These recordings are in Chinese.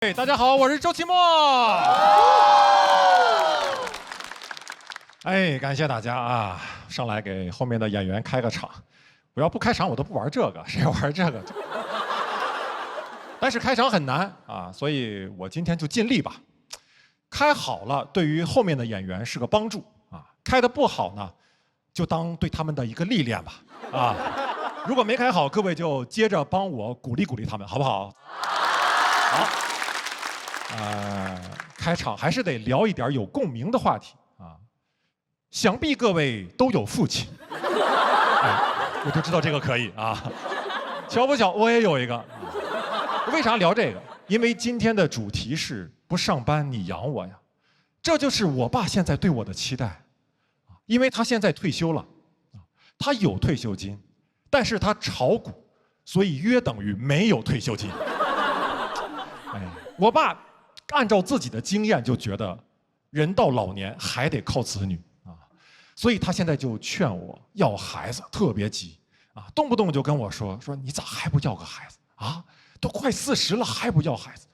大家好，我是周奇墨。感谢大家啊！上来给后面的演员开个场。我要不开场，我都不玩这个，谁玩这个？但是开场很难啊，所以我今天就尽力吧。开好了，对于后面的演员是个帮助啊；开得不好呢，就当对他们的一个历练吧啊。如果没开好，各位就接着帮我鼓励鼓励他们，好不好？好。开场还是得聊一点有共鸣的话题啊。想必各位都有父亲，我就知道这个可以啊。巧不巧，我也有一个。为啥聊这个？因为今天的主题是不上班你养我呀，这就是我爸现在对我的期待。因为他现在退休了，他有退休金，但是他炒股，所以约等于没有退休金。我爸按照自己的经验就觉得，人到老年还得靠子女啊，所以他现在就劝我要孩子，特别急啊，动不动就跟我说你咋还不要个孩子啊？都快40了还不要孩子？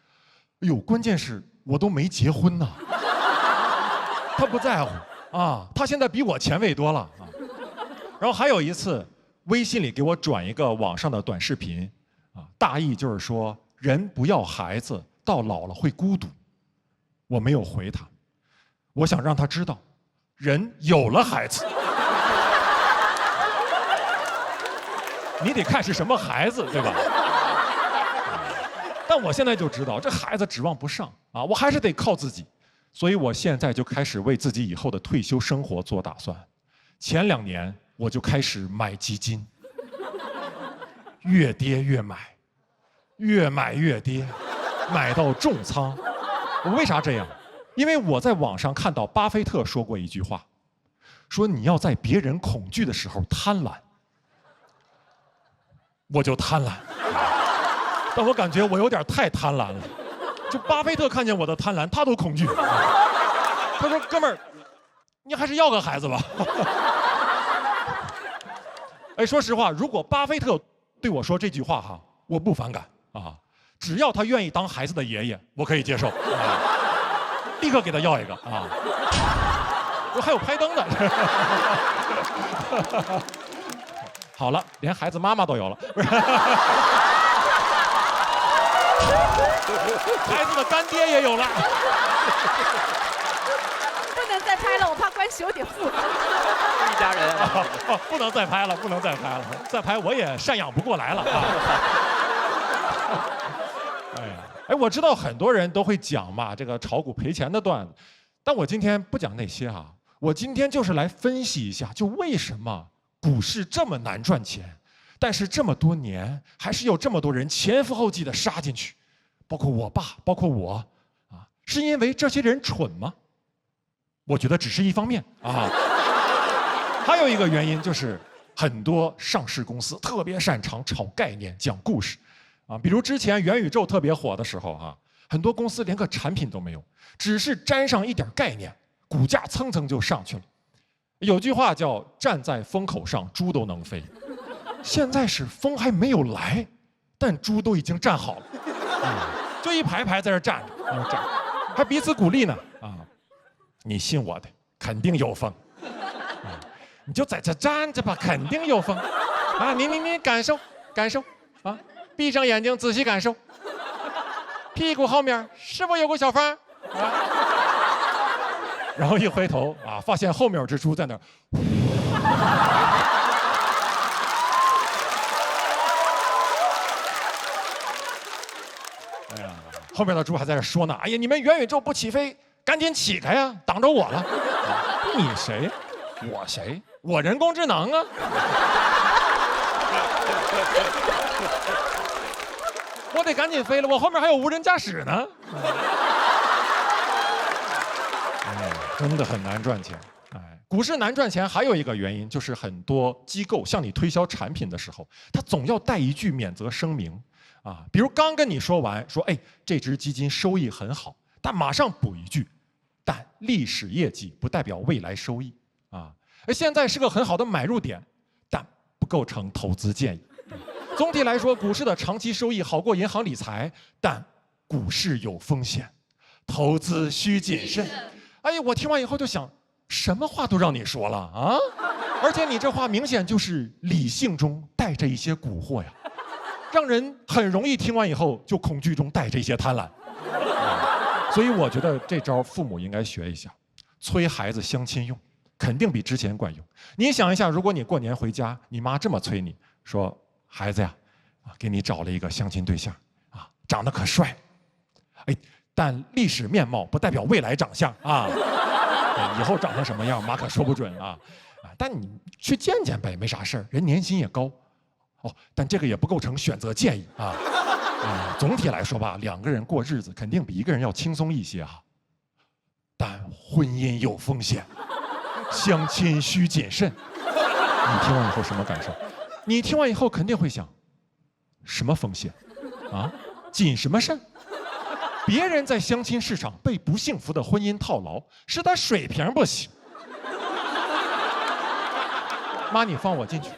哎呦，关键是我都没结婚呢。他不在乎啊，他现在比我前卫多了啊。然后还有一次，微信里给我转一个网上的短视频啊，大意就是说人不要孩子，到老了会孤独。我没有回他，我想让他知道，人有了孩子，你得看是什么孩子，对吧？但我现在就知道，这孩子指望不上啊，我还是得靠自己。所以我现在就开始为自己以后的退休生活做打算。前2年我就开始买基金，越跌越买，越买越跌，买到重仓。我为啥这样？因为我在网上看到巴菲特说过一句话，说你要在别人恐惧的时候贪婪。我就贪婪，但我感觉我有点太贪婪了。就巴菲特看见我的贪婪，他都恐惧。他说：“哥们儿，你还是要个孩子吧。”说实话，如果巴菲特对我说这句话哈，我不反感啊。只要他愿意当孩子的爷爷，我可以接受，立刻给他要一个啊！我还有拍灯的。好了，连孩子妈妈都有了，不是？孩子的干爹也有了。不能再拍了，我怕关系有点复杂。一家人啊！不能再拍了，不能再拍了，再拍我也赡养不过来了啊！我知道很多人都会讲嘛，这个炒股赔钱的段子，但我今天不讲那些啊，我今天就是来分析一下，就为什么股市这么难赚钱，但是这么多年还是有这么多人前赴后继的杀进去，包括我爸，包括我，啊，是因为这些人蠢吗？我觉得只是一方面啊，还有一个原因就是很多上市公司特别擅长炒概念、讲故事。啊，比如之前元宇宙特别火的时候啊，很多公司连个产品都没有，只是沾上一点概念，股价蹭蹭就上去了。有句话叫“站在风口上，猪都能飞”，现在是风还没有来，但猪都已经站好了，就一排排在这站着，站，还彼此鼓励呢。啊，你信我的，肯定有风。你就在这站着吧，肯定有风。啊，你感受感受啊。闭上眼睛，仔细感受。屁股后面是否有个小缝？啊，然后一回头啊，发现后面有只猪在那儿。后面的猪还在这说呢。哎呀，你们元宇宙不起飞，赶紧起开呀，挡着我了。你谁？我谁？我人工智能啊。我得赶紧飞了，我后面还有无人驾驶呢。真的很难赚钱。股市难赚钱还有一个原因就是很多机构向你推销产品的时候，他总要带一句免责声明啊，比如刚跟你说完说，这只基金收益很好，但马上补一句，但历史业绩不代表未来收益啊。现在是个很好的买入点，但不构成投资建议。总体来说，股市的长期收益好过银行理财，但股市有风险，投资需谨慎。哎呀，我听完以后就想，什么话都让你说了啊！而且你这话明显就是理性中带着一些蛊惑呀，让人很容易听完以后就恐惧中带着一些贪婪。所以我觉得这招父母应该学一下，催孩子相亲用，肯定比之前管用。你想一下，如果你过年回家，你妈这么催你说：“孩子呀，给你找了一个相亲对象啊，长得可帅，哎，但历史面貌不代表未来长相啊，以后长成什么样妈可说不准啊。但你去见见呗，没啥事儿，人年薪也高。哦，但这个也不构成选择建议啊。总体来说吧，两个人过日子肯定比一个人要轻松一些哈。但婚姻有风险，相亲需谨慎。你听完以后什么感受？你听完以后肯定会想，什么风险？啊，谨什么慎？别人在相亲市场被不幸福的婚姻套牢，是他水平不行。妈，你放我进去。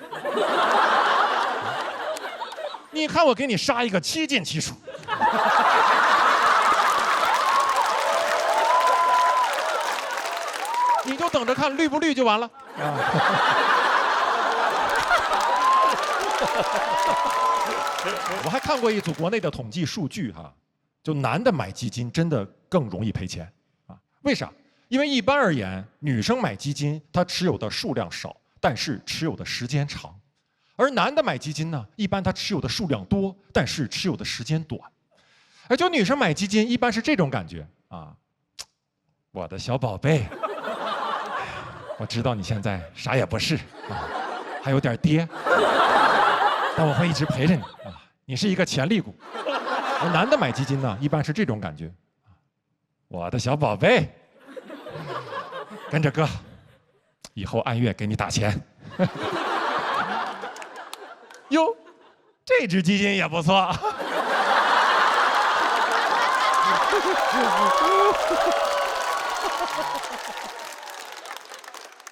你看我给你杀一个7进7出。你就等着看绿不绿就完了。我还看过一组国内的统计数据哈，就男的买基金真的更容易赔钱啊？为啥？因为一般而言，女生买基金她持有的数量少，但是持有的时间长。而男的买基金呢，一般他持有的数量多，但是持有的时间短。而就女生买基金，一般是这种感觉啊，我的小宝贝，我知道你现在啥也不是啊，还有点跌，但我会一直陪着你啊，你是一个潜力股。而男的买基金呢，一般是这种感觉，我的小宝贝，跟着哥，以后按月给你打钱。哟，这只基金也不错。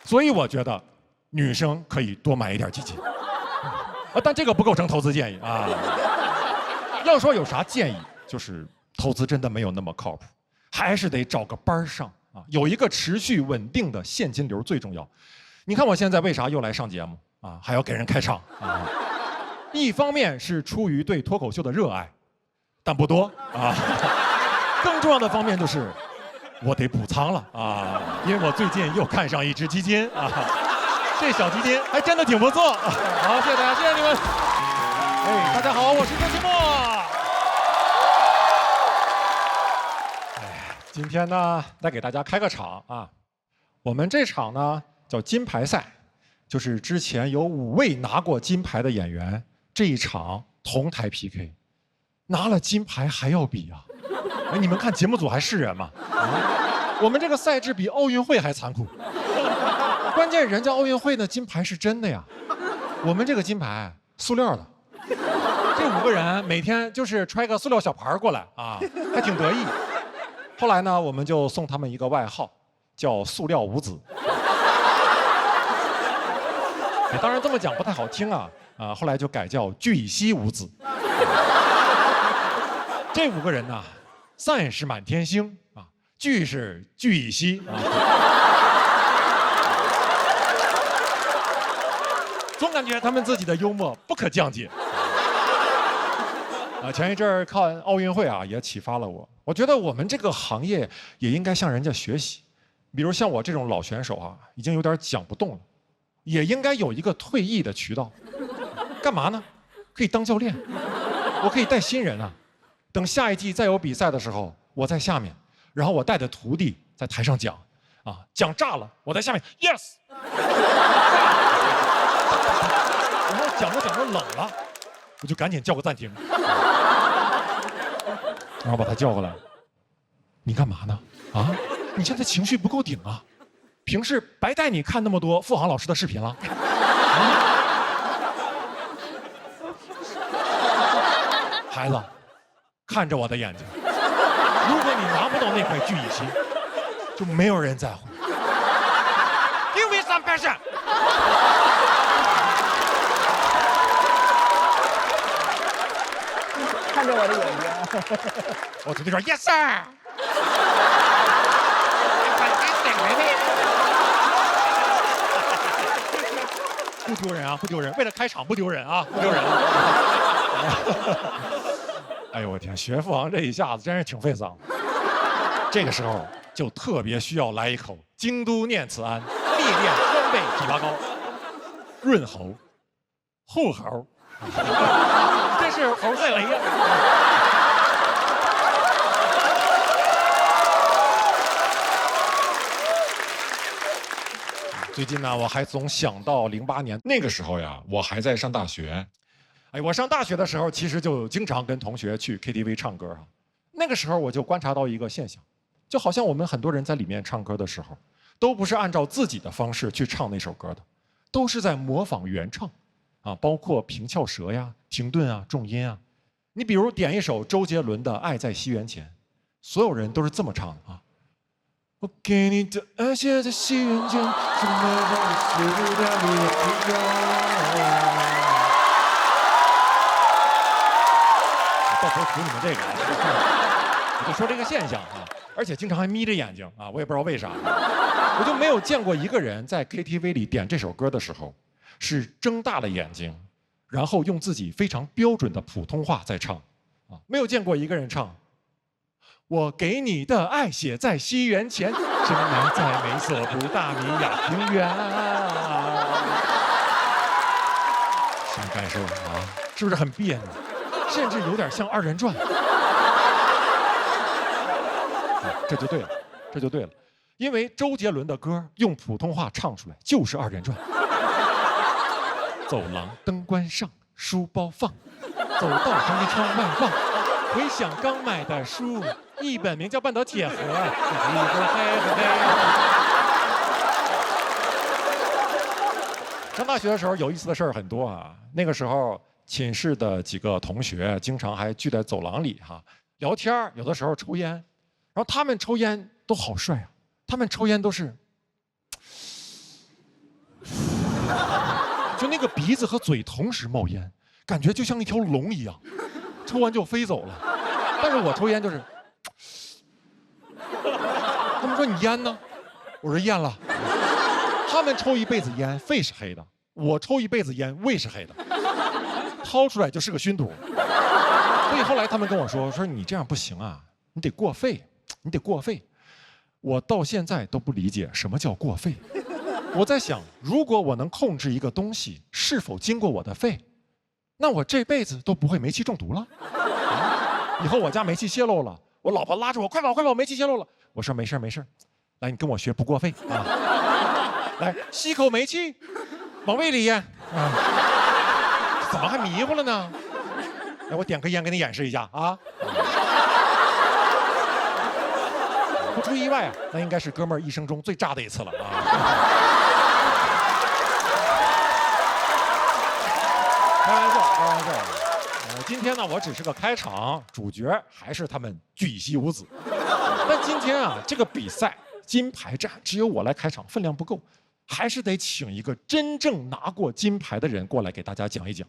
所以我觉得女生可以多买一点基金，但这个不构成投资建议啊。要说有啥建议，就是投资真的没有那么靠谱，还是得找个班上啊，有一个持续稳定的现金流最重要。你看我现在为啥又来上节目啊，还要给人开场啊？一方面是出于对脱口秀的热爱，但不多啊。更重要的方面就是，我得补仓了啊，因为我最近又看上一只基金啊，这小基金还真的挺不错。好，谢谢大家，谢谢你们。哎，大家好，我是周奇墨。今天呢，再给大家开个场啊。我们这场呢叫金牌赛，就是之前有5位拿过金牌的演员。这一场同台 PK， 拿了金牌还要比啊！哎，你们看节目组还是人吗？我们这个赛制比奥运会还残酷。关键人家奥运会的金牌是真的呀，我们这个金牌塑料的。这5个人每天就是揣个塑料小盘过来啊，还挺得意。后来呢，我们就送他们一个外号，叫“塑料五子”。当然这么讲不太好听啊。后来就改叫聚乙烯五子。这5个人呢，散是满天星啊，聚是聚乙烯啊。总感觉他们自己的幽默不可降解。前一阵儿看奥运会啊，也启发了我。我觉得我们这个行业也应该向人家学习，比如像我这种老选手啊，已经有点讲不动了，也应该有一个退役的渠道。干嘛呢？可以当教练，我可以带新人啊。等下一季再有比赛的时候，我在下面，然后我带着徒弟在台上讲，啊，讲炸了，我在下面 yes。然后讲着讲着冷了，我就赶紧叫个暂停，然后把他叫过来，你干嘛呢？啊，你现在情绪不够顶啊，平时白带你看那么多付航老师的视频了。孩子，看着我的眼睛，如果你拿不到那块聚乙烯，就没有人在乎。Give me some passion。很着我的眼睛。我徒弟说 Yes sir。不丢人啊，不丢人。为了开场不丢人啊，不丢人。哎呦我天，学父王这一下子真是挺费嗓子。这个时候就特别需要来一口京都念慈庵，历练川贝枇杷膏，润喉、护喉，这是猴赛雷呀。最近呢，我还总想到08年那个时候呀，我还在上大学。哎，我上大学的时候，其实就经常跟同学去 KTV 唱歌哈。那个时候我就观察到一个现象，就好像我们很多人在里面唱歌的时候，都不是按照自己的方式去唱那首歌的，都是在模仿原唱，啊，包括平翘舌呀、停顿啊、重音啊。你比如点一首周杰伦的《爱在西元前》，所有人都是这么唱的啊。我给你的爱写在西元前，什么都是的你不要。到时候图你们这个，我就说这个现象啊，而且经常还眯着眼睛啊，我也不知道为啥，我就没有见过一个人在 KTV 里点这首歌的时候，是睁大了眼睛，然后用自己非常标准的普通话在唱，啊，没有见过一个人唱。我给你的爱写在西元前，深埋在美索不达米亚平原。什么感受啊？是不是很别扭？甚至有点像二人转。这就对了，这就对了，因为周杰伦的歌用普通话唱出来就是二人转。走廊灯关上，书包放，走到旁边窗外望，回想刚买的书。一本名叫《半岛铁盒》，一会儿黑。上大学的时候有意思的事儿很多啊。那个时候寝室的几个同学经常还聚在走廊里哈聊天，有的时候抽烟，然后他们抽烟都好帅啊，他们抽烟都是，就那个鼻子和嘴同时冒烟，感觉就像一条龙一样，抽完就飞走了。但是我抽烟就是。他们说你烟呢？我说烟了。他们抽一辈子烟，肺是黑的；我抽一辈子烟，胃是黑的，掏出来就是个熏毒。所以后来他们跟我说你这样不行啊，你得过肺，你得过肺。我到现在都不理解什么叫过肺。我在想，如果我能控制一个东西是否经过我的肺，那我这辈子都不会煤气中毒了。以后我家煤气泄漏了，我老婆拉着我，快跑快跑，煤气泄漏了。我说没事没事，来你跟我学不过肺啊！来吸口煤气，往胃里咽啊！怎么还迷糊了呢？来我点根烟给你演示一下啊！不出意外啊，那应该是哥们儿一生中最炸的一次了啊！开玩笑，开玩笑。今天呢，我只是个开场，主角还是他们巨蜥无子。但今天啊，这个比赛金牌战只有我来开场，分量不够，还是得请一个真正拿过金牌的人过来给大家讲一讲。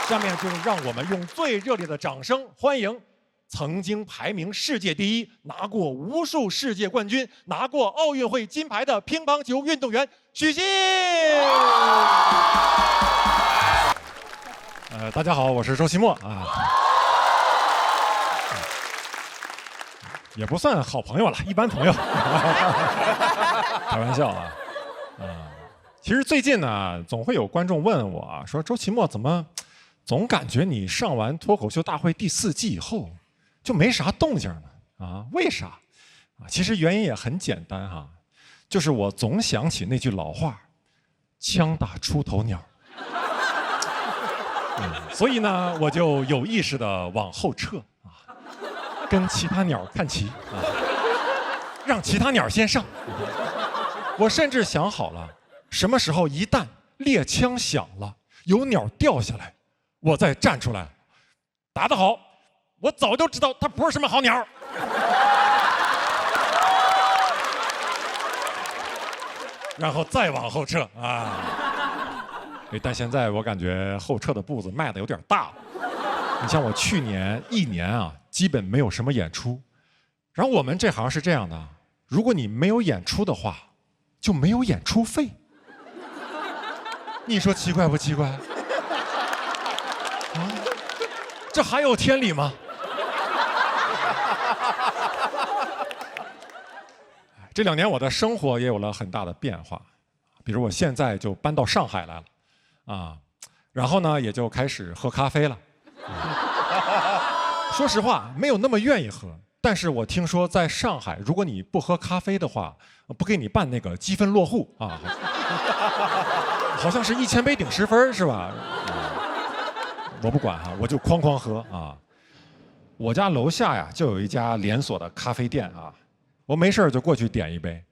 下面就让我们用最热烈的掌声欢迎曾经排名世界第一、拿过无数世界冠军、拿过奥运会金牌的乒乓球运动员许昕。大家好，我是周奇墨啊。也不算好朋友了，一般朋友。开玩笑啊，其实最近呢，总会有观众问我啊，说周奇墨怎么总感觉你上完脱口秀大会第4季以后就没啥动静了啊？为啥？啊，其实原因也很简单哈，就是我总想起那句老话，枪打出头鸟。所以呢，我就有意识地往后撤啊，跟其他鸟看齐啊，让其他鸟先上。我甚至想好了，什么时候一旦猎枪响了，有鸟掉下来，我再站出来。打得好，我早就知道它不是什么好鸟。然后再往后撤啊。但现在我感觉后撤的步子迈的有点大了。你像我去年1年啊，基本没有什么演出。然后我们这行是这样的，如果你没有演出的话，就没有演出费。你说奇怪不奇怪？啊，这还有天理吗？这2年我的生活也有了很大的变化，比如我现在就搬到上海来了，啊，然后呢也就开始喝咖啡了。说实话，没有那么愿意喝，但是我听说在上海，如果你不喝咖啡的话，不给你办那个积分落户啊，好像是1000杯顶10分是吧？我不管哈，我就哐哐喝啊。我家楼下呀就有一家连锁的咖啡店啊，我没事就过去点一杯。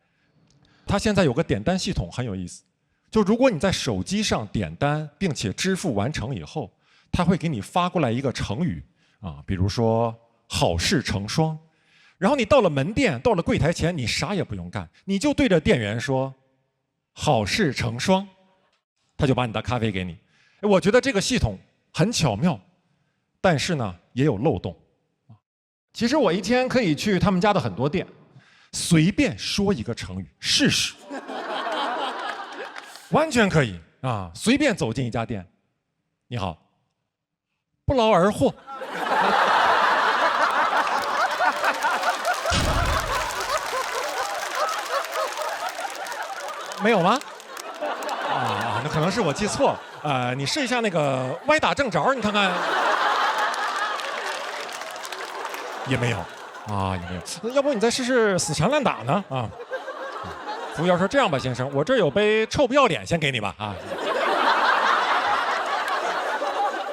它现在有个点单系统很有意思，就如果你在手机上点单并且支付完成以后，它会给你发过来一个成语啊，比如说好事成双。然后你到了门店，到了柜台前，你啥也不用干，你就对着店员说好事成双，他就把你的咖啡给你。我觉得这个系统很巧妙，但是呢也有漏洞。其实我一天可以去他们家的很多店，随便说一个成语试试，完全可以啊！随便走进一家店，你好，不劳而获。没有吗？啊，那可能是我记错了。你试一下那个歪打正着，你看看。也没有，啊，也没有。那要不你再试试死缠烂打呢？啊，服务员说：“这样吧，先生，我这儿有杯臭不要脸，先给你吧。”啊。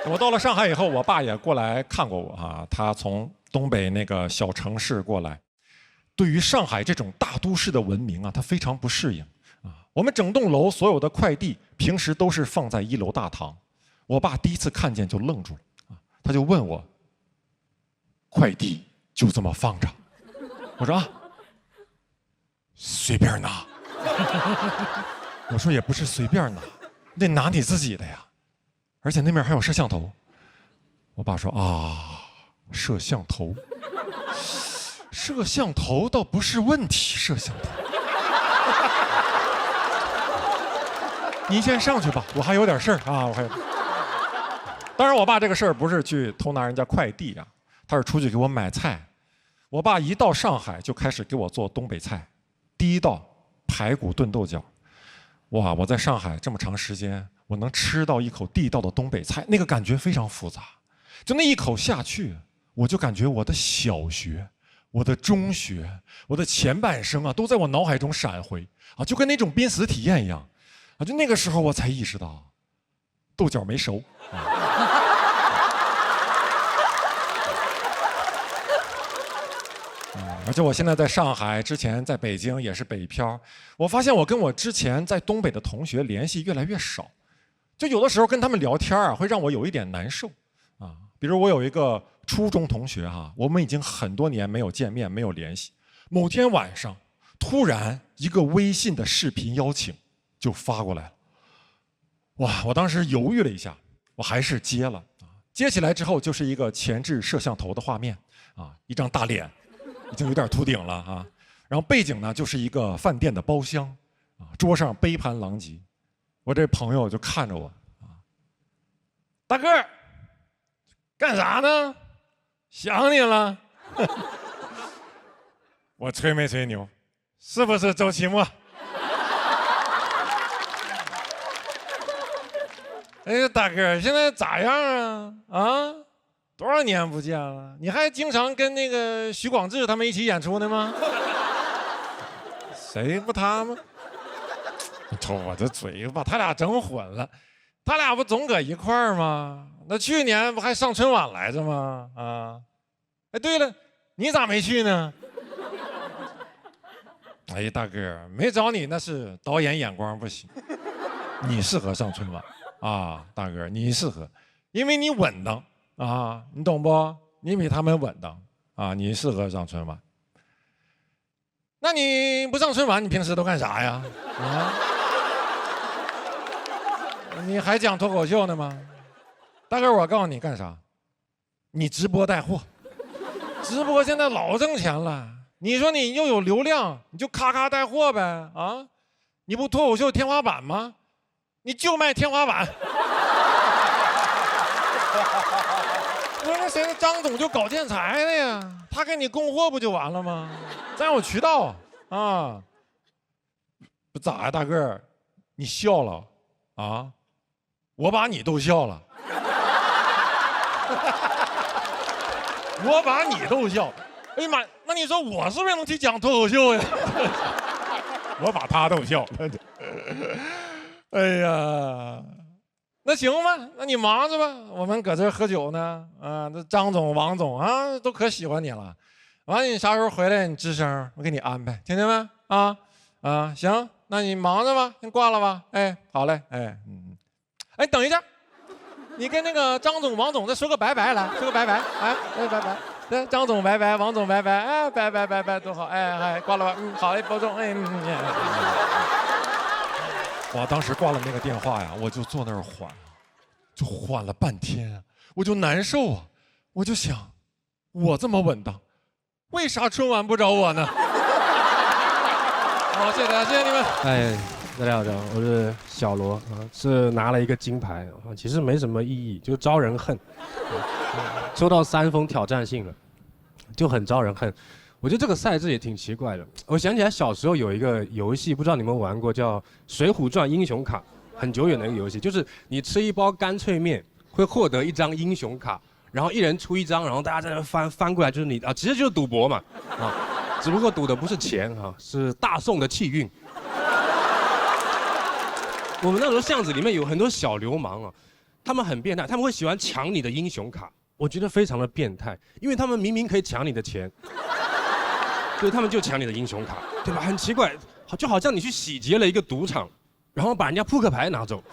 我到了上海以后，我爸也过来看过我啊，他从东北那个小城市过来，对于上海这种大都市的文明啊，他非常不适应。我们整栋楼所有的快递平时都是放在1楼大堂，我爸第一次看见就愣住了，他就问我：“快递就这么放着？”我说：“啊，随便拿。”我说：“也不是随便拿，得拿你自己的呀，而且那面还有摄像头。”我爸说：“啊，摄像头，摄像头倒不是问题，摄像头。”您先上去吧，我还有点事儿啊，我还有。当然，我爸这个事儿不是去偷拿人家快递啊，他是出去给我买菜。我爸一到上海就开始给我做东北菜，第一道排骨炖豆角。哇，我在上海这么长时间，我能吃到一口地道的东北菜，那个感觉非常复杂。就那一口下去，我就感觉我的小学、我的中学、我的前半生啊，都在我脑海中闪回啊，就跟那种濒死体验一样。啊，就那个时候我才意识到，豆角没熟。而且我现在在上海，之前在北京也是北漂，我发现我跟我之前在东北的同学联系越来越少，就有的时候跟他们聊天啊，会让我有一点难受啊。比如我有一个初中同学哈，我们已经很多年没有见面，没有联系，某天晚上突然一个微信的视频邀请就发过来了，哇！我当时犹豫了一下，我还是接了。接起来之后就是一个前置摄像头的画面，啊，一张大脸，已经有点秃顶了啊。然后背景呢就是一个饭店的包厢，啊，桌上杯盘狼藉。我这朋友就看着我，啊，大个儿，干啥呢？想你了。我吹没吹牛？是不是周奇墨？哎，大哥，现在咋样啊？啊，多少年不见了？你还经常跟那个许广智他们一起演出呢吗？谁不他吗？瞅我这嘴，把他俩整混了。他俩不总搁一块儿吗？那去年不还上春晚来着吗？啊，哎，对了，你咋没去呢？哎，大哥，没找你那是导演眼光不行，你适合上春晚。啊，大哥，你适合，因为你稳当啊，你懂不？你比他们稳当啊，你适合上春晚。那你不上春晚，你平时都干啥呀？啊？你还讲脱口秀呢吗？大哥，我告诉你干啥？你直播带货，直播现在老挣钱了。你说你又有流量，你就咔咔带货呗啊！你不脱口秀天花板吗？你就卖天花板。我说那谁，张总就搞建材的呀，他给你供货不就完了吗？咱有渠道啊。不咋呀，大个，你笑了啊？我把你逗笑了。我把你逗笑。哎呀妈，那你说我是不是能去讲脱口秀呀？我把他逗笑。哎呀，那行吧，那你忙着吧，我们搁这喝酒呢。啊，这张总、王总啊，都可喜欢你了。完了，你啥时候回来，你吱声，我给你安排，听见没？啊，行，那你忙着吧，先挂了吧。哎，好嘞，哎，哎，等一下，你跟那个张总、王总再说个拜拜来，说个拜拜，哎，拜拜。对，张总拜拜，王总拜拜，哎，拜，多好，哎，挂了吧，好嘞，保重，哎，我当时挂了那个电话呀，我就坐那儿缓，就缓了半天，我就难受啊，我就想，我这么稳当，为啥春晚不找我呢？好，谢谢大家，谢谢你们。哎，大家好，我是小罗啊，是拿了一个金牌啊，其实没什么意义，就招人恨。抽到3封挑战信了，就很招人恨。我觉得这个赛制也挺奇怪的。我想起来小时候有一个游戏，不知道你们玩过，叫《水浒传英雄卡》，很久远的一个游戏，就是你吃一包干脆面会获得一张英雄卡，然后一人出一张，然后大家在那翻过来，就是你啊，其实就是赌博嘛啊，只不过赌的不是钱哈，是大宋的气运。我们那时候巷子里面有很多小流氓啊，他们很变态，他们会喜欢抢你的英雄卡，我觉得非常的变态，因为他们明明可以抢你的钱，对，他们就抢你的英雄卡，对吧？很奇怪，就好像你去洗劫了一个赌场，然后把人家扑克牌拿走。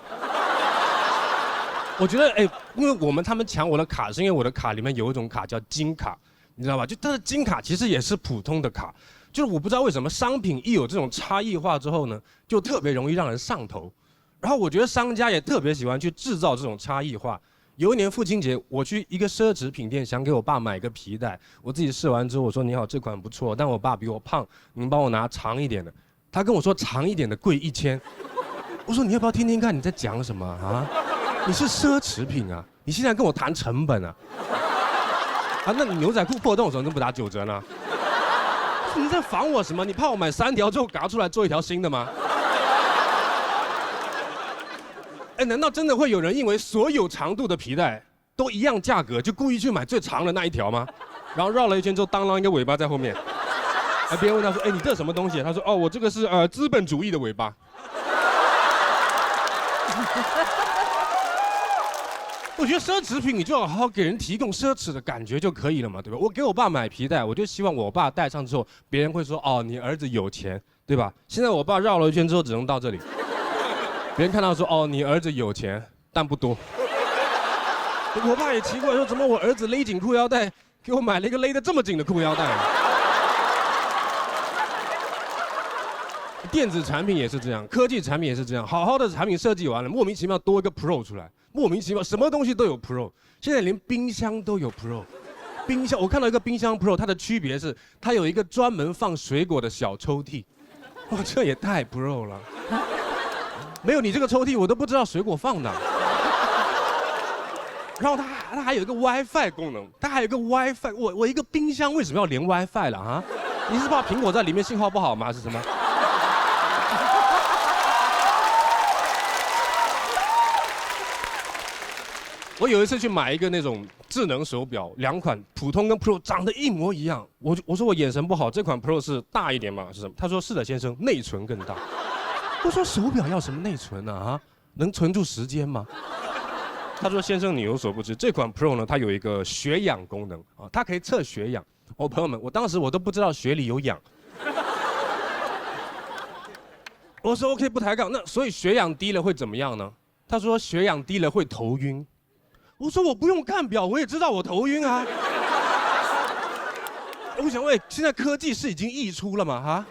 我觉得，哎，因为他们抢我的卡，是因为我的卡里面有一种卡叫金卡，你知道吧？就它的金卡其实也是普通的卡，就是我不知道为什么商品一有这种差异化之后呢，就特别容易让人上头。然后我觉得商家也特别喜欢去制造这种差异化。有一年父亲节，我去一个奢侈品店，想给我爸买个皮带，我自己试完之后，我说你好，这款不错，但我爸比我胖，你们帮我拿长一点的。他跟我说长一点的贵1000，我说你要不要听听看你在讲什么啊？你是奢侈品啊，你现在跟我谈成本啊？啊，那你牛仔裤破洞怎么不打9折呢？你在防我什么？你怕我买3条之后嘎出来做一条新的吗？哎，难道真的会有人因为所有长度的皮带都一样价格，就故意去买最长的那一条吗？然后绕了一圈之后，当啷一个尾巴在后面。哎，别人问他说：“哎，你这什么东西？”他说：“哦，我这个是资本主义的尾巴。”我觉得奢侈品你就好好给人提供奢侈的感觉就可以了嘛，对吧？我给我爸买皮带，我就希望我爸戴上之后，别人会说：“哦，你儿子有钱，对吧？”现在我爸绕了一圈之后，只能到这里。别人看到说哦，你儿子有钱，但不多。我爸也奇怪说，怎么我儿子勒紧裤腰带，给我买了一个勒得这么紧的裤腰带？电子产品也是这样，科技产品也是这样，好好的产品设计完了，莫名其妙多一个 Pro 出来，莫名其妙什么东西都有 Pro， 现在连冰箱都有 Pro。冰箱，我看到一个冰箱 Pro， 它的区别是它有一个专门放水果的小抽屉，哇，这也太 Pro 了。没有你这个抽屉，我都不知道水果放哪。然后它还有一个 WiFi 功能，它还有一个 WiFi， 我一个冰箱为什么要连 WiFi 了啊？你是怕苹果在里面信号不好吗？是什么？我有一次去买一个那种智能手表，2款普通跟 Pro 长得一模一样。我说我眼神不好，这款 Pro 是大一点吗？是什么？他说是的，先生，内存更大。我说手表要什么内存呢？啊，能存住时间吗？他说先生你有所不知，这款 Pro 呢，它有一个血氧功能啊，它可以测血氧。哦，朋友们，我当时我都不知道血里有氧。我说 OK 不抬杠，那所以血氧低了会怎么样呢？他说血氧低了会头晕。我说我不用看表，我也知道我头晕啊。我想问，现在科技是已经溢出了吗？哈？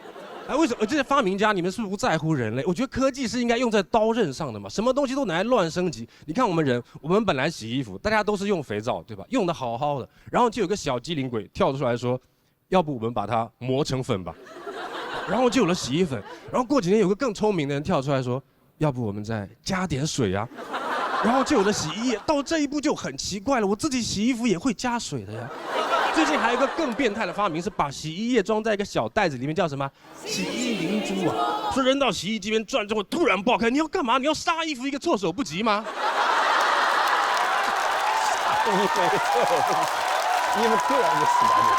哎，为什么这些发明家你们是不是不在乎人类？我觉得科技是应该用在刀刃上的嘛，什么东西都拿来乱升级。你看我们人，我们本来洗衣服，大家都是用肥皂，对吧？用的好好的，然后就有个小机灵鬼跳出来说，要不我们把它磨成粉吧，然后就有了洗衣粉。然后过几天有个更聪明的人跳出来说，要不我们再加点水啊，然后就有了洗衣液。到这一步就很奇怪了，我自己洗衣服也会加水的呀。最近还有一个更变态的发明，是把洗衣液装在一个小袋子里面，叫什么洗衣灵珠啊？说扔到洗衣机边转之后突然爆开，你要干嘛？你要杀衣服一个措手不及吗？衣服一个措手不及，衣服突然就死掉了。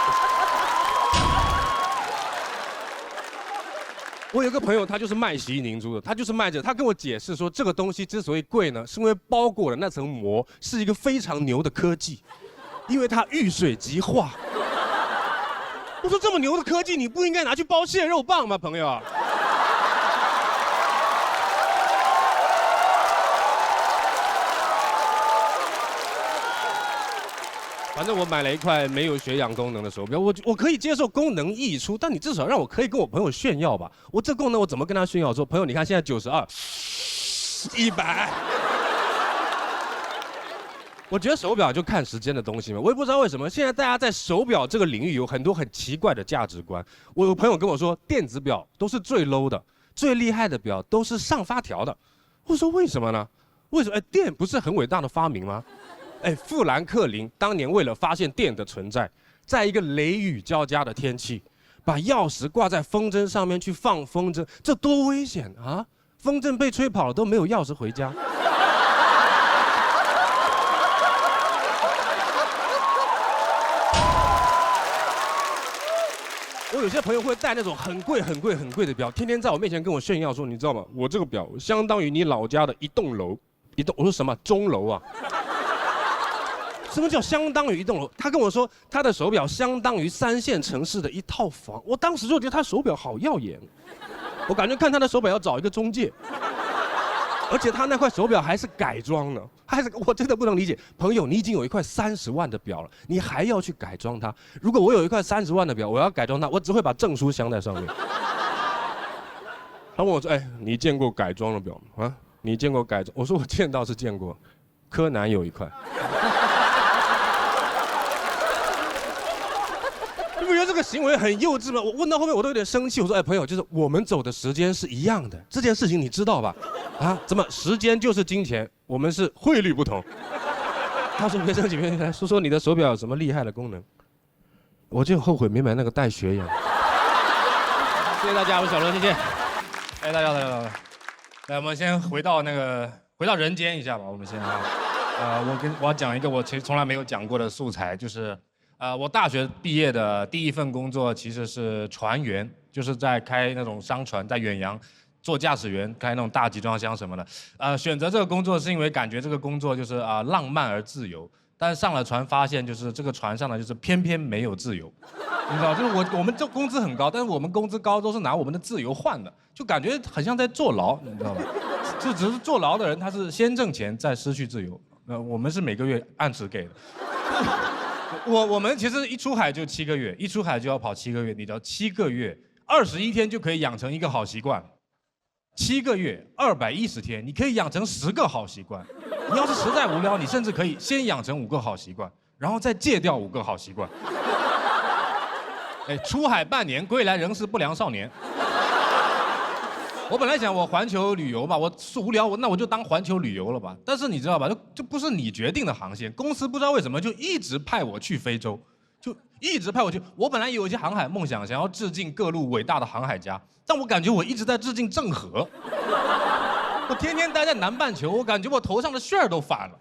我有个朋友，他就是卖洗衣凝珠的，他就是卖这个，他跟我解释说，这个东西之所以贵呢，是因为包裹的那层膜是一个非常牛的科技。因为它遇水即化。我说这么牛的科技，你不应该拿去包蟹肉棒吗，朋友？反正我买了一块没有血氧功能的手表，我可以接受功能溢出，但你至少让我可以跟我朋友炫耀吧。我这功能我怎么跟他炫耀？说朋友，你看现在92、100。我觉得手表就看时间的东西嘛，我也不知道为什么现在大家在手表这个领域有很多很奇怪的价值观。我有朋友跟我说，电子表都是最 low 的，最厉害的表都是上发条的。我说为什么呢？为什么？电不是很伟大的发明吗？富兰克林当年为了发现电的存在，在一个雷雨交加的天气，把钥匙挂在风筝上面去放风筝，这多危险啊！风筝被吹跑了都没有钥匙回家。我有些朋友会戴那种很贵的表，天天在我面前跟我炫耀说，你知道吗？我这个表相当于你老家的一栋楼，我说什么钟楼啊？什么叫相当于一栋楼？他跟我说他的手表相当于3线城市的一套房，我当时就觉得他手表好耀眼，我感觉看他的手表要找一个中介。而且他那块手表还是改装的，我真的不能理解。朋友，你已经有一块30万的表了，你还要去改装它？如果我有一块30万的表，我要改装它，我只会把证书镶在上面。他问我说：“你见过改装的表吗？啊，你见过改装？”我说：“我见到是见过，柯南有一块。”你不觉得这个行为很幼稚吗？我问到后面我都有点生气。我说：“朋友，就是我们走的时间是一样的，这件事情你知道吧？啊，怎么时间就是金钱？我们是汇率不同。”他说：“别生气，别生气，来说说你的手表有什么厉害的功能？”我就后悔没买那个带血氧。谢谢大家，我是小罗，谢谢。大家好，来，我们先回到人间一下吧。我们先我要讲一个我其实从来没有讲过的素材，就是我大学毕业的第一份工作其实是船员，就是在开那种商船，在远洋做驾驶员，开那种大集装箱什么的。选择这个工作是因为感觉这个工作就是浪漫而自由，但是上了船发现就是这个船上呢就是偏偏没有自由，你知道，就是我们这工资很高，但是我们工资高都是拿我们的自由换的，就感觉很像在坐牢，你知道吧？就只是坐牢的人他是先挣钱再失去自由，我们是每个月按时给的。我们其实一出海就7个月，一出海就要跑7个月，你知道7个月21天就可以养成一个好习惯，7个月210天，你可以养成10个好习惯。你要是实在无聊，你甚至可以先养成5个好习惯，然后再戒掉5个好习惯。出海半年，归来仍是不良少年。我本来想我环球旅游吧，我是无聊，那我就当环球旅游了吧。但是你知道吧，就不是你决定的航线，公司不知道为什么就一直派我去非洲，就一直派我去。我本来有一些航海梦想，想要致敬各路伟大的航海家，但我感觉我一直在致敬郑和。我天天待在南半球，我感觉我头上的旋儿都反了。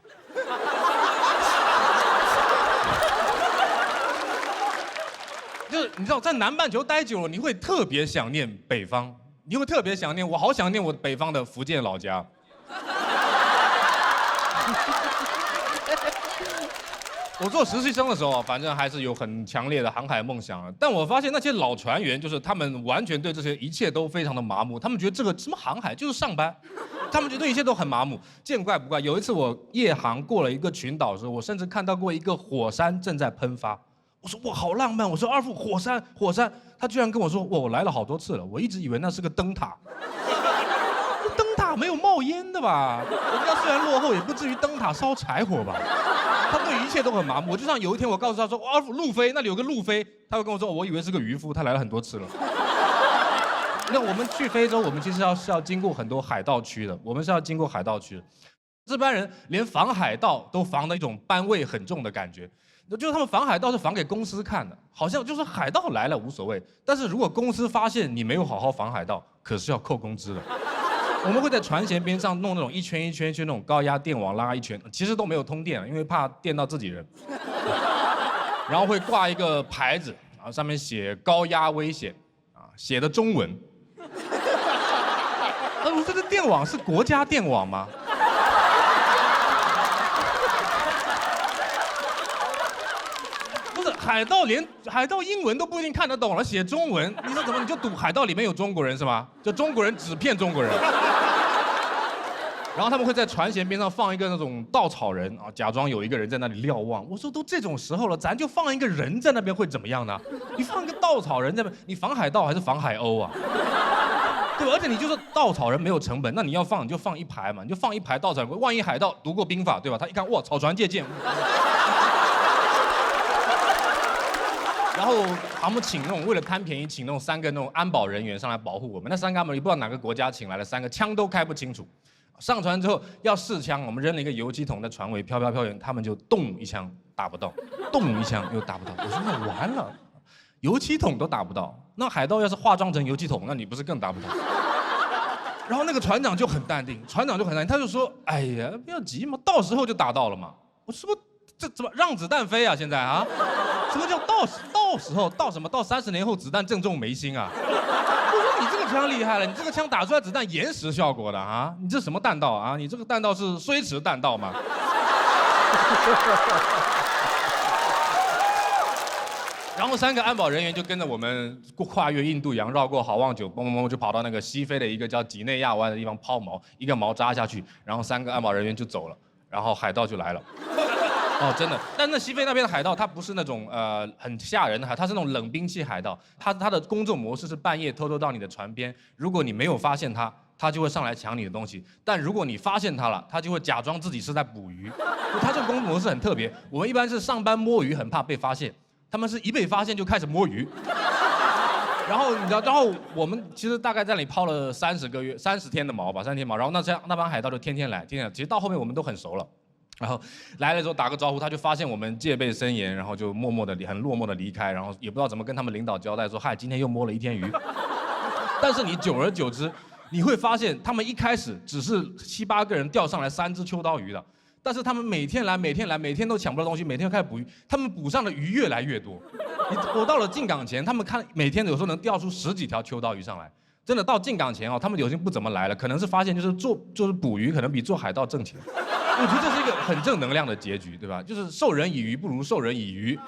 就是你知道，在南半球待久了，你会特别想念北方。你会特别想念，我好想念我北方的福建老家。我做实习生的时候，反正还是有很强烈的航海梦想。但我发现那些老船员，就是他们完全对这些一切都非常的麻木。他们觉得这个什么航海就是上班，他们觉得一切都很麻木。见怪不怪。有一次我夜航过了一个群岛的时候，我甚至看到过一个火山正在喷发。我说哇，好浪漫。我说二副火山，火山。他居然跟我说，哇，我来了好多次了，我一直以为那是个灯塔。灯塔没有冒烟的吧？人家虽然落后，也不至于灯塔烧柴火吧？他对一切都很麻木。我就像有一天我告诉他说，二副路飞，那里有个路飞，他会跟我说，我以为是个渔夫，他来了很多次了。那我们去非洲，我们其实是要经过很多海盗区的，我们是要经过海盗区的。这班人连防海盗都防的一种班味很重的感觉。就是他们防海盗是防给公司看的，好像就是海盗来了无所谓，但是如果公司发现你没有好好防海盗，可是要扣工资的。我们会在船舷边上弄那种一圈一圈一圈那种高压电网拉一圈，其实都没有通电，因为怕电到自己人。然后会挂一个牌子，然后上面写高压危险，写的中文。这个电网是国家电网吗？海盗连海盗英文都不一定看得懂了，写中文，你说怎么你就赌海盗里面有中国人是吧？就中国人只骗中国人。然后他们会在船舷边上放一个那种稻草人啊，假装有一个人在那里瞭望。我说都这种时候了，咱就放一个人在那边会怎么样呢？你放一个稻草人在那边，你防海盗还是防海鸥啊？对吧？而且你就是稻草人没有成本，那你要放你就放一排嘛，你就放一排稻草人，万一海盗读过兵法对吧？他一看哇，草船借箭。然后他们请那种为了贪便宜，请那种3个那种安保人员上来保护我们。那3个安保人也不知道哪个国家请来了3个，枪都开不清楚。上船之后要试枪，我们扔了一个油漆桶在船尾飘飘飘远，他们就咚一枪打不到，咚一枪又打不到。我说那完了，油漆桶都打不到，那海盗要是化妆成油漆桶，那你不是更打不到？然后那个船长就很淡定，他就说：“哎呀，不要急嘛，到时候就打到了嘛。”我说这怎么让子弹飞啊？现在啊，什么叫到时候到什么？到30年后子弹正中眉心啊！我说你这个枪厉害了，你这个枪打出来子弹延时效果的啊！你这什么弹道啊？你这个弹道是衰迟弹道吗？然后3个安保人员就跟着我们跨越印度洋，绕过好望角，嘣嘣嘣就跑到那个西非的一个叫几内亚湾的地方抛锚，一个锚扎下去，然后3个安保人员就走了，然后海盗就来了。哦，真的，但那西非那边的海盗，他不是那种很吓人的海，他是那种冷兵器海盗。他的工作模式是半夜偷偷到你的船边，如果你没有发现他，他就会上来抢你的东西。但如果你发现他了，他就会假装自己是在捕鱼。他这个工作模式很特别。我们一般是上班摸鱼，很怕被发现，他们是一被发现就开始摸鱼。然后你知道，然后我们其实大概在那里抛了30天的锚吧，30天锚。然后那帮海盗就天天来。其实到后面我们都很熟了。然后来了之后打个招呼，他就发现我们戒备森严，然后就默默的很落寞的离开，然后也不知道怎么跟他们领导交代说，嗨，今天又摸了1天鱼。但是你久而久之，你会发现他们一开始只是7、8个人钓上来3只秋刀鱼的，但是他们每天都抢不到东西，每天都开始捕鱼，他们捕上的鱼越来越多。我到了进港前，他们看每天有时候能钓出10几条秋刀鱼上来。真的到进港前他们有些不怎么来了，可能是发现就是捕鱼可能比做海盗挣钱。我觉得这是一个很正能量的结局，对吧？就是授人以鱼不如授人以渔。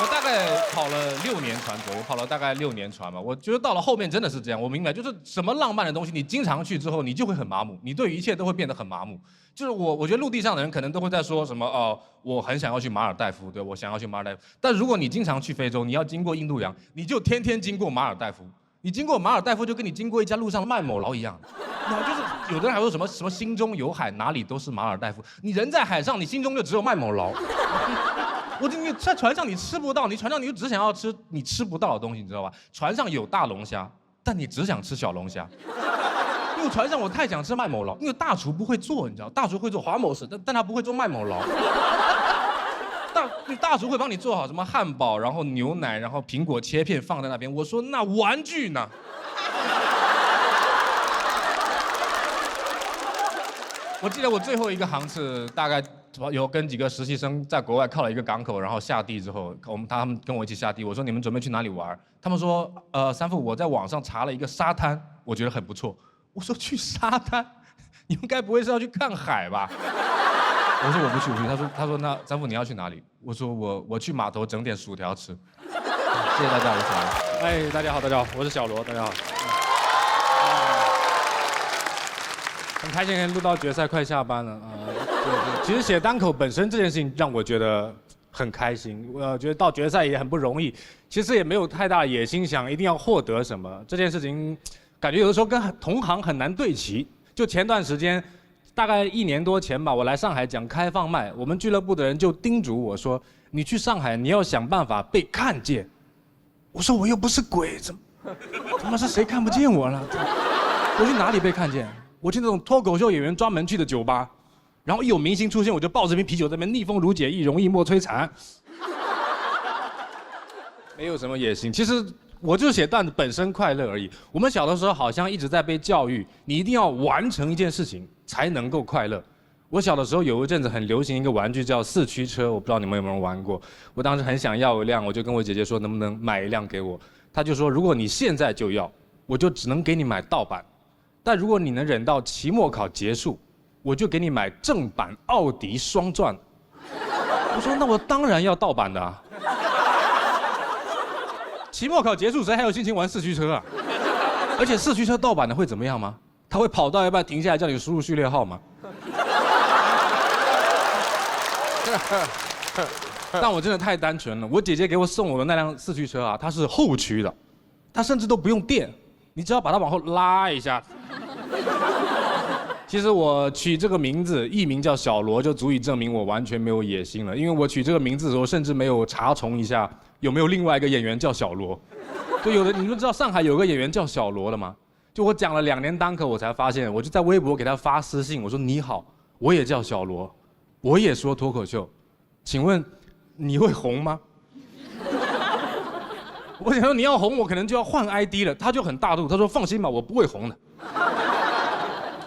我大概跑了6年船左右，跑了大概6年船吧。我觉得到了后面真的是这样，我明白，就是什么浪漫的东西，你经常去之后，你就会很麻木，你对于一切都会变得很麻木。就是我觉得陆地上的人可能都会在说什么我很想要去马尔代夫，对，我想要去马尔代夫。但如果你经常去非洲，你要经过印度洋，你就天天经过马尔代夫。你经过马尔代夫，就跟你经过一家路上卖某劳一样，就是有的人还说什么心中有海，哪里都是马尔代夫。你人在海上，你心中就只有卖某劳。你在船上你吃不到，你船上你就只想要吃你吃不到的东西，你知道吧？船上有大龙虾，但你只想吃小龙虾。因为船上我太想吃麦某劳，因为大厨不会做，你知道，大厨会做华某式，但他不会做麦某劳。大厨会帮你做好什么汉堡，然后牛奶，然后苹果切片放在那边。我说那玩具呢？我记得我最后一个航次大概有跟几个实习生在国外靠了一个港口，然后下地之后，他们跟我一起下地。我说你们准备去哪里玩？他们说三副我在网上查了一个沙滩，我觉得很不错。我说去沙滩，你们该不会是要去看海吧？我说我不去。他说那三副你要去哪里？我说我去码头整点薯条吃。谢谢大家，我是小罗。哎，大家好，我是小罗，大家好。很开心录到决赛，快下班了啊。其实写单口本身这件事情让我觉得很开心，我觉得到决赛也很不容易，其实也没有太大的野心，想一定要获得什么。这件事情，感觉有的时候跟同行很难对齐。就前段时间，大概1年多前吧，我来上海讲开放麦，我们俱乐部的人就叮嘱我说：“你去上海，你要想办法被看见。”我说：“我又不是鬼，怎么是谁看不见我了？我去哪里被看见？我去那种脱口秀演员专门去的酒吧。”然后一有明星出现，我就抱着瓶啤酒在那边逆风如解意，容易莫摧残。没有什么野心，其实我就是写段子本身快乐而已。我们小的时候好像一直在被教育，你一定要完成一件事情才能够快乐。我小的时候有一阵子很流行一个玩具叫4驱车，我不知道你们有没有人玩过。我当时很想要一辆，我就跟我姐姐说能不能买一辆给我。她就说如果你现在就要，我就只能给你买盗版，但如果你能忍到期末考结束，我就给你买正版奥迪双钻。我说那我当然要盗版的啊。期末考结束谁还有心情玩4驱车啊？而且4驱车盗版的会怎么样吗？他会跑到一半停下来叫你输入序列号吗？但我真的太单纯了，我姐姐给我送我的那辆4驱车啊，它是后驱的，它甚至都不用电，你只要把它往后拉一下。其实我取这个名字，艺名叫小罗，就足以证明我完全没有野心了。因为我取这个名字的时候，甚至没有查重一下有没有另外一个演员叫小罗。就有的，你们知道上海有个演员叫小罗的吗？就我讲了2年单口，我才发现，我就在微博给他发私信，我说你好，我也叫小罗，我也说脱口秀，请问你会红吗？我想说你要红，我可能就要换 ID 了。他就很大度，他说放心吧，我不会红的。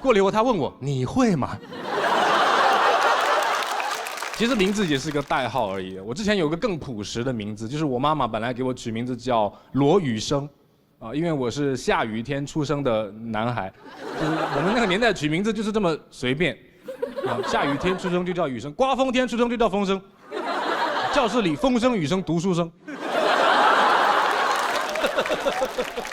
过了一会儿，他问我你会吗？其实名字也是个代号而已。我之前有个更朴实的名字，就是我妈妈本来给我取名字叫罗雨生，啊，因为我是下雨天出生的男孩，就是我们那个年代取名字就是这么随便，啊，下雨天出生就叫雨生，刮风天出生就叫风声，教室里风声雨声读书声。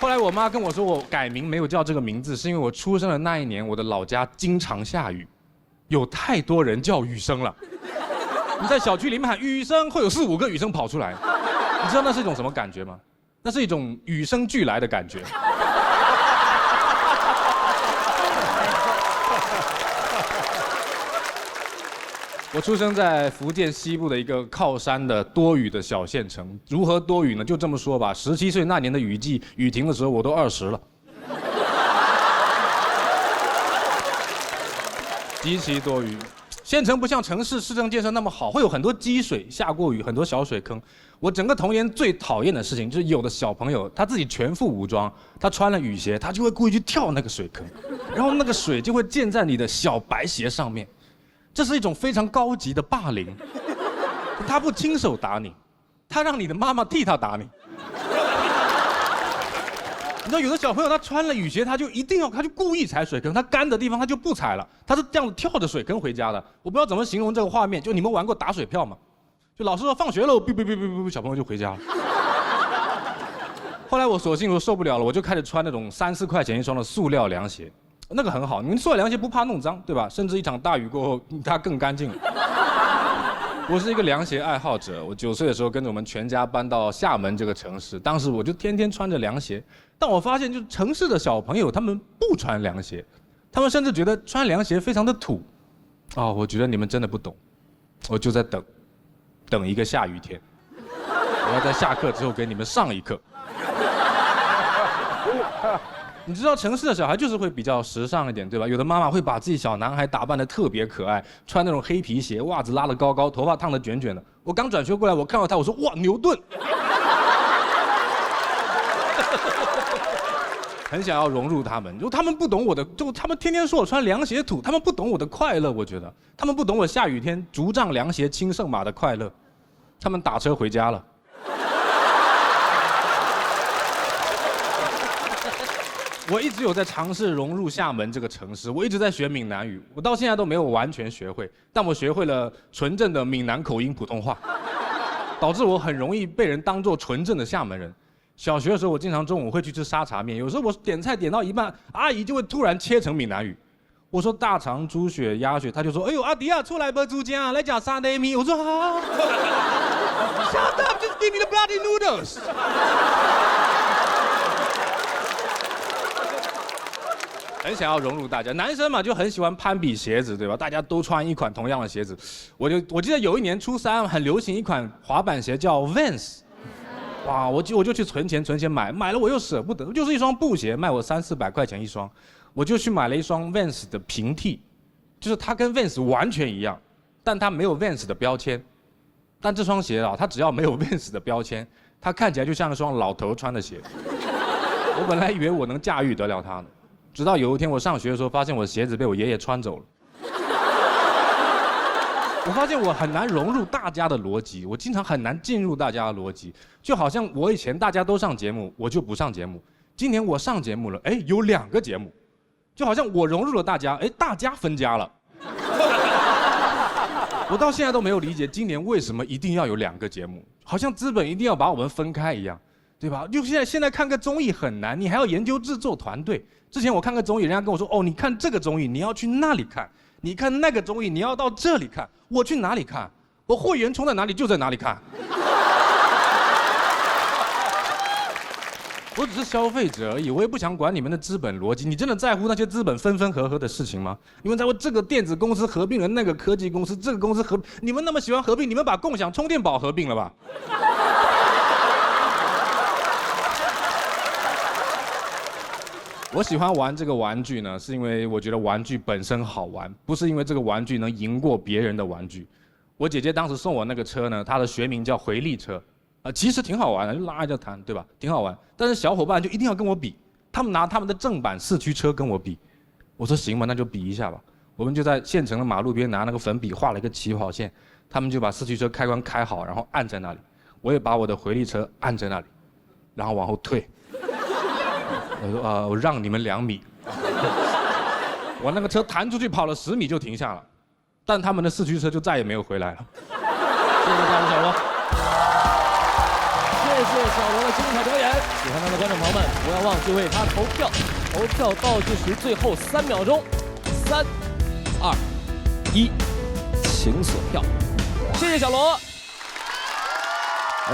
后来我妈跟我说，我改名没有叫这个名字，是因为我出生的那一年，我的老家经常下雨，有太多人叫雨生了。你在小区里面喊雨生，会有4、5个雨生跑出来，你知道那是一种什么感觉吗？那是一种与生俱来的感觉。我出生在福建西部的一个靠山的多雨的小县城。如何多雨呢？就这么说吧，17岁那年的雨季，雨停的时候我都20了，极其多雨。县城不像城市市政建设那么好，会有很多积水，下过雨很多小水坑。我整个童年最讨厌的事情就是有的小朋友他自己全副武装，他穿了雨鞋，他就会故意去跳那个水坑，然后那个水就会溅在你的小白鞋上面。这是一种非常高级的霸凌，他不亲手打你，他让你的妈妈替他打你。你知道有的小朋友他穿了雨鞋，他就故意踩水坑，他干的地方他就不踩了，他是这样子跳着水坑回家的。我不知道怎么形容这个画面，就你们玩过打水漂吗？就老师说放学了，小朋友就回家了。后来我索性我受不了了，我就开始穿那种3、4块钱一双的塑料凉鞋。那个很好，你们塑料凉鞋不怕弄脏，对吧？甚至一场大雨过后，它更干净了。我是一个凉鞋爱好者，我9岁的时候跟着我们全家搬到厦门这个城市，当时我就天天穿着凉鞋。但我发现，就是城市的小朋友他们不穿凉鞋，他们甚至觉得穿凉鞋非常的土。哦，我觉得你们真的不懂，我就在等一个下雨天，我要在下课之后给你们上一课。你知道城市的小孩就是会比较时尚一点，对吧？有的妈妈会把自己小男孩打扮得特别可爱，穿那种黑皮鞋，袜子拉得高高，头发烫得卷卷的。我刚转学过来，我看到他，我说哇，牛顿，很想要融入他们。就他们不懂我的，就他们天天说我穿凉鞋土，他们不懂我的快乐。我觉得他们不懂我下雨天竹杖凉鞋轻胜马的快乐。他们打车回家了。我一直有在尝试融入厦门这个城市，我一直在学闽南语，我到现在都没有完全学会，但我学会了纯正的闽南口音普通话，导致我很容易被人当作纯正的厦门人。小学的时候，我经常中午会去吃沙茶面，有时候我点菜点到一半，阿姨就会突然切成闽南语，我说大肠、猪血、鸭血，他就说，哎呦阿迪啊，出来吧，猪酱，来讲沙爹米。我说好，Shut up, just give me the bloody noodles。很想要融入大家，男生嘛就很喜欢攀比鞋子，对吧？大家都穿一款同样的鞋子，我记得有一年初3很流行一款滑板鞋叫 Vans， 哇，我就去存钱买了我又舍不得，就是一双布鞋，卖我300-400块钱一双，我就去买了一双 Vans 的平替，就是它跟 Vans 完全一样，但它没有 Vans 的标签，但这双鞋啊，它只要没有 Vans 的标签，它看起来就像一双老头穿的鞋。我本来以为我能驾驭得了它呢。直到有一天我上学的时候，发现我的鞋子被我爷爷穿走了。我发现我很难融入大家的逻辑，我经常很难进入大家的逻辑，就好像我以前大家都上节目，我就不上节目。今年我上节目了，哎，有2个节目，就好像我融入了大家，哎，大家分家了。我到现在都没有理解今年为什么一定要有2个节目，好像资本一定要把我们分开一样，对吧？就现在看个综艺很难，你还要研究制作团队。之前我看个综艺，人家跟我说，哦，你看这个综艺你要去那里看，你看那个综艺你要到这里看，我去哪里看？我会员充在哪里就在哪里看。我只是消费者而已，我也不想管你们的资本逻辑。你真的在乎那些资本分分合合的事情吗？你们在乎这个电子公司合并了那个科技公司，这个公司你们那么喜欢合并，你们把共享充电宝合并了吧？我喜欢玩这个玩具呢，是因为我觉得玩具本身好玩，不是因为这个玩具能赢过别人的玩具。我姐姐当时送我那个车呢，它的学名叫回力车，其实挺好玩的，就拉着弹，对吧？挺好玩。但是小伙伴就一定要跟我比，他们拿他们的正版4驱车跟我比。我说行吧，那就比一下吧。我们就在县城的马路边拿那个粉笔画了一个起跑线，他们就把4驱车开关开好，然后按在那里。我也把我的回力车按在那里，然后往后退。我说我让你们2米。我那个车弹出去跑了10米就停下了，但他们的4驱车就再也没有回来了。谢谢大小罗，谢谢小罗的精彩表演。喜欢他的观众朋友们，不要忘记为他投票。投票倒计时最后3秒钟，3、2、1，请锁票。谢谢小罗。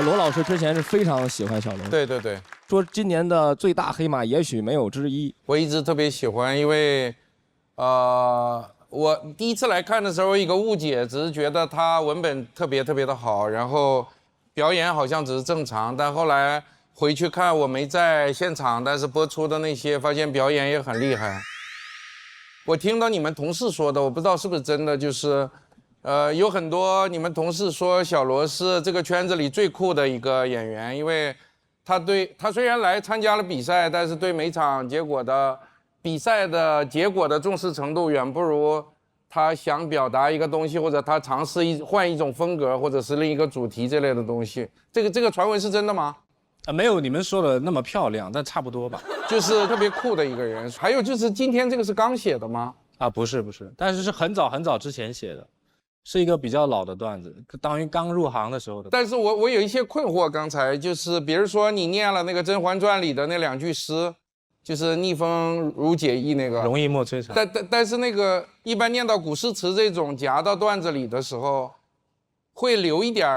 罗老师之前是非常喜欢小罗，对对对，说今年的最大黑马也许没有之一。我一直特别喜欢，因为，我第一次来看的时候，一个误解，只是觉得他文本特别的好，然后表演好像只是正常，但后来回去看，我没在现场，但是播出的那些，发现表演也很厉害。我听到你们同事说的，我不知道是不是真的，就是。有很多你们同事说小罗是这个圈子里最酷的一个演员，因为他虽然来参加了比赛，但是对每场比赛的结果的重视程度远不如他想表达一个东西，或者他尝试换一种风格，或者是另一个主题这类的东西。这个传闻是真的吗？没有你们说的那么漂亮，但差不多吧。就是特别酷的一个人。还有就是今天这个是刚写的吗？不是，但是是很早之前写的。是一个比较老的段子，当于刚入行的时候的。但是我有一些困惑，刚才就是比如说你念了那个《甄嬛传》里的那2句诗，就是逆风如解意那个，容易莫摧残。但是那个一般念到古诗词这种夹到段子里的时候，会留一点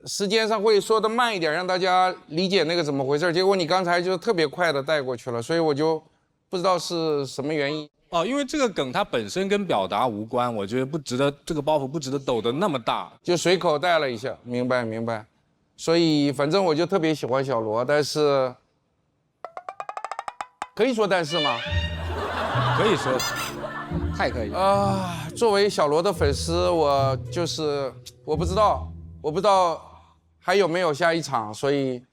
时间上会说的慢一点，让大家理解那个怎么回事。结果你刚才就特别快的带过去了，所以我就不知道是什么原因。因为这个梗它本身跟表达无关，我觉得不值得，这个包袱不值得抖得那么大，就随口带了一下，明白。所以反正我就特别喜欢小罗，但是可以说但是吗？可以说，太可以作为小罗的粉丝，我不知道还有没有下一场，所以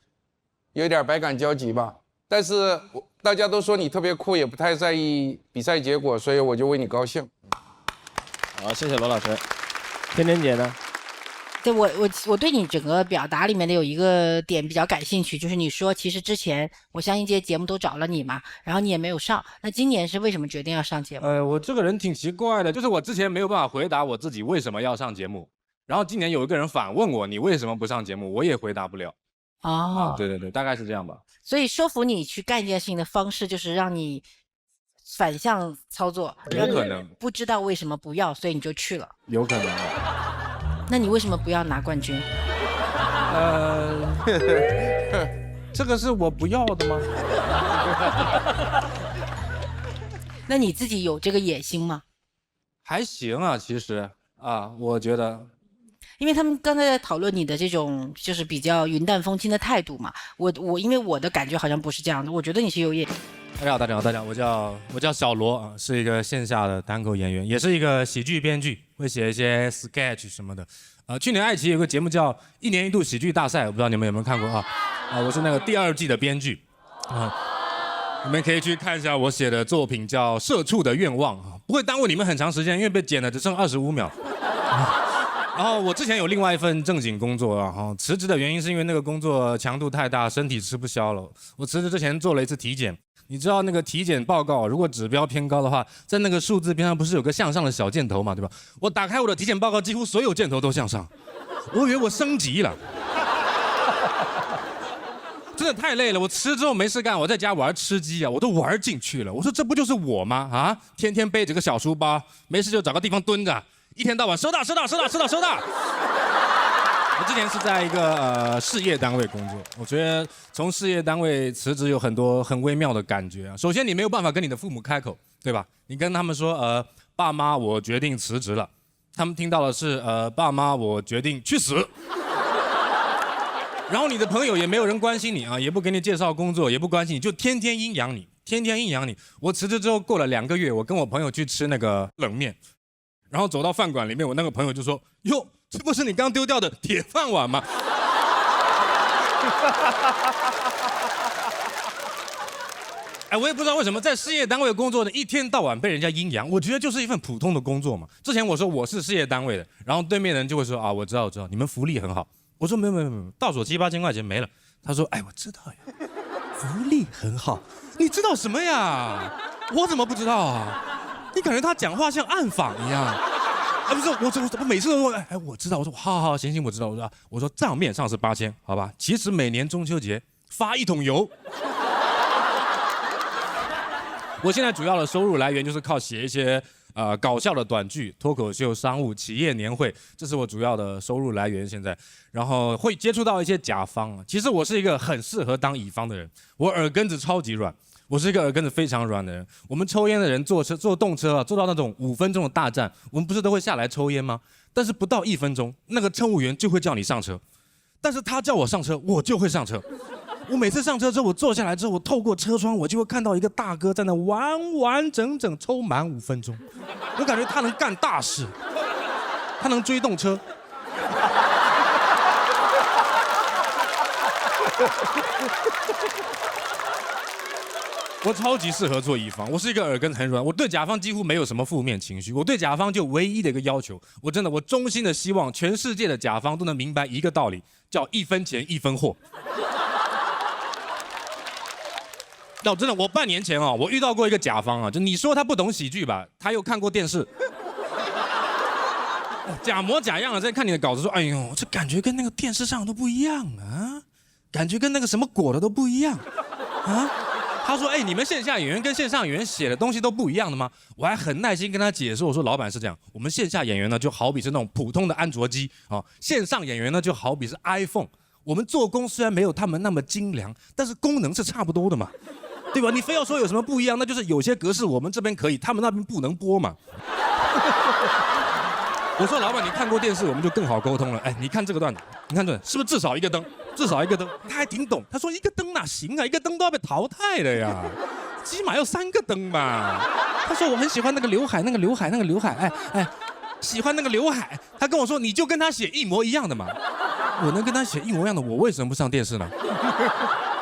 有点百感交集吧。但是大家都说你特别酷，也不太在意比赛结果，所以我就为你高兴。好，谢谢罗老师。天天姐呢？对我对你整个表达里面的有一个点比较感兴趣，就是你说其实之前我相信这些节目都找了你嘛，然后你也没有上，那今年是为什么决定要上节目？我这个人挺奇怪的，就是我之前没有办法回答我自己为什么要上节目，然后今年有一个人反问我你为什么不上节目，我也回答不了。对，大概是这样吧。所以说服你去干一件事情的方式，就是让你反向操作，有可能，不知道为什么不要，所以你就去了。有可能。那你为什么不要拿冠军？这个是我不要的吗？那你自己有这个野心吗？还行啊，其实啊，我觉得。因为他们刚才在讨论你的这种就是比较云淡风轻的态度嘛，因为我的感觉好像不是这样的，我觉得你是有野。大家好，大家好，大家好，我叫小罗啊，是一个线下的单口演员，也是一个喜剧编剧，会写一些 sketch 什么的。去年爱奇艺有个节目叫《1年1度喜剧大赛》，我不知道你们有没有看过啊？我是那个第2季的编剧啊，你们可以去看一下我写的作品叫《社畜的愿望》啊，不会耽误你们很长时间，因为被剪了只剩25秒。然后我之前有另外一份正经工作啊，辞职的原因是因为那个工作强度太大，身体吃不消了。我辞职之前做了一次体检，你知道那个体检报告如果指标偏高的话，在那个数字边上不是有个向上的小箭头嘛，对吧？我打开我的体检报告，几乎所有箭头都向上，我以为我升级了。真的太累了，我辞职之后没事干，我在家玩吃鸡啊，我都玩进去了。我说这不就是我吗？啊，天天背着个小书包，没事就找个地方蹲着。一天到晚收到。我之前是在一个事业单位工作，我觉得从事业单位辞职有很多很微妙的感觉啊。首先你没有办法跟你的父母开口，对吧？你跟他们说爸妈我决定辞职了，他们听到的是爸妈我决定去死。然后你的朋友也没有人关心你啊，也不给你介绍工作，也不关心你，就天天阴阳你。我辞职之后过了2个月，我跟我朋友去吃那个冷面。然后走到饭馆里面，我那个朋友就说：“哟，这不是你刚丢掉的铁饭碗吗？”哎，我也不知道为什么在事业单位工作的，一天到晚被人家阴阳，我觉得就是一份普通的工作嘛。之前我说我是事业单位的，然后对面的人就会说：“啊，我知道，你们福利很好。”我说：“没有，到手7、8千块钱没了。”他说：“哎，我知道呀，福利很好，你知道什么呀？我怎么不知道啊？”你感觉他讲话像暗访一样，不是我每次都问，哎，我知道，我说好，行，我知道，我说账面上是8000，好吧，其实每年中秋节发1桶油。我现在主要的收入来源就是靠写一些搞笑的短剧、脱口秀、商务、企业年会，这是我主要的收入来源现在。然后会接触到一些甲方，其实我是一个很适合当乙方的人，我耳根子超级软。我是一个耳根子非常软的人。我们抽烟的人坐动车啊，坐到那种5分钟的大站，我们不是都会下来抽烟吗？但是不到1分钟，那个乘务员就会叫你上车。但是他叫我上车，我就会上车。我每次上车之后，我坐下来之后，我透过车窗，我就会看到一个大哥在那完整抽满5分钟。我感觉他能干大事，他能追动车。我超级适合做乙方，我是一个耳根很软，我对甲方几乎没有什么负面情绪，我对甲方就唯一的一个要求，我衷心的希望全世界的甲方都能明白一个道理，叫1分钱1分货。真的，我半年前我遇到过一个甲方就你说他不懂喜剧吧，他又看过电视，假模假样的在看你的稿子，说，哎呦，这感觉跟那个电视上都不一样啊，感觉跟那个什么果的都不一样啊。他说：“哎，你们线下演员跟线上演员写的东西都不一样的吗？”我还很耐心跟他解释，我说：“老板是这样，我们线下演员呢就好比是那种普通的安卓机线上演员呢就好比是 iPhone。我们做工虽然没有他们那么精良，但是功能是差不多的嘛，对吧？你非要说有什么不一样，那就是有些格式我们这边可以，他们那边不能播嘛。”我说：“老板，你看过电视，我们就更好沟通了。哎，你看这个段子，你看这是不是至少一个灯？至少一个灯。”他还挺懂，他说：“一个灯哪行啊？一个灯都要被淘汰了呀，起码要3个灯吧。”他说：“我很喜欢那个刘海，哎，喜欢那个刘海。”他跟我说：“你就跟他写一模一样的嘛。”我能跟他写一模一样的，我为什么不上电视呢？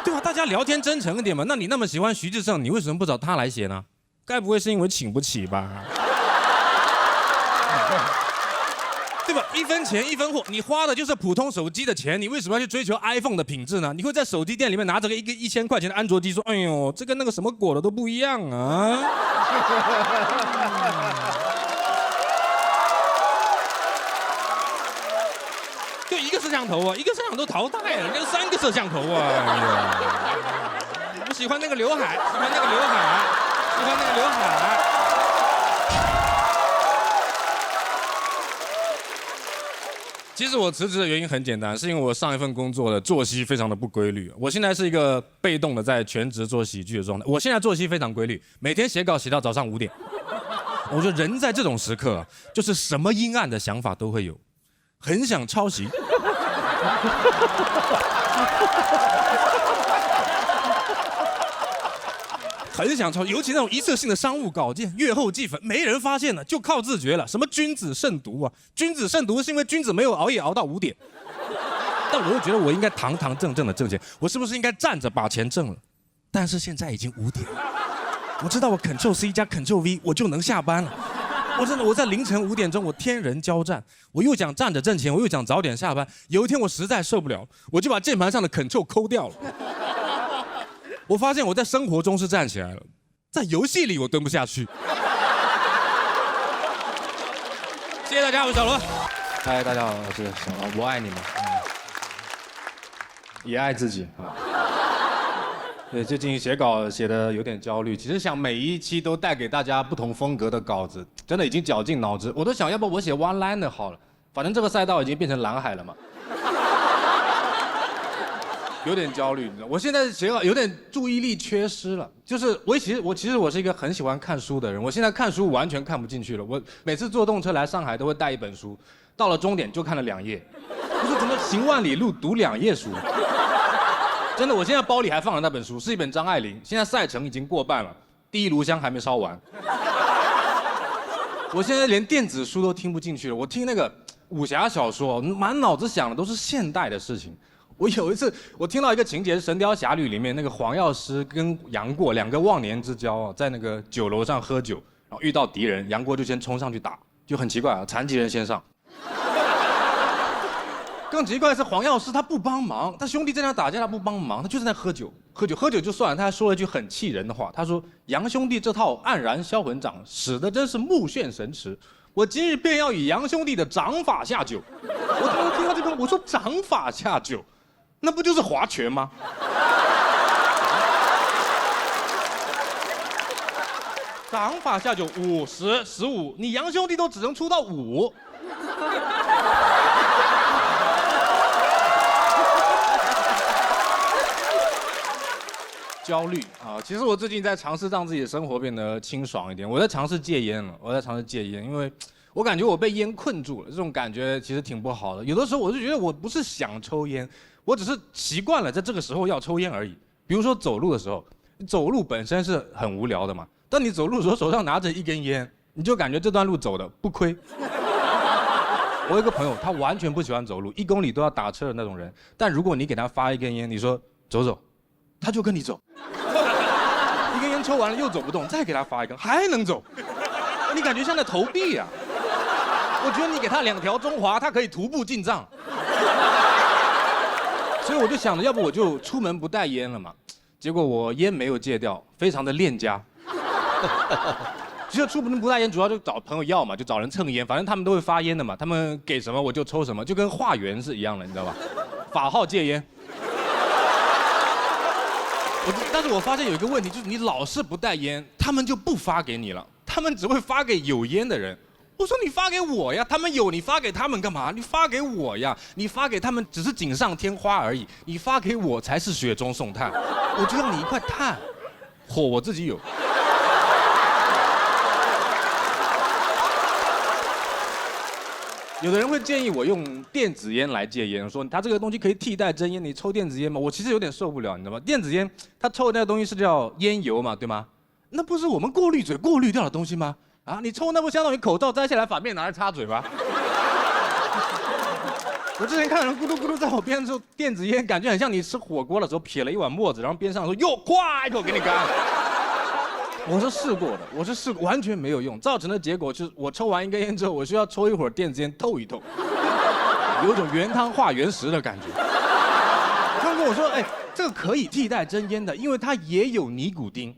对吧？大家聊天真诚一点嘛。那你那么喜欢徐志胜，你为什么不找他来写呢？该不会是因为请不起吧？对吧？1分钱1分货，你花的就是普通手机的钱，你为什么要去追求 iPhone 的品质呢？你会在手机店里面拿着一个1000块钱的安卓机，说：“哎呦，这跟那个什么果的都不一样啊。”就一个摄像头啊，一个摄像头淘汰了，那个3个摄像头啊！我喜欢那个刘海，喜欢那个刘海。喜欢那个刘海。其实我辞职的原因很简单，是因为我上一份工作的作息非常的不规律。我现在是一个被动的在全职做喜剧的状态。我现在作息非常规律，每天写稿写到早上5点。我觉得人在这种时刻啊，就是什么阴暗的想法都会有，很想抄袭。很想抄，尤其那种一次性的商务稿件，阅后记粉，没人发现了，就靠自觉了。什么君子慎独啊？君子慎独是因为君子没有熬夜熬到5点。但我又觉得我应该堂堂正正的挣钱，我是不是应该站着把钱挣了？但是现在已经5点了，我知道我 Ctrl+C 加 Ctrl+V 我就能下班了。我在凌晨5点钟，我天人交战，我又想站着挣钱，我又想早点下班。有一天我实在受不了，我就把键盘上的 Ctrl 抠掉了。我发现我在生活中是站起来了，在游戏里我蹲不下去。谢谢大家，我是小罗。嗨，大家好，我是小罗，我爱你们，也爱自己啊。对，最近写稿写的有点焦虑，其实想每一期都带给大家不同风格的稿子，真的已经绞尽脑汁。我都想要不我写 one liner 好了，反正这个赛道已经变成蓝海了嘛。有点焦虑，你知道，我现在写稿有点注意力缺失了。就是其实我是一个很喜欢看书的人，我现在看书完全看不进去了。我每次坐动车来上海都会带一本书，到了终点就看了2页，我说怎么行万里路读2页书？真的，我现在包里还放了那本书，是一本张爱玲，现在赛程已经过半了，第一炉香还没烧完。我现在连电子书都听不进去了，我听那个武侠小说，满脑子想的都是现代的事情。我有一次，我听到一个情节，《神雕侠侣》里面那个黄药师跟杨过2个忘年之交啊，在那个酒楼上喝酒，然后遇到敌人，杨过就先冲上去打，就很奇怪啊，残疾人先上。更奇怪的是黄药师他不帮忙，他兄弟在那打架他不帮忙，他就在那喝酒就算了，他还说了一句很气人的话，他说杨兄弟这套黯然销魂掌使得真是目眩神驰，我今日便要以杨兄弟的掌法下酒。我听到这个，我说掌法下酒。那不就是划拳吗？掌法下酒5、10、15，你杨兄弟都只能出到5。焦虑啊！其实我最近在尝试让自己的生活变得清爽一点，我在尝试戒烟了，因为我感觉我被烟困住了，这种感觉其实挺不好的。有的时候我就觉得我不是想抽烟。我只是习惯了在这个时候要抽烟而已。比如说走路的时候，走路本身是很无聊的嘛，但你走路的时候手上拿着一根烟，你就感觉这段路走的不亏。我有一个朋友，他完全不喜欢走路，1公里都要打车的那种人。但如果你给他发一根烟，你说走走，他就跟你走。一根烟抽完了又走不动，再给他发一根还能走，你感觉像在投币啊。我觉得你给他2条中华，他可以徒步进藏。所以我就想着，要不我就出门不带烟了嘛。结果我烟没有戒掉，非常的恋家。其实出门不带烟，主要就找朋友要嘛，就找人蹭烟，反正他们都会发烟的嘛，他们给什么我就抽什么，就跟化缘是一样的，你知道吧？法号戒烟。但是我发现有一个问题，就是你老是不带烟，他们就不发给你了，他们只会发给有烟的人。我说你发给我呀，他们有你发给他们干嘛？你发给我呀，你发给他们只是锦上添花而已，你发给我才是雪中送炭。我就要你一块炭，火我自己有。有的人会建议我用电子烟来戒烟，说它这个东西可以替代真烟，你抽电子烟吗？我其实有点受不了，你知道吗？电子烟它抽的那个东西是叫烟油嘛，对吗？那不是我们过滤嘴过滤掉的东西吗？啊，你抽那不相当于口罩摘下来反面拿来擦嘴吗？我之前看人咕噜咕噜在我边上抽电子烟，感觉很像你吃火锅的时候撇了一碗沫子，然后边上说哟，咵一口给你干。我是试过的，完全没有用，造成的结果就是我抽完一根烟之后，我需要抽一会儿电子烟透一透，有种原汤化原食的感觉。他们跟我说，哎，这个可以替代真烟的，因为它也有尼古丁。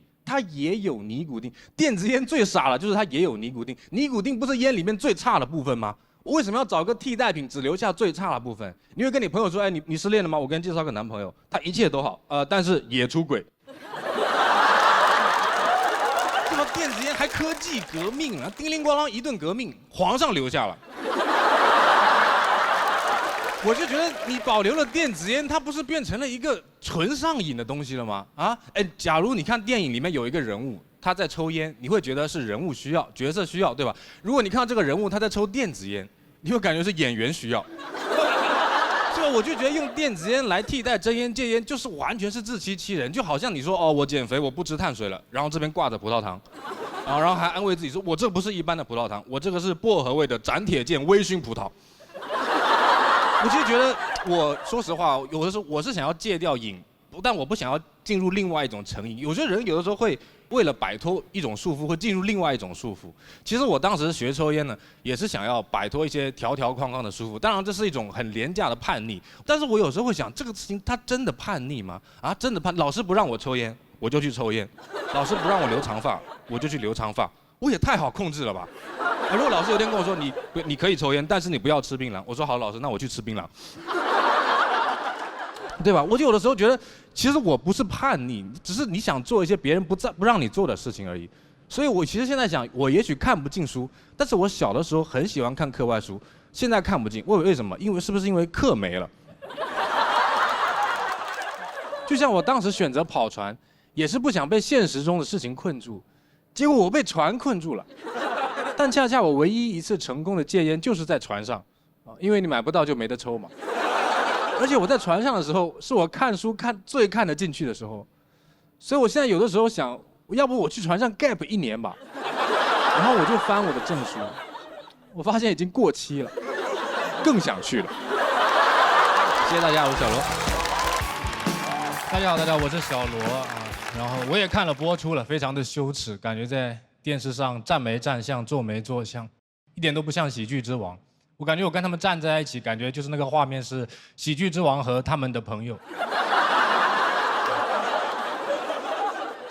电子烟最傻了，就是它也有尼古丁。尼古丁不是烟里面最差的部分吗？我为什么要找个替代品，只留下最差的部分？你会跟你朋友说，哎，你失恋了吗？我给你介绍个男朋友，他一切都好，但是也出轨。电子烟还科技革命啊，叮铃咣啷一顿革命，皇上留下了。我就觉得你保留了电子烟，它不是变成了一个纯上瘾的东西了吗？啊，哎，假如你看电影里面有一个人物他在抽烟，你会觉得是人物需要、角色需要，对吧？如果你看到这个人物他在抽电子烟，你会感觉是演员需要，是吧？我就觉得用电子烟来替代真烟戒烟，就是完全是自欺欺人，就好像你说哦，我减肥我不吃碳水了，然后这边挂着葡萄糖。然后还安慰自己说，我这不是一般的葡萄糖，我这个是薄荷味的斩铁剑微醺葡萄。我就觉得，我说实话，有的时候我是想要戒掉瘾，但我不想要进入另外一种成瘾。有些人有的时候会为了摆脱一种束缚，会进入另外一种束缚。其实我当时学抽烟呢，也是想要摆脱一些条条框框的束缚。当然，这是一种很廉价的叛逆。但是我有时候会想，这个事情它真的叛逆吗？啊，真的叛？老师不让我抽烟，我就去抽烟；老师不让我留长发，我就去留长发。我也太好控制了吧？如果老师有天跟我说你可以抽烟，但是你不要吃槟榔，我说好，老师，那我去吃槟榔，对吧？我就有的时候觉得，其实我不是叛逆，只是你想做一些别人不让你做的事情而已。所以我其实现在想，我也许看不进书，但是我小的时候很喜欢看课外书，现在看不进。为什么？是不是因为课没了？就像我当时选择跑船，也是不想被现实中的事情困住，结果我被船困住了。但恰恰我唯一一次成功的戒烟就是在船上，因为你买不到就没得抽嘛。而且我在船上的时候，是我看书最看得进去的时候，所以我现在有的时候想，要不我去船上 gap 1年吧，然后我就翻我的证书，我发现已经过期了，更想去了。谢谢大家，我是小罗。大家好，我是小罗啊。然后我也看了播出了，非常的羞耻，感觉在电视上站没站相，坐没坐相，一点都不像喜剧之王。我感觉我跟他们站在一起，感觉就是那个画面是喜剧之王和他们的朋友。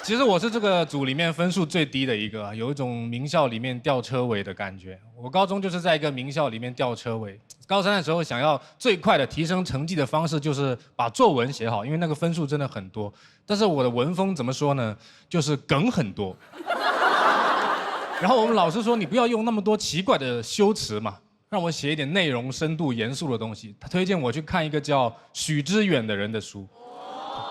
其实我是这个组里面分数最低的一个，有一种名校里面吊车尾的感觉。我高中就是在一个名校里面吊车尾。高三的时候想要最快的提升成绩的方式就是把作文写好，因为那个分数真的很多。但是我的文风怎么说呢？就是梗很多。然后我们老师说你不要用那么多奇怪的修辞嘛，让我写一点内容深度严肃的东西。他推荐我去看一个叫许知远的人的书，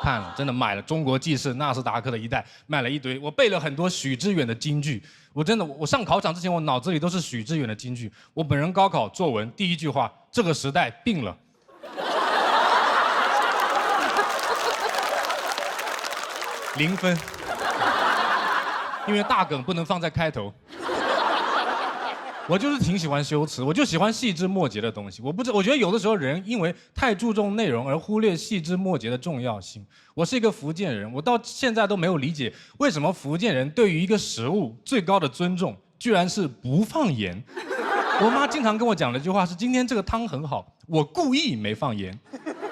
看了真的买了《中国纪事》《纳斯达克的一代》，买了一堆，我背了很多许知远的金句。我上考场之前我脑子里都是许知远的金句。我本人高考作文第一句话，这个时代病了。0分。因为大梗不能放在开头。我就是挺喜欢修辞，我就喜欢细枝末节的东西。我觉得有的时候人因为太注重内容而忽略细枝末节的重要性。我是一个福建人，我到现在都没有理解为什么福建人对于一个食物最高的尊重居然是不放盐。我妈经常跟我讲的一句话是：今天这个汤很好，我故意没放盐。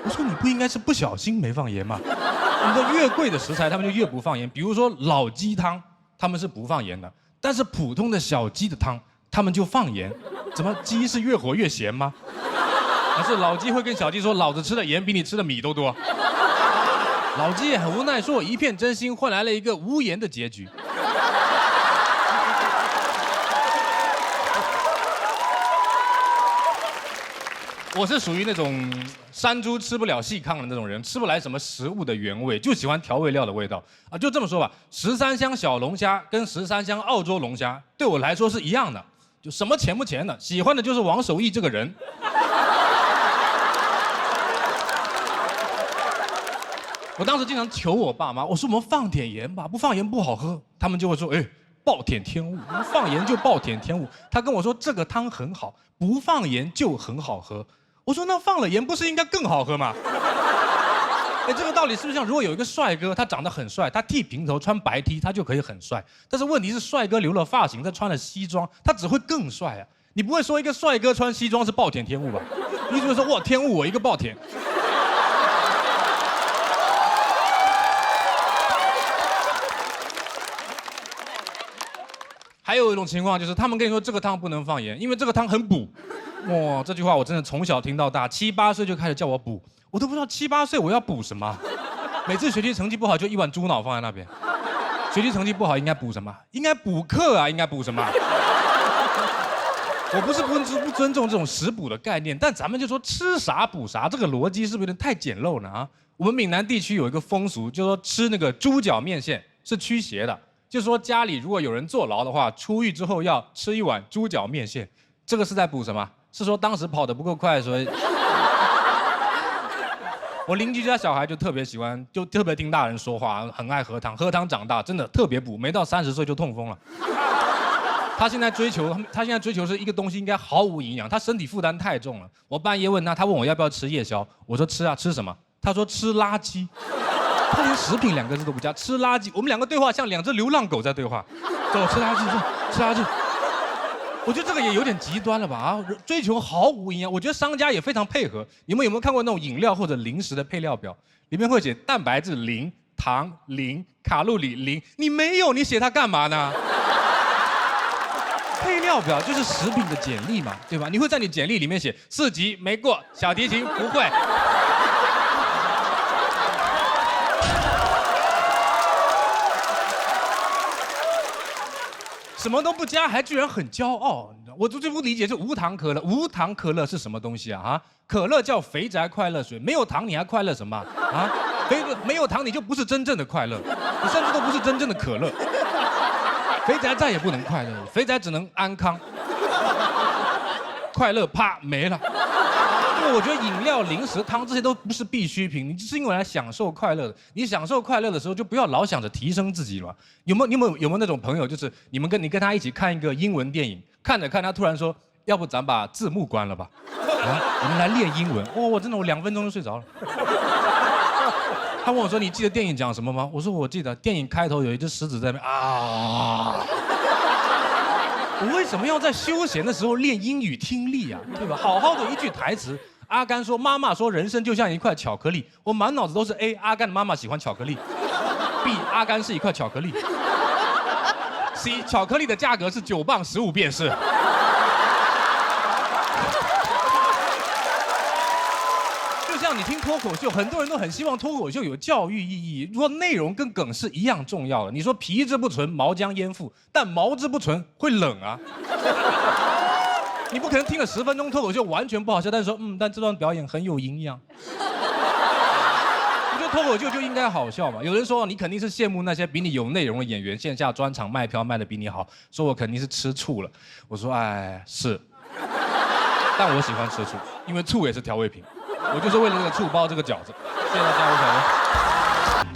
我说你不应该是不小心没放盐吗？你的越贵的食材他们就越不放盐，比如说老鸡汤。他们是不放盐的，但是普通的小鸡的汤，他们就放盐。怎么鸡是越活越咸吗？还是老鸡会跟小鸡说，老子吃的盐比你吃的米都多？老鸡也很无奈，说我一片真心换来了一个无盐的结局。我是属于那种山猪吃不了细糠的那种人，吃不来什么食物的原味，就喜欢调味料的味道啊。就这么说吧，13香小龙虾跟13香澳洲龙虾对我来说是一样的，就什么钱不钱的，喜欢的就是王守义这个人。我当时经常求我爸妈，我说我们放点盐吧，不放盐不好喝。他们就会说，哎，暴殄天物，放盐就暴殄天物。他跟我说这个汤很好，不放盐就很好喝。我说那放了盐不是应该更好喝吗？哎，这个道理是不是像如果有一个帅哥，他长得很帅，他剃平头穿白 T， 他就可以很帅。但是问题是，帅哥留了发型，他穿了西装，他只会更帅啊！你不会说一个帅哥穿西装是暴殄天物吧？你只会说哇天物我一个暴殄。还有一种情况就是，他们跟你说这个汤不能放盐，因为这个汤很补。哇，这句话我真的从小听到大，7、8岁就开始叫我补，我都不知道7、8岁我要补什么。每次学习成绩不好，就一碗猪脑放在那边。学习成绩不好应该补什么？应该补课啊，应该补什么？我不是不尊重这种食补的概念，但咱们就说吃啥补啥，这个逻辑是不是有点太简陋了啊？我们闽南地区有一个风俗，就是说吃那个猪脚面线是驱邪的，就是说家里如果有人坐牢的话，出狱之后要吃一碗猪脚面线，这个是在补什么？是说当时跑得不够快，所以。我邻居家小孩就特别喜欢，就特别听大人说话，很爱喝汤，喝汤长大，真的特别补，没到30岁就痛风了。他现在追求是一个东西应该毫无营养，他身体负担太重了。我半夜问他，他问我要不要吃夜宵，我说吃啊，吃什么？他说吃垃圾，他连食品2个字都不加，吃垃圾。我们2个对话像2只流浪狗在对话，走，吃垃圾，走，吃垃圾。我觉得这个也有点极端了吧啊！追求毫无营养，我觉得商家也非常配合。你们有没有看过那种饮料或者零食的配料表？里面会写蛋白质0、糖0、卡路里0，你没有，你写它干嘛呢？配料表就是食品的简历嘛，对吧？你会在你简历里面写4级没过，小提琴不会。什么都不加，还居然很骄傲，你知道？我最不理解就无糖可乐，无糖可乐是什么东西啊？可乐叫肥宅快乐水，没有糖你还快乐什么啊？没有糖你就不是真正的快乐，你甚至都不是真正的可乐。肥宅再也不能快乐了，肥宅只能安康，快乐啪没了。因为我觉得饮料、零食、汤这些都不是必需品，你是用来享受快乐的。你享受快乐的时候，就不要老想着提升自己了。有没有那种朋友，就是你跟他一起看一个英文电影，看着看他突然说，要不咱把字幕关了吧？啊，我们来练英文。我真的我2分钟就睡着了。他问我说：“你记得电影讲什么吗？”我说：“我记得，电影开头有一只狮子在那边啊。”我为什么要在休闲的时候练英语听力啊？对吧？好好的一句台词，阿甘说：“妈妈说人生就像一块巧克力。”我满脑子都是 A， 阿甘的妈妈喜欢巧克力 ；B， 阿甘是一块巧克力 ；C， 巧克力的价格是9磅15便士。你听脱口秀，很多人都很希望脱口秀有教育意义。如果内容跟梗是一样重要的，你说皮之不存，毛将焉附？但毛之不存会冷啊。你不可能听了10分钟脱口秀完全不好笑，但是说但这段表演很有营养。我觉得脱口秀就应该好笑嘛。有人说你肯定是羡慕那些比你有内容的演员，线下专场卖票卖得比你好，说我肯定是吃醋了。我说哎是，但我喜欢吃醋，因为醋也是调味品。我就是为了这个醋包这个饺子，谢谢大家，我小文。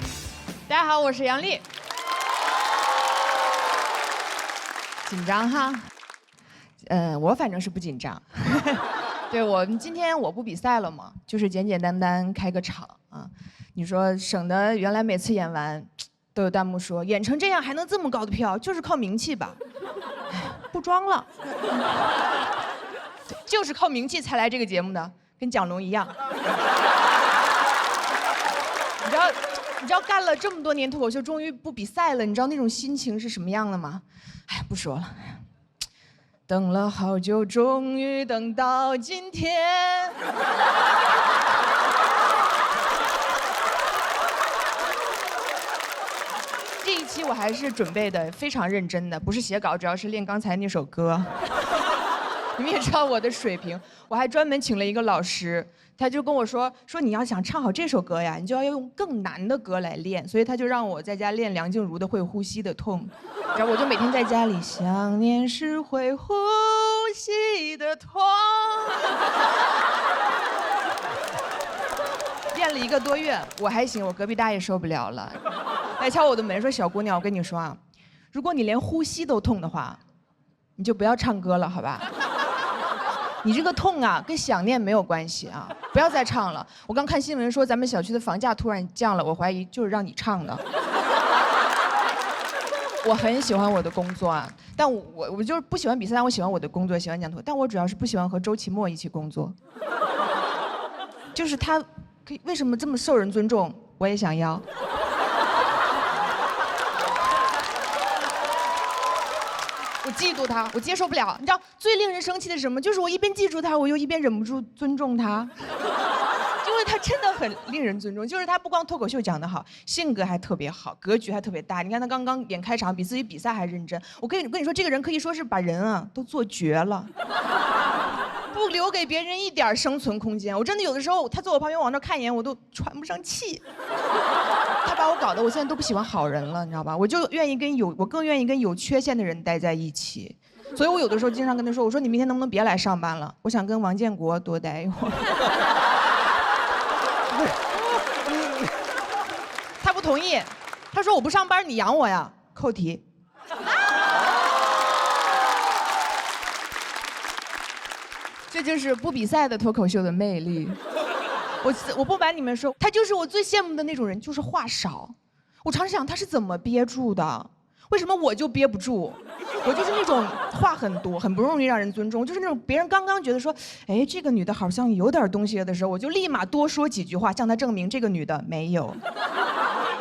大家好，我是杨丽。紧张哈？我反正是不紧张。对，我们今天我不比赛了嘛，就是简简单单开个场啊。你说省得原来每次演完都有弹幕说演成这样还能这么高的票，就是靠名气吧？不装了，对，就是靠名气才来这个节目的。跟蒋龙一样，你知道干了这么多年脱口秀，终于不比赛了，你知道那种心情是什么样的吗？哎，不说了。等了好久，终于等到今天。这一期我还是准备的非常认真的，不是写稿，主要是练刚才那首歌。你们也知道我的水平，我还专门请了一个老师，他就跟我说你要想唱好这首歌呀，你就要用更难的歌来练，所以他就让我在家练梁静茹的《会呼吸的痛》，然后我就每天在家里想念是会呼吸的痛，练了1个多月，我还行，我隔壁大爷受不了了，来敲我的门说小姑娘，我跟你说啊，如果你连呼吸都痛的话，你就不要唱歌了，好吧？你这个痛啊，跟想念没有关系啊！不要再唱了。我刚看新闻说咱们小区的房价突然降了，我怀疑就是让你唱的。我很喜欢我的工作啊，但我就是不喜欢比赛，但我喜欢我的工作，喜欢讲脱，但我主要是不喜欢和周奇墨一起工作。就是他，为什么这么受人尊重？我也想要。我嫉妒他，我接受不了。你知道最令人生气的是什么？就是我一边记住他，我又一边忍不住尊重他。就为他真的很令人尊重。就是他不光脱口秀讲得好，性格还特别好，格局还特别大。你看他刚刚演开场，比自己比赛还认真。我跟你说，这个人可以说是把人啊都做绝了。不留给别人一点生存空间，我真的有的时候他坐我旁边往那看一眼，我都喘不上气。他把我搞得我现在都不喜欢好人了，你知道吧？我更愿意跟有缺陷的人待在一起。所以我有的时候经常跟他说，我说你明天能不能别来上班了？我想跟王建国多待一会儿。他不同意，他说我不上班你养我呀，扣题。这就是不比赛的脱口秀的魅力。我不瞒你们说，他就是我最羡慕的那种人，就是话少。我常常想他是怎么憋住的，为什么我就憋不住？我就是那种话很多，很不容易让人尊重。就是那种别人刚刚觉得说，哎，这个女的好像有点东西的时候，我就立马多说几句话，向她证明这个女的没有。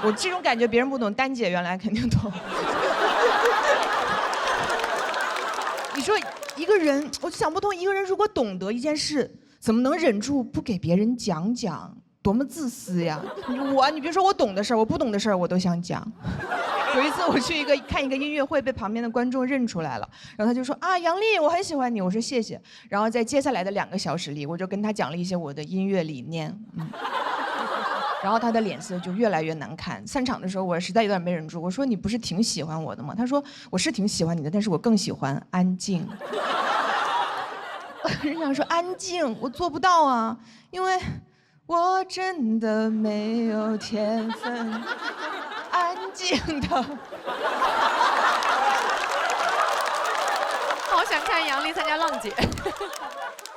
我这种感觉别人不懂，丹姐原来肯定懂。你说一个人，我就想不通，一个人如果懂得一件事，怎么能忍住不给别人讲讲？多么自私呀！你别说我懂的事儿，我不懂的事儿我都想讲。有一次我去看一个音乐会，被旁边的观众认出来了，然后他就说啊，杨丽，我很喜欢你。我说谢谢。然后在接下来的2个小时里，我就跟他讲了一些我的音乐理念。然后他的脸色就越来越难看。散场的时候，我实在有点没忍住，我说你不是挺喜欢我的吗？他说我是挺喜欢你的，但是我更喜欢安静。人想说安静，我做不到啊，因为我真的没有天分，安静的。好想看杨丽参加浪姐。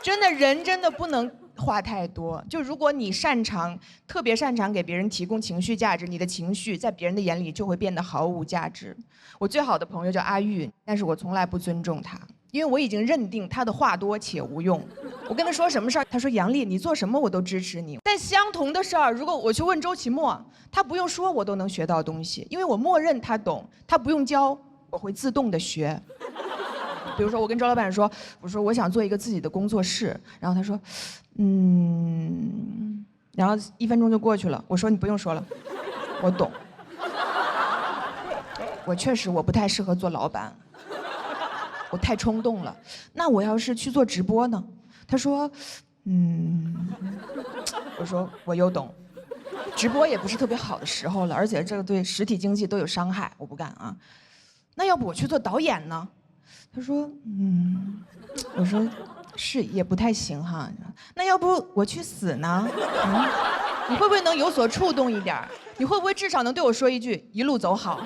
真的人真的不能话太多，就如果你特别擅长给别人提供情绪价值，你的情绪在别人的眼里就会变得毫无价值。我最好的朋友叫阿玉，但是我从来不尊重他，因为我已经认定他的话多且无用。我跟他说什么事儿，他说杨丽，你做什么我都支持你。但相同的事儿，如果我去问周奇墨，他不用说我都能学到东西，因为我默认他懂，他不用教，我会自动的学。比如说我跟周老板说，我说我想做一个自己的工作室，然后他说，然后1分钟就过去了。我说你不用说了，我懂。我确实不太适合做老板，我太冲动了。那我要是去做直播呢？他说，我说我又懂，直播也不是特别好的时候了，而且这个对实体经济都有伤害，我不干啊。那要不我去做导演呢？他说，我说是也不太行哈。那要不我去死呢？你会不会能有所触动一点？你会不会至少能对我说一句一路走好？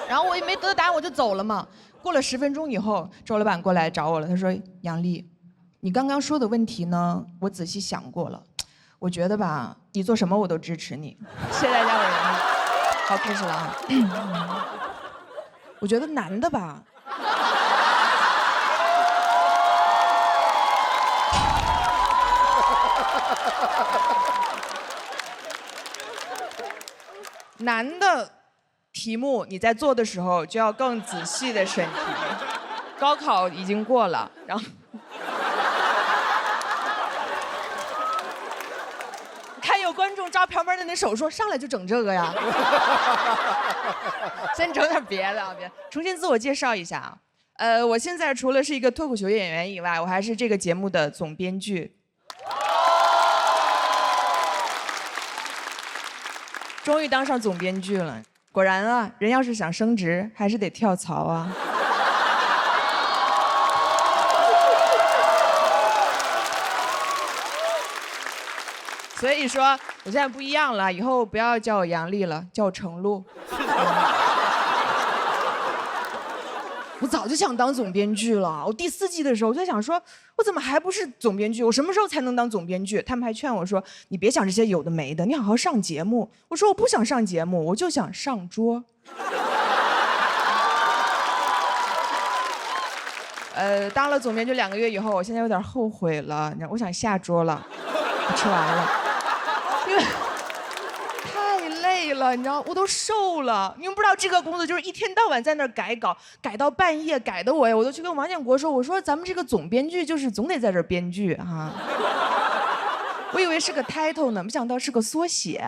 然后我也没得到答案，我就走了嘛。过了10分钟以后，周老板过来找我了，他说：“杨丽，你刚刚说的问题呢，我仔细想过了，我觉得吧，你做什么我都支持你。”谢谢大家，我杨丽。好，开始了啊。我觉得男的吧，男的题目你在做的时候就要更仔细的审题。高考已经过了，然后看有观众抓旁边的那手说上来就整这个呀。先整点别的啊，重新自我介绍一下啊。我现在除了是一个脱口秀演员以外，我还是这个节目的总编剧。终于当上总编剧了，果然啊，人要是想升职，还是得跳槽啊。所以说，我现在不一样了，以后不要叫我杨丽了，叫我程璐。我早就想当总编剧了。我第4季的时候，我就在想说，我怎么还不是总编剧？我什么时候才能当总编剧？他们还劝我说，你别想这些有的没的，你好好上节目。我说我不想上节目，我就想上桌。当了总编剧2个月以后，我现在有点后悔了，我想下桌了，我吃完了，因为太累了，你知道，我都瘦了。你们不知道这个工作就是一天到晚在那儿改稿，改到半夜，改的我都去跟王建国说，我说咱们这个总编剧就是总得在这儿编剧哈。我以为是个 title 呢，没想到是个缩写。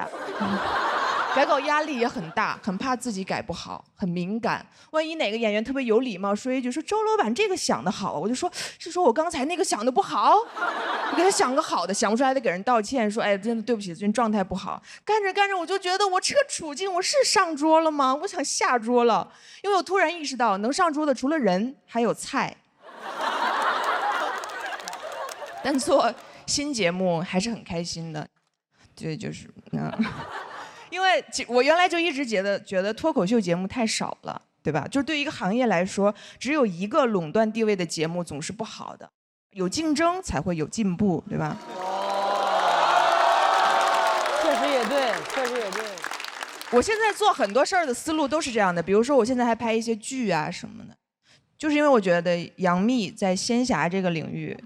改稿压力也很大，很怕自己改不好，很敏感。万一哪个演员特别有礼貌说一句说周老板这个想得好，我就说是说我刚才那个想的不好，我给他想个好的，想不出来得给人道歉，说哎真的对不起，最近状态不好。干着干着我就觉得我这个处境我是上桌了吗？我想下桌了，因为我突然意识到能上桌的除了人还有菜。但做新节目还是很开心的，对，就是因为我原来就一直觉得脱口秀节目太少了，对吧？就是对于一个行业来说，只有一个垄断地位的节目总是不好的，有竞争才会有进步，对吧？确实也对，确实也对。我现在做很多事儿的思路都是这样的，比如说我现在还拍一些剧啊什么的，就是因为我觉得杨幂在仙侠这个领域，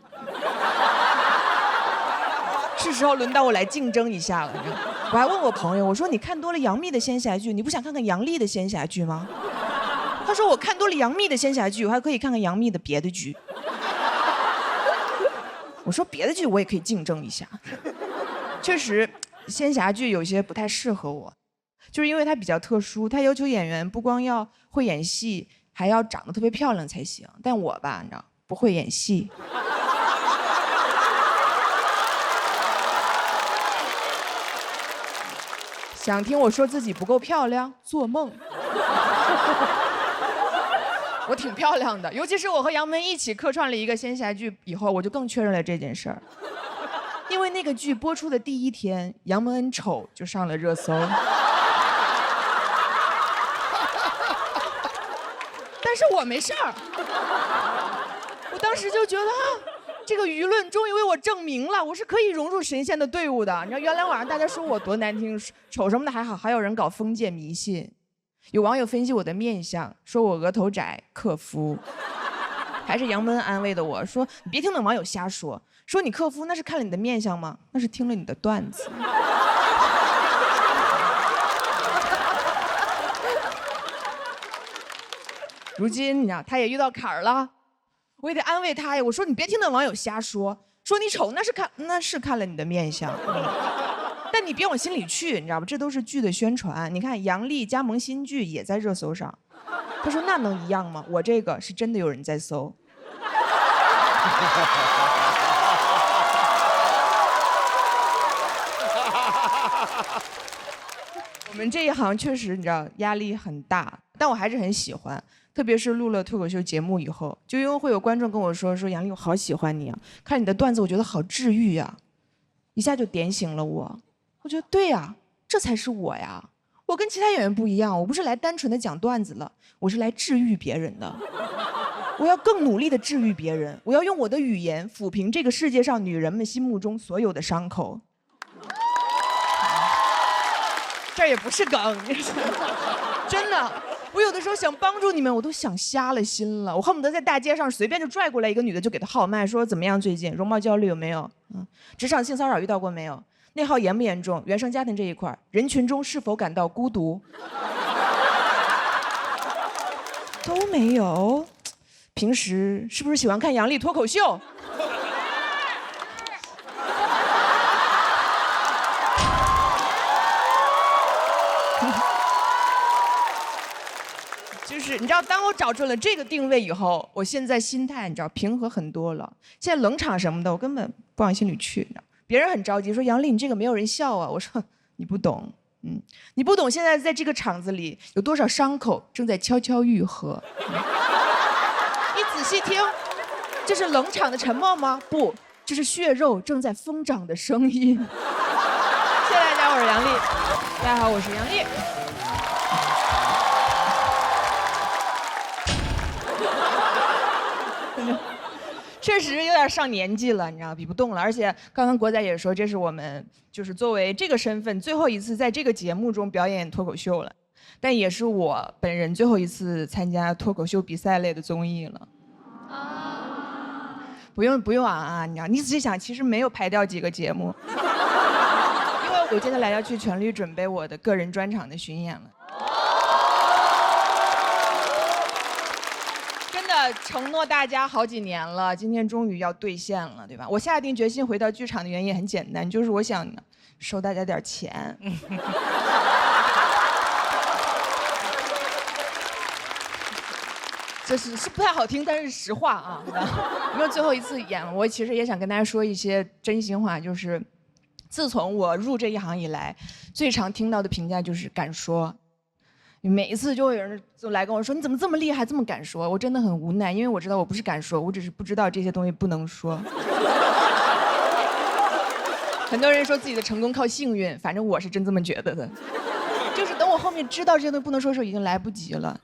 是时候轮到我来竞争一下了。我还问我朋友，我说你看多了杨幂的仙侠剧，你不想看看杨丽的仙侠剧吗？他说我看多了杨幂的仙侠剧，我还可以看看杨幂的别的剧。我说别的剧我也可以竞争一下。确实，仙侠剧有些不太适合我，就是因为它比较特殊，它要求演员不光要会演戏，还要长得特别漂亮才行。但我吧，你知道，不会演戏。想听我说自己不够漂亮？做梦！我挺漂亮的，尤其是我和杨门一起客串了一个仙侠剧以后，我就更确认了这件事儿。因为那个剧播出的第一天，杨蒙恩丑就上了热搜。但是我没事儿，我当时就觉得这个舆论终于为我证明了，我是可以融入神仙的队伍的。你知道原来网上大家说我多难听，丑什么的还好，还有人搞封建迷信。有网友分析我的面相，说我额头窄，克夫。还是杨门安慰的我说：“你别听那网友瞎说，说你克夫那是看了你的面相吗？那是听了你的段子。”如今你知道他也遇到坎儿了，我也得安慰他呀。我说你别听那网友瞎说，说你丑那是看了你的面相，但你别往心里去，你知道吧？这都是剧的宣传。你看杨笠加盟新剧也在热搜上，他说那能一样吗？我这个是真的有人在搜。我们这一行确实你知道压力很大，但我还是很喜欢。特别是录了脱口秀节目以后，就因为会有观众跟我说杨笠我好喜欢你啊，看你的段子我觉得好治愈呀，一下就点醒了我。我觉得对呀，这才是我呀。我跟其他演员不一样，我不是来单纯的讲段子了，我是来治愈别人的。我要更努力的治愈别人，我要用我的语言抚平这个世界上女人们心目中所有的伤口。这也不是梗，真的。我有的时候想帮助你们，我都想瞎了心了。我恨不得在大街上随便就拽过来一个女的，就给她号脉，说怎么样最近容貌焦虑有没有？职场性骚扰遇到过没有？内耗严不严重？原生家庭这一块，人群中是否感到孤独？都没有。平时是不是喜欢看杨笠脱口秀？就是你知道，当我找准了这个定位以后，我现在心态你知道平和很多了。现在冷场什么的，我根本不往心里去。别人很着急说杨笠你这个没有人笑啊，我说你不懂，你不懂现在在这个场子里有多少伤口正在悄悄愈合。你仔细听，这是冷场的沉默吗？不，这是血肉正在疯长的声音。谢谢大家，我是杨笠。大家好，我是杨笠。确实有点上年纪了，你知道，比不动了。而且刚刚国仔也说，这是我们就是作为这个身份最后一次在这个节目中表演脱口秀了，但也是我本人最后一次参加脱口秀比赛类的综艺了。不用啊，你知道，你仔细想，其实没有排掉几个节目，因为我接下来要去全力准备我的个人专场的巡演了。真的，承诺大家好几年了，今天终于要兑现了，对吧？我下定决心回到剧场的原因也很简单，就是我想收大家点钱。这是不太好听，但是实话啊。因为最后一次演了，我其实也想跟大家说一些真心话，就是自从我入这一行以来，最常听到的评价就是敢说。每一次就会有人就来跟我说：“你怎么这么厉害，这么敢说？”我真的很无奈，因为我知道我不是敢说，我只是不知道这些东西不能说。很多人说自己的成功靠幸运，反正我是真这么觉得的。就是等我后面知道这些东西不能说的时候，已经来不及了。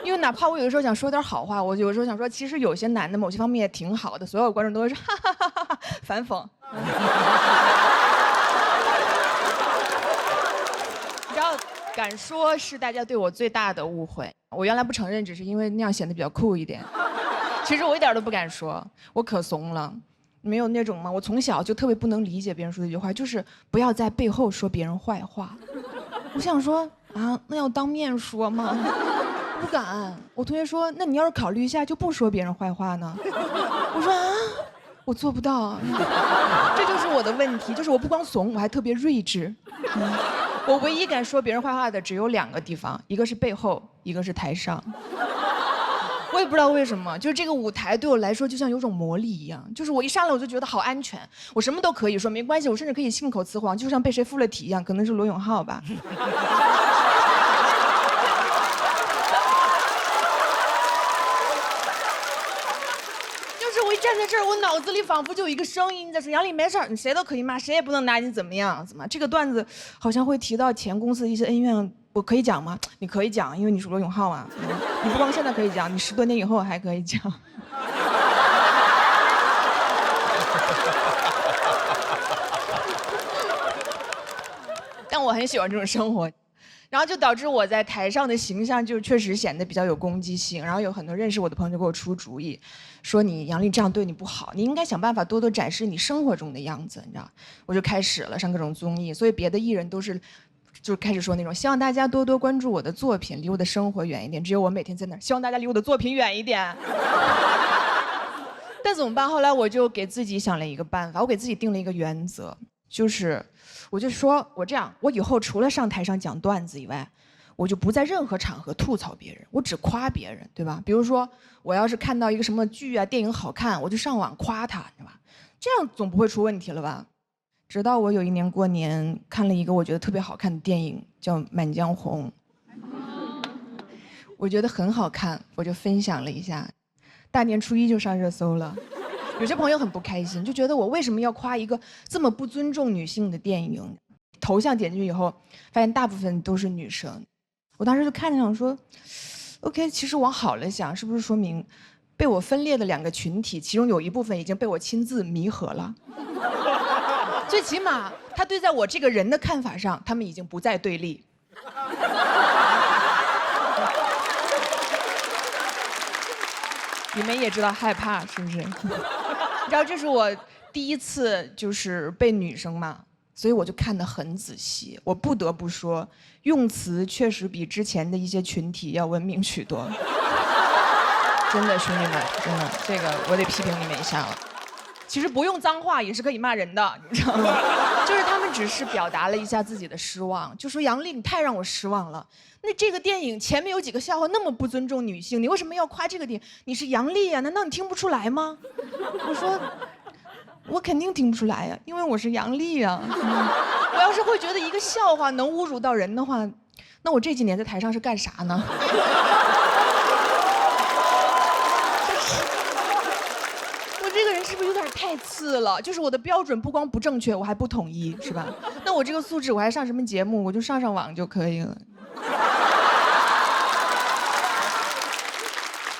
因为哪怕我有的时候想说点好话，我有的时候想说，其实有些男的某些方面也挺好的，所有观众都会说哈哈哈哈，反讽。你知道，敢说是大家对我最大的误会。我原来不承认，只是因为那样显得比较酷一点。其实我一点都不敢说，我可怂了。没有那种吗？我从小就特别不能理解别人说的一句话，就是不要在背后说别人坏话。我想说啊，那要当面说吗？不敢。我同学说，那你要是考虑一下，就不说别人坏话呢？我说啊，我做不到。这就是我的问题，就是我不光怂，我还特别睿智。我唯一敢说别人坏话的只有2个地方，一个是背后，一个是台上。我也不知道为什么，就是这个舞台对我来说就像有种魔力一样，就是我一上来我就觉得好安全，我什么都可以说，没关系，我甚至可以信口雌黄，就像被谁附了体一样，可能是罗永浩吧。就是我一站在这儿，我脑子里仿佛就有一个声音在说：“杨丽没事儿，你谁都可以骂，谁也不能拿你怎么样，怎么？这个段子好像会提到前公司的一些恩怨。”我可以讲吗？你可以讲，因为你是罗永浩啊。你不光现在可以讲，你10多年以后还可以讲。但我很喜欢这种生活，然后就导致我在台上的形象就确实显得比较有攻击性。然后有很多认识我的朋友就给我出主意，说你杨丽这样对你不好，你应该想办法多多展示你生活中的样子，你知道？我就开始了上各种综艺，所以别的艺人都是。就开始说那种希望大家多多关注我的作品，离我的生活远一点。只有我每天在那儿，希望大家离我的作品远一点。但怎么办？后来我就给自己想了一个办法，我给自己定了一个原则，就是我就说我这样，我以后除了上台上讲段子以外，我就不在任何场合吐槽别人，我只夸别人，对吧？比如说我要是看到一个什么剧啊电影好看，我就上网夸他，对吧？这样总不会出问题了吧？直到我有一年过年看了一个我觉得特别好看的电影，叫《满江红》，我觉得很好看，我就分享了一下，大年初1就上热搜了。有些朋友很不开心，就觉得我为什么要夸一个这么不尊重女性的电影？头像点进去以后，发现大部分都是女生。我当时就看着想说 ，OK， 其实往好了想，是不是说明被我分裂的2个群体，其中有一部分已经被我亲自弥合了？最起码，他对在我这个人的看法上，他们已经不再对立。你们也知道害怕是不是？你知道这是我第1次就是被女生骂，所以我就看得很仔细。我不得不说，用词确实比之前的一些群体要文明许多。真的，兄弟们，真的，这个我得批评你们一下了。其实不用脏话也是可以骂人的，你知道吗？就是他们只是表达了一下自己的失望，就说杨丽你太让我失望了。那这个电影前面有几个笑话那么不尊重女性，你为什么要夸这个电影？你是杨丽呀，难道你听不出来吗？我说，我肯定听不出来呀，因为我是杨丽呀。我要是会觉得一个笑话能侮辱到人的话，那我这几年在台上是干啥呢？这个人是不是有点太次了？就是我的标准不光不正确，我还不统一，是吧？那我这个素质，我还上什么节目？我就上网就可以了。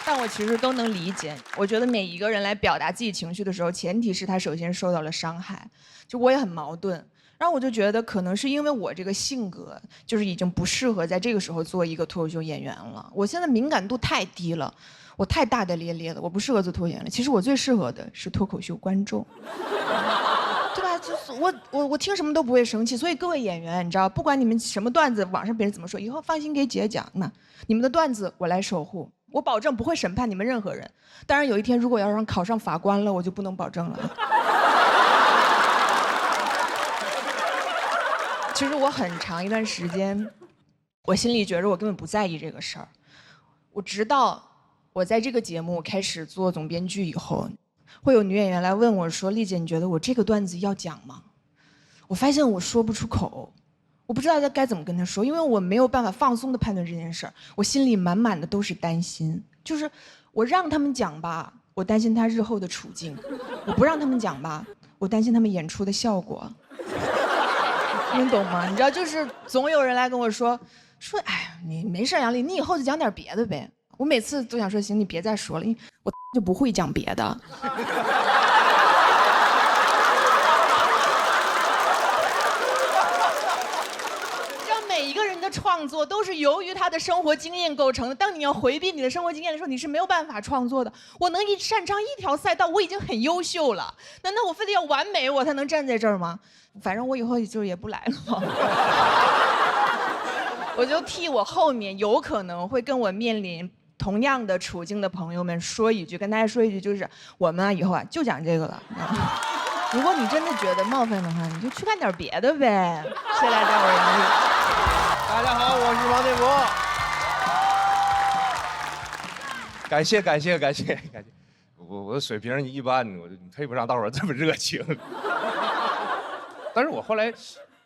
但我其实都能理解。我觉得每一个人来表达自己情绪的时候，前提是他首先受到了伤害。就我也很矛盾，然后我就觉得可能是因为我这个性格，就是已经不适合在这个时候做一个脱口秀演员了。我现在敏感度太低了。我太大大咧咧了，我不适合做脱口秀了。其实我最适合的是脱口秀观众，对吧？就是我听什么都不会生气。所以各位演员，你知道，不管你们什么段子，网上别人怎么说，以后放心给姐讲，那你们的段子我来守护。我保证不会审判你们任何人。当然，有一天如果要让考上法官了，我就不能保证了。其实我很长一段时间，我心里觉得我根本不在意这个事儿。我直到我在这个节目开始做总编剧以后，会有女演员来问我说：“丽姐，你觉得我这个段子要讲吗？”我发现我说不出口，我不知道该怎么跟她说，因为我没有办法放松地判断这件事儿，我心里满满的都是担心。就是我让他们讲吧，我担心他日后的处境；我不让他们讲吧，我担心他们演出的效果。你懂吗？你知道，就是总有人来跟我说，哎，你没事，杨丽，你以后就讲点别的呗。我每次都想说，行，你别再说了，因为我就不会讲别的。每一个人的创作都是由于他的生活经验构成的。当你要回避你的生活经验的时候，你是没有办法创作的。我能擅长一条赛道，我已经很优秀了。难道我非得要完美，我才能站在这儿吗？反正我以后就也不来了。我就替我后面有可能会跟我面临同样的处境的朋友们说一句，跟大家说一句，就是我们以后就讲这个了。如果你真的觉得冒犯的话，你就去干点别的呗。谢谢大家，我是杨丽。大家好，我是王建国。感谢，我的水平一般，我配不上大伙儿这么热情。但是我后来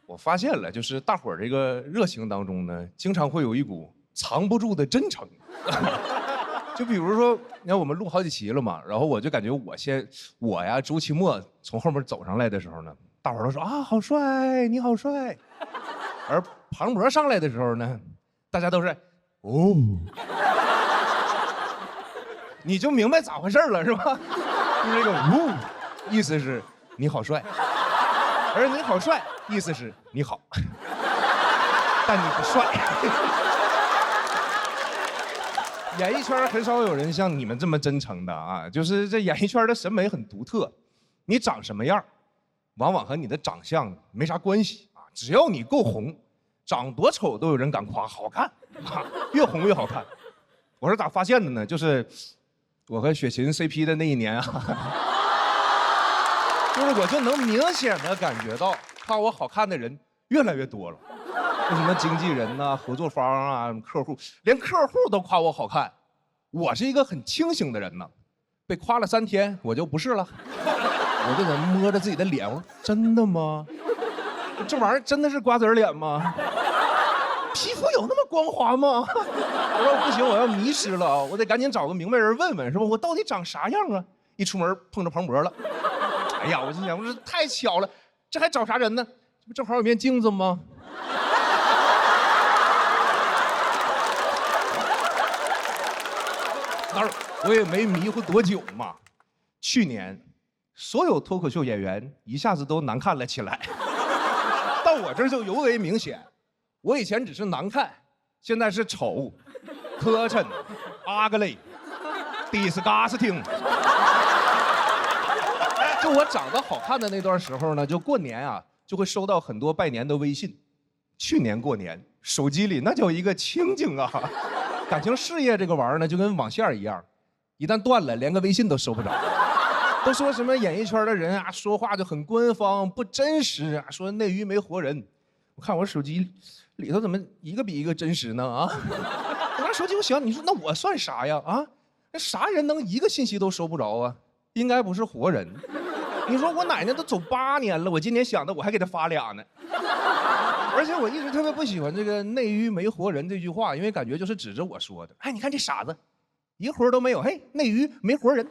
我发现了，就是大伙儿这个热情当中呢，经常会有一股藏不住的真诚。就比如说，你看我们录好几期了嘛，然后我就感觉我呀，周奇墨从后面走上来的时候呢，大伙儿都说啊，好帅，你好帅。而庞博上来的时候呢，大家都是哦，你就明白咋回事了是吧？就是这个哦，意思是你好帅，而你好帅意思是你好，但你不帅。演艺圈很少有人像你们这么真诚的啊，就是这演艺圈的审美很独特，你长什么样，往往和你的长相没啥关系啊，只要你够红。长多丑都有人敢夸好看，啊，越红越好看。我是咋发现的呢？就是我和雪琴 CP 的那一年啊，就是我就能明显的感觉到夸我好看的人越来越多了。什么经纪人呐、合作方啊、客户，连客户都夸我好看。我是一个很清醒的人呢，被夸了3天我就不是了，我就得摸着自己的脸，我说真的吗？这玩意儿真的是瓜子脸吗？皮肤有那么光滑吗？我说不行，我要迷失了啊！我得赶紧找个明白人问问，是吧？我到底长啥样啊？一出门碰着庞博了，哎呀，我心想，我说太巧了，这还找啥人呢？这不正好有面镜子吗？当然，我也没迷糊多久嘛。去年，所有脱口秀演员一下子都难看了起来。到我这儿就尤为明显，我以前只是难看，现在是丑、磕碜、ugly、disgusting。就我长得好看的那段时候呢，就过年啊，就会收到很多拜年的微信。去年过年，手机里那叫一个清静啊！感情事业这个玩意儿呢，就跟网线一样，一旦断了，连个微信都收不着。都说什么演艺圈的人啊，说话就很官方不真实啊，说内娱没活人。我看我手机里头怎么一个比一个真实呢啊！我拿手机我想，你说那我算啥呀啊？那啥人能一个信息都收不着啊？应该不是活人。你说我奶奶都走8年了，我今年想的我还给她发俩呢。而且我一直特别不喜欢这个内娱没活人这句话，因为感觉就是指着我说的。哎，你看这傻子，一个活都没有，嘿，内娱没活人。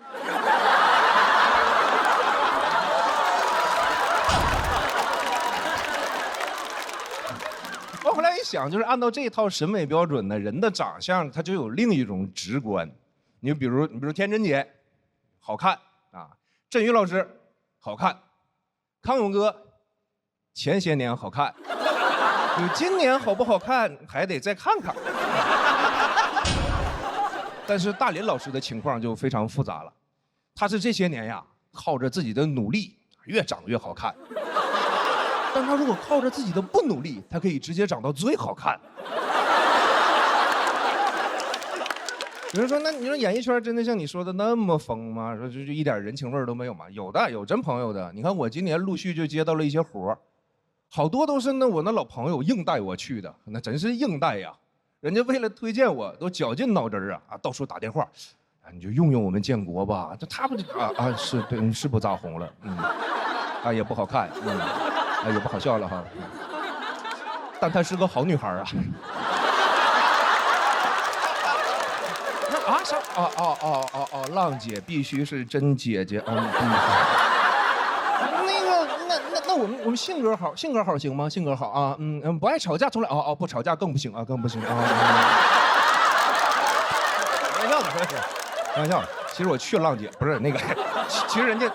我后来一想，就是按照这套审美标准呢，人的长相它就有另一种直观。你比如天真姐，好看啊；振宇老师，好看；康永哥，前些年好看。你今年好不好看，还得再看看。但是大林老师的情况就非常复杂了，他是这些年呀，靠着自己的努力，越长越好看。但他如果靠着自己的不努力，他可以直接长到最好看。有人说，那你说演艺圈真的像你说的那么疯吗？说就一点人情味都没有吗？有的，有真朋友的。你看我今年陆续就接到了一些活儿，好多都是我那老朋友硬带我去的，那真是硬带呀。人家为了推荐我，都绞尽脑汁啊，到处打电话，你就用我们建国吧。这他不是对，是不咋红了，也不好看，也不好笑了哈。但她是个好女孩啊。啥？浪姐必须是真姐姐啊！那我们性格好行吗？性格好啊，不爱吵架，从来不吵架更不行啊，更不行啊！开玩笑的，开玩笑的。其实我去浪姐不是那个，其实人家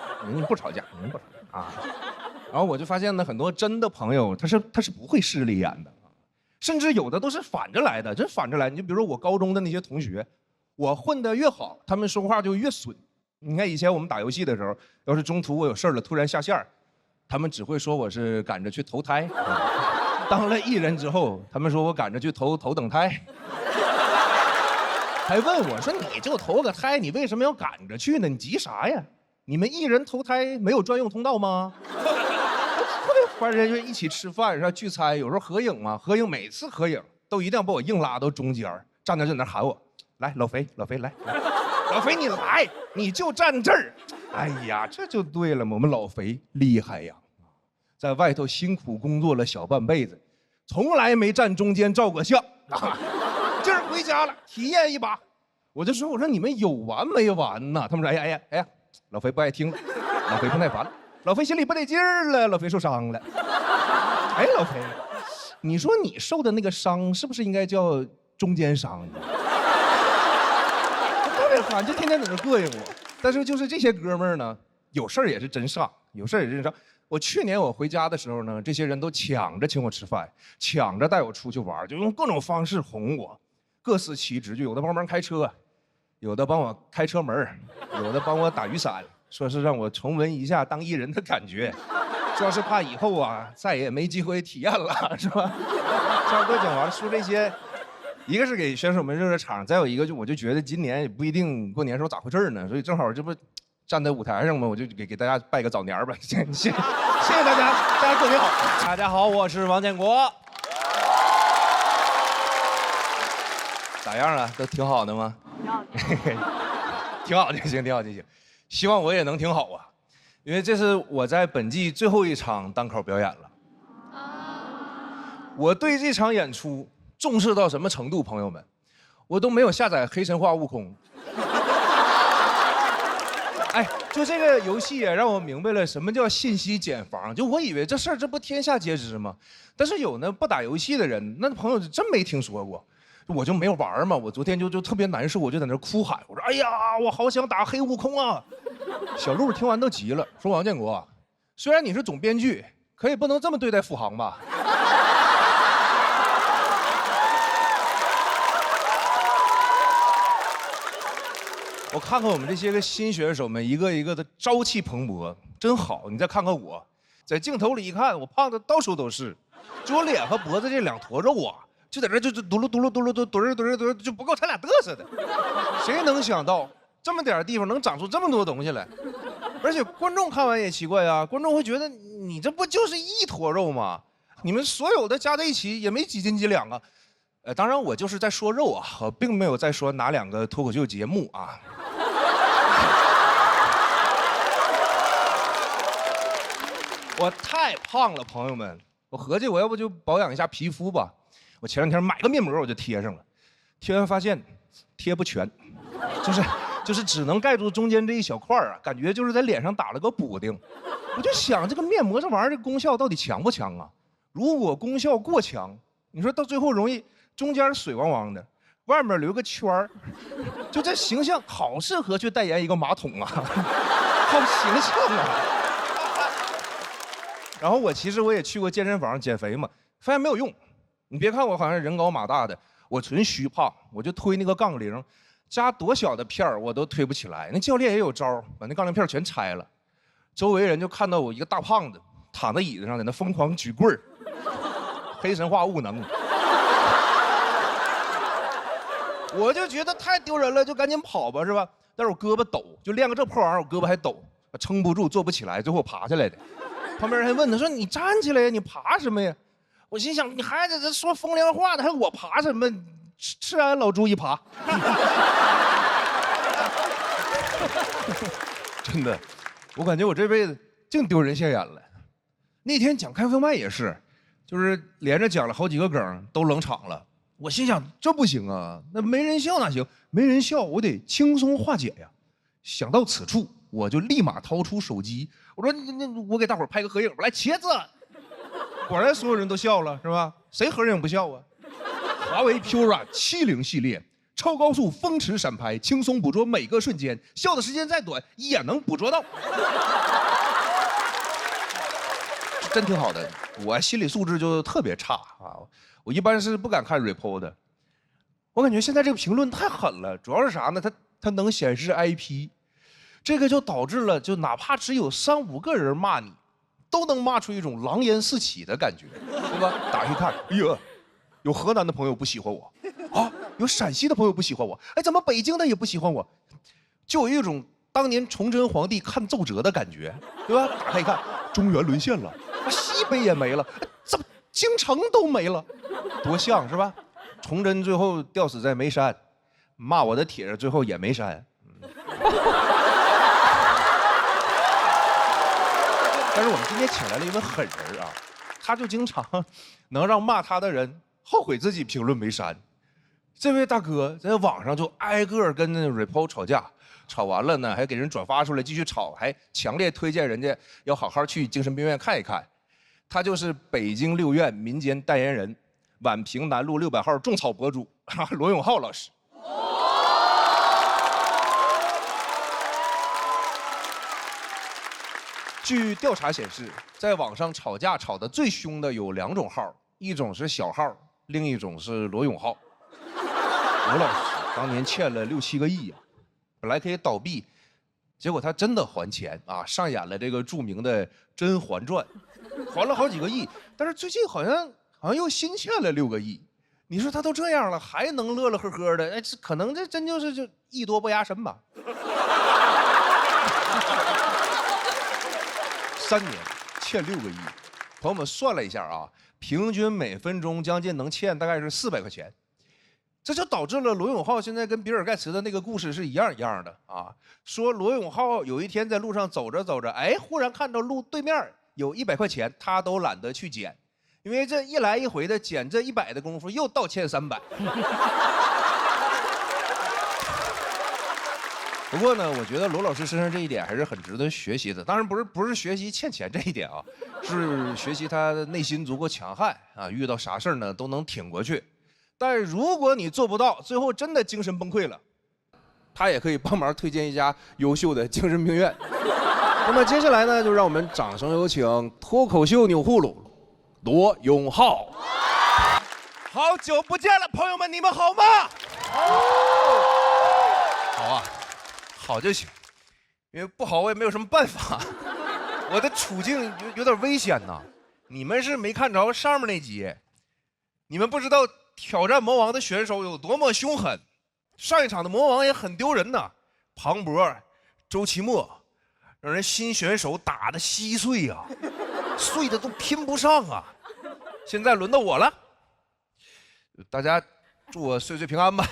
不吵架，人不吵架啊。然后我就发现呢，很多真的朋友他是不会势利眼的，甚至有的都是反着来的，真反着来。你就比如说我高中的那些同学。我混得越好，他们说话就越损。你看以前我们打游戏的时候，要是中途我有事了，突然下线，他们只会说我是赶着去投胎。当了艺人之后，他们说我赶着去投等胎，还问我说你就投个胎，你为什么要赶着去呢？你急啥呀？你们艺人投胎没有专用通道吗？特别烦人，就一起吃饭是聚餐，有时候合影嘛，合影每次合影都一定要把我硬拉到中间，站在那喊我。来，老肥来，老肥你来，你就站这儿。哎呀，这就对了嘛，我们老肥厉害呀，在外头辛苦工作了小半辈子，从来没站中间照过相。今儿回家了，体验一把。我说你们有完没完呐？他们说哎呀，老肥不爱听了，老肥不耐烦了，老肥心里不得劲儿了，老肥受伤了。哎，老肥，你说你受的那个伤是不是应该叫中间伤？就天天在这膈应我，但是就是这些哥们儿呢，有事儿也是真上，有事儿也是真上。我去年我回家的时候呢，这些人都抢着请我吃饭，抢着带我出去玩，就用各种方式哄我，各司其职，就有的帮忙开车，有的帮我开车门，有的帮我打雨伞，说是让我重温一下当艺人的感觉，说是怕以后再也没机会体验了，是吧？差不多讲完了，说这些。一个是给选手们热热场，再有一个我就觉得今年也不一定过年时候咋回事呢，所以正好这不站在舞台上嘛，我就给大家拜个早年吧，谢谢大家，大家过年好。大家好，我是王建国。咋样啊？都挺好的吗？挺好就行，挺好就行。希望我也能挺好啊，因为这是我在本季最后一场单口表演了。我对这场演出。重视到什么程度，朋友们，我都没有下载《黑神话：悟空》。哎，就这个游戏也让我明白了什么叫信息茧房。就我以为这事儿这不天下皆知吗？但是有那不打游戏的人，那朋友真没听说过。我就没有玩嘛，我昨天就特别难受，我就在那哭喊，我说：“哎呀，我好想打黑悟空啊！”小鹿听完都急了，说：“王建国，虽然你是总编剧，可以不能这么对待付航吧？”我看看我们这些个新选手们，一个一个的朝气蓬勃，真好。你再看看我，在镜头里一看，我胖的到处都是，就我脸和脖子这两坨肉就在这就嘟噜嘟噜嘟噜嘟噜就不够他俩嘚瑟的。谁能想到这么点地方能长出这么多东西来？而且观众看完也奇怪啊，观众会觉得你这不就是一坨肉吗？你们所有的加在一起也没几斤几两啊。当然我就是在说肉啊，我并没有在说哪两个脱口秀节目啊。我太胖了，朋友们，我合计我要不就保养一下皮肤吧。我前两天买个面膜我就贴上了，贴完发现贴不全，就是只能盖住中间这一小块啊，感觉就是在脸上打了个补丁。我就想这个面膜这玩意儿的功效到底强不强啊？如果功效过强，你说到最后容易中间水汪汪的，外面留个圈儿，就这形象好适合去代言一个马桶啊，好形象啊。然后其实我也去过健身房减肥嘛，发现没有用。你别看我好像人高马大的，我纯虚胖，我就推那个杠铃，加多小的片儿我都推不起来。那教练也有招，把那杠铃片全拆了，周围人就看到我一个大胖子躺在椅子上，在那疯狂举棍儿，黑神话悟能。我就觉得太丢人了，就赶紧跑吧，是吧？但是我胳膊抖，就练个这破玩意儿，我胳膊还抖，撑不住，坐不起来，最后爬下来的。旁边人还问他说：“你站起来呀，你爬什么呀？”我心想，你还在这说风凉话呢，还我爬什么？吃俺老朱一爬。真的，我感觉我这辈子净丢人现眼了。那天讲开放麦也是，就是连着讲了好几个梗都冷场了。我心想这不行啊，那没人笑哪行？没人笑我得轻松化解呀。想到此处，我就立马掏出手机，我说那我给大伙儿拍个合影吧，来茄子。果然所有人都笑了，是吧？谁合影不笑啊？华为 Pura 70系列。超高速风驰闪拍，轻松捕捉每个瞬间，笑的时间再短也能捕捉到。真挺好的，我心理素质就特别差啊！我一般是不敢看 repo 的。我感觉现在这个评论太狠了，主要是啥呢？它能显示 IP， 这个就导致了，就哪怕只有3、5个人骂你，都能骂出一种狼烟四起的感觉，对吧？打开看，哎呀，有河南的朋友不喜欢我。啊，有陕西的朋友不喜欢我，哎，怎么北京的也不喜欢我？就有一种当年崇祯皇帝看奏折的感觉，对吧？打开一看，中原沦陷了，西北也没了，怎么京城都没了？多像是吧？崇祯最后吊死在眉山，骂我的帖子最后也没删。但是我们今天请来了一位狠人啊，他就经常能让骂他的人后悔自己评论没删。这位大哥在网上就挨个跟那 repo 吵架，吵完了呢还给人转发出来继续吵，还强烈推荐人家要好好去精神病院看一看。他就是北京六院民间代言人，宛平南路600号种草博主罗永浩老师。据调查显示，在网上吵架吵得最凶的有2种号，一种是小号，另一种是罗永浩。罗老师当年欠了6、7个亿啊，本来可以倒闭，结果他真的还钱啊，上演了这个著名的《甄嬛传》，还了好几个亿，但是最近好像又新欠了6个亿。你说他都这样了，还能乐乐呵呵的？哎，这可能这真就是就艺多不压身吧。3年欠6个亿，朋友们算了一下啊，平均每分钟将近能欠大概是400块钱。这就导致了罗永浩现在跟比尔盖茨的那个故事是一样的啊。说罗永浩有一天在路上走着走着，哎，忽然看到路对面有100块钱，他都懒得去捡，因为这一来一回的捡这100的功夫又倒欠300。不过呢，我觉得罗老师身上这一点还是很值得学习的。当然不是学习欠钱这一点啊，是学习他的内心足够强悍啊，遇到啥事儿呢都能挺过去。但如果你做不到，最后真的精神崩溃了，他也可以帮忙推荐一家优秀的精神病院。那么接下来呢，就让我们掌声有请脱口秀钮祜禄罗永浩。好久不见了，朋友们，你们好吗？好啊，好就行，因为不好我也没有什么办法。我的处境有点危险呐。你们是没看着上面那集，你们不知道挑战魔王的选手有多么凶狠。上一场的魔王也很丢人呐，庞博、周奇墨，让人新选手打得稀碎啊，碎的都拼不上啊。现在轮到我了，大家祝我岁岁平安吧。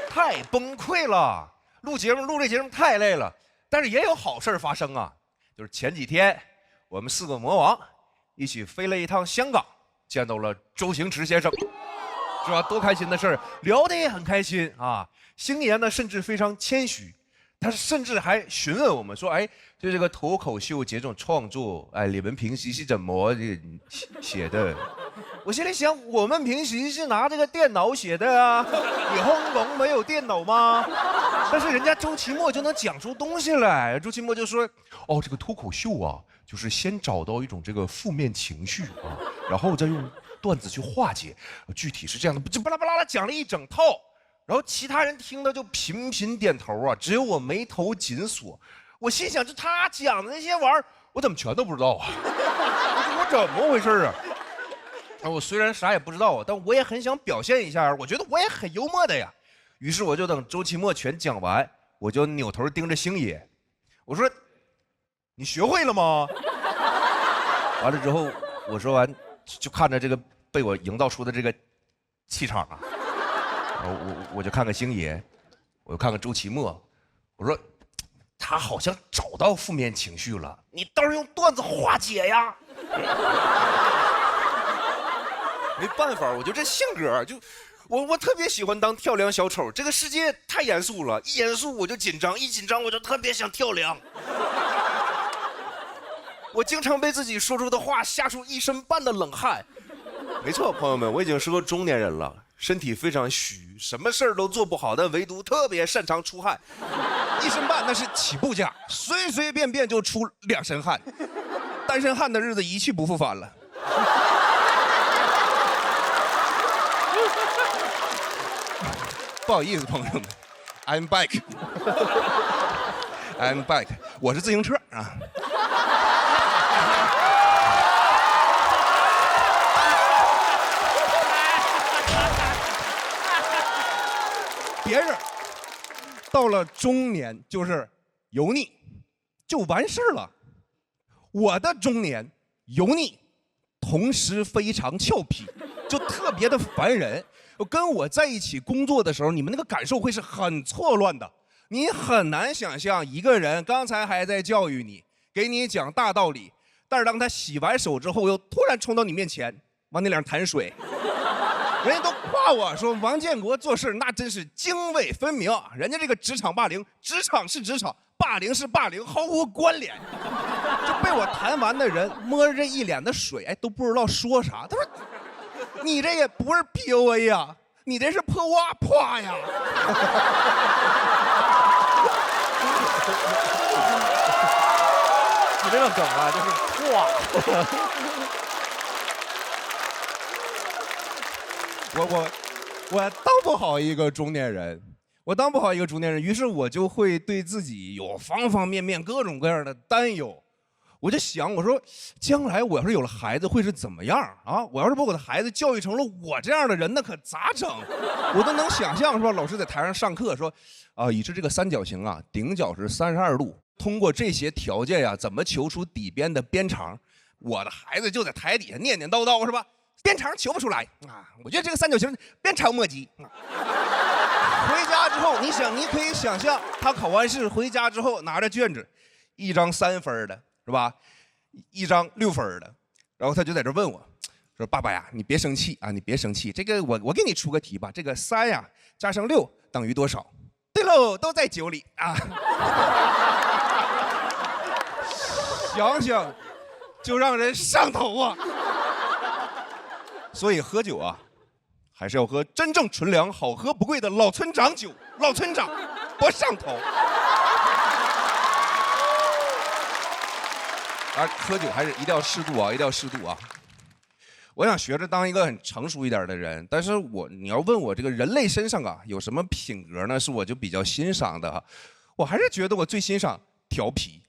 太崩溃了，录这节目太累了，但是也有好事发生啊。就是前几天我们4个魔王一起飞了一趟香港，见到了周星驰先生，是吧？多开心的事儿，聊得也很开心啊。星爷呢，甚至非常谦虚，他甚至还询问我们说：“哎，就这个脱口秀这种创作，哎，你们平时是怎么写的？”我心里想，我们平时是拿这个电脑写的啊，你轰龙没有电脑吗？但是人家周奇墨就能讲出东西来。周奇墨就说：“哦，这个脱口秀啊，就是先找到一种这个负面情绪啊，然后再用段子去化解，具体是这样的，就巴拉巴拉的讲了一整套。然后其他人听了就频频点头啊，只有我眉头紧锁。我心想，就他讲的那些玩意儿，我怎么全都不知道啊？我怎么回事啊？”我虽然啥也不知道，但我也很想表现一下，我觉得我也很幽默的呀。于是我就等周奇墨全讲完，我就扭头盯着星爷，我说：“你学会了吗？”完了之后，我说完就看着这个被我营造出的这个气场啊，我就看看星爷，我又看看周奇墨，我说他好像找到负面情绪了，你倒是用段子化解呀。没办法，我就这性格，就我特别喜欢当跳梁小丑。这个世界太严肃了，一严肃我就紧张，一紧张我就特别想跳梁。我经常被自己说出的话吓出一身半的冷汗。没错，朋友们，我已经是个中年人了，身体非常虚，什么事儿都做不好，但唯独特别擅长出汗。一身半那是起步价，随随便便就出2身汗。单身汉的日子一去不复返了。不好意思，朋友们 ，I'm back 。I'm back， 我是自行车啊。别人到了中年就是油腻，就完事儿了。我的中年油腻，同时非常俏皮，就特别的烦人。跟我在一起工作的时候，你们那个感受会是很错乱的。你很难想象一个人刚才还在教育你，给你讲大道理，但是当他洗完手之后，又突然冲到你面前，往你脸上弹水。人家都夸我说王建国做事那真是泾渭分明，人家这个职场霸凌，职场是职场，霸凌是霸凌，毫无关联。就被我弹完的人摸着这一脸的水，哎，都不知道说啥。他说：“你这也不是 PUA 呀，你这是破哇啪呀。”你这个梗啊，就是哇。我当不好一个中年人，于是我就会对自己有方方面面各种各样的担忧。我就想，我说将来我要是有了孩子会是怎么样啊？我要是把我的孩子教育成了我这样的人，那可咋整？我都能想象，是吧？老师在台上上课说，已知这个三角形啊，顶角是32度，通过这些条件呀，怎么求出底边的边长？我的孩子就在台底下念念叨叨，是吧？边长求不出来啊！我觉得这个三角形边长莫及。回家之后，你可以想象，他考完试回家之后拿着卷子，一张3分的，是吧？一张6分的，然后他就在这问我，说：“爸爸呀，你别生气啊，你别生气。这个我给你出个题吧，这个3呀加上6等于多少？”对喽，都在9里啊。想想就让人上头啊。所以喝酒啊，还是要喝真正纯粮、好喝不贵的老村长酒。老村长不上头。喝酒还是一定要适度啊，一定要适度啊。我想学着当一个很成熟一点的人，但是你要问我这个人类身上啊有什么品格呢？是我就比较欣赏的，我还是觉得我最欣赏调皮。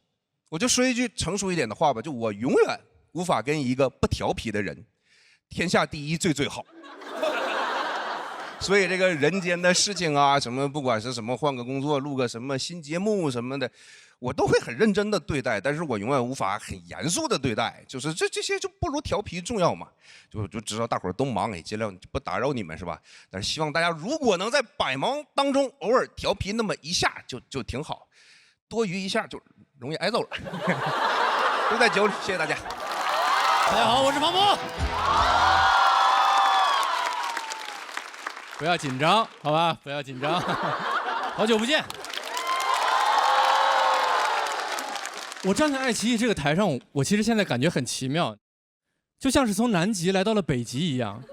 我就说一句成熟一点的话吧，就我永远无法跟一个不调皮的人。天下第一最好，所以这个人间的事情啊，什么不管是什么换个工作、录个什么新节目什么的，我都会很认真的对待，但是我永远无法很严肃的对待，就是这些就不如调皮重要嘛。就知道大伙儿都忙，也尽量不打扰你们是吧？但是希望大家如果能在百忙当中偶尔调皮那么一下就挺好，多余一下就容易挨揍了。都在酒里，谢谢大家。大家好，我是庞博。不要紧张，好吧？不要紧张。好久不见。我站在爱奇艺这个台上，我其实现在感觉很奇妙，就像是从南极来到了北极一样，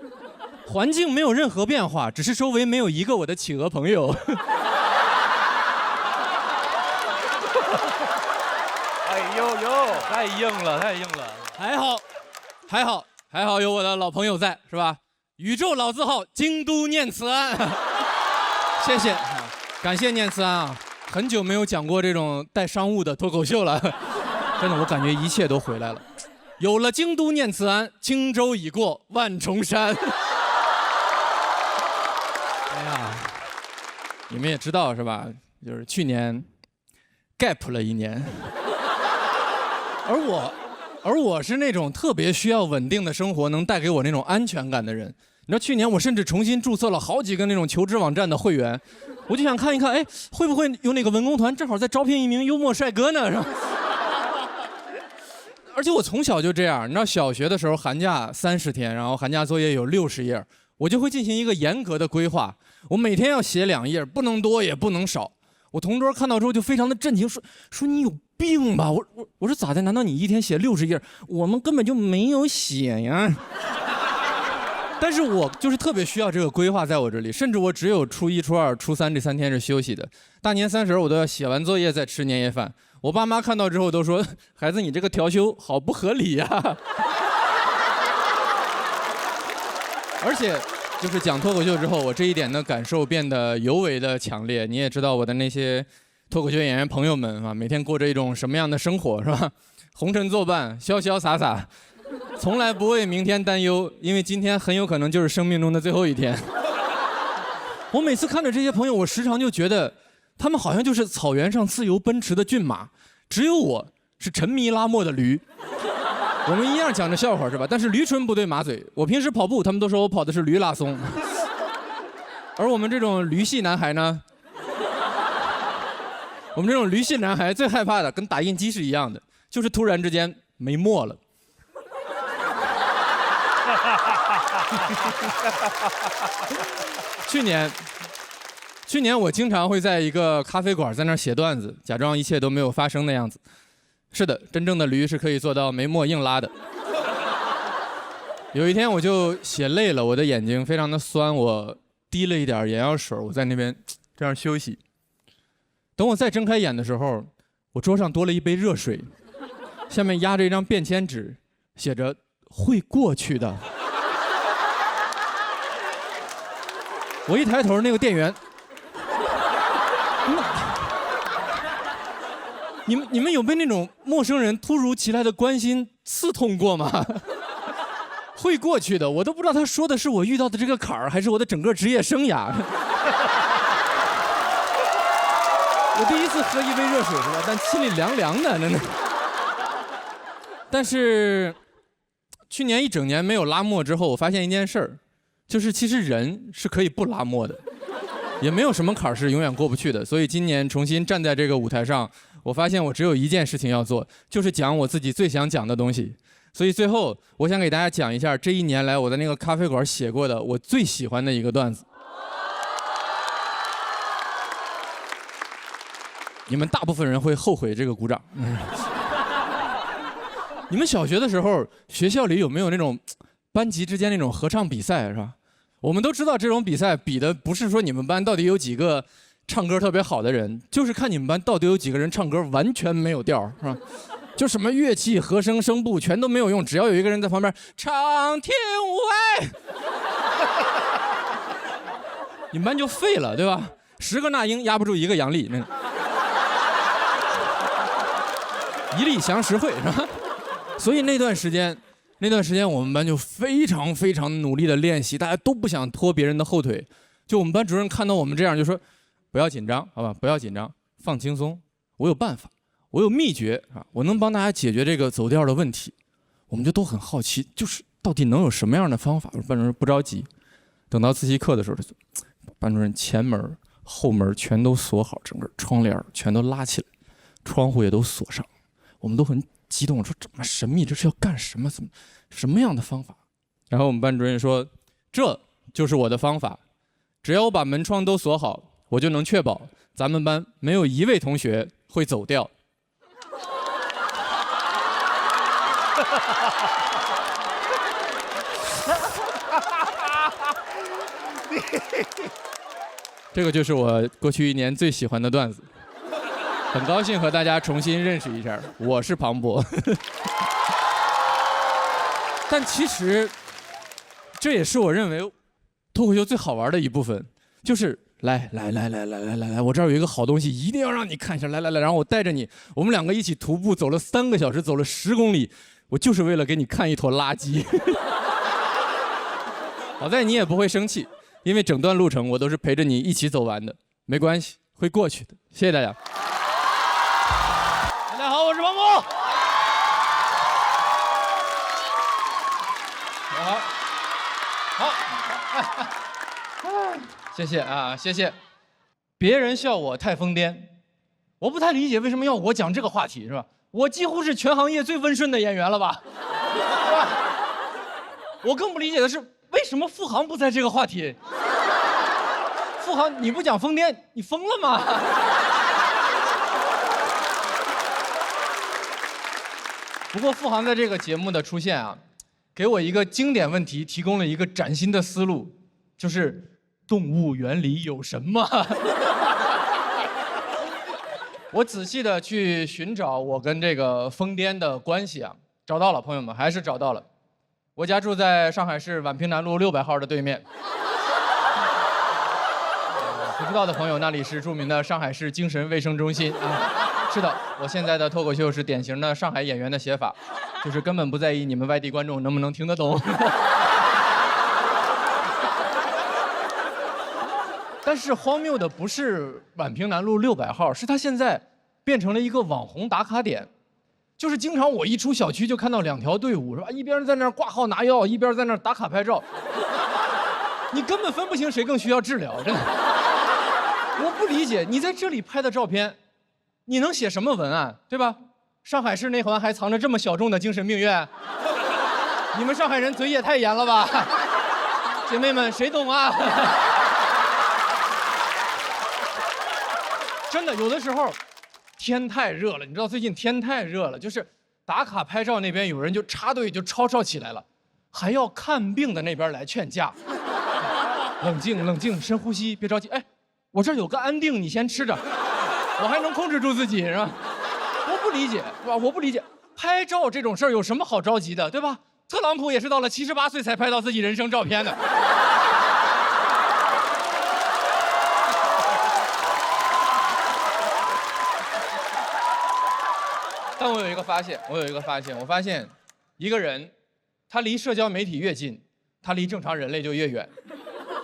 环境没有任何变化，只是周围没有一个我的企鹅朋友。哎呦呦，太硬了，太硬了。还好有我的老朋友在，是吧？宇宙老字号京都念慈庵，谢谢，感谢念慈庵啊！很久没有讲过这种带商务的脱口秀了，真的，我感觉一切都回来了。有了京都念慈庵，轻舟已过万重山。哎呀，你们也知道是吧？就是去年 gap 了1年，而我是那种特别需要稳定的生活能带给我那种安全感的人。你知道去年我甚至重新注册了好几个那种求职网站的会员，我就想看一看，哎，会不会有哪个文工团正好在招聘一名幽默帅哥呢？是吧？而且我从小就这样，你知道小学的时候寒假30天，然后寒假作业有60页，我就会进行一个严格的规划，我每天要写2页，不能多也不能少。我同桌看到之后就非常的震惊，说你有病吧？我说咋的？难道你一天写60页？我们根本就没有写呀。但是我就是特别需要这个规划在我这里，甚至我只有初1、初2、初3这3天是休息的。大年30我都要写完作业再吃年夜饭。我爸妈看到之后都说：“孩子，你这个调休好不合理呀。”而且，就是讲脱口秀之后，我这一点的感受变得尤为的强烈。你也知道我的那些脱口秀演员朋友们啊，每天过着一种什么样的生活是吧？红尘作伴，潇潇洒洒。从来不为明天担忧，因为今天很有可能就是生命中的最后一天。我每次看着这些朋友，我时常就觉得，他们好像就是草原上自由奔驰的骏马，只有我是沉迷拉磨的驴。我们一样讲着笑话是吧？但是驴唇不对马嘴。我平时跑步，他们都说我跑的是驴拉松。而我们这种驴系男孩呢，我们这种驴系男孩最害怕的，跟打印机是一样的，就是突然之间没墨了。去年我经常会在一个咖啡馆在那儿写段子，假装一切都没有发生的样子。是的，真正的驴是可以做到没墨硬拉的。有一天我就写累了，我的眼睛非常的酸，我滴了一点眼药水，我在那边这样休息。等我再睁开眼的时候，我桌上多了一杯热水，下面压着一张便签纸，写着“会过去的”。我一抬头，那个店员，你们有被那种陌生人突如其来的关心刺痛过吗？会过去的，我都不知道他说的是我遇到的这个坎儿，还是我的整个职业生涯。我第一次喝一杯热水是吧？但心里凉凉的，真的。但是去年一整年没有拉磨之后，我发现一件事儿。就是其实人是可以不拉磨的，也没有什么坎儿是永远过不去的。所以今年重新站在这个舞台上，我发现我只有一件事情要做，就是讲我自己最想讲的东西。所以最后我想给大家讲一下这1年来我在那个咖啡馆写过的我最喜欢的一个段子。你们大部分人会后悔这个鼓掌。你们小学的时候学校里有没有那种班级之间那种合唱比赛是吧？我们都知道这种比赛比的不是说你们班到底有几个唱歌特别好的人，就是看你们班到底有几个人唱歌完全没有调，是吧？就什么乐器、和声、声部全都没有用，只要有一个人在旁边唱天无爱，你们班就废了，对吧？10个那英压不住1个杨丽，那一力降10会是吧？所以那段时间我们班就非常非常努力的练习，大家都不想拖别人的后腿。就我们班主任看到我们这样就说：“不要紧张，好吧，不要紧张，放轻松。我有办法，我有秘诀啊，我能帮大家解决这个走调的问题。”我们就都很好奇，就是到底能有什么样的方法？班主任不着急，等到自习课的时候，班主任前门、后门全都锁好，整个窗帘全都拉起来，窗户也都锁上。我们都很激动，说这么神秘，这是要干什么？什么样的方法？然后我们班主任说，这就是我的方法，只要我把门窗都锁好，我就能确保咱们班没有1位同学会走调。这个就是我过去1年最喜欢的段子。很高兴和大家重新认识一下，我是庞博。但其实，这也是我认为脱口秀最好玩的一部分，就是来，我这儿有一个好东西，一定要让你看一下，来，然后我带着你，我们2个一起徒步走了3个小时，走了10公里，我就是为了给你看一坨垃圾。好在你也不会生气，因为整段路程我都是陪着你一起走完的，没关系，会过去的。谢谢大家。大家好，我是王某。好，谢谢啊，谢谢。别人笑我太疯癫，我不太理解为什么要我讲这个话题，是吧？我几乎是全行业最温顺的演员了吧？是吧？我更不理解的是，为什么付航不在这个话题？付航，你不讲疯癫，你疯了吗？不过付航在这个节目的出现啊，给我一个经典问题提供了一个崭新的思路，就是动物园里有什么？我仔细的去寻找我跟这个疯癫的关系啊，找到了，朋友们，还是找到了。我家住在上海市宛平南路600号的对面。不知道的朋友，那里是著名的上海市精神卫生中心啊。是的，我现在的脱口秀是典型的上海演员的写法，就是根本不在意你们外地观众能不能听得懂。但是荒谬的不是宛平南路600号，是它现在变成了一个网红打卡点，就是经常我一出小区就看到2条队伍，是吧？一边在那儿挂号拿药，一边在那儿打卡拍照，你根本分不清谁更需要治疗，真的。我不理解，你在这里拍的照片，你能写什么文案，对吧？上海市内环还藏着这么小众的精神病院，你们上海人嘴也太严了吧？姐妹们，谁懂啊？真的，有的时候天太热了，你知道最近天太热了，就是打卡拍照那边有人就插队就吵起来了，还要看病的那边来劝架。冷静冷静，深呼吸，别着急。哎，我这儿有个安定，你先吃着，我还能控制住自己，是吧？我不理解，是吧？我不理解，拍照这种事儿有什么好着急的，对吧？特朗普也是到了78岁才拍到自己人生照片的。但我有一个发现，我发现，一个人，他离社交媒体越近，他离正常人类就越远，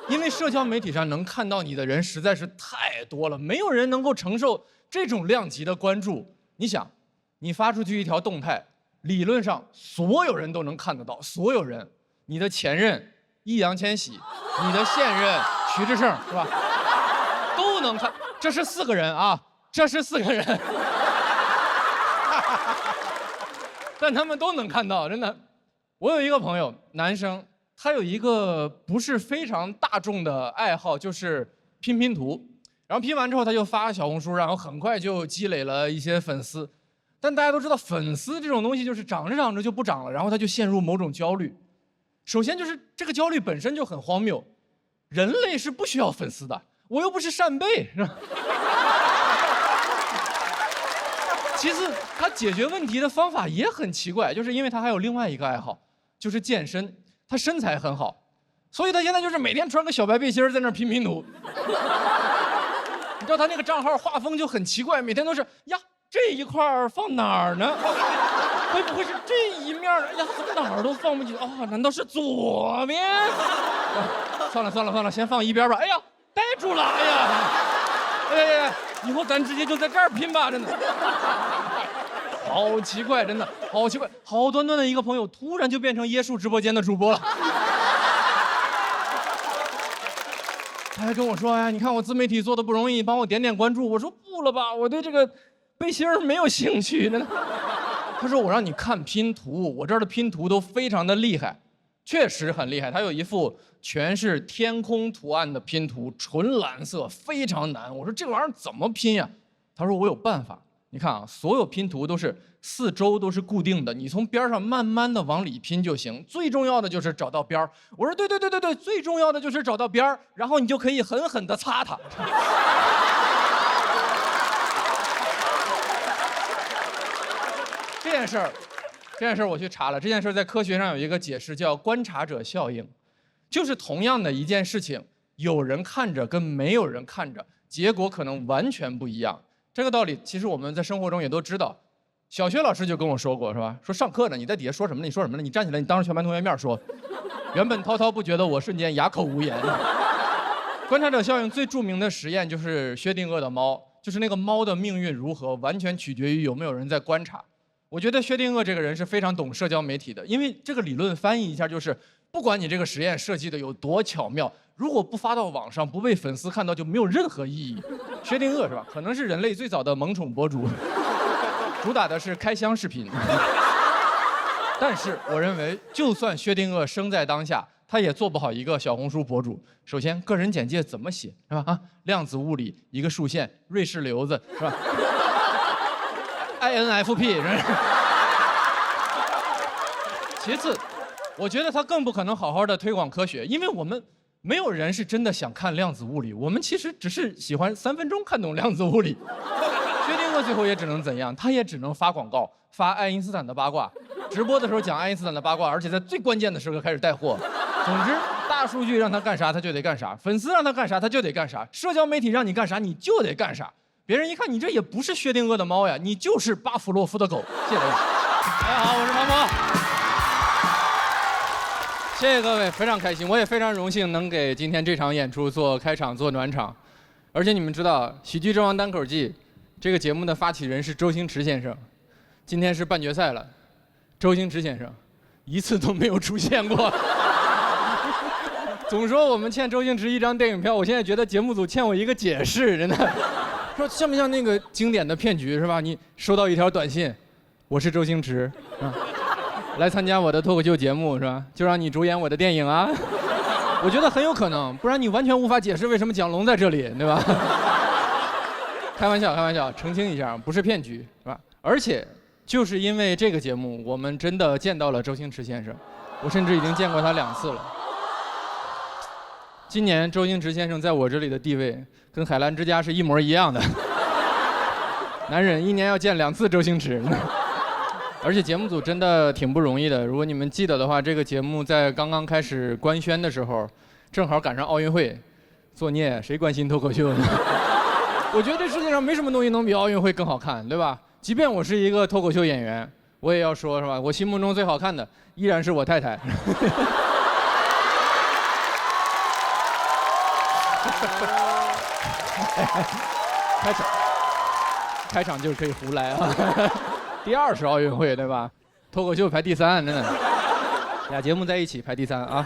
因为社交媒体上能看到你的人实在是太多了，没有人能够承受这种量级的关注。你想，你发出去一条动态，理论上所有人都能看得到，所有人，你的前任易烊千玺，你的现任徐志胜，是吧？都能看，这是4个人啊，这是4个人。但他们都能看到，真的。我有一个朋友，男生，他有一个不是非常大众的爱好，就是拼拼图。然后拼完之后，他就发小红书，然后很快就积累了一些粉丝。但大家都知道，粉丝这种东西就是长着长着就不长了，然后他就陷入某种焦虑。首先就是这个焦虑本身就很荒谬，人类是不需要粉丝的，我又不是扇贝，是吧？其次，他解决问题的方法也很奇怪，就是因为他还有另外一个爱好，就是健身。他身材很好，所以他现在就是每天穿个小白背心在那儿拼拼图。你知道他那个账号画风就很奇怪，每天都是呀，这一块放哪儿呢？会不会是这一面呢？呀，怎么哪儿都放不进啊？难道是左边？算了，先放一边吧。哎呀，呆住了！哎呀，哎，以后咱直接就在这儿拼吧，真的。好奇怪，真的好奇怪，好端端的一个朋友，突然就变成椰树直播间的主播了。他还跟我说：“哎，你看我自媒体做的不容易，帮我点点关注。”我说：“不了吧，我对这个背心儿没有兴趣。”真的。他说：“我让你看拼图，我这儿的拼图都非常的厉害，确实很厉害。他有一幅全是天空图案的拼图，纯蓝色，非常难。”我说：“这玩意儿怎么拼呀？”他说：“我有办法。你看啊，所有拼图都是4周都是固定的，你从边上慢慢的往里拼就行。最重要的就是找到边儿。”我说：“对，最重要的就是找到边儿，然后你就可以狠狠地擦它。”这件事儿我去查了，这件事在科学上有一个解释，叫观察者效应，就是同样的一件事情，有人看着跟没有人看着，结果可能完全不一样。这个道理其实我们在生活中也都知道，小学老师就跟我说过，是吧？说上课呢，你在底下说什么呢？你说什么呢？你站起来，你当着全班同学面说。原本滔滔不绝的我，瞬间哑口无言。观察者效应最著名的实验就是薛定谔的猫，就是那个猫的命运如何，完全取决于有没有人在观察。我觉得薛定谔这个人是非常懂社交媒体的，因为这个理论翻译一下就是，不管你这个实验设计的有多巧妙，如果不发到网上，不被粉丝看到，就没有任何意义。薛定谔是吧？可能是人类最早的萌宠博主，主打的是开箱视频。但是我认为，就算薛定谔生在当下，他也做不好一个小红书博主。首先，个人简介怎么写是吧？啊，量子物理一个竖线，瑞士瘤子是吧？INFP 人。其次，我觉得他更不可能好好的推广科学，因为我们没有人是真的想看量子物理，我们其实只是喜欢3分钟看懂量子物理。薛定谔最后也只能怎样？他也只能发广告，发爱因斯坦的八卦，直播的时候讲爱因斯坦的八卦，而且在最关键的时刻开始带货。总之，大数据让他干啥他就得干啥，粉丝让他干啥他就得干啥，社交媒体让你干啥你就得干啥。别人一看你这也不是薛定谔的猫呀，你就是巴甫洛夫的狗。谢谢大家。大家好，我是庞博。谢谢各位，非常开心，我也非常荣幸能给今天这场演出做开场、做暖场。而且你们知道，《喜剧之王单口记》这个节目的发起人是周星驰先生，今天是半决赛了，周星驰先生一次都没有出现过。总说我们欠周星驰一张电影票，我现在觉得节目组欠我一个解释，真的。说像不像那个经典的骗局是吧？你收到一条短信，我是周星驰，来参加我的脱口秀节目是吧？就让你主演我的电影啊。我觉得很有可能，不然你完全无法解释为什么蒋龙在这里，对吧？开玩笑，开玩笑，澄清一下，不是骗局，是吧？而且就是因为这个节目，我们真的见到了周星驰先生，我甚至已经见过他2次了。今年周星驰先生在我这里的地位跟海澜之家是一模一样的。男人1年要见2次周星驰，而且节目组真的挺不容易的。如果你们记得的话，这个节目在刚刚开始官宣的时候，正好赶上奥运会，作孽，谁关心脱口秀呢？我觉得这世界上没什么东西能比奥运会更好看，对吧？即便我是一个脱口秀演员，我也要说，是吧？我心目中最好看的依然是我太太。开场就是可以胡来啊！第2是奥运会，对吧？脱口秀排第3，真的，俩节目在一起排第3啊！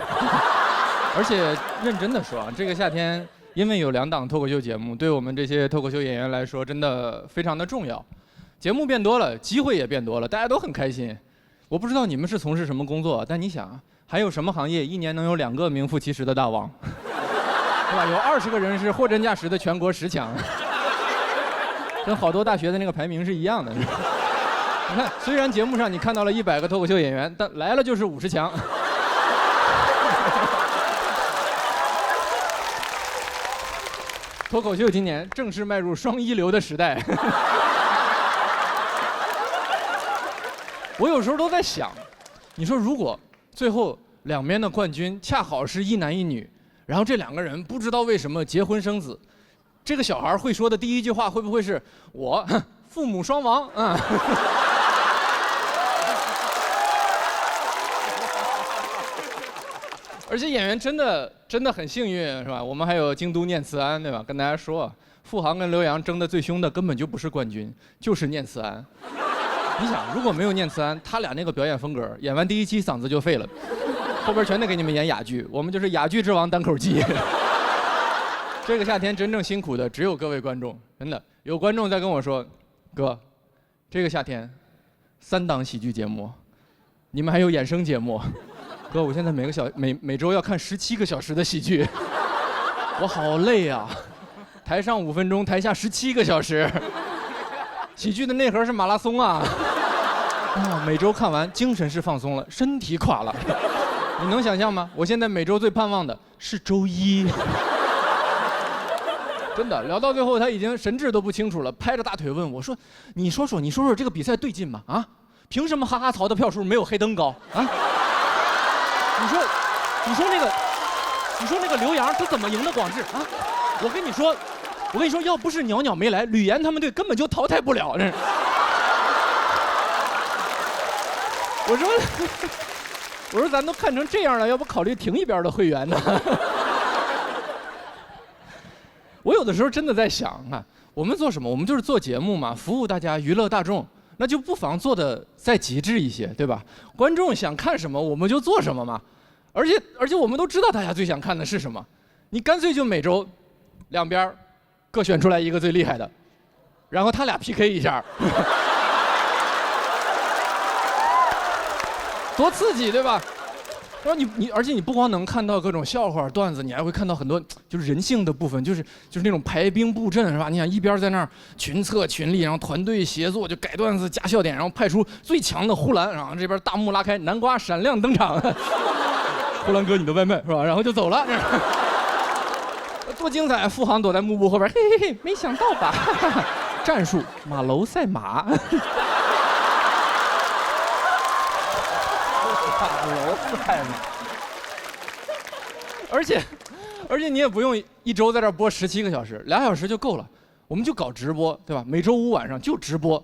而且认真的说啊，这个夏天因为有2档脱口秀节目，对我们这些脱口秀演员来说真的非常的重要。节目变多了，机会也变多了，大家都很开心。我不知道你们是从事什么工作，但你想，还有什么行业1年能有2个名副其实的大王？对吧？有20个人是货真价实的全国10强，跟好多大学的那个排名是一样的。你看，虽然节目上你看到了100个脱口秀演员，但来了就是50强。脱口秀今年正式迈入双一流的时代。我有时候都在想，你说如果最后2边的冠军恰好是1男1女，然后这2个人不知道为什么结婚生子，这个小孩会说的第1句话会不会是我父母双亡啊？而且演员真的很幸运，是吧？我们还有京都念慈庵，对吧？跟大家说，付航跟刘洋争得最凶的根本就不是冠军，就是念慈庵。你想，如果没有念慈庵，他俩那个表演风格，演完第1期嗓子就废了，后边全得给你们演哑剧。我们就是哑剧之王单口记。这个夏天真正辛苦的只有各位观众，真的有观众在跟我说，哥，这个夏天3档喜剧节目，你们还有衍生节目。哥，我现在每周要看17个小时的喜剧，我好累啊！台上5分钟，台下17个小时，喜剧的内核是马拉松啊！啊，每周看完，精神是放松了，身体垮了。你能想象吗？我现在每周最盼望的是周1。真的，聊到最后他已经神志都不清楚了，拍着大腿问我说：“你说说这个比赛对劲吗？啊，凭什么哈哈曹的票数没有黑灯高啊？”你说那个刘洋他怎么赢的广智啊？我跟你说，要不是袅袅没来，吕岩他们队根本就淘汰不了。我说咱都看成这样了，要不考虑停一边的会员呢？我有的时候真的在想啊，我们做什么？我们就是做节目嘛，服务大家，娱乐大众，那就不妨做的再极致一些，对吧？观众想看什么，我们就做什么嘛。而且我们都知道大家最想看的是什么，你干脆就每周两边各选出来一个最厉害的，然后他俩 PK 一下，多刺激，对吧？然后而且你不光能看到各种笑话段子，你还会看到很多就是人性的部分，就是那种排兵布阵，是吧？你想一边在那儿群策群力，然后团队协作，就改段子加笑点，然后派出最强的呼兰，然后这边大幕拉开，南瓜闪亮登场，呼兰哥你的外卖是吧？然后就走了，多精彩！付航躲在幕布后边，嘿嘿嘿，没想到吧？战术马楼赛马。而且你也不用一周在这播17个小时，2小时就够了。我们就搞直播，对吧？每周5晚上就直播，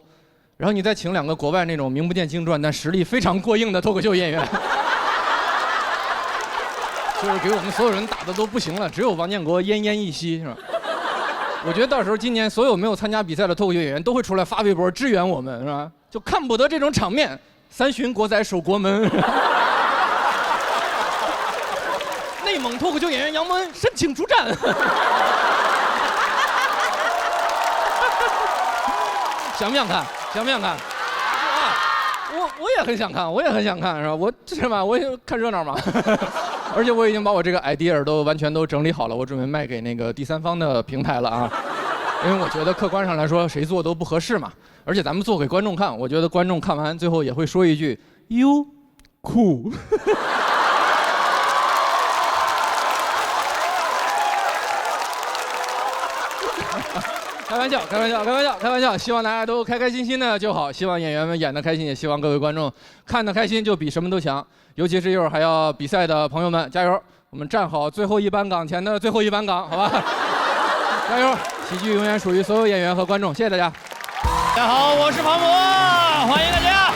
然后你再请2个国外那种名不见经传但实力非常过硬的脱口秀演员，就是给我们所有人打的都不行了，只有王建国奄奄一息，是吧？我觉得到时候今年所有没有参加比赛的脱口秀演员都会出来发微博支援我们，是吧？就看不得这种场面。3巡国仔守国门，内蒙脱口秀演员杨蒙恩申请出战。想不想看？想不想看？啊，我也很想看，我也很想看，是吧？我是吧？我也看热闹嘛。而且我已经把我这个 idea 都完全都整理好了，我准备卖给那个第三方的平台了啊。因为我觉得客观上来说谁做都不合适嘛。而且咱们做给观众看，我觉得观众看完最后也会说一句哟酷。开玩笑，开玩笑，开玩笑，开玩笑！希望大家都开开心心的就好，希望演员们演得开心，也希望各位观众看得开心，就比什么都强。尤其是一会儿还要比赛的朋友们，加油！我们站好最后一班岗前的最后一班岗，好吧？加油！喜剧永远属于所有演员和观众，谢谢大家。大家好，我是庞博，欢迎大家。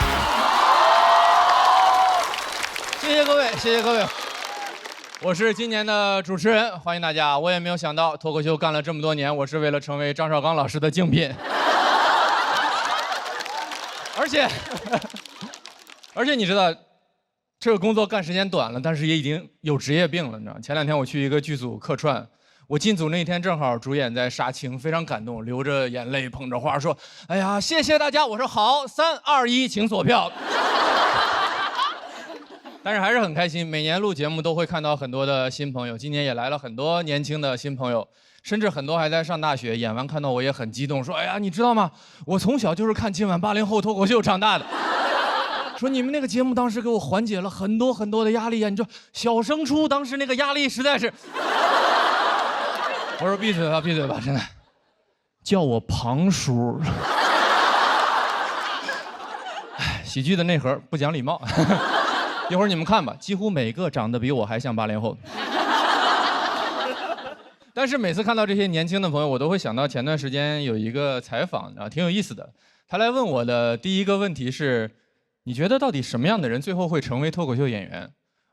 谢谢各位，谢谢各位。我是今年的主持人，欢迎大家。我也没有想到脱口秀干了这么多年，我是为了成为张绍刚老师的竞品。而且你知道，这个工作干时间短了，但是也已经有职业病了，你知道吗？前2天我去一个剧组客串。我进组那天正好主演在杀青，非常感动，流着眼泪捧着花说：“哎呀，谢谢大家！”我说：“好，3、2、1，请锁票。”但是还是很开心，每年录节目都会看到很多的新朋友，今年也来了很多年轻的新朋友，甚至很多还在上大学，演完看到我也很激动，说：“哎呀，你知道吗？我从小就是看今晚80后脱口秀长大的。”说你们那个节目当时给我缓解了很多很多的压力啊！你说小升初当时那个压力实在是。我说闭嘴吧，闭嘴吧，真的，叫我庞叔。喜剧的内核不讲礼貌。一会儿你们看吧，几乎每个长得比我还像80后。但是每次看到这些年轻的朋友，我都会想到前段时间有一个采访啊，挺有意思的。他来问我的第一个问题是：你觉得到底什么样的人最后会成为脱口秀演员？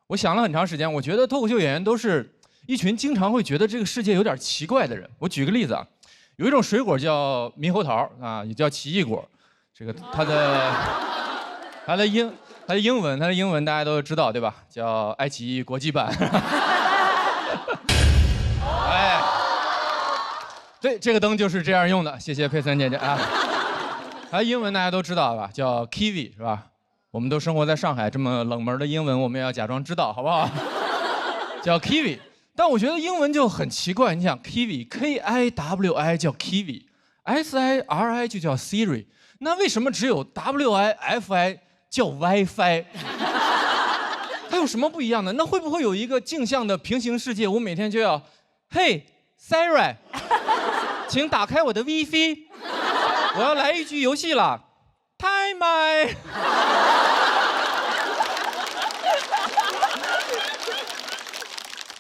我想了很长时间，我觉得脱口秀演员都是一群经常会觉得这个世界有点奇怪的人。我举个例子啊，有一种水果叫猕猴桃啊，也叫奇异果。这个它的英文大家都知道对吧？叫爱奇艺国际版。哎，对，这个灯就是这样用的。谢谢佩森姐姐啊。它英文大家都知道吧？叫 kiwi 是吧？我们都生活在上海，这么冷门的英文我们也要假装知道，好不好？叫 kiwi。但我觉得英文就很奇怪，你想 kiwi Kiwi 叫 kiwi，SIRI 就叫 Siri， 那为什么只有 WIFI 叫 WiFi？ 它有什么不一样的？那会不会有一个镜像的平行世界？我每天就要，嘿 Siri， 请打开我的 WiFi， 我要来一局游戏了 ，Time。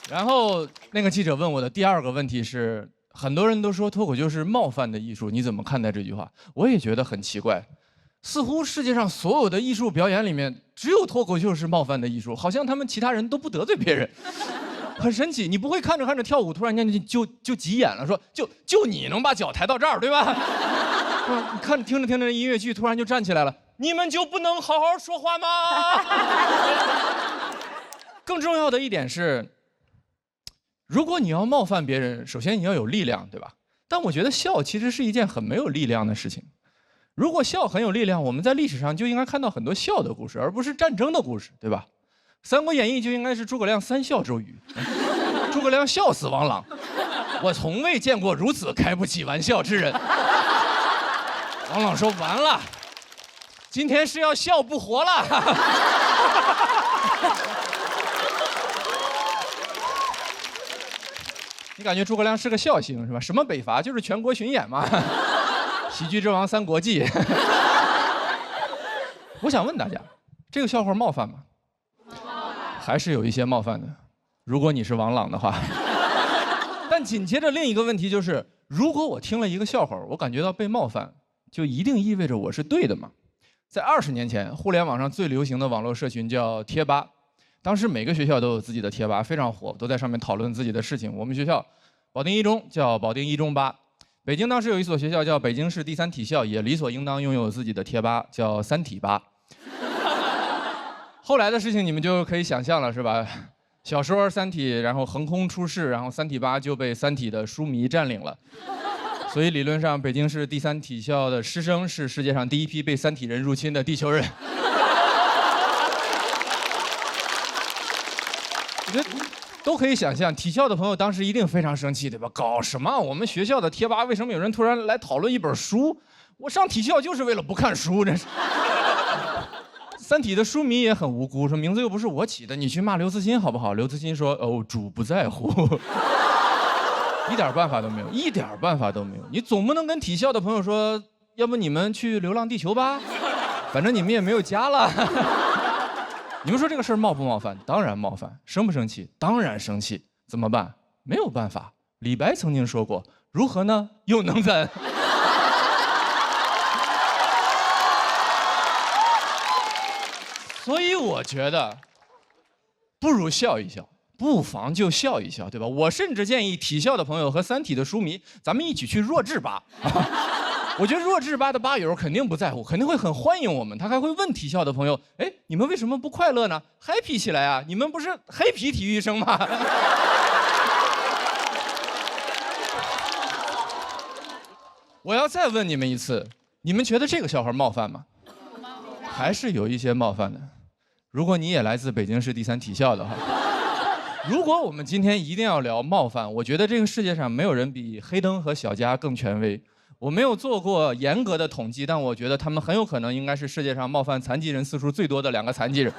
然后那个记者问我的第2个问题是，很多人都说脱口秀是冒犯的艺术，你怎么看待这句话？我也觉得很奇怪，似乎世界上所有的艺术表演里面只有脱口秀是冒犯的艺术，好像他们其他人都不得罪别人，很神奇。你不会看着看着跳舞，突然间就急眼了，说就你能把脚抬到这儿，对吧？你看听着听着音乐剧，突然就站起来了，你们就不能好好说话吗？更重要的一点是，如果你要冒犯别人，首先你要有力量，对吧？但我觉得笑其实是一件很没有力量的事情。如果笑很有力量，我们在历史上就应该看到很多笑的故事，而不是战争的故事，对吧？《三国演义》就应该是诸葛亮三笑周瑜，诸葛亮笑死王朗，我从未见过如此开不起玩笑之人。王朗说：“完了，今天是要笑不活了。”你感觉诸葛亮是个笑星是吧？什么北伐就是全国巡演嘛。喜剧之王三国记。我想问大家，这个笑话冒犯吗？还是有一些冒犯的，如果你是王朗的话。但紧接着另一个问题就是，如果我听了一个笑话，我感觉到被冒犯，就一定意味着我是对的吗？在20年前，互联网上最流行的网络社群叫贴吧，当时每个学校都有自己的贴吧，非常火，都在上面讨论自己的事情。我们学校保定一中叫保定一中吧，北京当时有一所学校叫北京市第三体校，也理所应当拥有自己的贴吧，叫三体吧。后来的事情你们就可以想象了，是吧？小说《三体》，然后横空出世，然后三体吧就被三体的书迷占领了。所以理论上，北京市第三体校的师生是世界上第一批被三体人入侵的地球人。我觉得都可以想象，体校的朋友当时一定非常生气，对吧？搞什么？我们学校的贴吧为什么有人突然来讨论一本书？我上体校就是为了不看书，真是。三体的书迷也很无辜，说名字又不是我起的，你去骂刘慈欣好不好？刘慈欣说：“哦，主不在乎。”一点办法都没有，一点办法都没有。你总不能跟体校的朋友说，要不你们去《流浪地球》吧，反正你们也没有家了。你们说这个事儿冒不冒犯？当然冒犯。生不生气？当然生气。怎么办？没有办法。李白曾经说过：“如何呢？又能怎？”所以我觉得，不如笑一笑，不妨就笑一笑，对吧？我甚至建议体校的朋友和三体的书迷，咱们一起去弱智吧。我觉得弱智吧的吧友肯定不在乎，肯定会很欢迎我们。他还会问体校的朋友：“哎，你们为什么不快乐呢 ？happy 起来啊！你们不是黑皮体育生吗？”我要再问你们一次，你们觉得这个笑话冒犯吗？还是有一些冒犯的。如果你也来自北京市第三体校的话，如果我们今天一定要聊冒犯，我觉得这个世界上没有人比黑灯和小佳更权威。我没有做过严格的统计，但我觉得他们很有可能应该是世界上冒犯残疾人次数最多的2个残疾人。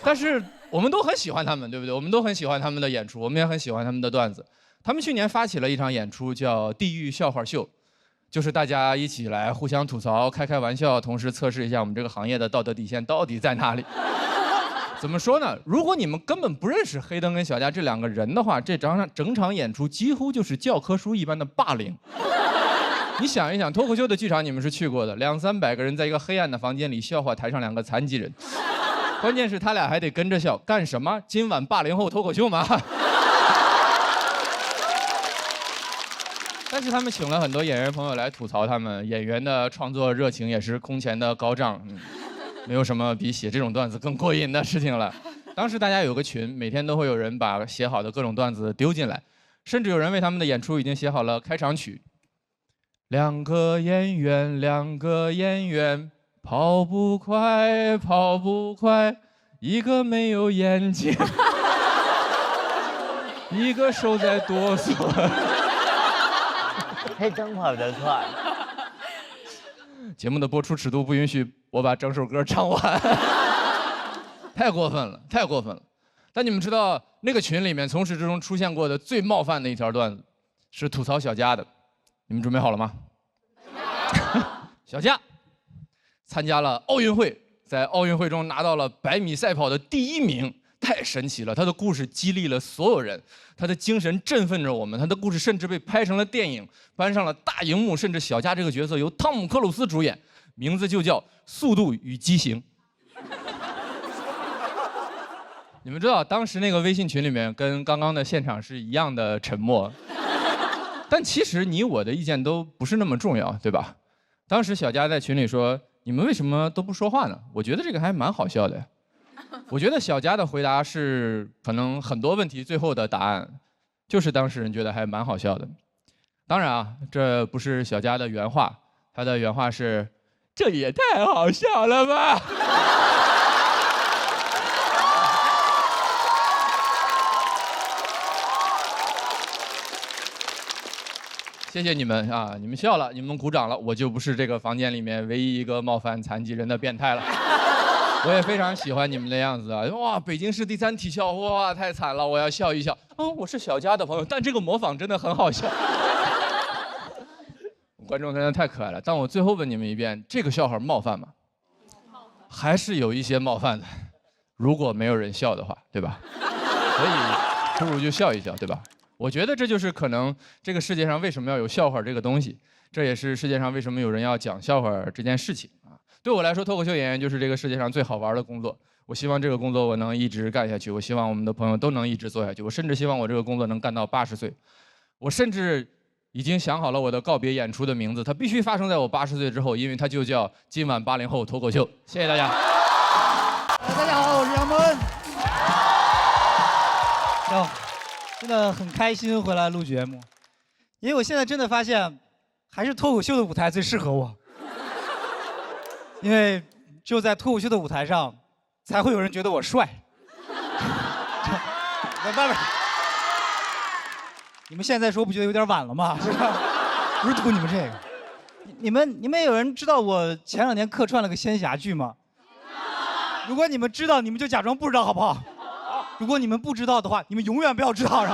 但是我们都很喜欢他们，对不对？我们都很喜欢他们的演出，我们也很喜欢他们的段子。他们去年发起了一场演出，叫《地狱笑话秀》。就是大家一起来互相吐槽、开开玩笑，同时测试一下我们这个行业的道德底线到底在哪里。怎么说呢？如果你们根本不认识黑灯跟小佳这2个人的话，这整场演出几乎就是教科书一般的霸凌。你想一想，脱口秀的剧场你们是去过的，200-300个人在一个黑暗的房间里笑话台上2个残疾人，关键是他俩还得跟着笑，干什么？今晚80后脱口秀吗？但是他们请了很多演员朋友来吐槽他们，演员的创作热情也是空前的高涨，没有什么比写这种段子更过瘾的事情了。当时大家有个群，每天都会有人把写好的各种段子丢进来，甚至有人为他们的演出已经写好了开场曲。2个演员，跑不快，一个没有眼睛，一个手在哆嗦。黑灯跑得快。节目的播出尺度不允许我把整首歌唱完，太过分了，太过分了。但你们知道那个群里面从始至终出现过的最冒犯的一条段子，是吐槽小佳的。你们准备好了吗？小佳参加了奥运会，在奥运会中拿到了100米赛跑的第1名。太神奇了，他的故事激励了所有人，他的精神振奋着我们，他的故事甚至被拍成了电影，搬上了大荧幕，甚至小佳这个角色由汤姆·克鲁斯主演，名字就叫《速度与激情》。你们知道当时那个微信群里面跟刚刚的现场是一样的沉默，但其实你我的意见都不是那么重要，对吧？当时小佳在群里说：“你们为什么都不说话呢？”我觉得这个还蛮好笑的。我觉得小佳的回答是可能很多问题最后的答案，就是当事人觉得还蛮好笑的。当然啊，这不是小佳的原话，她的原话是：“这也太好笑了吧！”谢谢你们啊！你们笑了，你们鼓掌了，我就不是这个房间里面唯一一个冒犯残疾人的变态了。我也非常喜欢你们的样子啊！哇，北京市第3体校，哇，太惨了，我要笑一笑。我是小佳的朋友，但这个模仿真的很好笑。观众真的太可爱了。但我最后问你们一遍，这个笑话冒犯吗？还是有一些冒犯的。如果没有人笑的话，对吧？所以不如就笑一笑，对吧？我觉得这就是可能这个世界上为什么要有笑话这个东西，这也是世界上为什么有人要讲笑话这件事情啊。对我来说，脱口秀演员就是这个世界上最好玩的工作。我希望这个工作我能一直干下去，我希望我们的朋友都能一直做下去，我甚至希望我这个工作能干到80岁。我甚至已经想好了我的告别演出的名字，它必须发生在我80岁之后，因为它就叫今晚80后脱口秀。谢谢大家。大家好，我是杨蒙恩。真的很开心回来录节目，因为我现在真的发现，还是脱口秀的舞台最适合我。因为只有在脱口秀的舞台上，才会有人觉得我帅。你们现在说不觉得有点晚了吗？不是图你们这个。你们有人知道我前2年客串了个仙侠剧吗？如果你们知道，你们就假装不知道好不好？如果你们不知道的话，你们永远不要知道。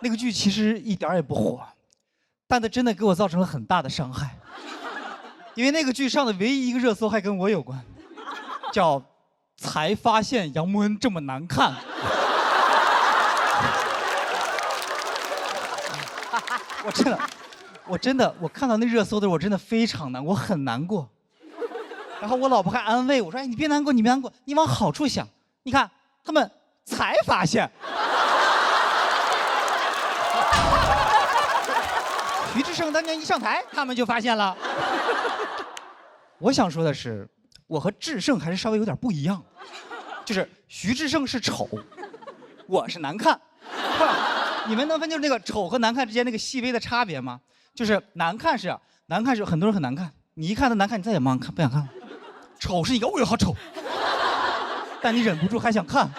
那个剧其实一点也不火，但它真的给我造成了很大的伤害。因为那个剧上的唯一一个热搜还跟我有关，叫“才发现杨蒙恩这么难看”。我看到那热搜的时候，我真的非常难过，我很难过。然后我老婆还安慰我说：“哎，你别难过，你别难过，你往好处想。你看，他们才发现。”徐志胜当年一上台，他们就发现了。我想说的是，我和志胜还是稍微有点不一样，就是徐志胜是丑，我是难看。你们能分清那个丑和难看之间那个细微的差别吗？就是难看是很多人很难看，你一看他难看，你再也不想看了。丑是你哦哟好丑，但你忍不住还想看。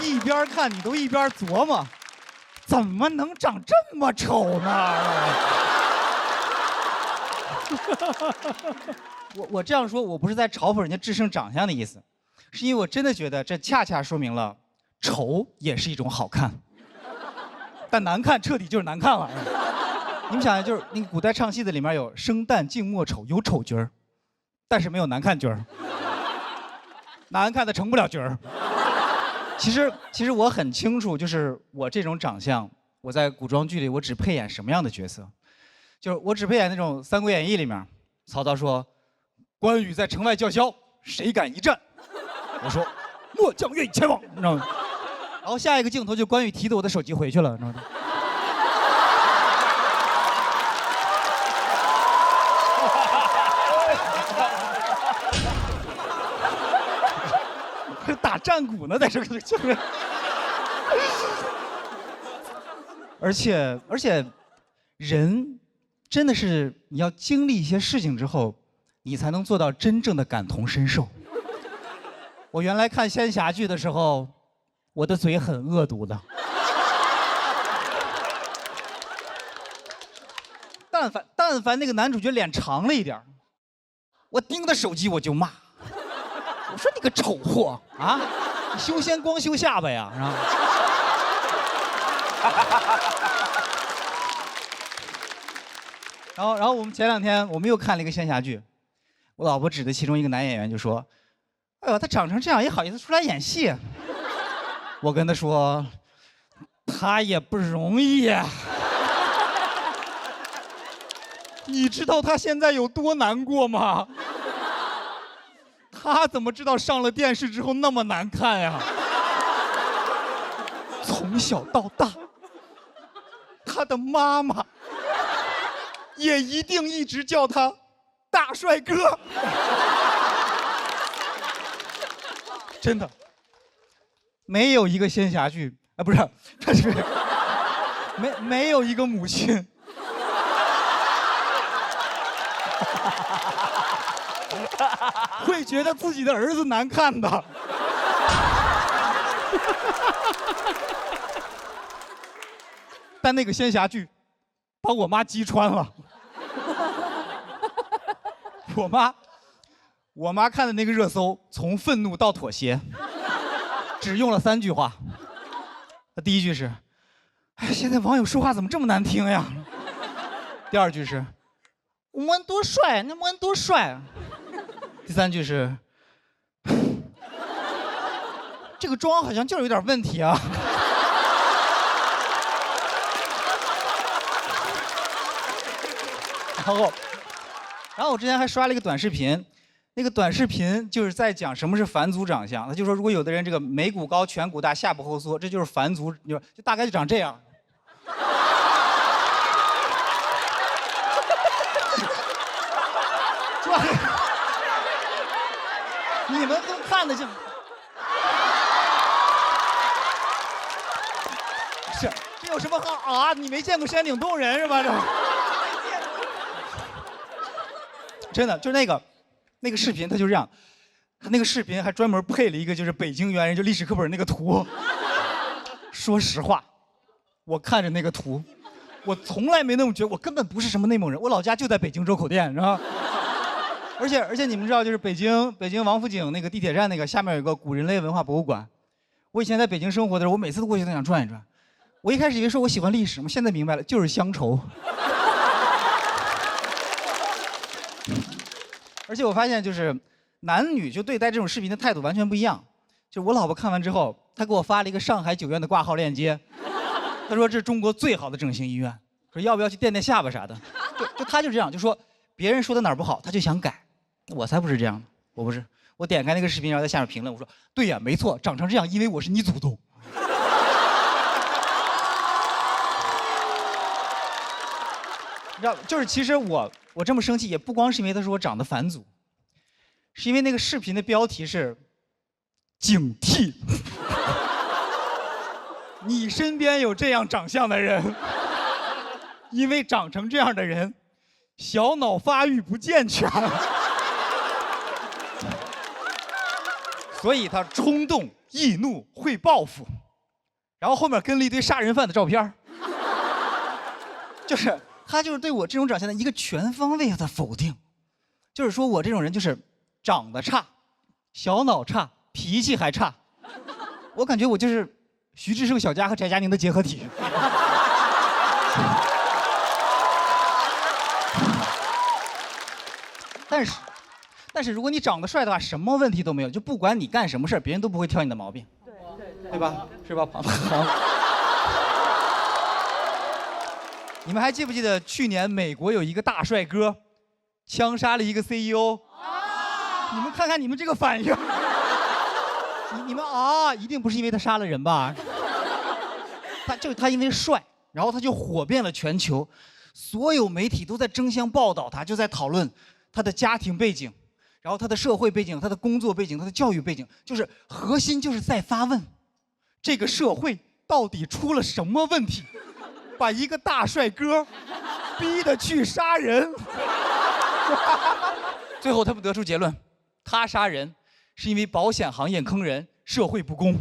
一边看你都一边琢磨，怎么能长这么丑呢？我这样说，我不是在嘲讽人家志胜长相的意思，是因为我真的觉得这恰恰说明了，丑也是一种好看，但难看彻底就是难看了。你们想想，就是那个古代唱戏的里面有生旦净末丑，有丑角儿，但是没有难看角儿，难看的成不了角儿。其实我很清楚，就是我这种长相，我在古装剧里我只配演什么样的角色，就是我只配演那种《三国演义》里面，曹操说关羽在城外叫嚣，谁敢一战？我说末将愿意前往，你知道吗？然后下一个镜头就关羽提着我的手机回去了，你知道吗？打战鼓呢，在这个就是。而且，人真的是你要经历一些事情之后，你才能做到真正的感同身受。我原来看仙侠剧的时候，我的嘴很恶毒的。但凡那个男主角脸长了一点，我盯着手机我就骂。我说你个丑货啊！你修仙光修下巴呀，是吧？然后我们前2天我们又看了一个仙侠剧，我老婆指着其中一个男演员就说：“哎呦，他长成这样也好意思出来演戏。”我跟他说：“他也不容易呀。”你知道他现在有多难过吗？他怎么知道上了电视之后那么难看呀？从小到大，他的妈妈也一定一直叫他大帅哥。真的，没有一个仙侠剧啊，不是，他是没有一个母亲会觉得自己的儿子难看的。但那个仙侠剧把我妈击穿了。我妈看的那个热搜，从愤怒到妥协，只用了3句话。第一句是：“哎，现在网友说话怎么这么难听呀？”第二句是：“我们多帅，那我们多帅啊！”第3句是：“这个妆好像就是有点问题啊。”然后我之前还刷了一个短视频，那个短视频就是在讲什么是凡族长相。他就说，如果有的人这个眉骨高、颧骨大、下巴后缩，这就是凡族，就大概就长这样。你们都看得见？是，这有什么好啊？你没见过山顶洞人是吧？这真的就那个视频，它就这样。他那个视频还专门配了一个就是北京猿人，就历史课本那个图。说实话，我看着那个图，我从来没那么觉得，我根本不是什么内蒙人，我老家就在北京周口店，是吧？而且你们知道，就是北京王府井那个地铁站那个下面有个古人类文化博物馆。我以前在北京生活的时候，我每次都过去都想转一转。我一开始以为说我喜欢历史，我现在明白了，就是乡愁。而且我发现，就是男女就对待这种视频的态度完全不一样。就我老婆看完之后，她给我发了一个上海9院的挂号链接，她说这是中国最好的整形医院，说要不要去垫垫下巴啥的。就她就这样，就说别人说的哪儿不好，她就想改。我才不是这样的，我不是。我点开那个视频，然后在下面评论，我说对呀，没错，长成这样，因为我是你祖宗。你知道，就是其实我这么生气，也不光是因为他说我长得反祖，是因为那个视频的标题是“警惕”。你身边有这样长相的人，因为长成这样的人，小脑发育不健全，所以他冲动、易怒、会报复，然后后面跟了一堆杀人犯的照片，就是他就是对我这种长相的一个全方位的否定，就是说我这种人就是长得差，小脑差，脾气还差，我感觉我就是徐志胜小家和翟佳宁的结合体。但是如果你长得帅的话，什么问题都没有，就不管你干什么事儿，别人都不会挑你的毛病，对吧？是吧？你们还记不记得去年美国有一个大帅哥枪杀了一个 CEO？ 你们看看你们这个反应，你们啊，一定不是因为他杀了人吧？他因为帅，然后他就火遍了全球，所有媒体都在争相报道他，就在讨论他的家庭背景，然后他的社会背景、他的工作背景、他的教育背景，就是核心就是在发问，这个社会到底出了什么问题？把一个大帅哥逼得去杀人，最后他们得出结论：他杀人是因为保险行业坑人，社会不公。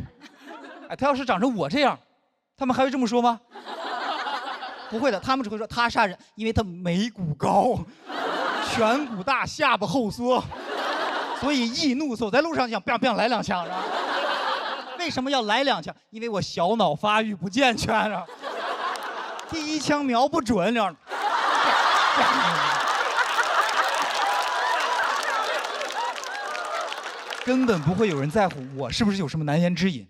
哎，他要是长成我这样，他们还会这么说吗？不会的，他们只会说他杀人，因为他眉骨高，颧骨大，下巴后缩，所以易怒，走在路上想 biang biang 来2枪。为什么要来2枪？因为我小脑发育不健全啊。第1枪瞄不准，这样。根本不会有人在乎我是不是有什么难言之隐，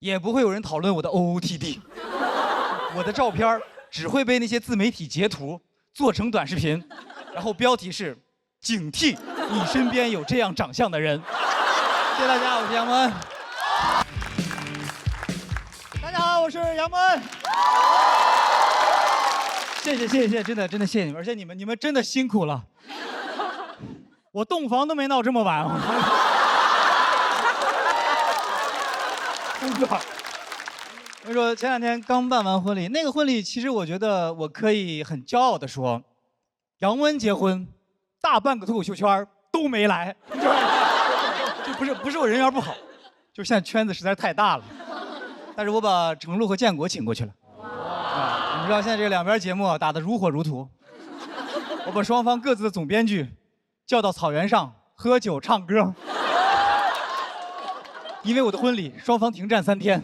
也不会有人讨论我的 OOTD。我的照片只会被那些自媒体截图做成短视频，然后标题是“警惕你身边有这样长相的人。谢谢大家，我是杨蒙恩。大家好，我是杨蒙恩。谢谢，真的谢谢你们，而且你们真的辛苦了。我洞房都没闹这么晚。我跟你说，前2天刚办完婚礼，那个婚礼其实我觉得我可以很骄傲的说，杨蒙恩结婚，大半个脱口秀圈都没来，就不是我人缘不好，就现在圈子实在太大了。但是我把程璐和建国请过去了。啊，你知道现在这2边节目打得如火如荼，我把双方各自的总编剧叫到草原上喝酒唱歌，因为我的婚礼双方停战3天。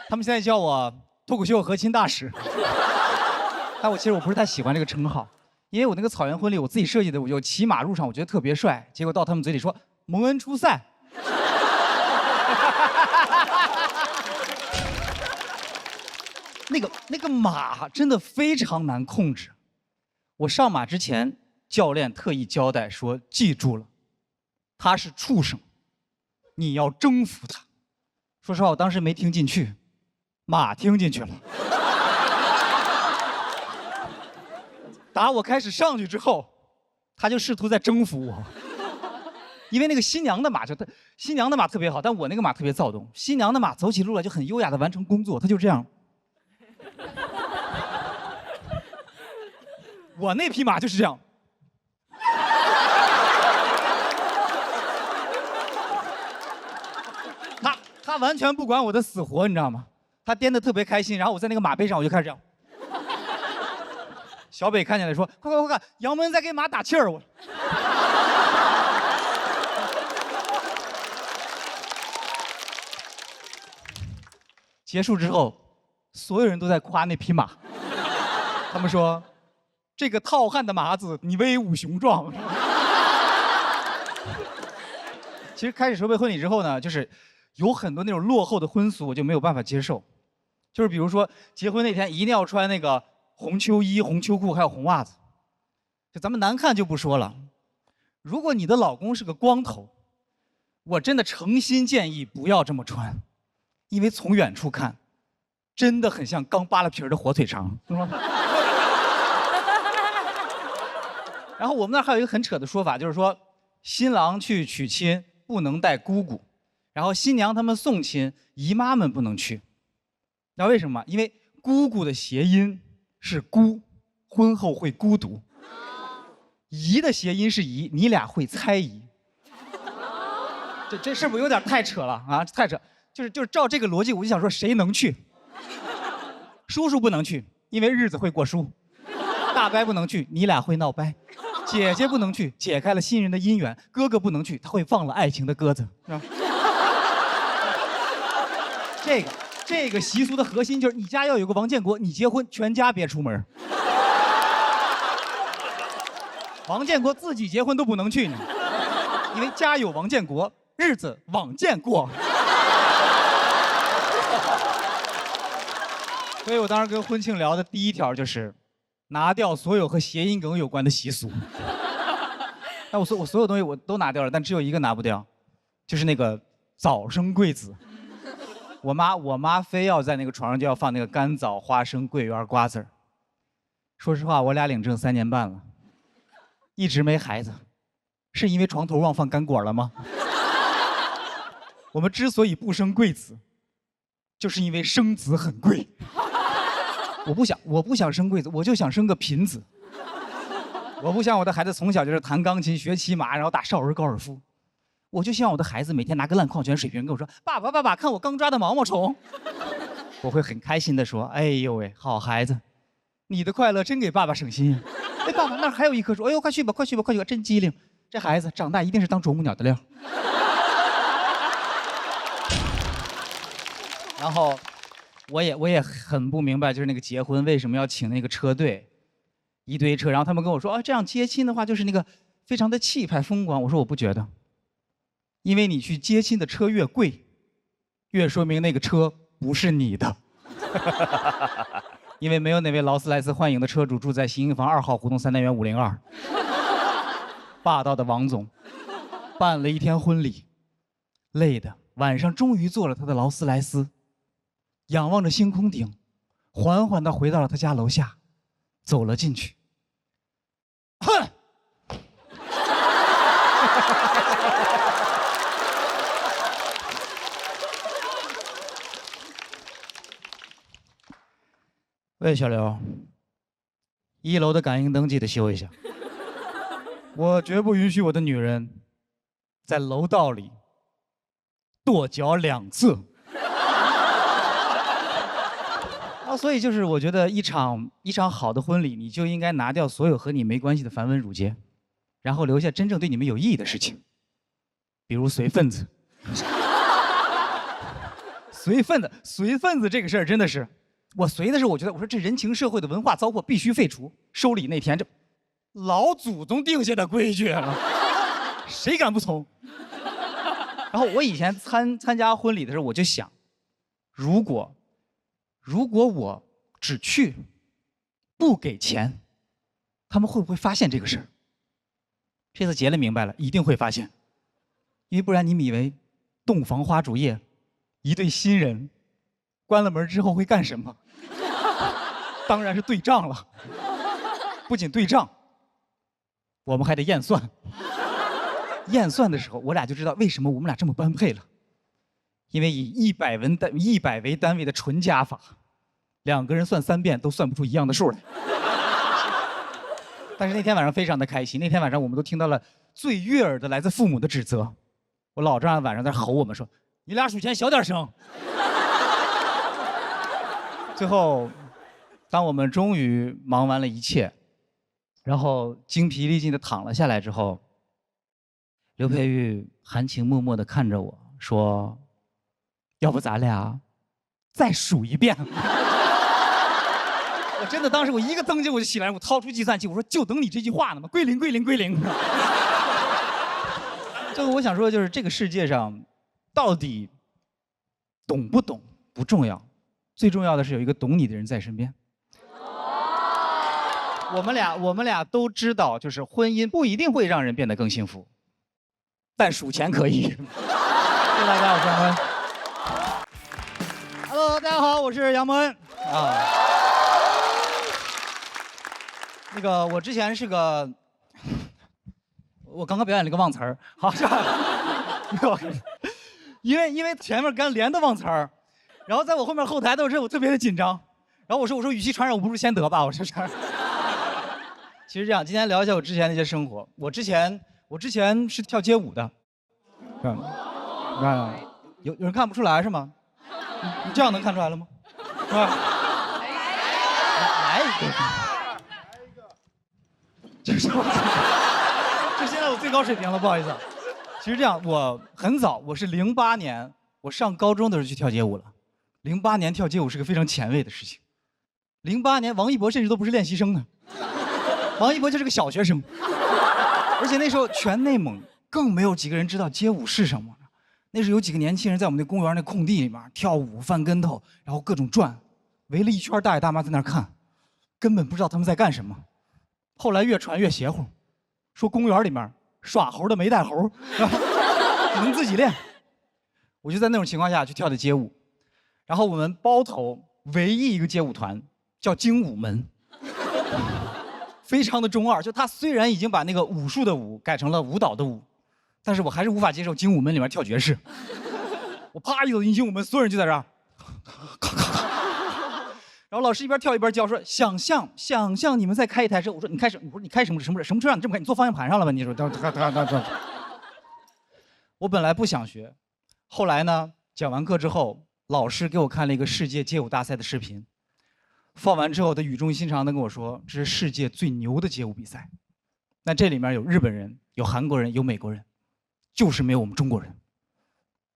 他们现在叫我脱口秀和亲大使，但其实我不是太喜欢这个称号，因为我那个草原婚礼我自己设计的，我就骑马入场，我觉得特别帅，结果到他们嘴里说蒙恩出塞。那个马真的非常难控制，我上马之前，教练特意交代说，记住了，他是畜生，你要征服他。说实话，我当时没听进去。马听进去了。打我开始上去之后，他就试图在征服我。因为那个新娘的马新娘的马特别好，但我那个马特别躁动。新娘的马走起路来就很优雅的完成工作，他就这样。我那匹马就是这样。他完全不管我的死活，你知道吗？他颠得特别开心，然后我在那个马背上，我就开始这样。小北看见了说：“快快快看，杨蒙恩在给马打气儿！”我。结束之后，所有人都在夸那匹马，他们说：“这个浩瀚的马子，你威武雄壮。”其实开始筹备婚礼之后呢，就是有很多那种落后的婚俗，我就没有办法接受。就是比如说结婚那天一定要穿那个红秋衣、红秋裤，还有红袜子。就咱们难看就不说了，如果你的老公是个光头，我真的诚心建议不要这么穿，因为从远处看，真的很像刚扒了皮的火腿肠。然后我们那儿还有一个很扯的说法，就是说新郎去娶亲不能带姑姑，然后新娘他们送亲，姨妈们不能去。知道为什么？因为姑姑的谐音是孤，婚后会孤独；姨的谐音是姨，你俩会猜疑。这是不是有点太扯了啊？太扯！就是照这个逻辑，我就想说，谁能去？叔叔不能去，因为日子会过叔；大伯不能去，你俩会闹掰；姐姐不能去，解开了新人的姻缘；哥哥不能去，他会放了爱情的鸽子。这个习俗的核心就是你家要有个王建国，你结婚全家别出门。王建国自己结婚都不能去呢，因为家有王建国，日子往见过。所以我当时跟婚庆聊的第一条就是拿掉所有和谐音梗有关的习俗。那我所有东西我都拿掉了，但只有一个拿不掉，就是那个早生贵子。我妈非要在那个床上就要放那个干枣、花生、桂圆、瓜子儿。说实话，我俩领证3年半了，一直没孩子，是因为床头忘放干果了吗？我们之所以不生贵子，就是因为生子很贵。我不想生贵子，我就想生个贫子。我不想我的孩子从小就是弹钢琴、学骑马，然后打少儿高尔夫。我就希望我的孩子每天拿个烂矿泉水瓶跟我说：“爸爸，看我刚抓的毛毛虫。”我会很开心地说：“哎呦喂，好孩子，你的快乐真给爸爸省心呀！哎，爸爸那儿还有一棵树，哎呦，快去吧，真机灵。这孩子长大一定是当啄木鸟的料。”然后我也很不明白，就是那个结婚为什么要请那个车队，一堆车，然后他们跟我说：“啊，这样接亲的话就是那个非常的气派风光。”我说我不觉得。因为你去接亲的车越贵，越说明那个车不是你的。因为没有哪位劳斯莱斯幻影的车主住在新营房2号胡同3单元502。霸道的王总，办了一天婚礼，累的晚上终于坐了他的劳斯莱斯，仰望着星空顶，缓缓地回到了他家楼下，走了进去。哼！喂，小刘，1楼的感应灯记得修一下。我绝不允许我的女人在楼道里跺脚2次。所以就是我觉得一场好的婚礼，你就应该拿掉所有和你没关系的繁文缛节，然后留下真正对你们有意义的事情，比如随份子。随份子这个事儿真的是。我随的是，我觉得我说这人情社会的文化糟粕必须废除。收礼那天，这老祖宗定下的规矩了，谁敢不从？然后我以前参加婚礼的时候，我就想，如果我只去，不给钱，他们会不会发现这个事儿？这次结了明白了，一定会发现，因为不然你们以为洞房花烛夜，一对新人关了门之后会干什么？当然是对账了。不仅对账，我们还得验算。验算的时候，我俩就知道为什么我们俩这么般配了。因为以100为单位的纯加法，2个人算3遍都算不出一样的数来。但是那天晚上非常的开心，那天晚上我们都听到了最悦耳的来自父母的指责。我老丈人晚上在吼我们说：“你俩数钱小点声。”最后，当我们终于忙完了一切，然后精疲力尽的躺了下来之后，刘佩玉含情脉脉的看着我说：“要不咱俩再数一遍？”我真的当时我一个蹬劲我就起来，我掏出计算器，我说就等你这句话呢嘛，归零归零归零。最后我想说的就是这个世界上，到底懂不懂不重要，最重要的是有一个懂你的人在身边。我们俩都知道，就是婚姻不一定会让人变得更幸福，但数钱可以。谢谢大家，我是杨蒙恩。Hello， 大家好，我是杨蒙恩啊。那个我之前是个，我刚刚表演了一个忘词儿，好是吧？因为前面刚连的忘词儿，然后在我后台的时候我特别的紧张，然后我说与其传染我不如先得吧，我说这。其实这样，今天聊一下我之前的一些生活。我之前是跳街舞的，有人看不出来是吗？你这样能看出来了吗？是吧？来一个，这是现在我最高水平了，不好意思。其实这样，我很早，我是08年，我上高中的时候去跳街舞了。08年跳街舞是个非常前卫的事情。08年，王一博甚至都不是练习生呢。王一博就是个小学生，而且那时候全内蒙更没有几个人知道街舞是什么。那时候有几个年轻人在我们那公园那空地里面跳舞、翻跟头，然后各种转，围了一圈大爷大妈在那儿看，根本不知道他们在干什么。后来越传越邪乎，说公园里面耍猴的没带猴，能自己练。我就在那种情况下去跳的街舞，然后我们包头唯一一个街舞团叫精武门。非常的中二，就他虽然已经把那个武术的武改成了舞蹈的舞，但是我还是无法接受精武门里面跳爵士。我啪一走进精武门，所有人就在这儿，然后老师一边跳一边教说：“想象你们在开一台车。”我说：“你开什么？你开什么车？什么车让你这么开？你坐方向盘上了吧？”你说，我本来不想学，后来呢，讲完课之后，老师给我看了一个世界街舞大赛的视频。放完之后，他语重心长地跟我说：“这是世界最牛的街舞比赛。那这里面有日本人，有韩国人，有美国人，就是没有我们中国人。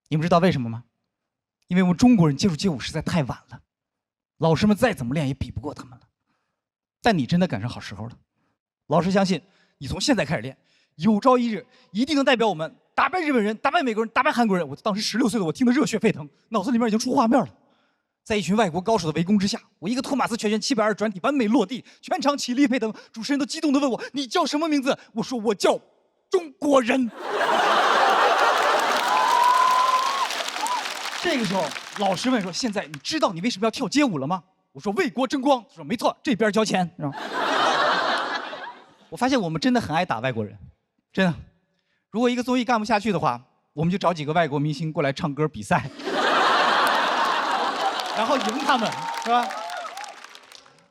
你们知道为什么吗？因为我们中国人接触街舞实在太晚了，老师们再怎么练也比不过他们了。但你真的赶上好时候了。老师相信你从现在开始练，有朝一日一定能代表我们打败日本人，打败美国人，打败韩国人。”我当时16岁的我听得热血沸腾，脑子里面已经出画面了。在一群外国高手的围攻之下，我一个托马斯全旋720转体完美落地，全场起立沸腾。主持人都激动地问我：“你叫什么名字？”我说：“我叫中国人。这个时候，老师问说：“现在你知道你为什么要跳街舞了吗？”我说：“为国争光。”他说：“没错，这边交钱。”是吧？我发现我们真的很爱打外国人，真的。如果一个综艺干不下去的话，我们就找几个外国明星过来唱歌比赛，然后赢他们，是吧？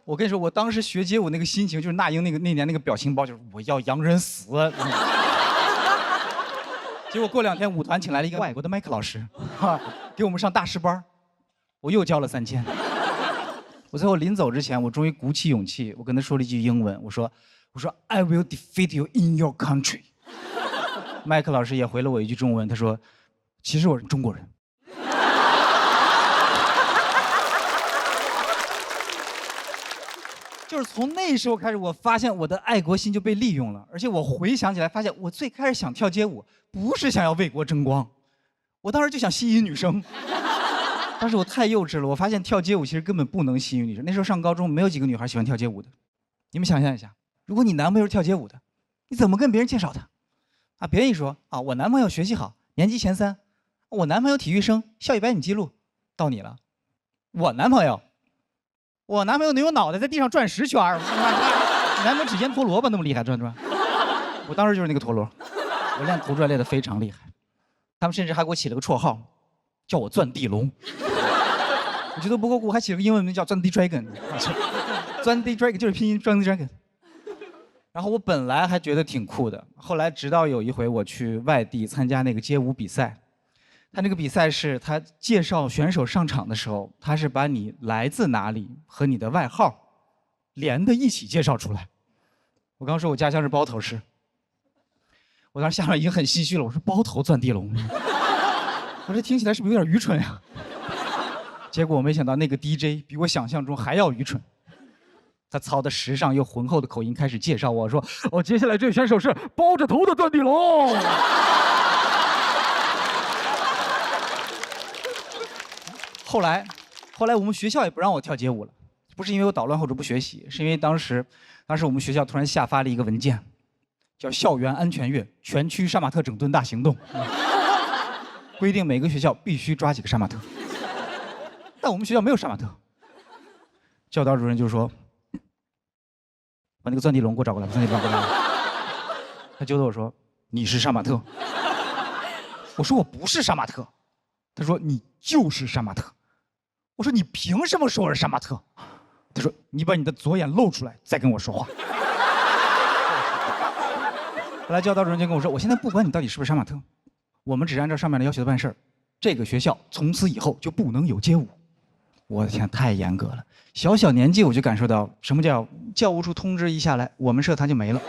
我跟你说，我当时学街舞那个心情，就是那英那年那个表情包，就是我要洋人死。结果过2天舞团请来了一个外国的麦克老师，给我们上大师班，我又交了3000。我最后临走之前，我终于鼓起勇气，我跟他说了一句英文，我说 I will defeat you in your country。麦克老师也回了我一句中文，他说其实我是中国人。就是从那时候开始，我发现我的爱国心就被利用了，而且我回想起来，发现我最开始想跳街舞，不是想要为国争光，我当时就想吸引女生。但是我太幼稚了，我发现跳街舞其实根本不能吸引女生。那时候上高中，没有几个女孩喜欢跳街舞的。你们想象一下，如果你男朋友是跳街舞的，你怎么跟别人介绍他？啊，别人一说啊，我男朋友学习好，年级前3，我男朋友体育生，校100米记录，到你了，我男朋友能用脑袋在地上转10圈儿，你男朋友只腌陀螺吧，那么厉害转。我当时就是那个陀螺，我练头转练得非常厉害，他们甚至还给我起了个绰号，叫我钻地龙。我觉得不够酷，还起了个英文名叫钻地 dragon， 钻地 dragon 就是拼音钻地 dragon。然后我本来还觉得挺酷的，后来直到有一回我去外地参加那个街舞比赛，他那个比赛是他介绍选手上场的时候，他是把你来自哪里和你的外号连在一起介绍出来。我刚说我家乡是包头市，我当时下面已经很唏嘘了，我说包头钻地龙，我这听起来是不是有点愚蠢呀？结果我没想到那个 DJ 比我想象中还要愚蠢，他操的时尚又浑厚的口音开始介绍我说，接下来这位选手是包着头的钻地龙。后来我们学校也不让我跳街舞了，不是因为我捣乱或者不学习，是因为当时我们学校突然下发了一个文件，叫校园安全月全区杀马特整顿大行动，规定每个学校必须抓几个杀马特。但我们学校没有杀马特，教导主任就说：“把那个钻地龙给我找过来，把钻地龙找过来。”他揪着我说：“你是杀马特。”我说：“我不是杀马特。”他说：“你就是杀马特。”我说：“你凭什么说我是杀马特？”他说：“你把你的左眼露出来，再跟我说话。”后来教导主任就跟我说：“我现在不管你到底是不是杀马特，我们只按照上面的要求办事儿。这个学校从此以后就不能有街舞。”我的天，太严格了！小年纪我就感受到什么叫教务处通知一下来，我们社团就没了。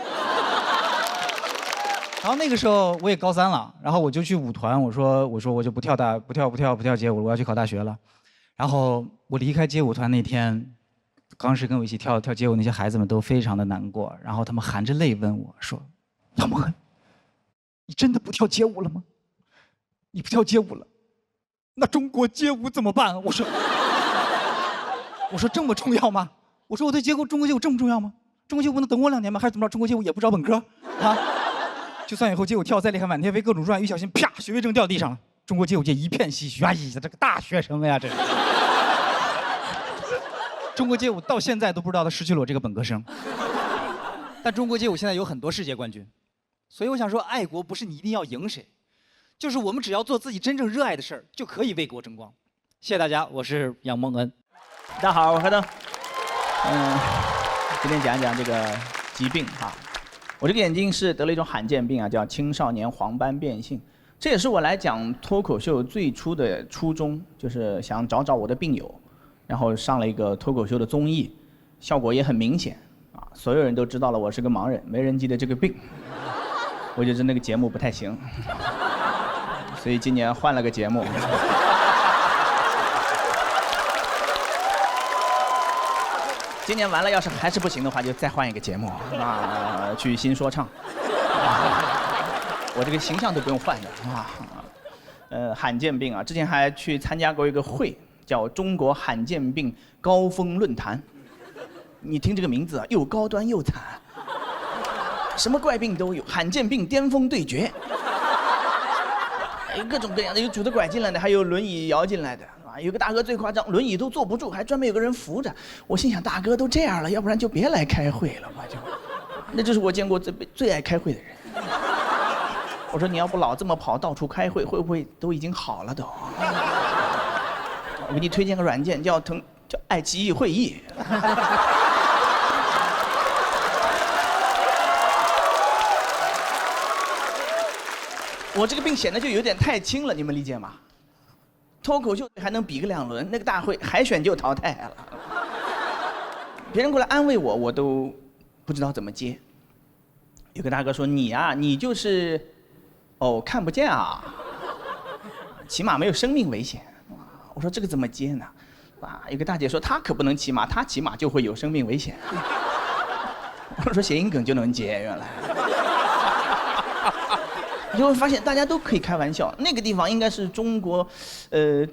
然后那个时候我也高3了，然后我就去舞团，我说我就不跳街舞了，我要去考大学了。然后我离开街舞团那天，当时跟我一起跳街舞那些孩子们都非常的难过，然后他们含着泪问我说：“杨蒙恩，你真的不跳街舞了吗？你不跳街舞了，那中国街舞怎么办？”我说这么重要吗？我说我对中国街舞这么重要吗？中国街舞不能等我2年吗？还是怎么着？中国街舞也不招本科啊？就算以后街舞跳再厉害，满天飞各种转，一小心啪，学位证掉地上了。中国街舞界一片唏嘘，哎呀，这个大学生呀，这是。中国街舞到现在都不知道他失去了我这个本科生。但中国街舞现在有很多世界冠军，所以我想说，爱国不是你一定要赢谁，就是我们只要做自己真正热爱的事儿，就可以为国争光。谢谢大家，我是杨蒙恩。大家好，我是何登。今天讲一讲这个疾病哈。我这个眼睛是得了一种罕见病啊，叫青少年黄斑变性。这也是我来讲脱口秀最初的初衷，就是想找我的病友，然后上了一个脱口秀的综艺，效果也很明显啊，所有人都知道了我是个盲人，没人记得这个病。我觉得那个节目不太行，所以今年换了个节目。今年完了，要是还是不行的话，就再换一个节目啊，去新说唱。我这个形象都不用换的啊。罕见病啊，之前还去参加过一个会，叫中国罕见病高峰论坛。你听这个名字啊，又高端又惨。什么怪病都有，罕见病巅峰对决，有各种各样的，有拄着拐进来的，还有轮椅摇进来的，啊，有个大哥最夸张，轮椅都坐不住，还专门有个人扶着。我心想，大哥都这样了，要不然就别来开会了吧，就，那就是我见过最爱开会的人。我说你要不老这么跑到处开会，会不会都已经好了都？我给你推荐个软件，叫爱奇艺会议。我这个病显得就有点太轻了，你们理解吗？脱口秀还能比个2轮，那个大会海选就淘汰了。别人过来安慰我，我都不知道怎么接。有个大哥说：“你啊，你就是，哦，看不见啊，骑马没有生命危险。”我说这个怎么接呢？啊，有个大姐说：“她可不能骑马，她骑马就会有生命危险。”我说谐音梗就能接，原来。你就会发现大家都可以开玩笑，那个地方应该是中国，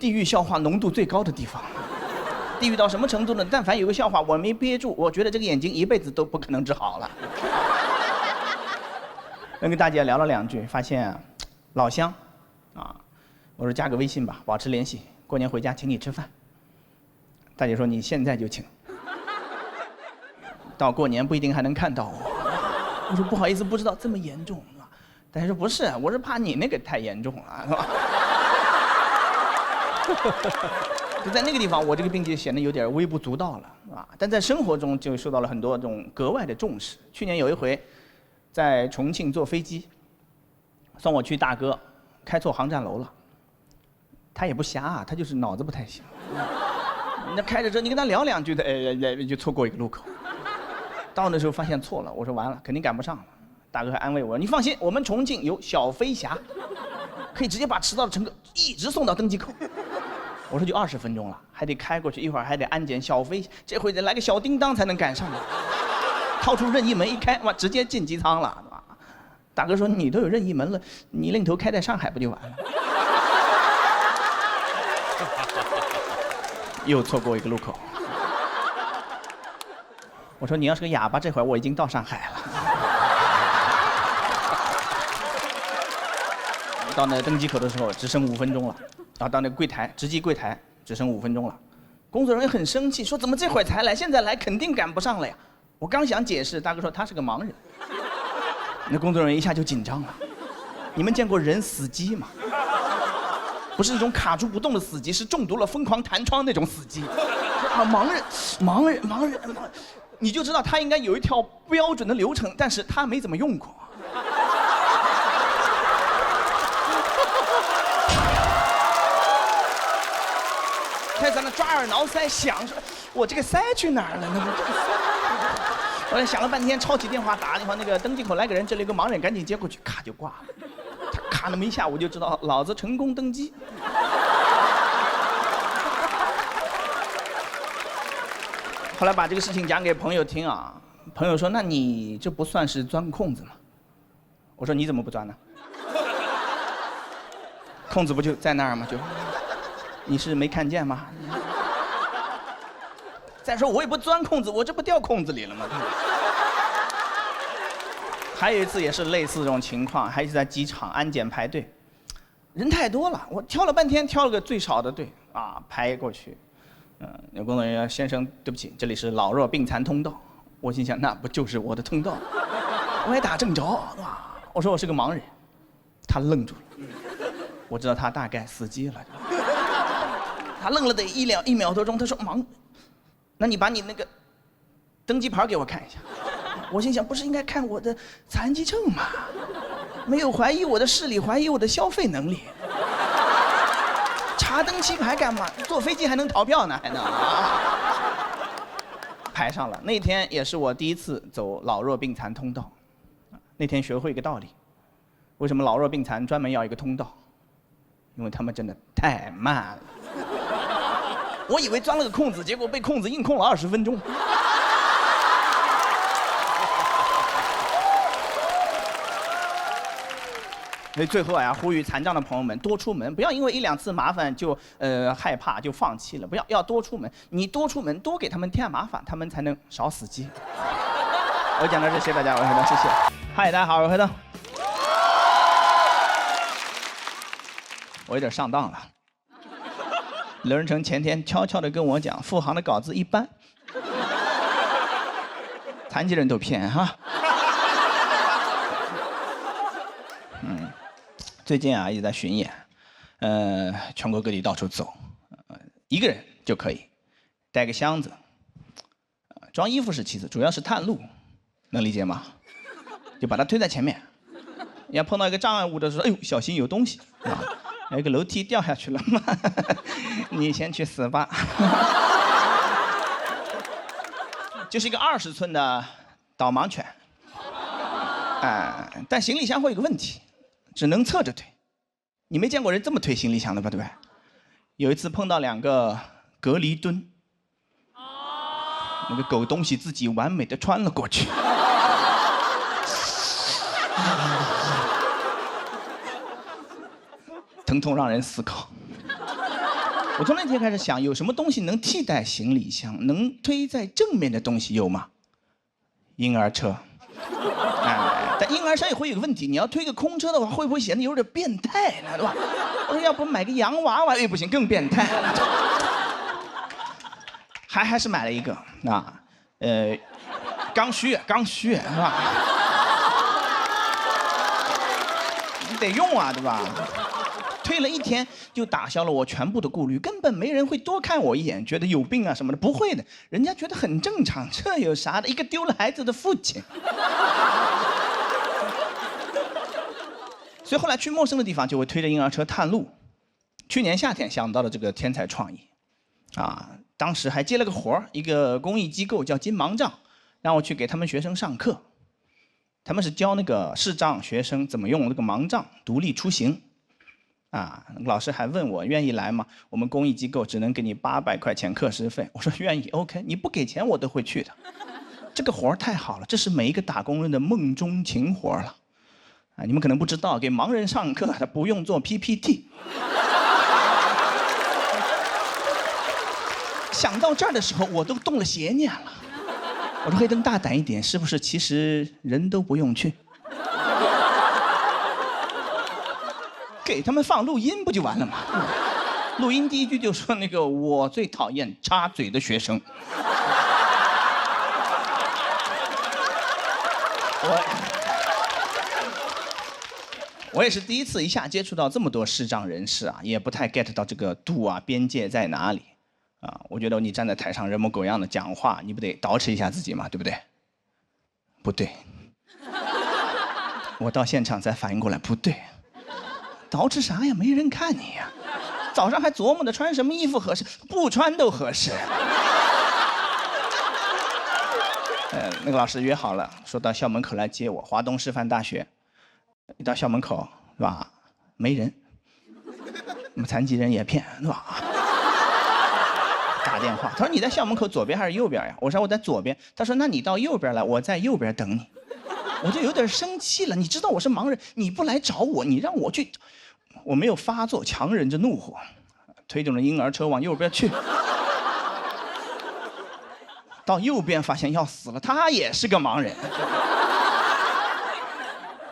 地域笑话浓度最高的地方。地狱到什么程度呢？但凡有个笑话我没憋住，我觉得这个眼睛一辈子都不可能治好了。跟大姐聊了2句，发现老乡，啊，我说加个微信吧，保持联系，过年回家请你吃饭。大姐说你现在就请，到过年不一定还能看到我。我说不好意思，不知道这么严重。大姐说不是，我是怕你那个太严重了，是吧？就在那个地方，我这个病就显得有点微不足道了，啊！但在生活中就受到了很多这种格外的重视。去年有一回，在重庆坐飞机，送我去大哥，开错航站楼了。他也不瞎啊，他就是脑子不太行。那开着车，你跟他聊2句的，就错过一个路口。到那时候发现错了，我说完了，肯定赶不上了。大哥还安慰我：“你放心，我们重庆有小飞侠，可以直接把迟到的乘客一直送到登机口。”我说就20分钟了，还得开过去，一会儿还得安检。小飞这回得来个小叮当才能赶上。掏出任意门一开，哇，直接进机舱了，对吧？大哥说：“你都有任意门了，你另头开在上海不就完了？”又错过一个路口。我说：“你要是个哑巴，这会儿我已经到上海了。”到那登机口的时候只剩5分钟了，然后到那柜台值机柜台只剩5分钟了，工作人员很生气，说怎么这会儿才来，现在来肯定赶不上了呀。我刚想解释，大哥说他是个盲人，那工作人员一下就紧张了。你们见过人死机吗？不是那种卡住不动的死机，是中毒了疯狂弹窗那种死机。啊，盲人，你就知道他应该有一条标准的流程，但是他没怎么用过。开始在那抓耳挠腮，想说我这个腮去哪儿了呢？后来想了半天，抄起电话打电话，那个登机口来个人，这里有个盲人，赶紧接过去，咔就挂了。他咔那么一下，我就知道老子成功登机。后来把这个事情讲给朋友听啊，朋友说：“那你这不算是钻空子吗？”我说：“你怎么不钻呢？空子不就在那儿吗？就。”你是没看见吗？再说我也不钻空子，我这不掉空子里了吗？还有一次也是类似这种情况，还是在机场安检排队，人太多了，我挑了半天，挑了个最少的队啊，排过去。有工作人员先生，对不起，这里是老弱病残通道。我心想，那不就是我的通道？我也打正着，哇！我说我是个盲人，他愣住了，我知道他大概死机了。他愣了得一秒多钟，他说：“盲，那你把你那个登机牌给我看一下。”我心想，不是应该看我的残疾证吗？没有怀疑我的视力，怀疑我的消费能力。查登机牌干嘛？坐飞机还能逃票呢，还能排上了。那天也是我第一次走老弱病残通道，那天学会一个道理：为什么老弱病残专门要一个通道？因为他们真的太慢了。我以为钻了个空子，结果被空子硬空了20分钟。所以最后啊，呼吁残障的朋友们多出门，不要因为1、2次麻烦就害怕就放弃了，要多出门。你多出门，多给他们添麻烦，他们才能少死机。我讲到这，谢谢大家，我是黑灯，谢谢。嗨，大家好，我是黑灯。我有点上当了。刘仁成前天悄悄地跟我讲，付航的稿子一般，残疾人都骗哈。最近啊一直在巡演，全国各地到处走，一个人就可以，带个箱子，装衣服是其次，主要是探路，能理解吗？就把它推在前面，要碰到一个障碍物的时候，哎呦，小心有东西啊！有一个楼梯掉下去了，你先去死吧。就是一个20寸的导盲犬，但行李箱会有个问题，只能侧着推。你没见过人这么推行李箱的吧？对不对？有一次碰到2个隔离墩，那个狗东西自己完美的穿了过去。疼痛让人思考。我从那天开始想，有什么东西能替代行李箱，能推在正面的东西有吗？婴儿车。但婴儿车也会有个问题，你要推个空车的话，会不会显得有点变态呢？对吧？我说要不买个洋娃娃，不行，更变态。还是买了一个刚需是吧？你得用啊，对吧？推了1天就打消了我全部的顾虑，根本没人会多看我一眼，觉得有病啊什么的，不会的，人家觉得很正常，这有啥的？一个丢了孩子的父亲。所以后来去陌生的地方就会推着婴儿车探路。去年夏天想到了这个天才创意，当时还接了个活儿，一个公益机构叫金盲杖，让我去给他们学生上课。他们是教那个视障学生怎么用那个盲杖独立出行。老师还问我愿意来吗？我们公益机构只能给你800块钱课时费。我说愿意 ，OK， 你不给钱我都会去的。这个活儿太好了，这是每一个打工人的梦中情活了。你们可能不知道，给盲人上课他不用做 PPT。想到这儿的时候，我都动了邪念了。我说黑灯大胆一点，是不是其实人都不用去？给他们放录音不就完了吗？录音第一句就说那个我最讨厌插嘴的学生。我也是第一次一下接触到这么多视障人士也不太 get 到这个度边界在哪里我觉得你站在台上人模狗样的讲话，你不得捯饬一下自己嘛，对不对？不对，我到现场才反应过来，不对。捯饬啥呀？没人看你呀！早上还琢磨着穿什么衣服合适，不穿都合适。那个老师约好了，说到校门口来接我，华东师范大学。一到校门口是吧？没人，我们残疾人也骗是吧？打电话，他说你在校门口左边还是右边呀？我说我在左边。他说那你到右边来，我在右边等你。我就有点生气了，你知道我是盲人，你不来找我，你让我去。我没有发作，强忍着怒火，推动着婴儿车往右边去。到右边发现要死了，他也是个盲人。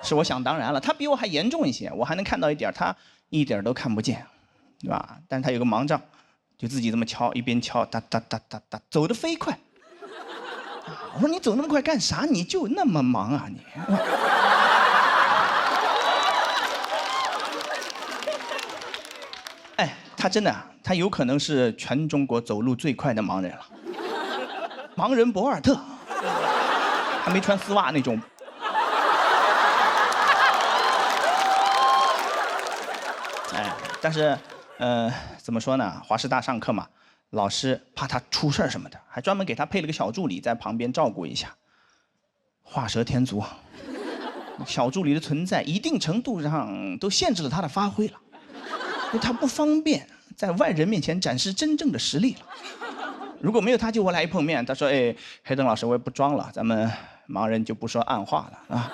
是我想当然了，他比我还严重一些，我还能看到一点，他一点都看不见，对吧？但是他有个盲杖，就自己这么敲，一边敲，哒哒哒哒哒，走得飞快。我说你走那么快干啥？你就那么忙啊你？他真的，他有可能是全中国走路最快的盲人了。盲人博尔特，还没穿丝袜那种。但是，怎么说呢？华师大上课嘛，老师怕他出事儿什么的，还专门给他配了个小助理在旁边照顾一下。画蛇添足，小助理的存在一定程度上都限制了他的发挥了。他不方便在外人面前展示真正的实力了。如果没有他，就我俩一碰面，他说：“哎，黑灯老师，我也不装了，咱们盲人就不说暗话了啊。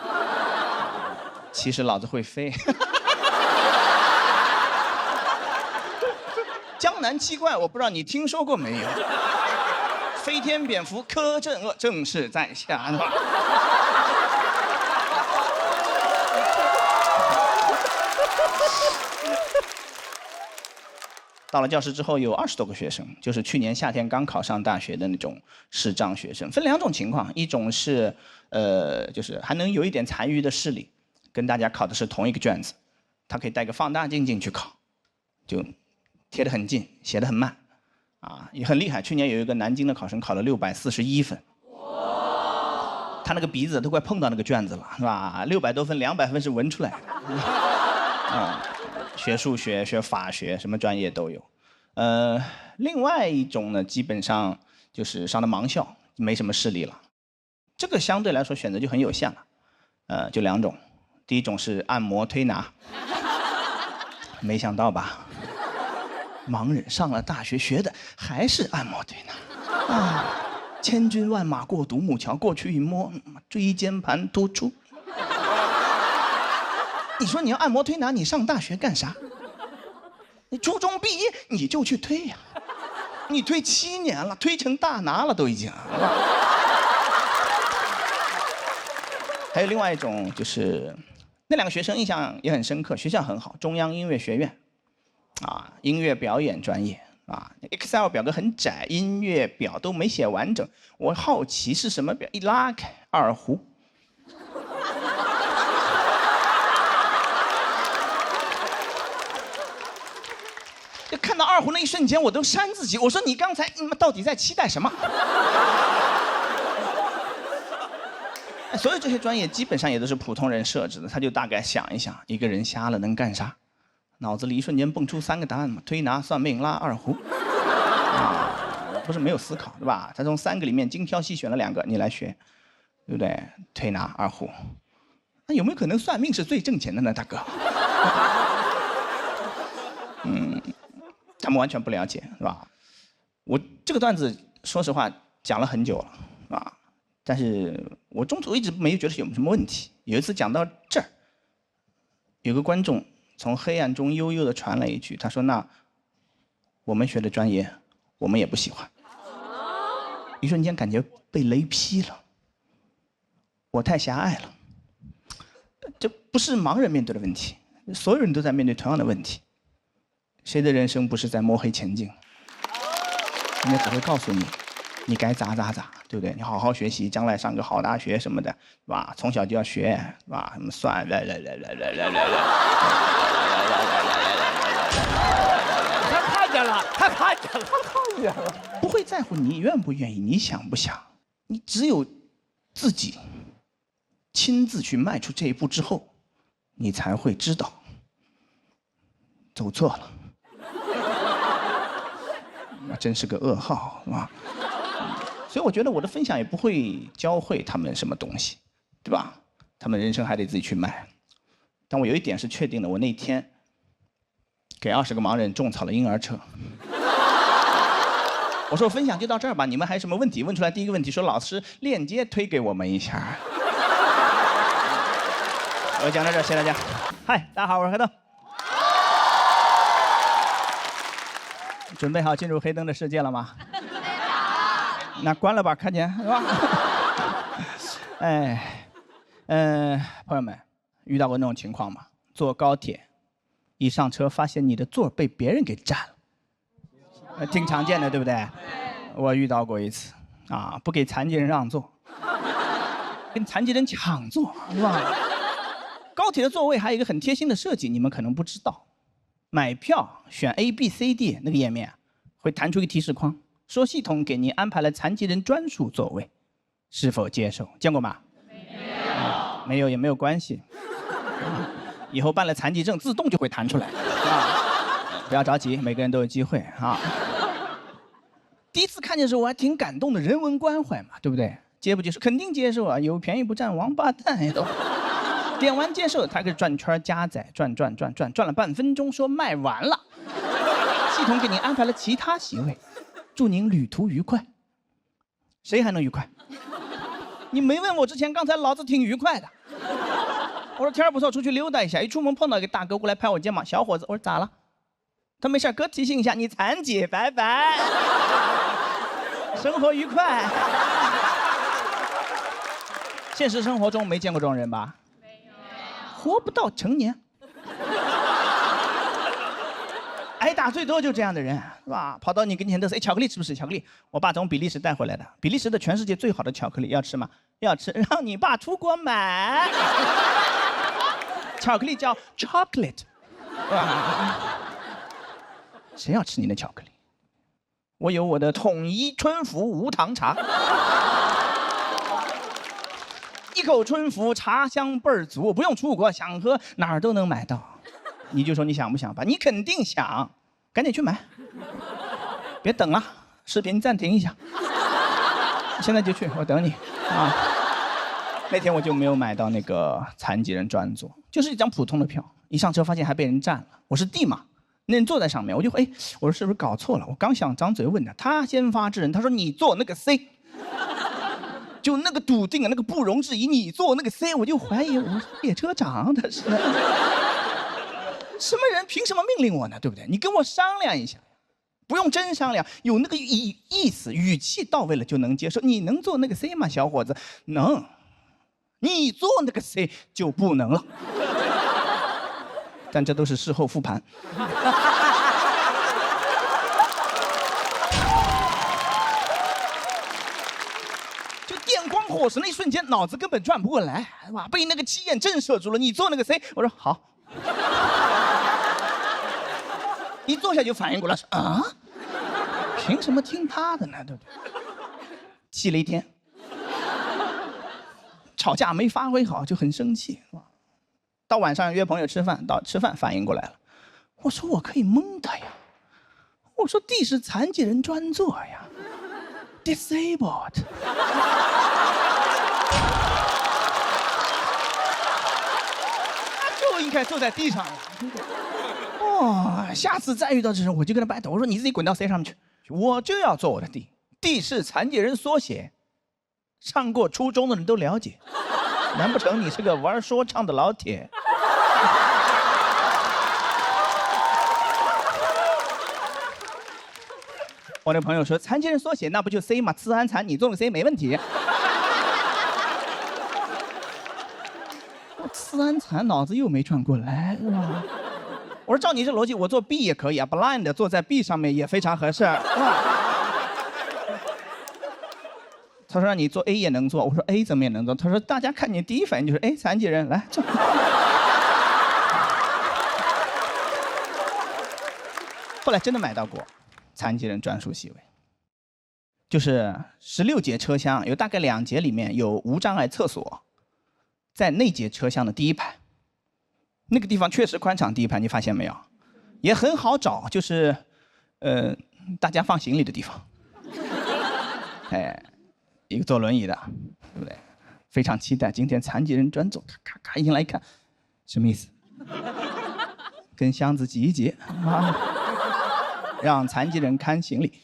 其实老子会飞。”江南七怪，我不知道你听说过没有？飞天蝙蝠柯镇恶正是在下。到了教师之后有20多个学生，就是去年夏天刚考上大学的那种视障学生，分2种情况，一种是就是还能有一点残余的视力，跟大家考的是同一个卷子，他可以带个放大镜进去考，就贴得很近，写得很慢，啊，也很厉害。去年有一个南京的考生考了641分，他那个鼻子都快碰到那个卷子了，是吧？600多分，200分是闻出来的。学数学、学法学，什么专业都有。另外一种呢，基本上就是上的盲校，没什么视力了。这个相对来说选择就很有限了。就2种，第一种是按摩推拿，没想到吧？盲人上了大学学的还是按摩推拿啊！千军万马过独木桥，过去一摸，椎间盘突出。你说你要按摩推拿，你上大学干啥？你初中毕业你就去推呀，你推7年了，推成大拿了都已经。还有另外一种就是那2个学生印象也很深刻，学校很好，中央音乐学院，啊，音乐表演专业啊 ，Excel 表格很窄，音乐表都没写完整。我好奇是什么表，一拉开二胡。就看到二胡那一瞬间，我都扇自己。我说你刚才到底在期待什么？所有这些专业基本上也都是普通人设置的，他就大概想一想，一个人瞎了能干啥，脑子里一瞬间蹦出3个答案嘛：推拿、算命、拉二胡。啊，不是没有思考，对吧？他从3个里面精挑细选了2个，你来学，对不对？推拿、二胡，那有没有可能算命是最挣钱的呢，大哥？他们完全不了解，是吧？我这个段子说实话讲了很久了，啊，但是我中途一直没有觉得有什么问题。有一次讲到这儿，有个观众从黑暗中悠悠地传来一句，他说：“那我们学的专业，我们也不喜欢。”一瞬间感觉被雷劈了，我太狭隘了。这不是盲人面对的问题，所有人都在面对同样的问题。谁的人生不是在摸黑前进？人家只会告诉你，你该咋，对不对？你好好学习，将来上个好大学什么的，是吧？从小就要学，是吧？什么算，他看见了，他看见了，不会在乎你愿不愿意，你想不想？你只有自己亲自去迈出这一步之后，你才会知道走错了。那真是个噩耗，是吧？所以我觉得我的分享也不会教会他们什么东西，对吧？他们人生还得自己去迈。但我有一点是确定的，我那天给20个盲人种草了婴儿车。我说分享就到这儿吧，你们还有什么问题？问出来第一个问题说老师链接推给我们一下。我讲到这儿，谢谢大家。嗨，大家好，我是黑灯。准备好进入黑灯的世界了吗？那关了吧，看见是吧？朋友们，遇到过那种情况吗？坐高铁，一上车发现你的座被别人给占了，挺常见的，对不对？我遇到过一次，啊，不给残疾人让座，跟残疾人抢座，是吧？高铁的座位还有一个很贴心的设计，你们可能不知道。买票选 A、B、C、D 那个页面会弹出一个提示框，说系统给您安排了残疾人专属座位，是否接受？见过吗？没有也没有关系，以后办了残疾证自动就会弹出来啊！不要着急，每个人都有机会啊。第一次看见的时候我还挺感动的，人文关怀嘛，对不对？接不接受？肯定接受啊！有便宜不占王八蛋也都。点完接受，他给转圈加载，转了半分钟，说卖完了。系统给您安排了其他席位，祝您旅途愉快。谁还能愉快？你没问我之前，刚才老子挺愉快的。我说天儿不错，出去溜达一下。一出门碰到一个大哥过来拍我肩膀，小伙子，我说咋了？他没事，哥提醒一下，你残疾，拜拜。生活愉快。现实生活中没见过这种人吧？活不到成年。挨打最多就这样的人，是吧？跑到你跟前都是，哎，巧克力吃不吃？巧克力，我爸从比利时带回来的，比利时的全世界最好的巧克力，要吃吗？要吃，让你爸出国买。巧克力叫 chocolate， 谁要吃你的巧克力？我有我的统一春福无糖茶，一口春福，茶香倍儿足，不用出国，想喝哪儿都能买到。你就说你想不想吧？你肯定想，赶紧去买，别等了，视频暂停一下，现在就去，我等你啊。那天我就没有买到那个残疾人专座，就是一张普通的票，一上车发现还被人占了，我是 D 嘛，那人坐在上面，我就我说是不是搞错了？我刚想张嘴问他，他先发制人，他说你坐那个 C。就那个笃定啊，那个不容置疑，你坐那个 C， 我就怀疑我是列车长，他是什么人？凭什么命令我呢？对不对？你跟我商量一下，不用真商量，有那个意思，语气到位了就能接受。你能坐那个 C 吗，小伙子？能。你坐那个 C 就不能了。但这都是事后复盘。电光火石那一瞬间，脑子根本转不过来，哇！被那个鸡眼震慑住了。你坐那个 C， 我说好。一坐下就反应过来，说啊，凭什么听他的呢？对不对？气了一天，吵架没发挥好，就很生气。到晚上约朋友吃饭，到吃饭反应过来了，我说我可以蒙他呀，我说 D 是残疾人专座呀。Disabled， 就应该坐在地上。哦，下次再遇到这种，我就跟他掰头，我说你自己滚到 C 上面去，我就要坐我的 D。D 是残疾人缩写，上过初中的人都了解。难不成你是个玩说唱的老铁？我那朋友说，残疾人缩写那不就 C 吗？次安残，你做个 C 没问题。次安残脑子又没转过来，是吧？我说照你这逻辑，我做 B 也可以啊 ，blind 坐在 B 上面也非常合适，是吧？他说让你做 A 也能做，我说 A 怎么也能做？他说大家看你第一反应就是哎，残疾人来坐。后来真的买到过残疾人专属席位，就是16节车厢，有大概2节里面有无障碍厕所，在那节车厢的第一排，那个地方确实宽敞，第一排你发现没有？也很好找，就是大家放行李的地方。哎，一个坐轮椅的，对不对？非常期待今天残疾人专座，咔咔咔一进来一看，什么意思？跟箱子挤一挤啊，让残疾人看行李。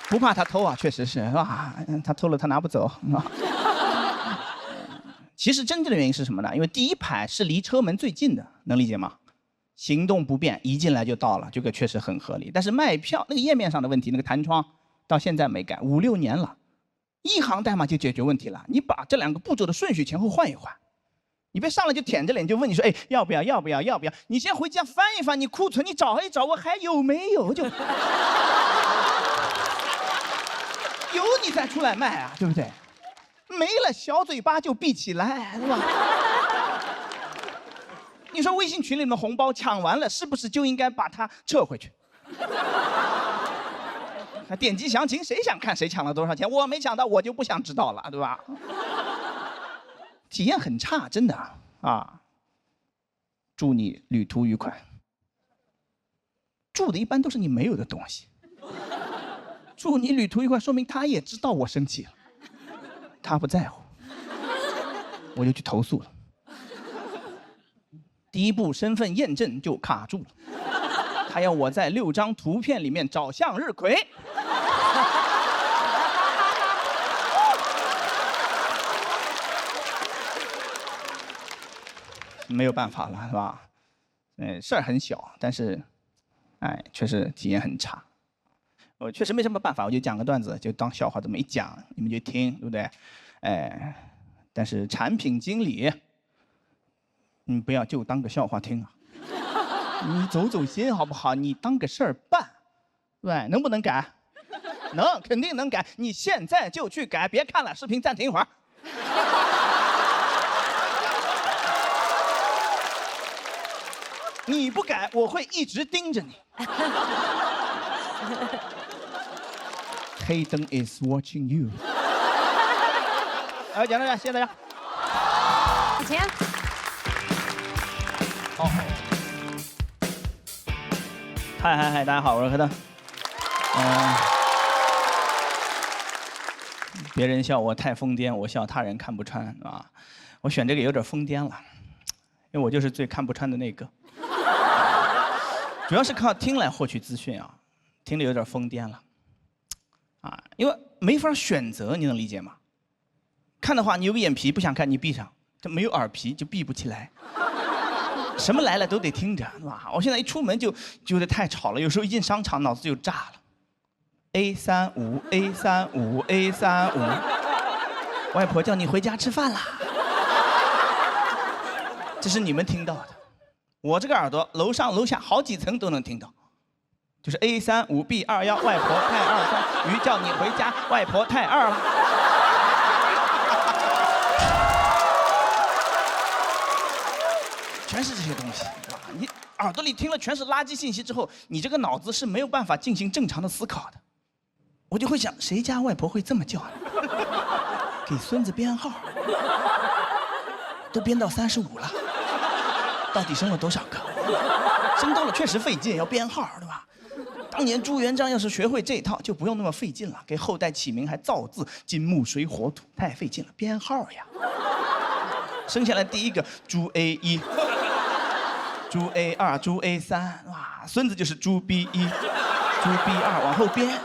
不怕他偷啊，确实是吧？他偷了他拿不走。其实真正的原因是什么呢？因为第一排是离车门最近的，能理解吗？行动不便，一进来就到了，这个确实很合理。但是卖票那个页面上的问题，那个弹窗到现在没改，5、6年了，一行代码就解决问题了。你把这2个步骤的顺序前后换一换，你别上来就舔着脸就问你说，哎，要不要？要不要？要不要？你先回家翻一翻你库存，你找一找我还有没有就。有你再出来卖啊，对不对？没了，小嘴巴就闭起来，是吧？你说微信群里的红包抢完了，是不是就应该把它撤回去？还点击详情，谁想看谁抢了多少钱？我没抢到，我就不想知道了，对吧？体验很差，真的啊！祝你旅途愉快。祝的一般都是你没有的东西。祝你旅途愉快，说明他也知道我生气了，他不在乎，我就去投诉了。第一步身份验证就卡住了，他要我在6张图片里面找向日葵。没有办法了，是吧？事儿很小，但是，哎，确实体验很差。我确实没什么办法，我就讲个段子，就当笑话这么一讲，你们就听，对不对？哎，但是产品经理，你不要就当个笑话听啊，你走走心好不好？你当个事儿办，对，能不能改？能，肯定能改。你现在就去改，别看了，视频暂停一会儿。你不改，我会一直盯着你。黑灯 is watching you。来，讲到这，谢谢大家。付钱。好。嗨，大家好，我是黑灯。别人笑我太疯癫，我笑他人看不穿啊。我选这个有点疯癫了，因为我就是最看不穿的那个。主要是靠听来获取资讯啊，听着有点疯癫了，啊，因为没法选择，你能理解吗？看的话，你有个眼皮不想看，你闭上；这没有耳皮就闭不起来。什么来了都得听着，是吧？我现在一出门就觉得太吵了，有时候一进商场脑子就炸了。A35 A35 A35， 外婆叫你回家吃饭啦。这是你们听到的。我这个耳朵楼上楼下好几层都能听到，就是 A35B21， 外婆太23，鱼叫你回家，外婆太2了。全是这些东西，你耳朵里听了全是垃圾信息之后，你这个脑子是没有办法进行正常的思考的。我就会想，谁家外婆会这么叫呢？给孙子编号，都编到35了。到底生了多少个？生多了确实费劲，要编号，对吧？当年朱元璋要是学会这套，就不用那么费劲了，给后代起名还造字，金木水火土，太费劲了，编号呀。生下来第一个朱 A1， 朱 A2， 朱 A3， 哇，孙子就是朱 B1， 朱 B2， 往后编。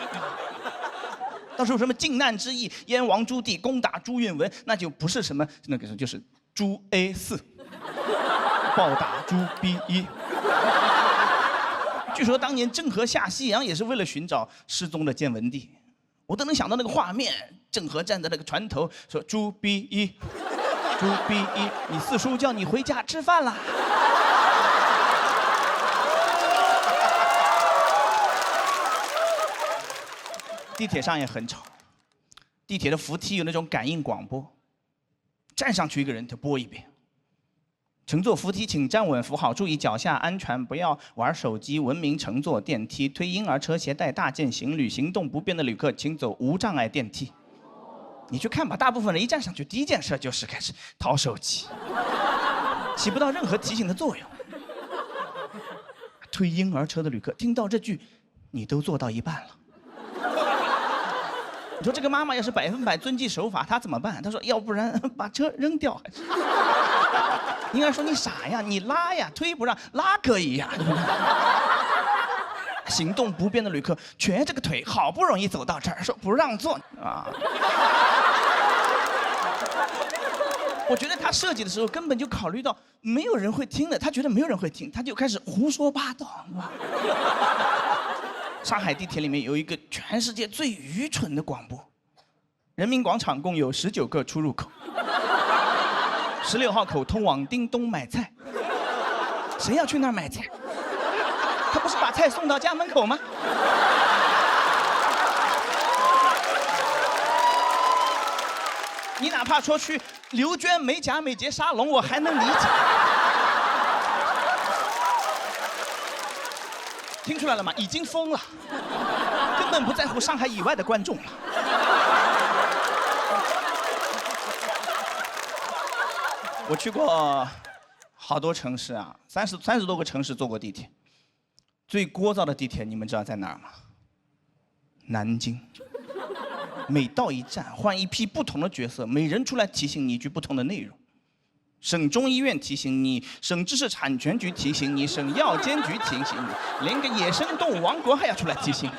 到时候什么靖难之役，燕王朱棣攻打朱允炆，那就不是什么那个，就是朱 A4。暴打朱 B1。据说当年郑和下西洋也是为了寻找失踪的建文帝，我都能想到那个画面，郑和站在那个船头说：“朱 B1， 朱 B1， 你四叔叫你回家吃饭啦。”地铁上也很吵，地铁的扶梯有那种感应广播，站上去一个人就播一遍。乘坐扶梯请站稳扶好，注意脚下安全，不要玩手机，文明乘坐电梯，推婴儿车，携带大件行李，行动不便的旅客请走无障碍电梯。你去看吧，大部分人一站上去，第一件事就是开始掏手机，起不到任何提醒的作用。推婴儿车的旅客听到这句，你都做到一半了。你说这个妈妈要是100%遵纪守法，她怎么办？她说要不然把车扔掉还是？婴儿说你傻呀，你拉呀，推不让，拉可以呀。行动不便的旅客瘸着个腿，好不容易走到这儿，说不让坐啊。我觉得他设计的时候根本就考虑到没有人会听的，他觉得没有人会听，他就开始胡说八道，是吧？上海地铁里面有一个全世界最愚蠢的广播，人民广场共有19个出入口，16号口通往叮咚买菜，谁要去那儿买菜？他不是把菜送到家门口吗？你哪怕说去刘娟美甲美睫沙龙，我还能理解。听出来了吗？已经疯了，根本不在乎上海以外的观众了。我去过好多城市啊，30多个城市坐过地铁。最聒噪的地铁，你们知道在哪儿吗？南京。每到一站，换一批不同的角色，每人出来提醒你一句不同的内容。省中医院提醒你，省知识产权局提醒你，省药监局提醒你，连个野生动物王国还要出来提醒你。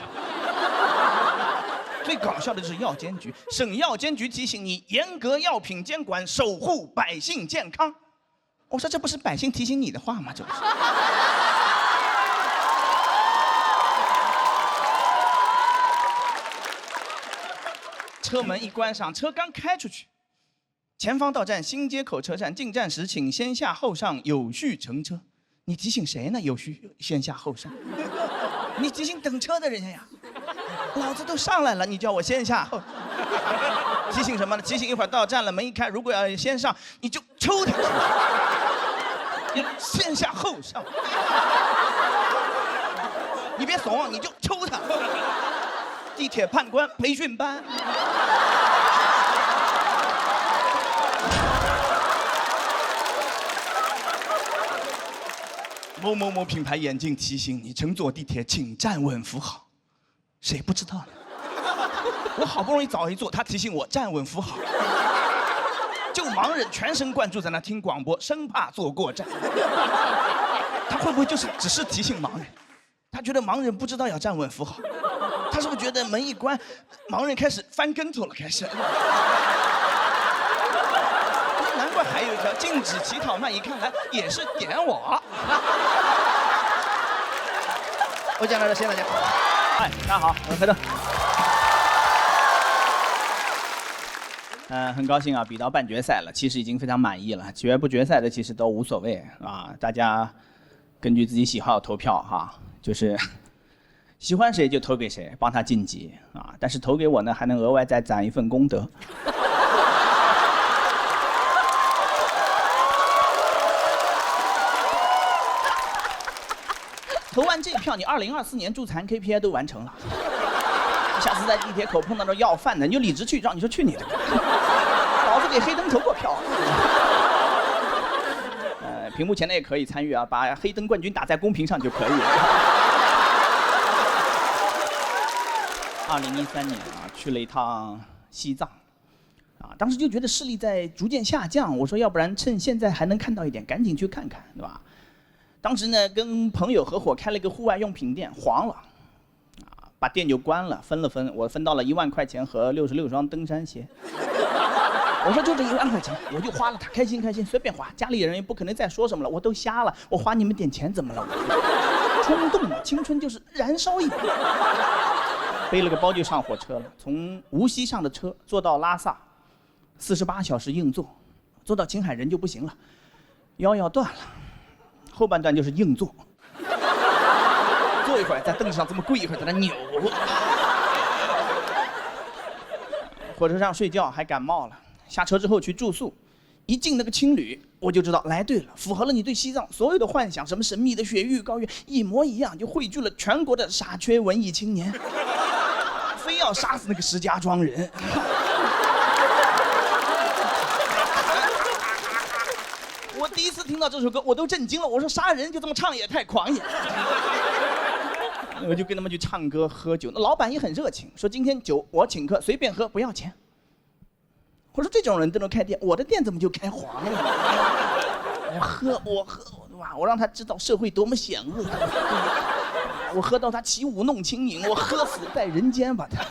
最搞笑的就是药监局，省药监局提醒你严格药品监管，守护百姓健康。我说这不是百姓提醒你的话吗？这不是。车门一关上，车刚开出去，前方到站新街口车站，进站时请先下后上，有序乘车。你提醒谁呢？有序先下后上。你提醒等车的人呀。老子都上来了，你叫我先下后。提醒什么呢？提醒一会儿到站了，门一开，如果要先上，你就抽他。你先下后上。你别怂，你就抽他。地铁判官培训班。某某某品牌眼镜提醒你，乘坐地铁请站稳扶好。谁不知道呢？我好不容易找一座，他提醒我站稳扶好。就盲人全神贯注在那听广播，生怕坐过站。他会不会只是提醒盲人？他觉得盲人不知道要站稳扶好。他是不是觉得门一关，盲人开始翻跟头了？开始。难怪还有一条禁止乞讨，那一看来也是点我。我讲到这，谢谢大家。嗨，大家好，我是黑豆。很高兴啊，比到半决赛了，其实已经非常满意了。决不决赛的其实都无所谓啊，大家根据自己喜好投票哈，就是喜欢谁就投给谁，帮他晋级啊。但是投给我呢，还能额外再攒一份功德。投完这一票，你2024年助残 KPI 都完成了。下次在地铁口碰到这要饭的，你就理直气壮，你说去你的！老子给黑灯投过票。屏幕前的也可以参与啊，把黑灯冠军打在公屏上就可以了。2013年啊，去了一趟西藏，啊，当时就觉得视力在逐渐下降，我说要不然趁现在还能看到一点，赶紧去看看，对吧？当时呢，跟朋友合伙开了一个户外用品店，黄了，啊，把店就关了，分了分，我分到了1万块钱和66双登山鞋。我说就这1万块钱，我就花了它，开心开心，随便花，家里人也不可能再说什么了，我都瞎了，我花你们点钱怎么了？冲动嘛，青春就是燃烧一把。背了个包就上火车了，从无锡上的车坐到拉萨，48小时硬坐，坐到青海人就不行了，腰要断了。后半段就是硬坐，坐一会儿在凳子上这么跪一会儿在那扭。火车上睡觉还感冒了，下车之后去住宿，一进那个青旅我就知道来对了，符合了你对西藏所有的幻想，什么神秘的雪域高原一模一样，就汇聚了全国的傻缺文艺青年，非要杀死那个石家庄人。我第一次听到这首歌，我都震惊了。我说杀人就这么唱也太狂野了。我就跟他们去唱歌喝酒，那老板也很热情，说今天酒我请客，随便喝不要钱。我说这种人都能开店，我的店怎么就开黄了呢？我喝，哇！我让他知道社会多么险恶。我喝到他起舞弄清影，我喝死在人间吧他。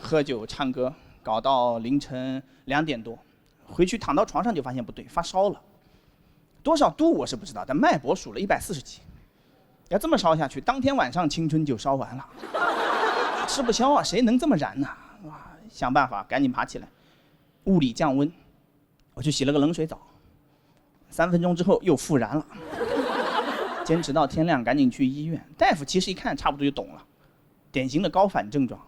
喝酒唱歌搞到凌晨2点多。回去躺到床上就发现不对，发烧了，多少度我是不知道，但脉搏数了140几，要这么烧下去，当天晚上青春就烧完了，吃不消啊，谁能这么燃呢？哇，想办法赶紧爬起来，物理降温，我去洗了个冷水澡，3分钟之后又复燃了，坚持到天亮，赶紧去医院，大夫其实一看差不多就懂了，典型的高反症状，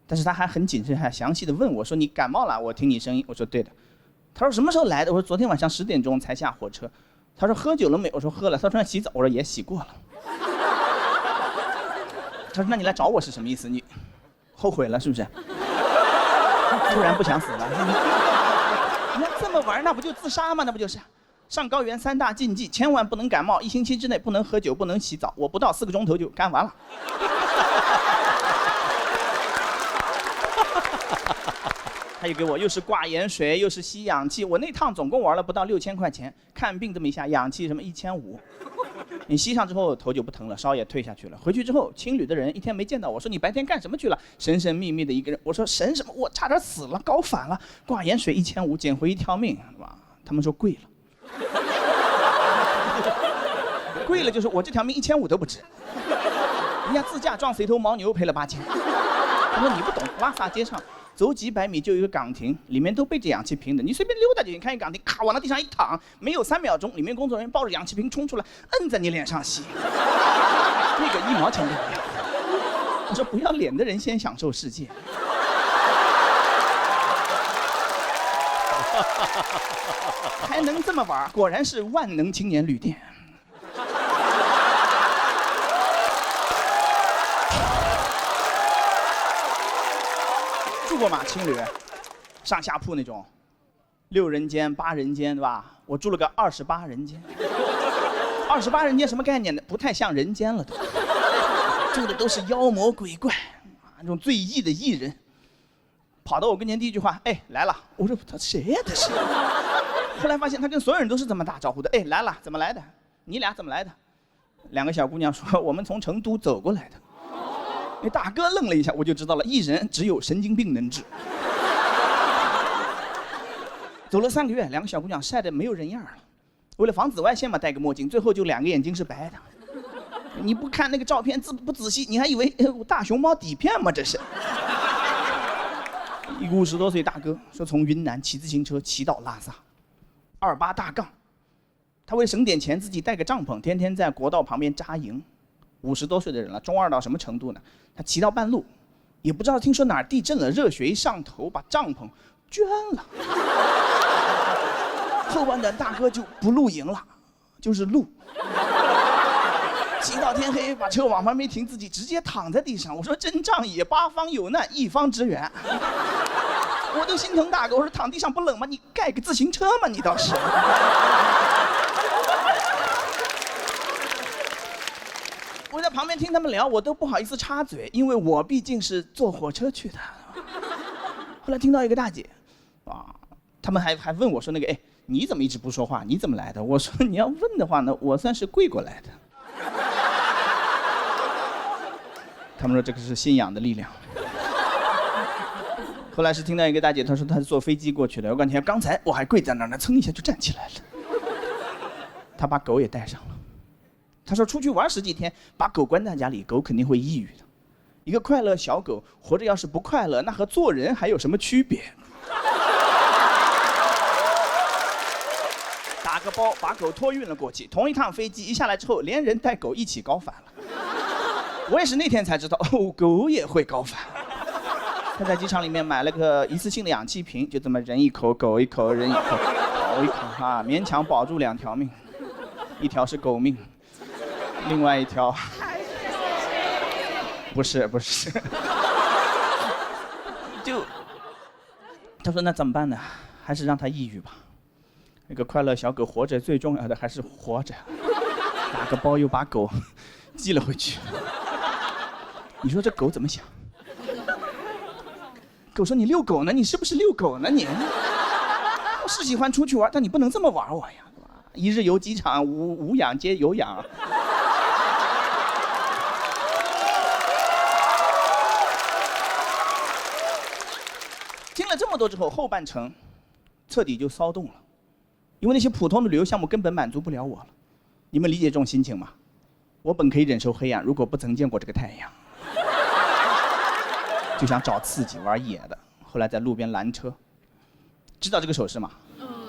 但是他还很谨慎，还详细的问我说你感冒了？我听你声音，我说对的。他说什么时候来的？我说昨天晚上10点钟才下火车。他说喝酒了没？我说喝了。他说洗澡？我说也洗过了。他说那你来找我是什么意思？你后悔了是不是？突然不想死了？你要这么玩，那不就自杀吗？那不就是？上高原3大禁忌，千万不能感冒，1星期之内不能喝酒，不能洗澡。我不到4个钟头就干完了。他又给我又是挂盐水又是吸氧气，我那趟总共玩了不到6000块钱，看病这么一下，氧气什么1500，你吸上之后头就不疼了，烧也退下去了。回去之后，青旅的人一天没见到我，说你白天干什么去了？神神秘秘的一个人，我说神什么？我差点死了，高反了，挂盐水1500，捡回1条命，是吧？他们说贵了，贵了就是我这条命1500都不值，人家自驾撞死一头牦牛赔了8000。他说你不懂，拉萨街上走几百米就有一个岗亭，里面都背着氧气瓶的，你随便溜达就行。看一岗亭，咔往那地上一躺，没有3秒钟，里面工作人员抱着氧气瓶冲出来，摁在你脸上吸，那个1毛钱都不要。我说不要脸的人先享受世界。还能这么玩，果然是万能青年旅店。住过吗？青旅，上下铺那种，6人间、8人间，对吧？我住了个28人间。28人间什么概念呢？不太像人间了都，住的都是妖魔鬼怪，那种最异的异人。跑到我跟前第一句话，哎，来了。我说他谁呀？这是。后来发现他跟所有人都是这么打招呼的，哎，来了，怎么来的？你俩怎么来的？2个小姑娘说，我们从成都走过来的。那大哥愣了一下，我就知道了，艺人只有神经病能治。走了3个月，2个小姑娘晒得没有人样了。为了防紫外线嘛，戴个墨镜，最后就2个眼睛是白的。你不看那个照片不仔细，你还以为大熊猫底片吗？这是。一个50多岁大哥说，从云南骑自行车骑到拉萨，28大杠。他为省点钱，自己带个帐篷，天天在国道旁边扎营。50多岁的人了，中二到什么程度呢？他骑到半路，也不知道听说哪儿地震了，热血一上头，把帐篷捐了。后半段大哥就不露营了，就是露。骑到天黑，把车往旁边停，自己直接躺在地上。我说真仗义，八方有难一方支援。我都心疼大哥，我说躺地上不冷吗？你盖个自行车吗？你倒是。我在旁边听他们聊，我都不好意思插嘴，因为我毕竟是坐火车去的。后来听到一个大姐，他们还问我说那个，哎，你怎么一直不说话？你怎么来的？我说你要问的话呢，我算是跪过来的。他们说这个是信仰的力量。后来是听到一个大姐，她说她是坐飞机过去的，我感觉刚才我还跪在那儿呢，噌一下就站起来了。她把狗也带上了。她说出去玩10几天，把狗关在家里，狗肯定会抑郁的。一个快乐小狗活着要是不快乐，那和做人还有什么区别？打个包把狗托运了过去，同一趟飞机一下来之后，连人带狗一起高反了。我也是那天才知道，哦，狗也会高反。他在机场里面买了个一次性的氧气瓶，就这么人一口，狗一口，人一口，狗一口啊，勉强保住2条命，一条是狗命，另外一条不是，就他说那怎么办呢？还是让他抑郁吧。那个快乐小狗活着，最重要的还是活着。打个包又把狗寄了回去。你说这狗怎么想？狗说你遛狗呢，你是不是遛狗呢你？我是喜欢出去玩，但你不能这么玩我呀！一日游机场，无氧皆有氧。听了这么多之后，后半程彻底就骚动了，因为那些普通的旅游项目根本满足不了我了。你们理解这种心情吗？我本可以忍受黑暗，如果不曾见过这个太阳。就想找刺激玩野的，后来在路边拦车，知道这个手势吗？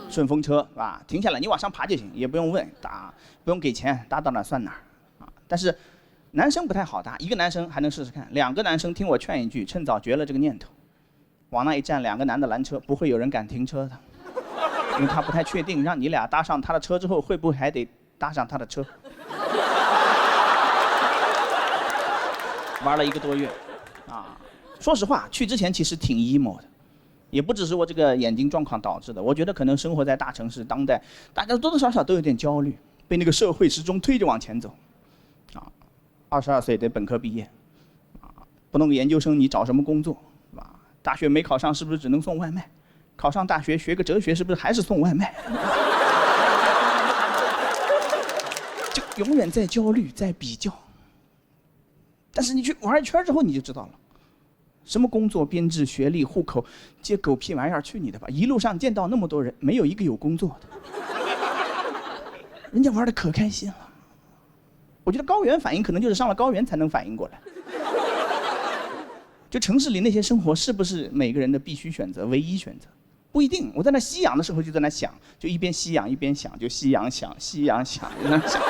顺风车是吧？停下来，你往上爬就行，也不用问搭，不用给钱，搭到哪算哪啊。但是男生不太好搭，一个男生还能试试看，2个男生听我劝一句，趁早绝了这个念头，往那一站，2个男的拦车，不会有人敢停车的，因为他不太确定，让你俩搭上他的车之后，会不会还得搭上他的车？玩了1个多月，啊。说实话，去之前其实挺 emo 的，也不只是我这个眼睛状况导致的。我觉得可能生活在大城市，当代大家多多少少都有点焦虑，被那个社会时钟推着往前走。22岁得本科毕业，不弄个研究生你找什么工作？大学没考上是不是只能送外卖？考上大学学个哲学是不是还是送外卖？就永远在焦虑，在比较。但是你去玩一圈之后，你就知道了。什么工作、编制、学历、户口，这狗屁玩意儿，去你的吧！一路上见到那么多人，没有一个有工作的，人家玩的可开心了。我觉得高原反应可能就是上了高原才能反应过来。就城市里那些生活是不是每个人的必须选择、唯一选择？不一定。我在那吸氧的时候就在那想，就一边吸氧一边想，就吸氧想，吸氧想，就那想。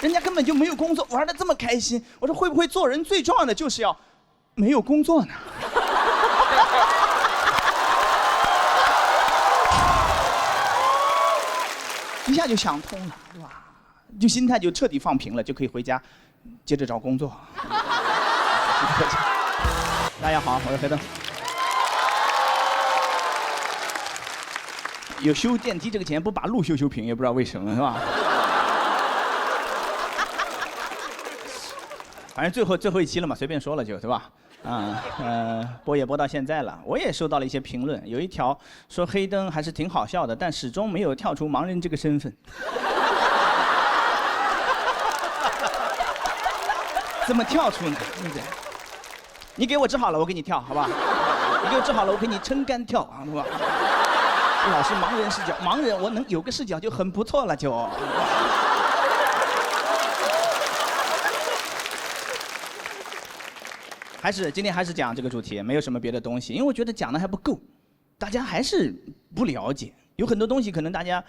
人家根本就没有工作，玩得这么开心。我说会不会做人最重要的就是要没有工作呢？一下就想通了，对吧？就心态就彻底放平了，就可以回家接着找工作。大家好，我是黑灯。有修电梯这个钱不把路修平，也不知道为什么，是吧？反正最后一期了嘛，随便说了就，对吧？播也播到现在了，我也收到了一些评论，有一条说黑灯还是挺好笑的，但始终没有跳出盲人这个身份。怎么跳出呢？对不对？你给我治好了，我给你跳，好吧？你给我治好了，我给你撑杆跳，好吧？老是盲人视角，盲人我能有个视角就很不错了，就。今天还是讲这个主题，没有什么别的东西，因为我觉得讲的还不够，大家还是不了解，有很多东西可能大家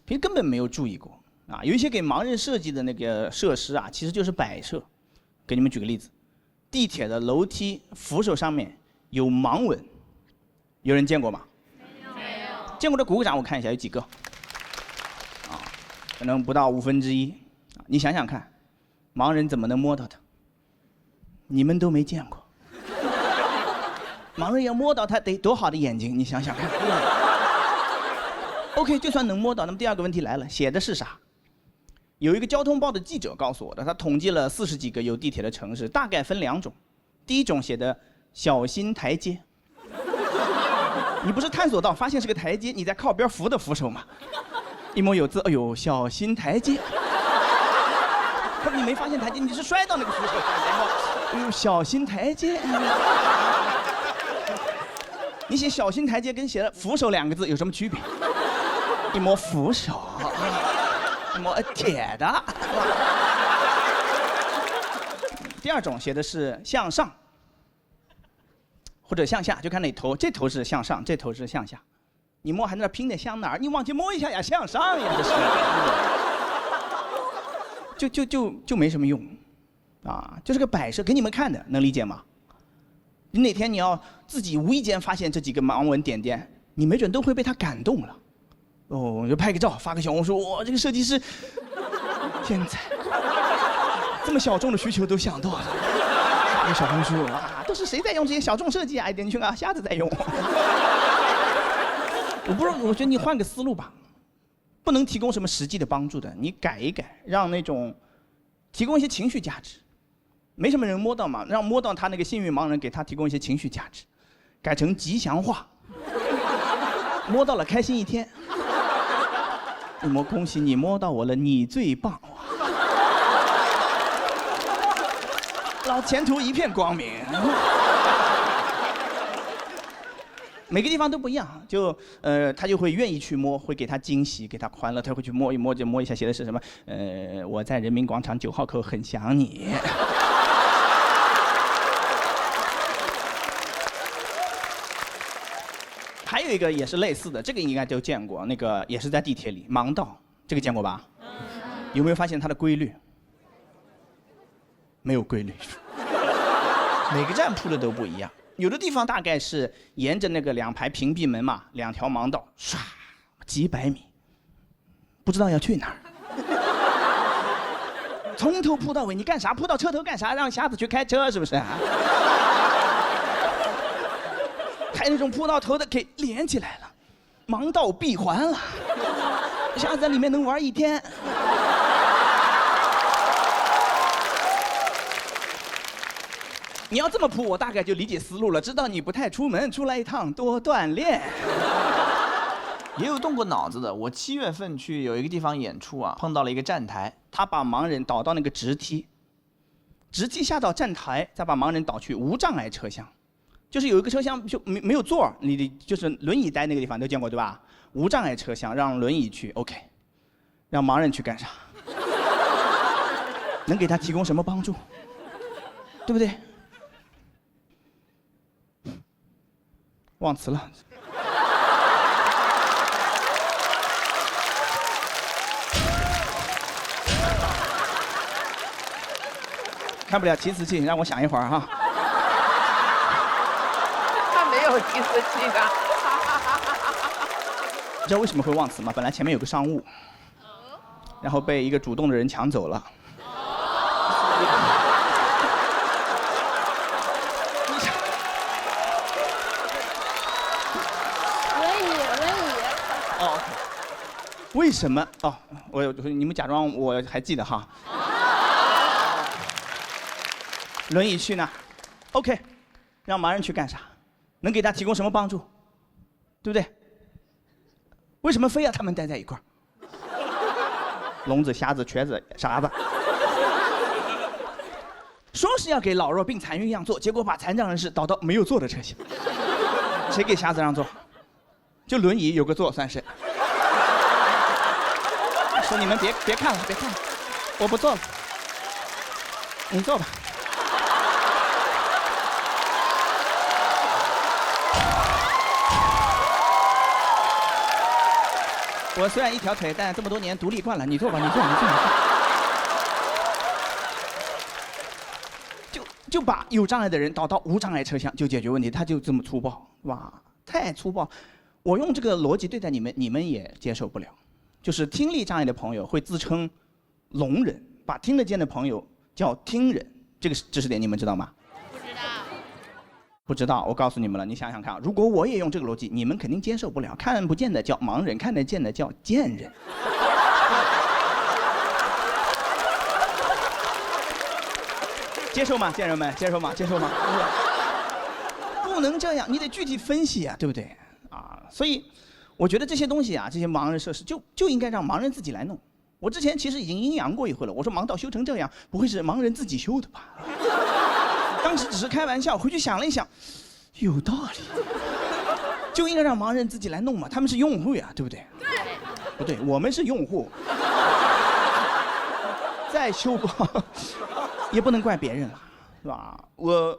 平时根本没有注意过啊。有一些给盲人设计的那个设施啊，其实就是摆设。给你们举个例子，地铁的楼梯扶手上面有盲纹，有人见过吗？没有。见过的鼓个掌，我看一下有几个。啊，可能不到1/5。你想想看，盲人怎么能摸到它？你们都没见过。盲人要摸到它得多好的眼睛，你想想看。OK， 就算能摸到，那么第二个问题来了，写的是啥？有一个交通报的记者告诉我的，他统计了40几个有地铁的城市，大概分2种。第一种写的小心台阶，你不是探索到发现是个台阶，你在靠边扶的扶手吗？一摸有字，哎呦，小心台阶。可是你没发现台阶，你是摔到那个扶手上，哎呦，小心台阶。你写小心台阶跟写了扶手2个字有什么区别？一摸扶手。摸铁的。第二种写的是向上或者向下，就看哪头，这头是向上，这头是向下。你摸还在那拼的向哪儿？你往前摸一下呀，向上呀，这是。就没什么用，啊，就是个摆设，给你们看的，能理解吗？你哪天你要自己无意间发现这几个盲纹点点，你没准都会被它感动了。哦，就拍个照发个小红书，哇，这个设计师天才，这么小众的需求都想到了。发个小红书啊，都是谁在用这些小众设计啊？点进去啊，瞎子在用。我觉得你换个思路吧，不能提供什么实际的帮助的，你改一改，让那种提供一些情绪价值。没什么人摸到嘛，让摸到他那个幸运盲人给他提供一些情绪价值，改成吉祥话，摸到了开心一天。恭喜你摸到我了，你最棒！老前途一片光明。每个地方都不一样，他就会愿意去摸，会给他惊喜，给他欢乐，他会去摸一摸，就摸一下，写的是什么？我在人民广场9号口很想你。还有一个也是类似的，这个应该都见过，那个也是在地铁里，盲道，这个见过吧？有没有发现它的规律？没有规律，每个站铺的都不一样。有的地方大概是沿着那个2排屏蔽门嘛，2条盲道，唰，几百米，不知道要去哪儿。从头铺到尾，你干啥？铺到车头干啥？让瞎子去开车是不是？还那种铺到头的给连起来了，盲道闭环了，瞎子在里面能玩1天。你要这么铺，我大概就理解思路了，知道你不太出门，出来一趟多锻炼。也有动过脑子的，我7月份去有一个地方演出啊，碰到了一个站台，他把盲人导到那个直梯下到站台，再把盲人导去无障碍车厢。就是有一个车厢就没有座，你就是轮椅待那个地方都见过对吧？无障碍车厢让轮椅去 ，OK， 让盲人去干啥？能给他提供什么帮助？对不对？忘词了。开不了提词器，让我想一会儿哈。他没有提词器的。你知道为什么会忘词吗？本来前面有个商务，然后被一个主动的人抢走了。哦，为什么？哦，你们假装我还记得哈。轮椅去哪 ？OK， 让盲人去干啥？能给他提供什么帮助？对不对？为什么非要他们待在一块儿？聋子、瞎子、瘸子、傻子，说是要给老弱病残孕让座，结果把残障人士导到没有座的车厢。谁给瞎子让座？就轮椅有个座算是。说你们别看了，别看了，我不坐了，你坐吧。我虽然一条腿，但这么多年独立惯了。你坐吧，你坐，你坐。就把有障碍的人导到无障碍车厢，就解决问题。他就这么粗暴，哇，太粗暴！我用这个逻辑对待你们，你们也接受不了。就是听力障碍的朋友会自称聋人，把听得见的朋友叫听人，这个知识点你们知道吗？不知道，我告诉你们了，你想想看，如果我也用这个逻辑，你们肯定接受不了。看不见的叫盲人，看得见的叫贱人。接受吗，贱人们？接受吗？接受吗？不能这样，你得具体分析啊，对不对？啊，所以我觉得这些东西啊，这些盲人设施就应该让盲人自己来弄。我之前其实已经阴阳过一回了，我说盲道修成这样，不会是盲人自己修的吧？当时只是开玩笑，回去想了一想，有道理，就应该让盲人自己来弄嘛，他们是用户呀，对不对？对。不对，我们是用户，再修不好，也不能怪别人了，是吧？我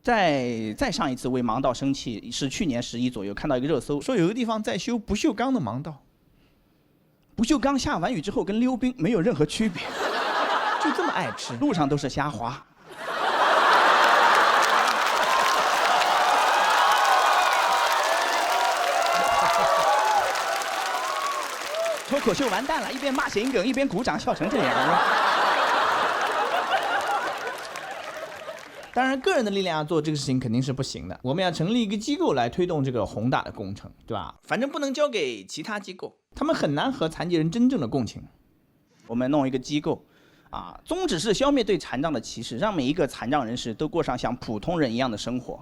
再上一次为盲道生气是去年11左右，看到一个热搜，说有个地方在修不锈钢的盲道，不锈钢下完雨之后跟溜冰没有任何区别，就这么爱吃，路上都是虾滑。脱口秀完蛋了，一边骂谐音梗，一边鼓掌，笑成这样。当然，个人的力量要做这个事情肯定是不行的。我们要成立一个机构来推动这个宏大的工程，对吧？反正不能交给其他机构，他们很难和残疾人真正的共情。我们弄一个机构，啊，宗旨是消灭对残障的歧视，让每一个残障人士都过上像普通人一样的生活。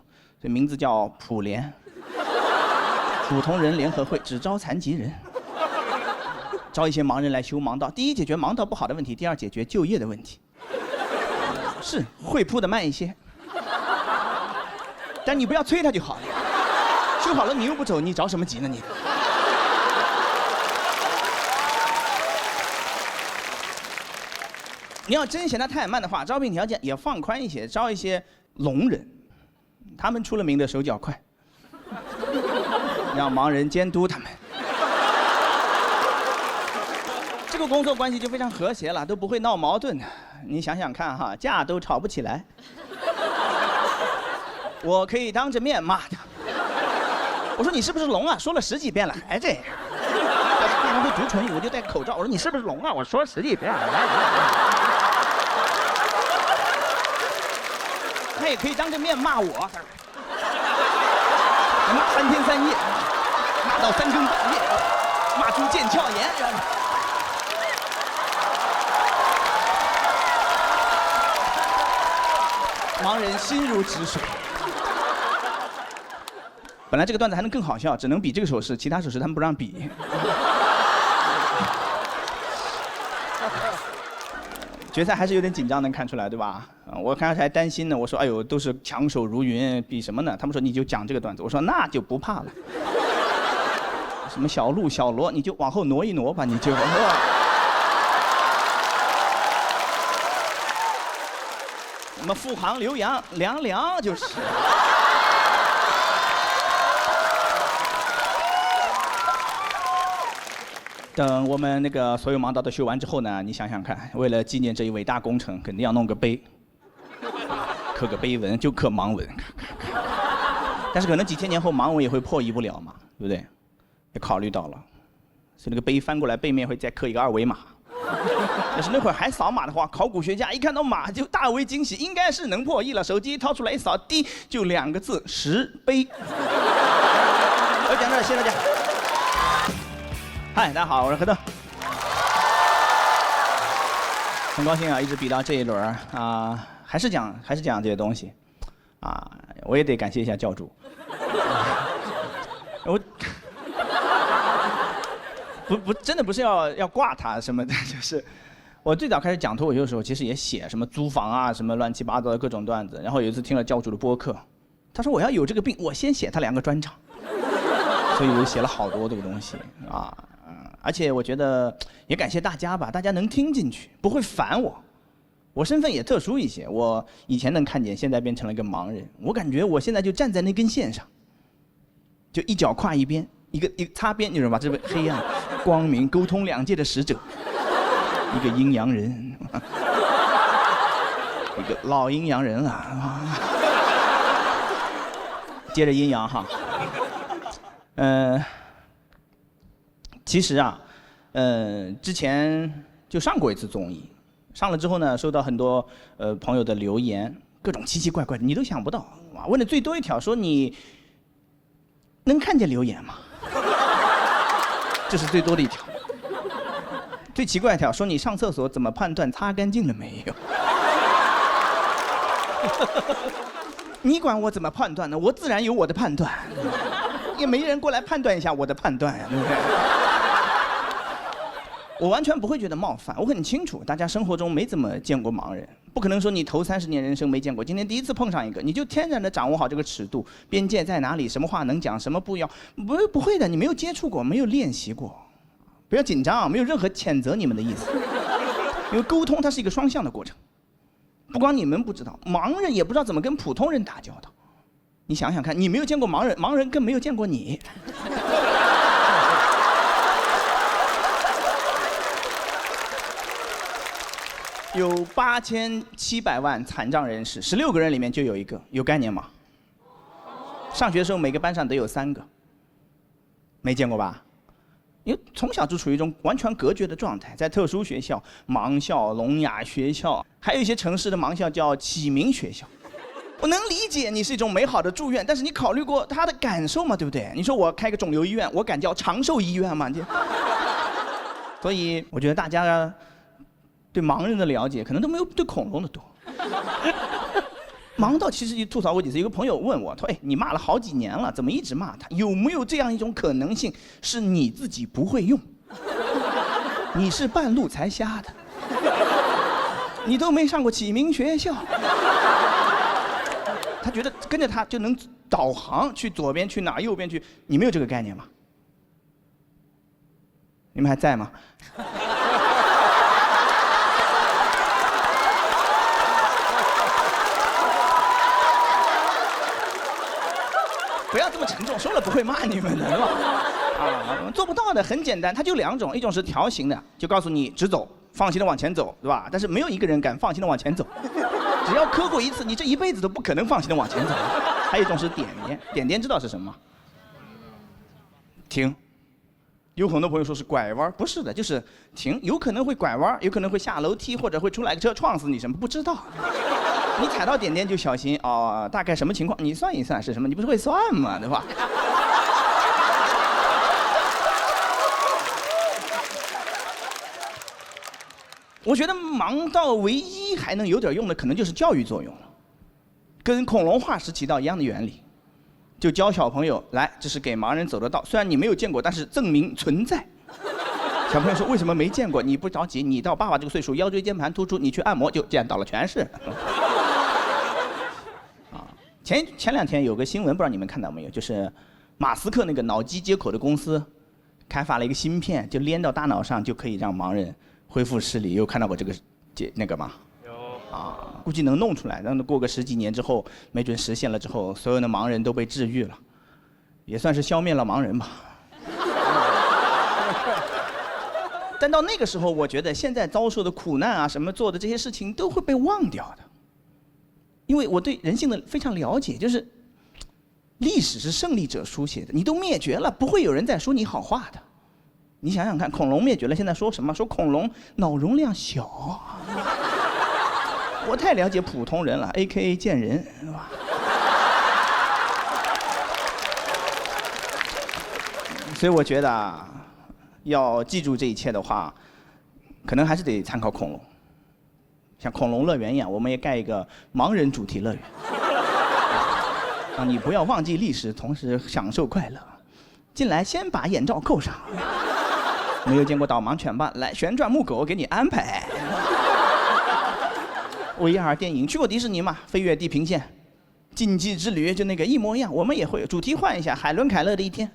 所以名字叫普联，普通人联合会，只招残疾人。招一些盲人来修盲道，第一解决盲道不好的问题，第二解决就业的问题。是会铺的慢一些，但你不要催他就好了。修好了你又不走，你着什么急呢你？你要真嫌他太慢的话，招聘条件也放宽一些，招一些聋人，他们出了名的手脚快，让盲人监督他们。这个工作关系就非常和谐了，都不会闹矛盾。你想想看哈，架都吵不起来。我可以当着面骂他，我说你是不是聋啊？说了10几遍了还这样。要是对方会读唇语，我就戴口罩。我说你是不是聋啊？我说了10几遍了。他也可以当着面骂我，骂3天3夜，骂到3更半夜，骂出腱鞘炎。盲人心如止水。本来这个段子还能更好笑，只能比这个手势，其他手势他们不让比。决赛还是有点紧张，能看出来，对吧？我刚才还担心呢，我说哎呦，都是强手如云，比什么呢？他们说你就讲这个段子，我说那就不怕了。什么小鹿小罗，你就往后挪一挪吧，你就。什么富航、浏阳、凉凉就是。等我们那个所有盲道都修完之后呢，你想想看，为了纪念这一伟大工程，肯定要弄个碑，刻个碑文，就刻盲文。但是可能几千年后盲文也会破译不了嘛，对不对？也考虑到了，所以那个碑翻过来背面会再刻一个二维码。要是那会儿还扫码的话，考古学家一看到码就大为惊喜，应该是能破译了。手机掏出来一扫，滴就2个字：石碑。我讲这儿，谢谢大家。嗨，大家好，我是何登。很高兴啊，一直比到这一轮啊，还是讲这些东西啊，我也得感谢一下教主。我真的不是要挂他什么的，就是我最早开始讲脱口秀的时候，其实也写什么租房啊，什么乱七八糟的各种段子。然后有一次听了教主的播客，他说我要有这个病，我先写他2个专场，所以我就写了好多这个东西啊。而且我觉得也感谢大家吧，大家能听进去，不会烦我。我身份也特殊一些，我以前能看见，现在变成了一个盲人。我感觉我现在就站在那根线上，就一脚跨一边，一个擦边，你知道吧？这个黑暗、光明沟通2界的使者，一个阴阳人，一个老阴阳人了。接着阴阳哈，其实啊，之前就上过一次综艺，上了之后呢，收到很多朋友的留言，各种奇奇怪怪的，你都想不到。哇，问的最多一条说你能看见留言吗？这是最多的一条。最奇怪一条说你上厕所怎么判断擦干净了没有？你管我怎么判断呢？我自然有我的判断，也没人过来判断一下我的判断呀，对不对？我完全不会觉得冒犯，我很清楚，大家生活中没怎么见过盲人，不可能说你头30年人生没见过，今天第一次碰上一个，你就天然的掌握好这个尺度，边界在哪里，什么话能讲，什么不要，不会的，你没有接触过，没有练习过，不要紧张，没有任何谴责你们的意思，因为沟通它是一个双向的过程，不光你们不知道，盲人也不知道怎么跟普通人打交道，你想想看，你没有见过盲人，盲人更没有见过你。有8700万残障人士，16个人里面就有1个，有概念吗？上学的时候每个班上得有3个，没见过吧？因为从小就处于一种完全隔绝的状态，在特殊学校、盲校、聋哑学校，还有一些城市的盲校叫启明学校。我能理解你是一种美好的祝愿，但是你考虑过他的感受吗？对不对？你说我开个肿瘤医院，我敢叫长寿医院吗？所以我觉得大家对盲人的了解可能都没有对恐龙的多。盲到其实吐槽过几次，一个朋友问我，他说：“哎，你骂了好几年了，怎么一直骂他？有没有这样一种可能性，是你自己不会用？你是半路才瞎的，你都没上过启明学校。”他觉得跟着他就能导航去左边去哪，右边去，你没有这个概念吗？你们还在吗？不要这么沉重，说了不会骂你们的，是吧？啊，做不到的很简单，它就2种，一种是条形的，就告诉你直走，放心的往前走，对吧？但是没有一个人敢放心的往前走，只要磕过一次，你这一辈子都不可能放心的往前走。还有一种是点点，点点知道是什么吗？停。有很多朋友说是拐弯，不是的，就是停，有可能会拐弯，有可能会下楼梯，或者会出来个车撞死你，什么不知道。你踩到点点就小心哦，大概什么情况？你算一算是什么？你不是会算吗？对吧？我觉得盲道唯一还能有点用的，可能就是教育作用了，跟恐龙化石起到一样的原理，就教小朋友来，这是给盲人走的道，虽然你没有见过，但是证明存在。小朋友说为什么没见过？你不着急，你到爸爸这个岁数，腰椎间盘突出，你去按摩就见到了，全是。前2天有个新闻，不知道你们看到没有？就是马斯克那个脑机接口的公司开发了一个芯片，就连到大脑上就可以让盲人恢复视力。有看到过这个那个吗？有。估计能弄出来。但是过个10几年之后，没准实现了之后，所有的盲人都被治愈了，也算是消灭了盲人吧。但到那个时候，我觉得现在遭受的苦难啊，什么做的这些事情都会被忘掉的，因为我对人性的非常了解，就是历史是胜利者书写的，你都灭绝了，不会有人再说你好话的。你想想看，恐龙灭绝了，现在说什么？说恐龙脑容量小。我太了解普通人了 ，AKA 贱人，是吧？所以我觉得啊，要记住这一切的话，可能还是得参考恐龙，像恐龙乐园一样，我们也盖一个盲人主题乐园，让你不要忘记历史，同时享受快乐。进来先把眼罩扣上。没有见过导盲犬吧？来，旋转木狗给你安排。VR 电影去过迪士尼吗？飞越地平线，禁忌之旅就那个一模一样，我们也会主题换一下，海伦凯勒的一天。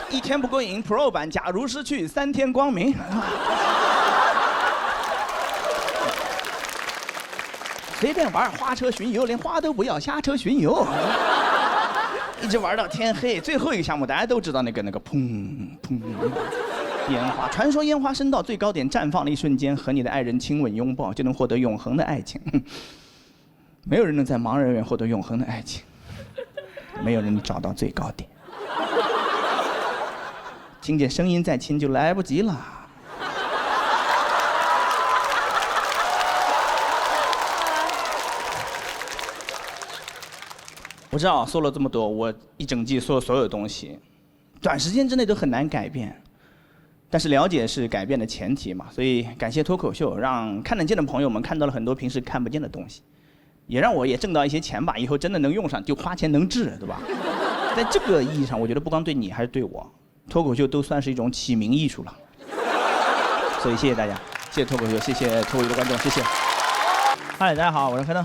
一天不过瘾 Pro 版，假如失去3天光明。随便玩花车巡游，连花都不要，瞎车巡游。一直玩到天黑，最后一个项目大家都知道，那个砰砰烟花，传说烟花升到最高点绽放的一瞬间，和你的爱人亲吻拥抱，就能获得永恒的爱情。没有人能在盲人园获得永恒的爱情，没有人能找到最高点。听见声音再亲就来不及了。我知道说了这么多，我一整季说的所有东西，短时间之内都很难改变，但是了解是改变的前提嘛。所以感谢脱口秀，让看得见的朋友们看到了很多平时看不见的东西，也让我也挣到一些钱吧，以后真的能用上，就花钱能治，对吧？在这个意义上，我觉得不光对你还是对我，脱口秀都算是一种起名艺术了。所以谢谢大家，谢谢脱口秀，谢谢脱口秀的观众，谢谢。嗨，大家好，我是柯灯。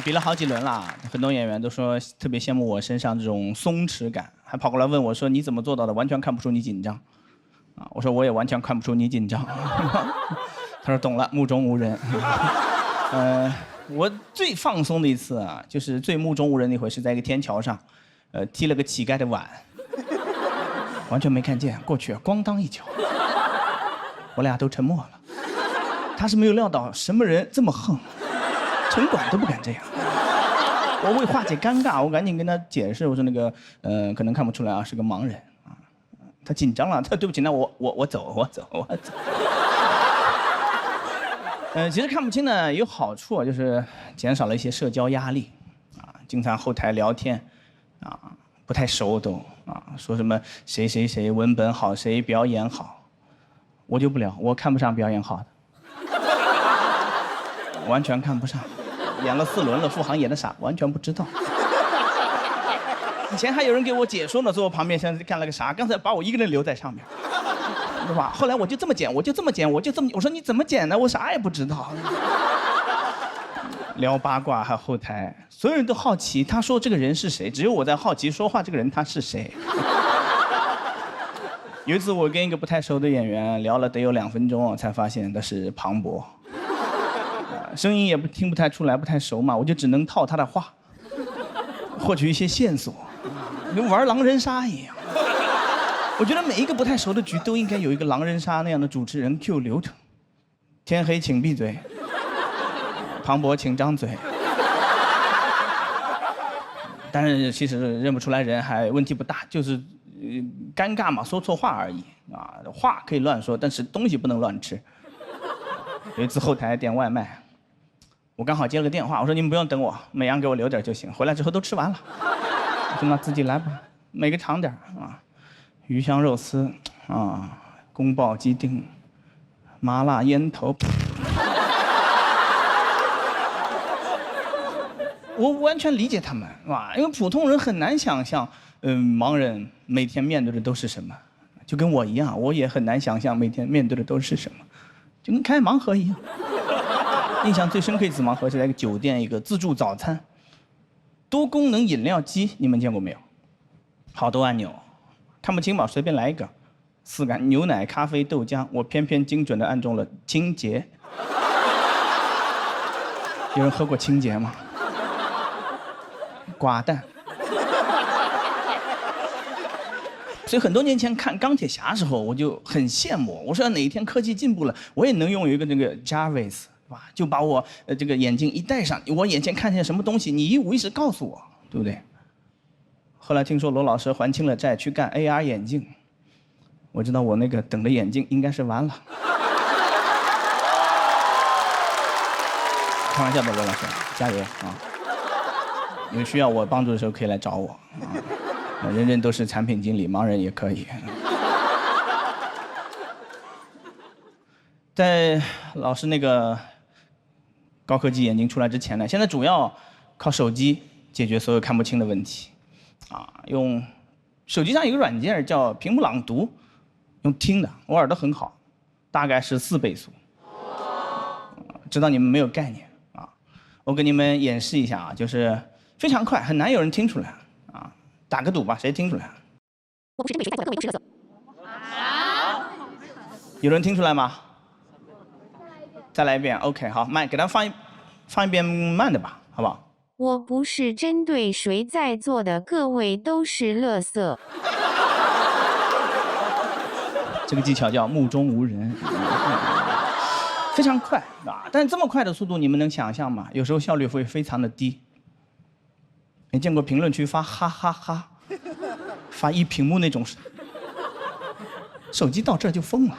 比了好几轮了，很多演员都说特别羡慕我身上这种松弛感，还跑过来问我说你怎么做到的，完全看不出你紧张。我说我也完全看不出你紧张。他说懂了，目中无人。我最放松的一次啊，就是最目中无人的一回，是在一个天桥上，踢了个乞丐的碗，完全没看见，过去咣当一脚，我俩都沉默了。他是没有料到什么人这么横。城管都不敢这样。我为化解尴尬，我赶紧跟他解释，我说那个，可能看不出来啊，是个盲人啊。他紧张了，他对不起，那我走。其实看不清呢有好处，就是减少了一些社交压力啊。经常后台聊天啊，不太熟都啊，说什么谁文本好，谁表演好，我就不聊，我看不上表演好的，完全看不上。演了4轮了，付航演的啥？完全不知道。以前还有人给我解说呢，坐我旁边像干了个啥？刚才把我一个人留在上面，对吧？后来我就这么剪，我说你怎么剪呢？我啥也不知道。聊八卦还后台，所有人都好奇他说这个人是谁，只有我在好奇说话这个人他是谁。有一次我跟一个不太熟的演员聊了得有2分钟，才发现他是庞博。声音也听不太出来，不太熟嘛，我就只能套他的话，获取一些线索，跟玩狼人杀一样。我觉得每一个不太熟的局都应该有一个狼人杀那样的主持人 Q 流程。天黑请闭嘴，庞博请张嘴。但是其实认不出来人还问题不大，就是尴尬嘛，说错话而已啊。话可以乱说，但是东西不能乱吃。有一次后台点外卖。我刚好接了个电话，我说你们不用等我，美羊给我留点就行。回来之后都吃完了，我说那自己来吧，每个尝点啊，鱼香肉丝啊，宫保鸡丁，麻辣烟头。我完全理解他们，哇，因为普通人很难想象，盲人每天面对的都是什么，就跟我一样，我也很难想象每天面对的都是什么，就跟开盲盒一样。印象最深刻一次盲盒是在一个酒店一个自助早餐，多功能饮料机，你们见过没有？好多按钮，看不清吧，随便来一个， 4杆牛奶、咖啡、豆浆，我偏偏精准地按中了清洁。有人喝过清洁吗？寡淡。所以很多年前看钢铁侠的时候，我就很羡慕。我说哪一天科技进步了，我也能拥有一个这个 Jarvis， 是吧？就把我这个眼镜一戴上，我眼前看见什么东西，你一五一十告诉我，对不对？后来听说罗老师还清了债，去干 AR 眼镜，我知道我那个等的眼镜应该是完了。开玩笑的，罗老师，加油啊！有需要我帮助的时候可以来找我啊。人人都是产品经理，盲人也可以。在老师那个高科技眼镜出来之前呢，现在主要靠手机解决所有看不清的问题。用手机上有个软件叫屏幕朗读，用听的，我耳朵很好，大概是4倍速。知道你们没有概念啊，我给你们演示一下啊，就是非常快，很难有人听出来啊。打个赌吧，谁听出来？我不是针对谁在座的各位都是垃圾。有人听出来吗？再来一遍 ，OK， 好，慢，给他放一遍慢的吧，好不好？我不是针对谁在座的各位都是垃圾。这个技巧叫目中无人，非常快啊！但是这么快的速度，你们能想象吗？有时候效率会非常的低。你见过评论区发哈哈哈，发一屏幕那种，手机到这儿就疯了。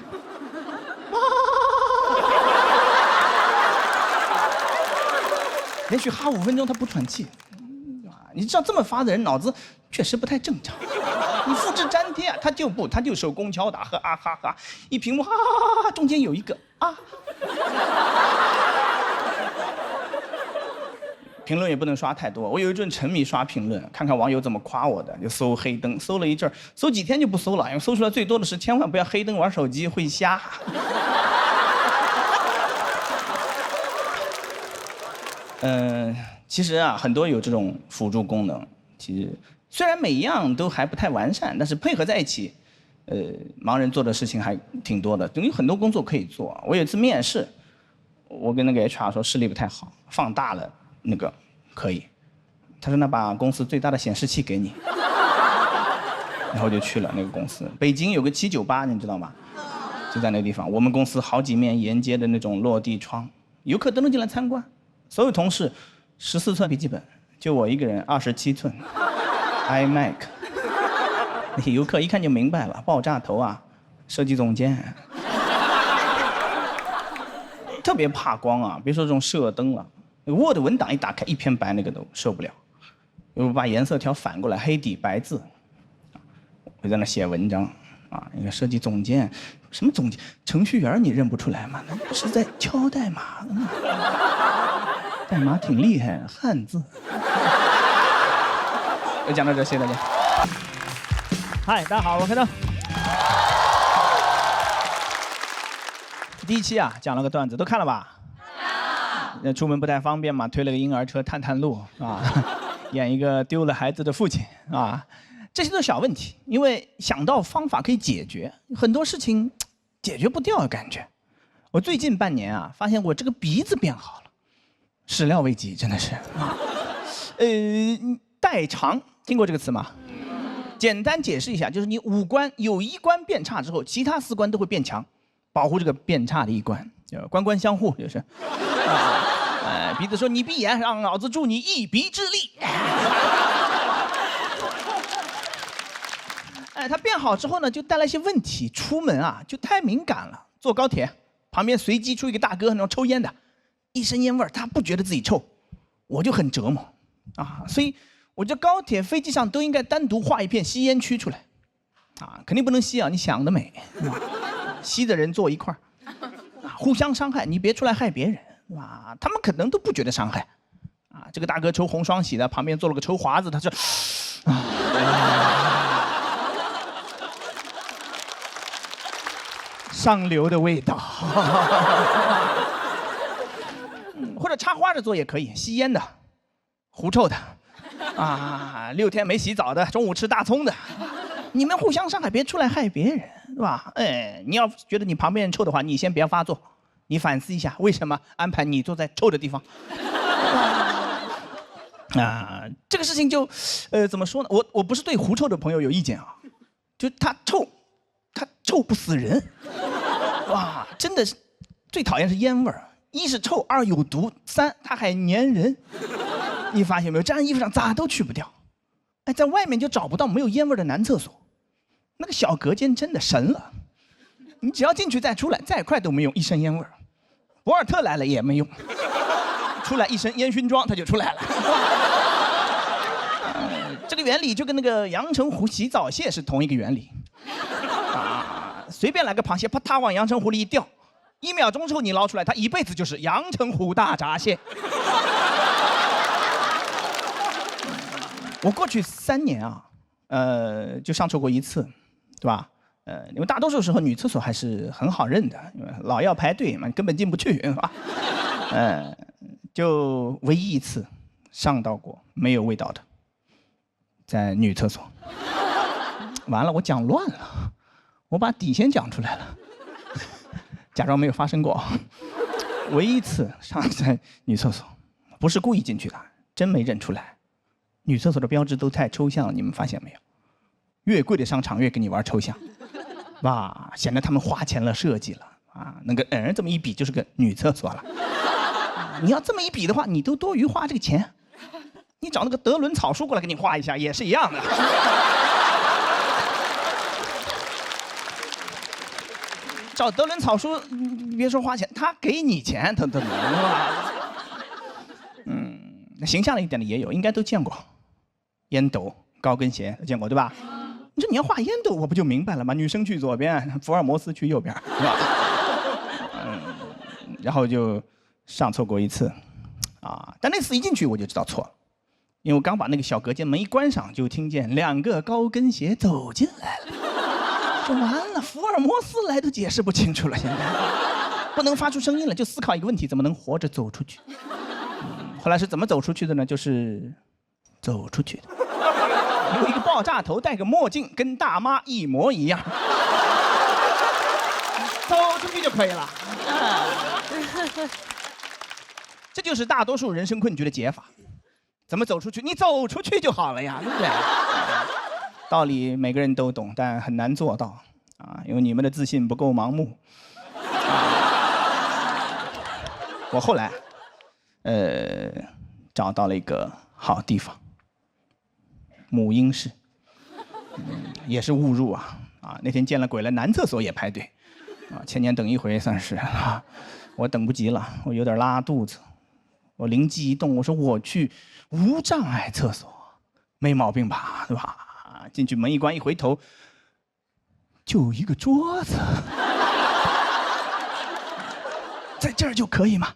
连续哈5分钟，他不喘气。你知道这么发的人脑子确实不太正常。你复制粘贴啊，他就手工敲打和啊哈哈，一屏幕哈哈哈，中间有一个啊。评论也不能刷太多，我有一阵沉迷刷评论，看看网友怎么夸我的，就搜黑灯，搜了一阵，搜几天就不搜了，因为搜出来最多的是千万不要黑灯玩手机会瞎。其实啊，很多有这种辅助功能，其实虽然每一样都还不太完善，但是配合在一起，盲人做的事情还挺多的，有很多工作可以做。我有一次面试，我跟那个 HR 说视力不太好，放大了那个可以，他说那把公司最大的显示器给你，然后就去了那个公司。北京有个798，你知道吗？就在那个地方，我们公司好几面沿街的那种落地窗，游客都能进来参观。所有同事14寸笔记本，就我一个人27寸 iMac。那些游客一看就明白了，爆炸头啊，设计总监。特别怕光啊，别说这种射灯了，Word 文档一打开，一片白那个都受不了。我把颜色调反过来，黑底白字，我在那写文章啊。那个设计总监，什么总监？程序员你认不出来吗？那不是在敲代码的吗？代码挺厉害，汉字。我讲到这，谢谢大家。嗨，大家好，我开灯。第1期啊，讲了个段子，都看了吧？那出门不太方便嘛，推了个婴儿车探探路啊，演一个丢了孩子的父亲啊，这些都是小问题，因为想到方法可以解决，很多事情解决不掉的感觉。我最近半年啊，发现我这个鼻子变好了，始料未及，真的是。代偿，听过这个词吗？简单解释一下，就是你5官有1官变差之后，其他4官都会变强，保护这个变差的1官，官官相护就是。鼻子说你闭眼，让老子助你一臂之力。他变好之后呢，就带来一些问题，出门啊就太敏感了。坐高铁旁边随机出一个大哥，那种抽烟的，一身烟味儿，他不觉得自己臭，我就很折磨啊。所以我觉得高铁、飞机上都应该单独划一片吸烟区出来，啊，肯定不能吸啊，你想得美，吸的人坐一块儿，啊，互相伤害，你别出来害别人，是吧？他们可能都不觉得伤害，啊，这个大哥抽红双喜的，旁边坐了个抽华子，他说，上流的味道。或者插花着做也可以，吸烟的，狐臭的，啊，6天没洗澡的，中午吃大葱的，你们互相伤害，别出来害别人，是吧？哎，你要觉得你旁边人臭的话，你先别发作，你反思一下，为什么安排你坐在臭的地方？啊，这个事情就，怎么说呢？我不是对狐臭的朋友有意见啊，就他臭不死人，哇，真的是，最讨厌是烟味儿，一是臭，二有毒，三它还粘人。你发现没有？粘衣服上咋都去不掉。哎，在外面就找不到没有烟味的男厕所，那个小隔间真的神了，你只要进去再出来，再快都没用，一身烟味儿。博尔特来了也没用，出来一身烟熏妆他就出来了。这个原理就跟那个阳澄湖洗澡蟹是同一个原理。啊，随便来个螃蟹，啪嗒往阳澄湖里一掉，1秒钟之后你捞出来，它一辈子就是阳澄湖大闸蟹。我过去3年啊，就上厕过一次，对吧？因为大多数时候女厕所还是很好认的，因为老要排队嘛，根本进不去，是吧？就唯一一次上到过没有味道的，在女厕所。完了，我讲乱了，我把底线讲出来了，假装没有发生过。唯一一次上在女厕所，不是故意进去的，真没认出来。女厕所的标志都太抽象了，你们发现没有？越贵的商场越跟你玩抽象，哇，显得他们花钱了设计了啊。那个这么一比就是个女厕所了。你要这么一比的话，你都多余花这个钱。你找那个德伦草书过来给你画一下，也是一样的。找德伦草书，别说花钱，他给你钱，他能是吧？形象了一点的也有，应该都见过。烟斗、高跟鞋见过对吧？你说你要画烟斗，我不就明白了吗？女生去左边，福尔摩斯去右边，是吧？然后就上错过一次，啊！但那次一进去我就知道错了，因为我刚把那个小隔间门一关上，就听见2个高跟鞋走进来了。说完了，福尔摩斯来都解释不清楚了，现在不能发出声音了，就思考一个问题：怎么能活着走出去？后来是怎么走出去的呢？就是走出去的，有一个爆炸头，戴个墨镜，跟大妈一模一样，走出去就可以了。这就是大多数人生困局的解法。怎么走出去？你走出去就好了呀，对不对？道理每个人都懂，但很难做到啊，因为你们的自信不够盲目。我后来，找到了一个好地方，母婴室，也是误入啊！那天见了鬼了，男厕所也排队，千年等一回算是啊，我等不及了，我有点拉肚子，我灵机一动，我说我去无障碍厕所，没毛病吧，对吧？进去门一关，一回头，就一个桌子，在这儿就可以吗？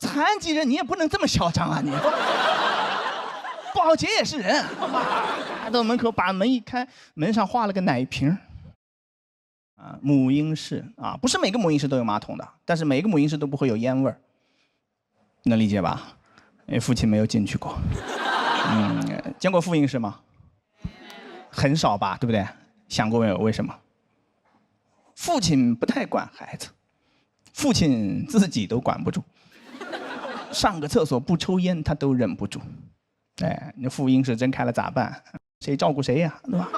残疾人你也不能这么嚣张啊你！保洁也是人，来到门口把门一开，门上画了个奶瓶。母婴室啊，不是每个母婴室都有马桶的，但是每个母婴室都不会有烟味儿，能理解吧？因为父亲没有进去过。见过妇婴室吗？很少吧，对不对？想过没有为什么？父亲不太管孩子，父亲自己都管不住，上个厕所不抽烟他都忍不住。哎，那妇婴室真开了咋办？谁照顾谁呀，对吧？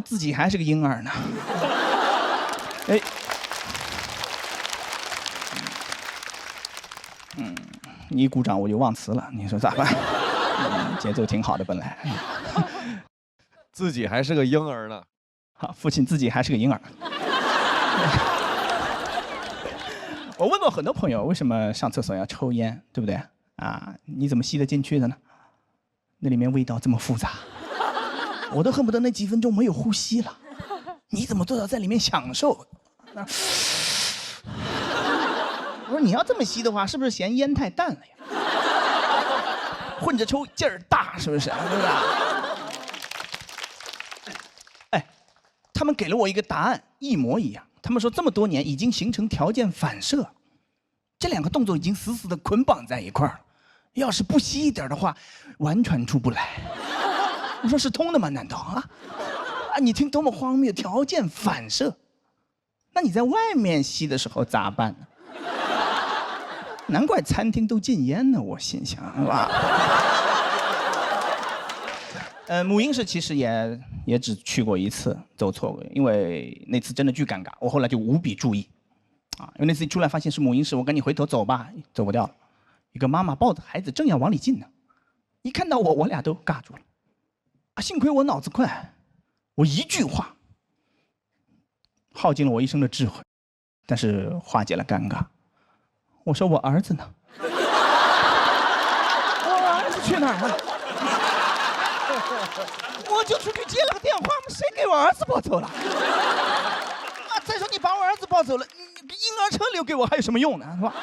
自己还是个婴儿呢。哎，你一鼓掌我就忘词了，你说咋办？节奏挺好的本来。自己还是个婴儿呢。好，父亲自己还是个婴儿。我问过很多朋友，为什么上厕所要抽烟，对不对？你怎么吸得进去的呢？那里面味道这么复杂，我都恨不得那几分钟没有呼吸了。你怎么做到在里面享受？我说你要这么吸的话，是不是嫌烟太淡了呀？混着抽劲儿大，是不是？对吧？哎，他们给了我一个答案，一模一样。他们说这么多年已经形成条件反射，这2个动作已经死死的捆绑在一块儿了。要是不吸一点的话，完全出不来。我说是通的吗？难道啊？你听多么荒谬，条件反射。那你在外面吸的时候咋办呢？难怪餐厅都禁烟呢，我心想，是吧？母婴室其实也只去过一次，走错过，因为那次真的巨尴尬，我后来就无比注意，因为那次一出来发现是母婴室，我赶紧回头走吧，走不掉了。一个妈妈抱着孩子正要往里进呢，一看到我俩都尬住了。幸亏我脑子快，我一句话耗尽了我一生的智慧，但是化解了尴尬。我说我儿子呢？我儿子去哪儿了？我就出去接了个电话嘛，谁给我儿子抱走了？再说你把我儿子抱走了，婴儿车留给我还有什么用呢？是吧？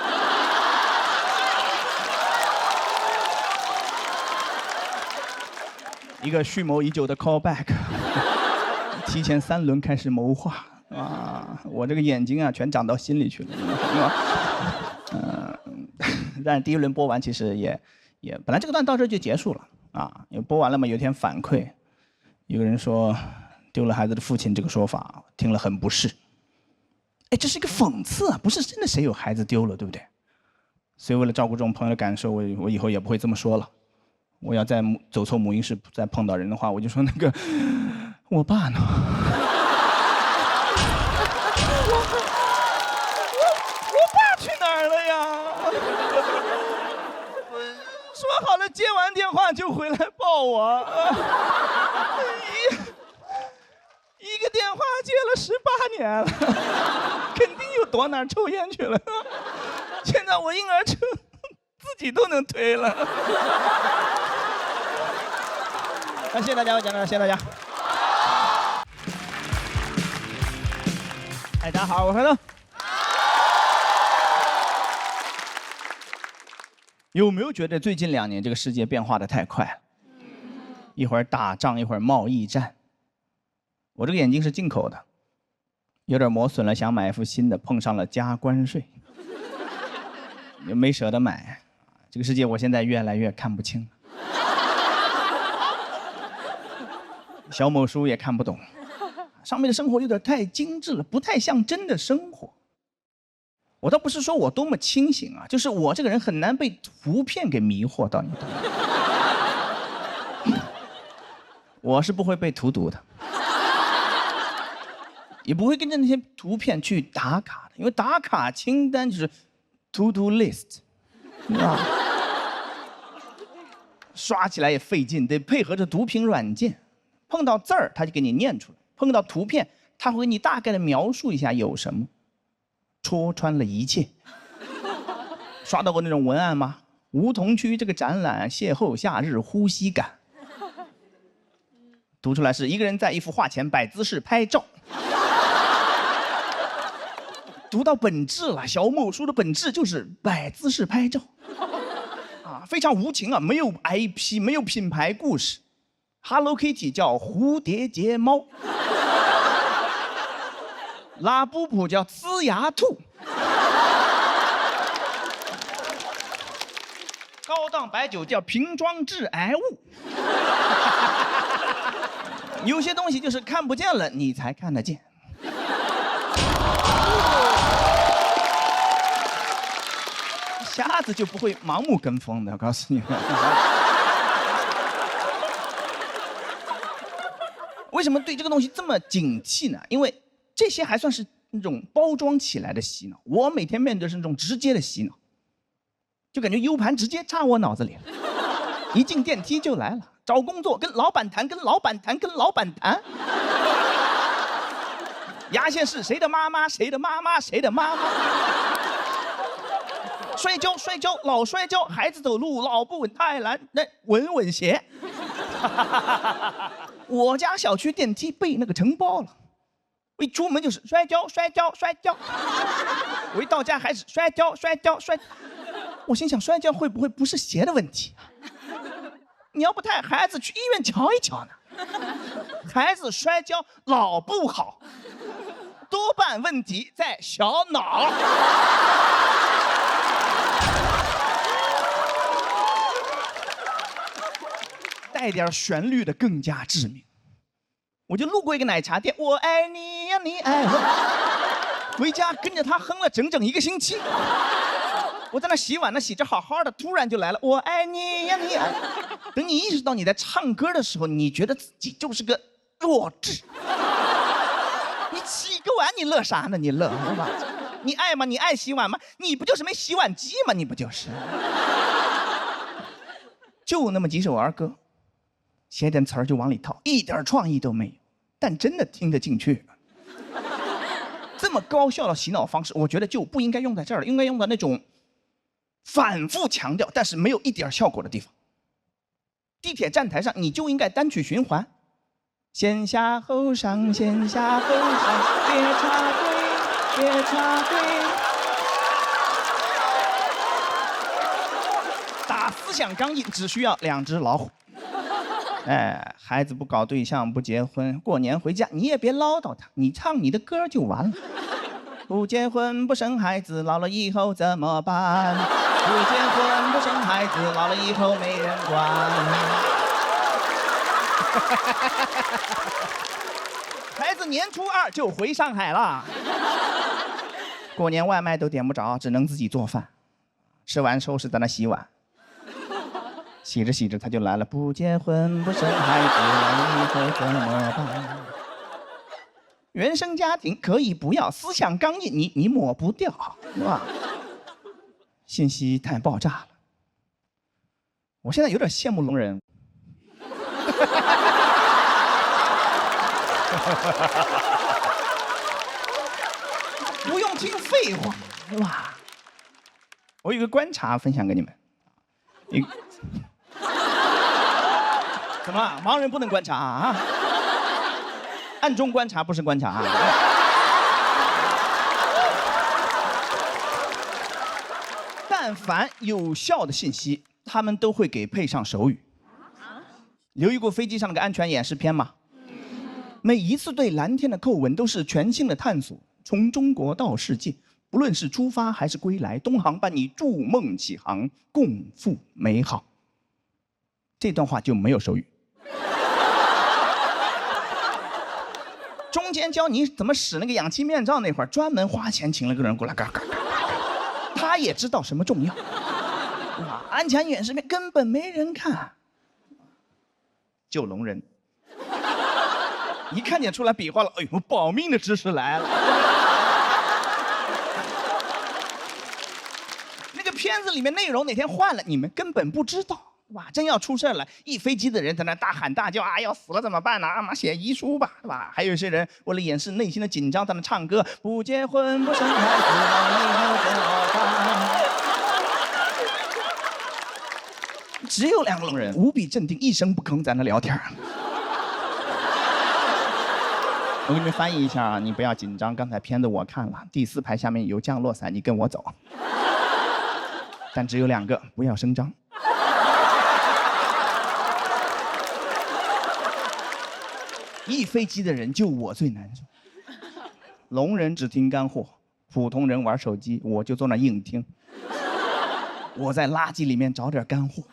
一个蓄谋已久的 callback， 提前3轮开始谋划我这个眼睛啊全长到心里去了。但是第1轮播完其实也本来这个段到这就结束了因为播完了嘛，有一天反馈，有个人说丢了孩子的父亲这个说法听了很不适。这是一个讽刺啊，不是真的谁有孩子丢了，对不对？所以为了照顾这种朋友的感受，我以后也不会这么说了。我要再走错母婴室再碰到人的话，我就说那个我爸呢？我爸去哪儿了呀？说好了接完电话就回来抱我，一个电话接了18年了，肯定又躲哪儿抽烟去了。现在我婴儿车自己都能推了。谢谢大家，我讲了，谢谢大家。大家好，我回头。有没有觉得最近2年这个世界变化的太快了？一会儿打仗，一会儿贸易战。我这个眼镜是进口的，有点磨损了，想买一副新的，碰上了加关税，也没舍得买。这个世界我现在越来越看不清了。小某书也看不懂，上面的生活有点太精致了，不太像真的生活。我倒不是说我多么清醒啊，就是我这个人很难被图片给迷惑到，你懂吗？我是不会被荼毒的，也不会跟着那些图片去打卡的，因为打卡清单就是 to do list， 你知道吗？刷起来也费劲，得配合着读屏软件。碰到字儿，他就给你念出来；碰到图片，他会给你大概的描述一下有什么，戳穿了一切。刷到过那种文案吗？梧桐区这个展览邂逅夏日呼吸感，读出来是一个人在一幅画前摆姿势拍照。读到本质了，小某书的本质就是摆姿势拍照，非常无情啊，没有 IP， 没有品牌故事。Hello Kitty 叫蝴蝶结猫，拉布布叫呲牙兔，高档白酒叫瓶装致癌物。有些东西就是看不见了，你才看得见。瞎子就不会盲目跟风的，我告诉你们。为什么对这个东西这么警惕呢？因为这些还算是那种包装起来的洗脑，我每天面对的是那种直接的洗脑，就感觉 U 盘直接插我脑子里了，一进电梯就来了，找工作跟老板谈，跟老板谈，跟老板谈。牙线是谁的妈妈，谁的妈妈，谁的妈妈。摔跤，摔跤，老摔跤，孩子走路老不稳，太难，那稳稳鞋。我家小区电梯被那个承包了，我一出门就是摔跤，摔跤，摔跤。我一到家还是摔跤，摔跤，摔。我心想，摔跤会不会不是鞋的问题？你要不带孩子去医院瞧一瞧呢？孩子摔跤老不好，多半问题在小脑。带带点旋律的更加致命。我就路过一个奶茶店，我爱你呀，你爱我，回家跟着他哼了整整1个星期。我在那洗碗呢，洗着好好的，突然就来了我爱你呀，你爱我。等你意识到你在唱歌的时候，你觉得自己就是个弱智。你洗个碗，你乐啥呢？你乐是吧？你爱吗？你爱洗碗吗？你不就是没洗碗机吗？你不就是？就那么几首儿歌，写点词儿就往里套，一点创意都没有，但真的听得进去。这么高效的洗脑方式，我觉得就不应该用在这儿了，应该用在那种反复强调但是没有一点效果的地方。地铁站台上你就应该单曲循环，先下后上，先下后上，别插队，别插队。打思想钢印只需要2只老虎。哎，孩子不搞对象不结婚，过年回家你也别唠叨他，你唱你的歌就完了。不结婚不生孩子，老了以后怎么办？不结婚不生孩子，老了以后没人管。孩子年初2就回上海了，过年外卖都点不着，只能自己做饭，吃完收拾在那洗碗。洗着洗着他就来了，不结婚不生孩子，老了以后怎么办？原生家庭可以不要，思想钢印你抹不掉，是吧？信息太爆炸了，我现在有点羡慕聋人。不用听废话，是吧？我有个观察分享给你们。怎么？盲人不能观察啊？暗中观察不是观察啊。但凡有效的信息，他们都会给配上手语。留意过飞机上那个安全演示片吗？每一次对蓝天的叩问都是全新的探索，从中国到世界，不论是出发还是归来，东航伴你筑梦起航，共赴美好。这段话就没有手语。中间教你怎么使那个氧气面罩那会儿，专门花钱请了个人过来，嘎嘎嘎，他也知道什么重要。安全演示片根本没人看，就聋人。一看见出来比划了，哎呦，保命的知识来了。那个片子里面内容哪天换了，你们根本不知道。哇，真要出事了，一飞机的人在那大喊大叫啊，要死了怎么办呢？啊妈，写遗书吧，是吧？还有一些人为了掩饰内心的紧张，在那唱歌，不结婚不生孩子，以后怎么办？只有2个聋人，无比镇定，一声不吭在那聊天。我给你们翻译一下啊，你不要紧张，刚才片子我看了，第4排下面有降落伞，你跟我走。但只有2个，不要声张。一飞机的人就我最难受，聋人只听干货，普通人玩手机，我就坐那硬听。我在垃圾里面找点干货。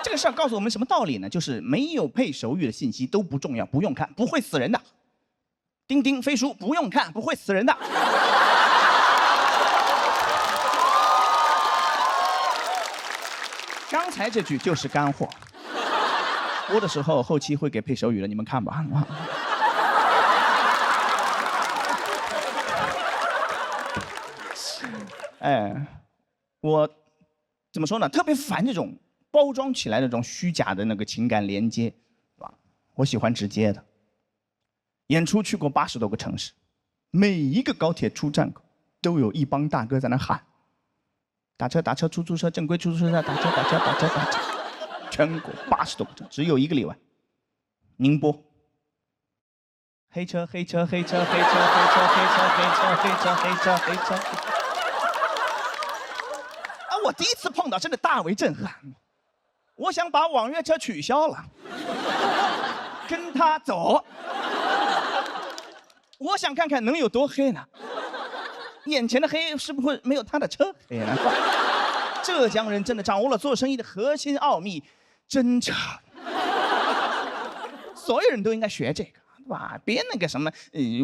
这个事儿告诉我们什么道理呢？就是没有配手语的信息都不重要，不用看，不会死人的。钉钉飞书不用看，不会死人的。刚才这句就是干货。播的时候后期会给配手语的，你们看吧。哎，我怎么说呢？特别烦这种包装起来的这种虚假的那个情感连接，是吧？我喜欢直接的。演出去过80多个城市，每一个高铁出站口都有一帮大哥在那喊：打车打车，出租车正规出租车，打车打车打车打车。全国80多个城，只有一个例外，宁波。黑车黑车黑车黑车黑车黑车黑车黑车黑车黑车。啊！我第一次碰到，真的大为震撼。我想把网约车取消了，跟他走。我想看看能有多黑呢？眼前的黑是不是没有他的车黑呢？浙江人真的掌握了做生意的核心奥秘。真差。所有人都应该学这个，对吧？别那个什么，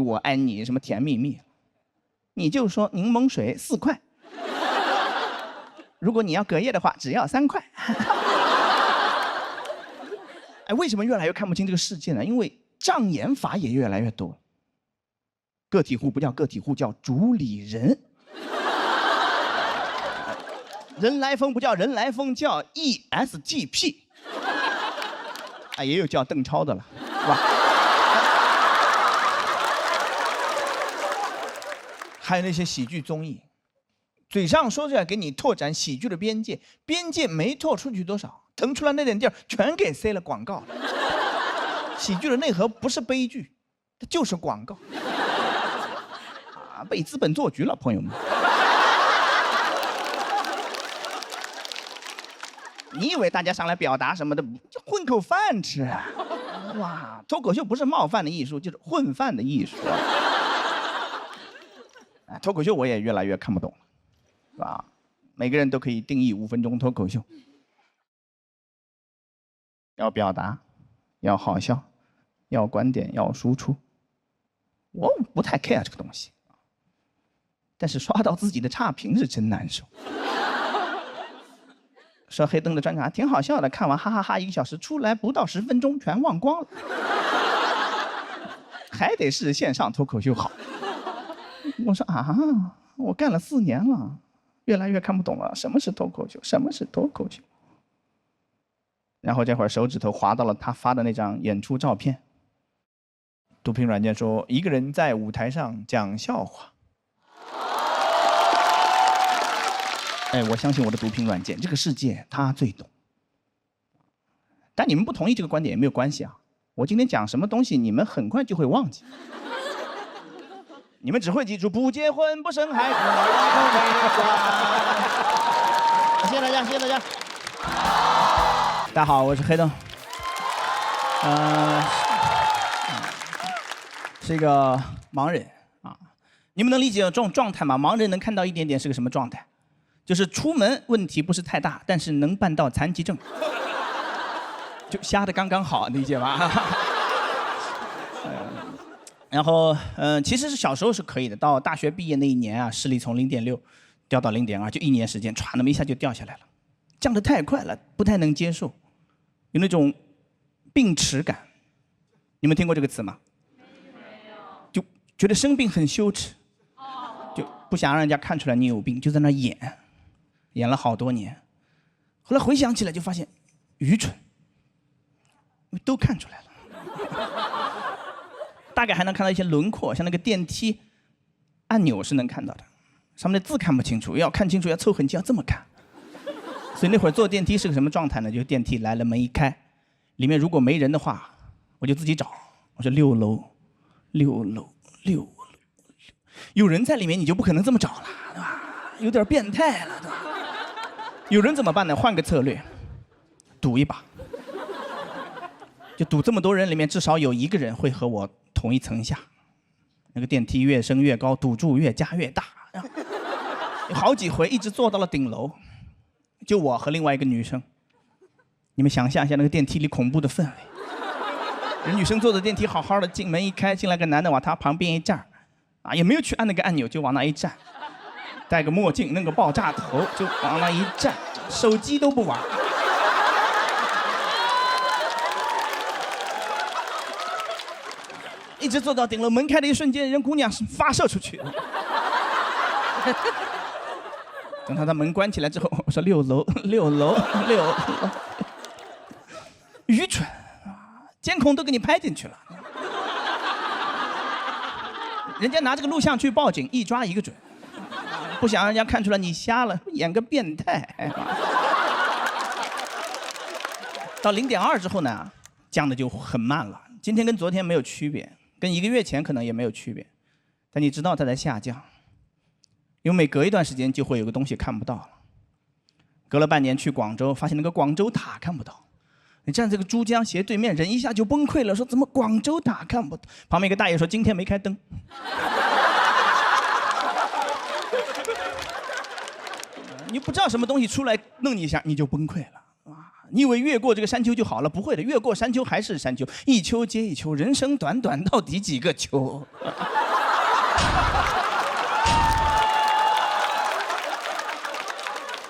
我爱你什么甜蜜蜜，你就说柠檬水4块，如果你要隔夜的话，只要3块。哎，为什么越来越看不清这个世界呢？因为障眼法也越来越多。个体户不叫个体户，叫主理人。人来疯不叫人来疯，叫 ESGP。啊，也有叫邓超的了，是吧？还有那些喜剧综艺，嘴上说着要给你拓展喜剧的边界，边界没拓出去多少，腾出来那点地儿全给塞了广告了。喜剧的内核不是悲剧，它就是广告。啊，被资本做局了，朋友们。你以为大家上来表达什么的，就混口饭吃啊？哇，脱口秀不是冒犯的艺术，就是混饭的艺术。啊，脱口秀我也越来越看不懂了，是吧？每个人都可以定义5分钟脱口秀，要表达，要好笑，要观点，要输出。我不太 care 这个东西，但是刷到自己的差评是真难受。说黑灯的专场挺好笑的，看完哈哈哈1个小时，出来不到10分钟全忘光了。还得是线上脱口秀好。我说啊，我干了4年了，越来越看不懂了，什么是脱口秀？什么是脱口秀？然后这会儿手指头滑到了他发的那张演出照片。读屏软件说，一个人在舞台上讲笑话。哎，我相信我的读屏软件，这个世界他最懂。但你们不同意这个观点也没有关系啊，我今天讲什么东西，你们很快就会忘记。你们只会记住不结婚不生孩子。谢谢大家，谢谢大家。大家好，我是黑灯。是一个盲人啊。你们能理解这种状态吗？盲人能看到一点点是个什么状态？就是出门问题不是太大，但是能办到残疾证，就瞎的刚刚好，理解吗？然后其实是小时候是可以的，到大学毕业那一年啊，视力从0.6掉到0.2，就1年时间，歘那么一下就掉下来了，降得太快了，不太能接受，有那种病耻感。你们听过这个词吗？就觉得生病很羞耻，就不想让人家看出来你有病，就在那演了好多年。后来回想起来就发现愚蠢，都看出来了。大概还能看到一些轮廓，像那个电梯按钮是能看到的，上面的字看不清楚，要看清楚要凑很近，要这么看。所以那会儿坐电梯是个什么状态呢？就电梯来了，门一开，里面如果没人的话，我就自己找。我说6楼，6楼，6楼，有人在里面你就不可能这么找了，对吧？有点变态了，对吧？有人怎么办呢？换个策略，赌一把。就赌这么多人里面，至少有1个人会和我同一层下。那个电梯越升越高，赌注越加越大。有好几回一直坐到了顶楼，就我和另外一个女生。你们想象一下那个电梯里恐怖的氛围。人女生坐的电梯好好的，进门一开，进来个男的往她旁边一站，啊，也没有去按那个按钮，就往那一站，戴个墨镜，弄个爆炸头，就往那一站，手机都不玩。一直坐到顶楼，门开的一瞬间，人姑娘是发射出去了。等到他门关起来之后，我说6楼，6楼，6楼，愚蠢啊！监控都给你拍进去了，人家拿这个录像去报警，一抓一个准。不想让人家看出来你瞎了，演个变态。到0.2之后呢，降的就很慢了。今天跟昨天没有区别。跟1个月前可能也没有区别，但你知道它在下降，因为每隔一段时间就会有个东西看不到了。隔了半年去广州，发现那个广州塔看不到。你站这个珠江斜对面，人一下就崩溃了，说怎么广州塔看不到？旁边一个大爷说今天没开灯。你不知道什么东西出来弄你一下，你就崩溃了。你以为越过这个山丘就好了？不会的，越过山丘还是山丘，一丘接一丘，人生短短，到底几个秋？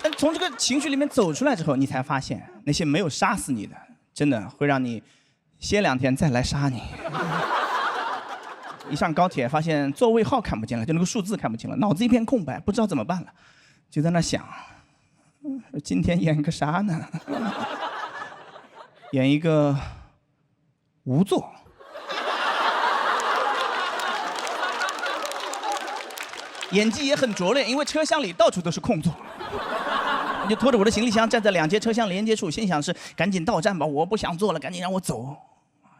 但从这个情绪里面走出来之后，你才发现那些没有杀死你的，真的会让你歇2天再来杀你。一上高铁发现座位号看不见了，就那个数字看不清了，脑子一片空白，不知道怎么办了，就在那想，今天演个啥呢？演一个无座。演技也很拙劣，因为车厢里到处都是空座。就拖着我的行李箱站在2节车厢连接处，心想是赶紧到站吧，我不想坐了，赶紧让我走。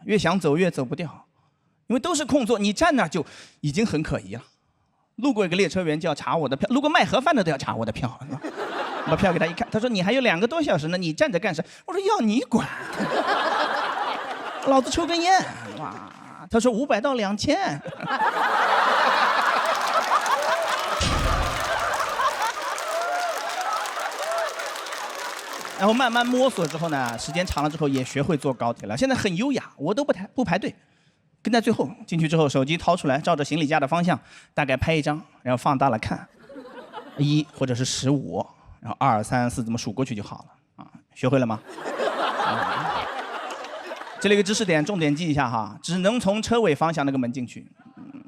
越想走越走不掉，因为都是空座，你站那就已经很可疑了。路过一个列车员就要查我的票，路过卖盒饭的都要查我的票。把票给他一看，他说你还有2个多小时呢，你站着干啥？我说要你管，老子抽根烟。哇，他说500到2000。然后慢慢摸索之后呢，时间长了之后也学会坐高铁了。现在很优雅，我都不排队，跟在最后。进去之后，手机掏出来，照着行李架的方向大概拍一张，然后放大了看，1或者是15，然后2、3、4这么数过去就好了。啊，学会了吗？这里一个知识点，重点记一下哈，只能从车尾方向那个门进去，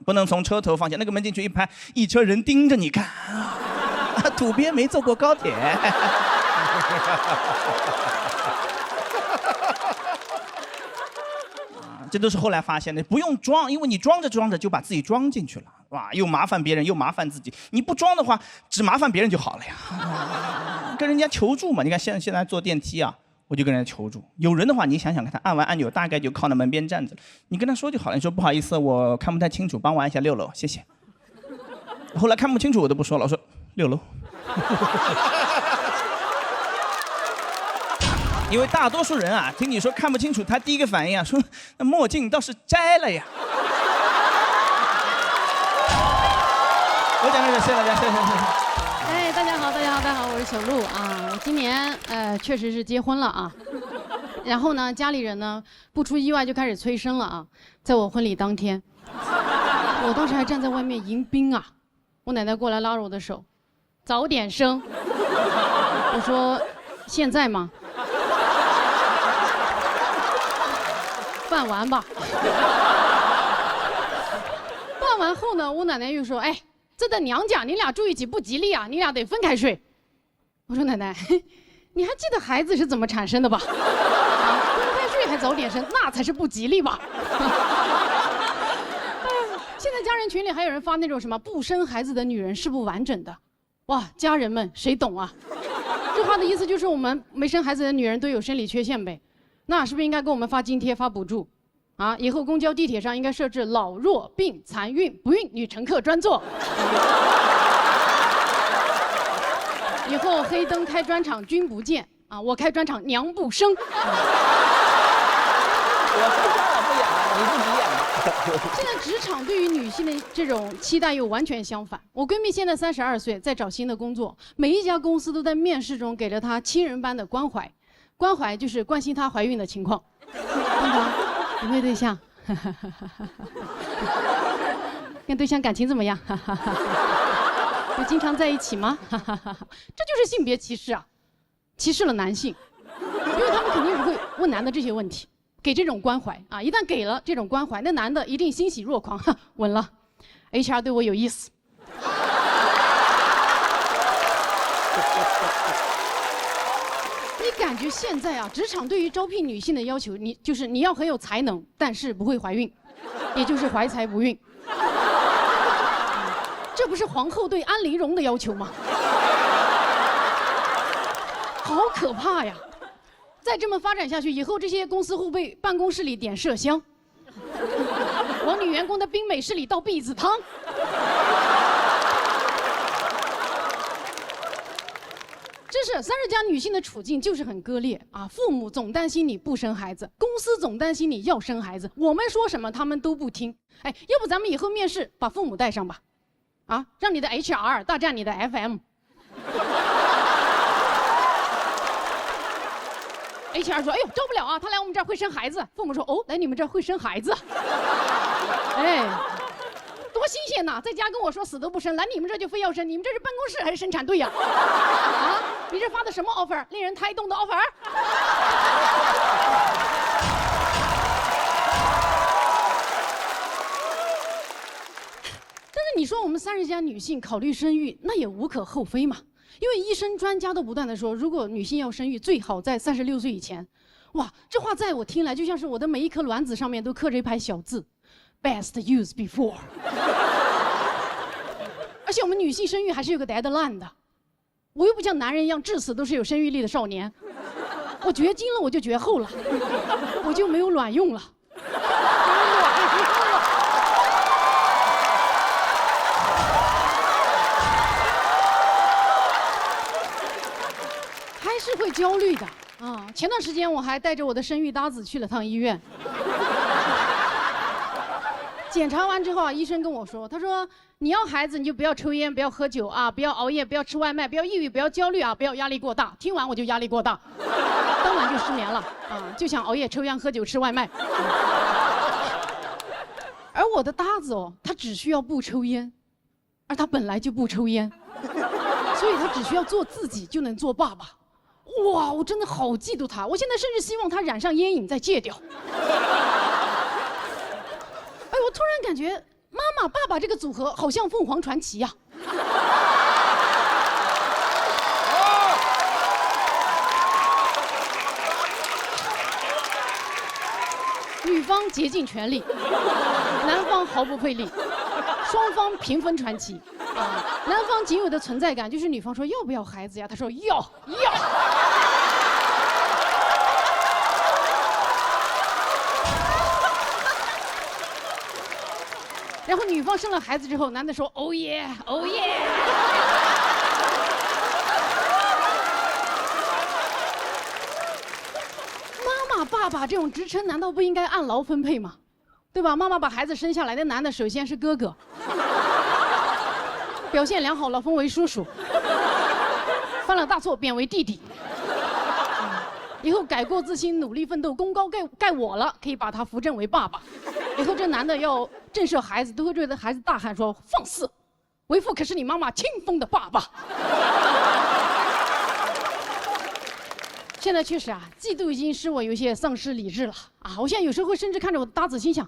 不能从车头方向那个门进去一拍，一车人盯着你看。土鳖没坐过高铁。这都是后来发现的，不用装，因为你装着装着就把自己装进去了，哇，又麻烦别人又麻烦自己。你不装的话，只麻烦别人就好了呀。跟人家求助嘛，你看现在坐电梯啊，我就跟人家求助。有人的话，你想想看，他按完按钮大概就靠那门边站着，你跟他说就好了。你说不好意思，我看不太清楚，帮我按一下6楼，谢谢。后来看不清楚我都不说了，我说6楼。因为大多数人啊，听你说看不清楚，他第一个反应啊，说那墨镜倒是摘了呀。我讲这个，谢谢大家，谢谢。哎，大家好，我是小鹿啊。我今年确实是结婚了啊。然后呢，家里人呢不出意外就开始催生了啊。在我婚礼当天，我当时还站在外面迎宾啊。我奶奶过来拉着我的手，早点生。我说现在吗？办完吧。办完后呢，我奶奶又说：“哎，这在娘家，你俩住一起不吉利啊，你俩得分开睡。”我说：“奶奶，你还记得孩子是怎么产生的吧？分开睡还早点生，那才是不吉利吧？”现在家人群里还有人发那种什么不生孩子的女人是不完整的，哇，家人们谁懂啊？这话的意思就是我们没生孩子的女人都有生理缺陷呗。那是不是应该给我们发津贴、发补助？啊，以后公交、地铁上应该设置老弱病残孕不孕女乘客专座。以后黑灯开专场君不见啊，我开专场娘不生。现在职场对于女性的这种期待又完全相反。我闺蜜现在32岁，在找新的工作，每一家公司都在面试中给了她亲人般的关怀。关怀就是关心她怀孕的情况。班长，有没有对象？跟对象感情怎么样？有经常在一起吗？这就是性别歧视啊，歧视了男性，因为他们肯定不会问男的这些问题，给这种关怀啊，一旦给了这种关怀，那男的一定欣喜若狂，稳了 ，HR 对我有意思。你感觉现在啊，职场对于招聘女性的要求，你要很有才能，但是不会怀孕，也就是怀才不孕。这不是皇后对安陵容的要求吗？好可怕呀！再这么发展下去，以后这些公司会被办公室里点麝香，往女员工的冰美式里倒篦子汤。真是30加女性的处境就是很割裂啊！父母总担心你不生孩子，公司总担心你要生孩子，我们说什么他们都不听。哎，要不咱们以后面试把父母带上吧，啊，让你的 HR 大战你的 FM。HR 说，哎呦，招不了啊，他来我们这儿会生孩子。父母说，哦，来你们这儿会生孩子，哎，多新鲜呐！在家跟我说死都不生，来你们这就非要生，你们这是办公室还是生产队呀？啊，你这发的什么 offer？ 令人胎动的 offer？ 但是你说我们30加女性考虑生育，那也无可厚非嘛。因为医生专家都不断的说，如果女性要生育，最好在36岁以前。哇，这话在我听来就像是我的每一颗卵子上面都刻着一排小字 ，best use before。而且我们女性生育还是有个 deadline 的，我又不像男人一样至死都是有生育力的少年，我绝经了我就绝后了，我就没有卵用了。还是会焦虑的啊！前段时间我还带着我的生育搭子去了趟医院，检查完之后啊，医生跟我说，他说你要孩子你就不要抽烟，不要喝酒啊，不要熬夜，不要吃外卖，不要抑郁，不要焦虑啊，不要压力过大。听完我就压力过大，当晚就失眠了啊，就想熬夜、抽烟、喝酒、吃外卖。而我的搭子哦，他只需要不抽烟，而他本来就不抽烟，所以他只需要做自己就能做爸爸。哇，我真的好嫉妒他！我现在甚至希望他染上烟瘾再戒掉。哎，我突然感觉妈妈爸爸这个组合好像凤凰传奇呀。女方竭尽全力，男方毫不费力，双方平分传奇。啊，男方仅有的存在感就是女方说要不要孩子呀？他说要。然后女方生了孩子之后，男的说哦耶哦耶。妈妈爸爸这种职称难道不应该按劳分配吗？对吧？妈妈把孩子生下来，那男的首先是哥哥。表现良好了，封为叔叔；犯了大错，贬为弟弟。以后改过自新，努力奋斗，功高盖我了，可以把他扶正为爸爸。以后这男的要震慑孩子，都会对着孩子大喊说：“放肆！为父可是你妈妈亲封的爸爸。”现在确实啊，嫉妒已经使我有些丧失理智了啊！我现在有时候会甚至看着我的搭子，心想：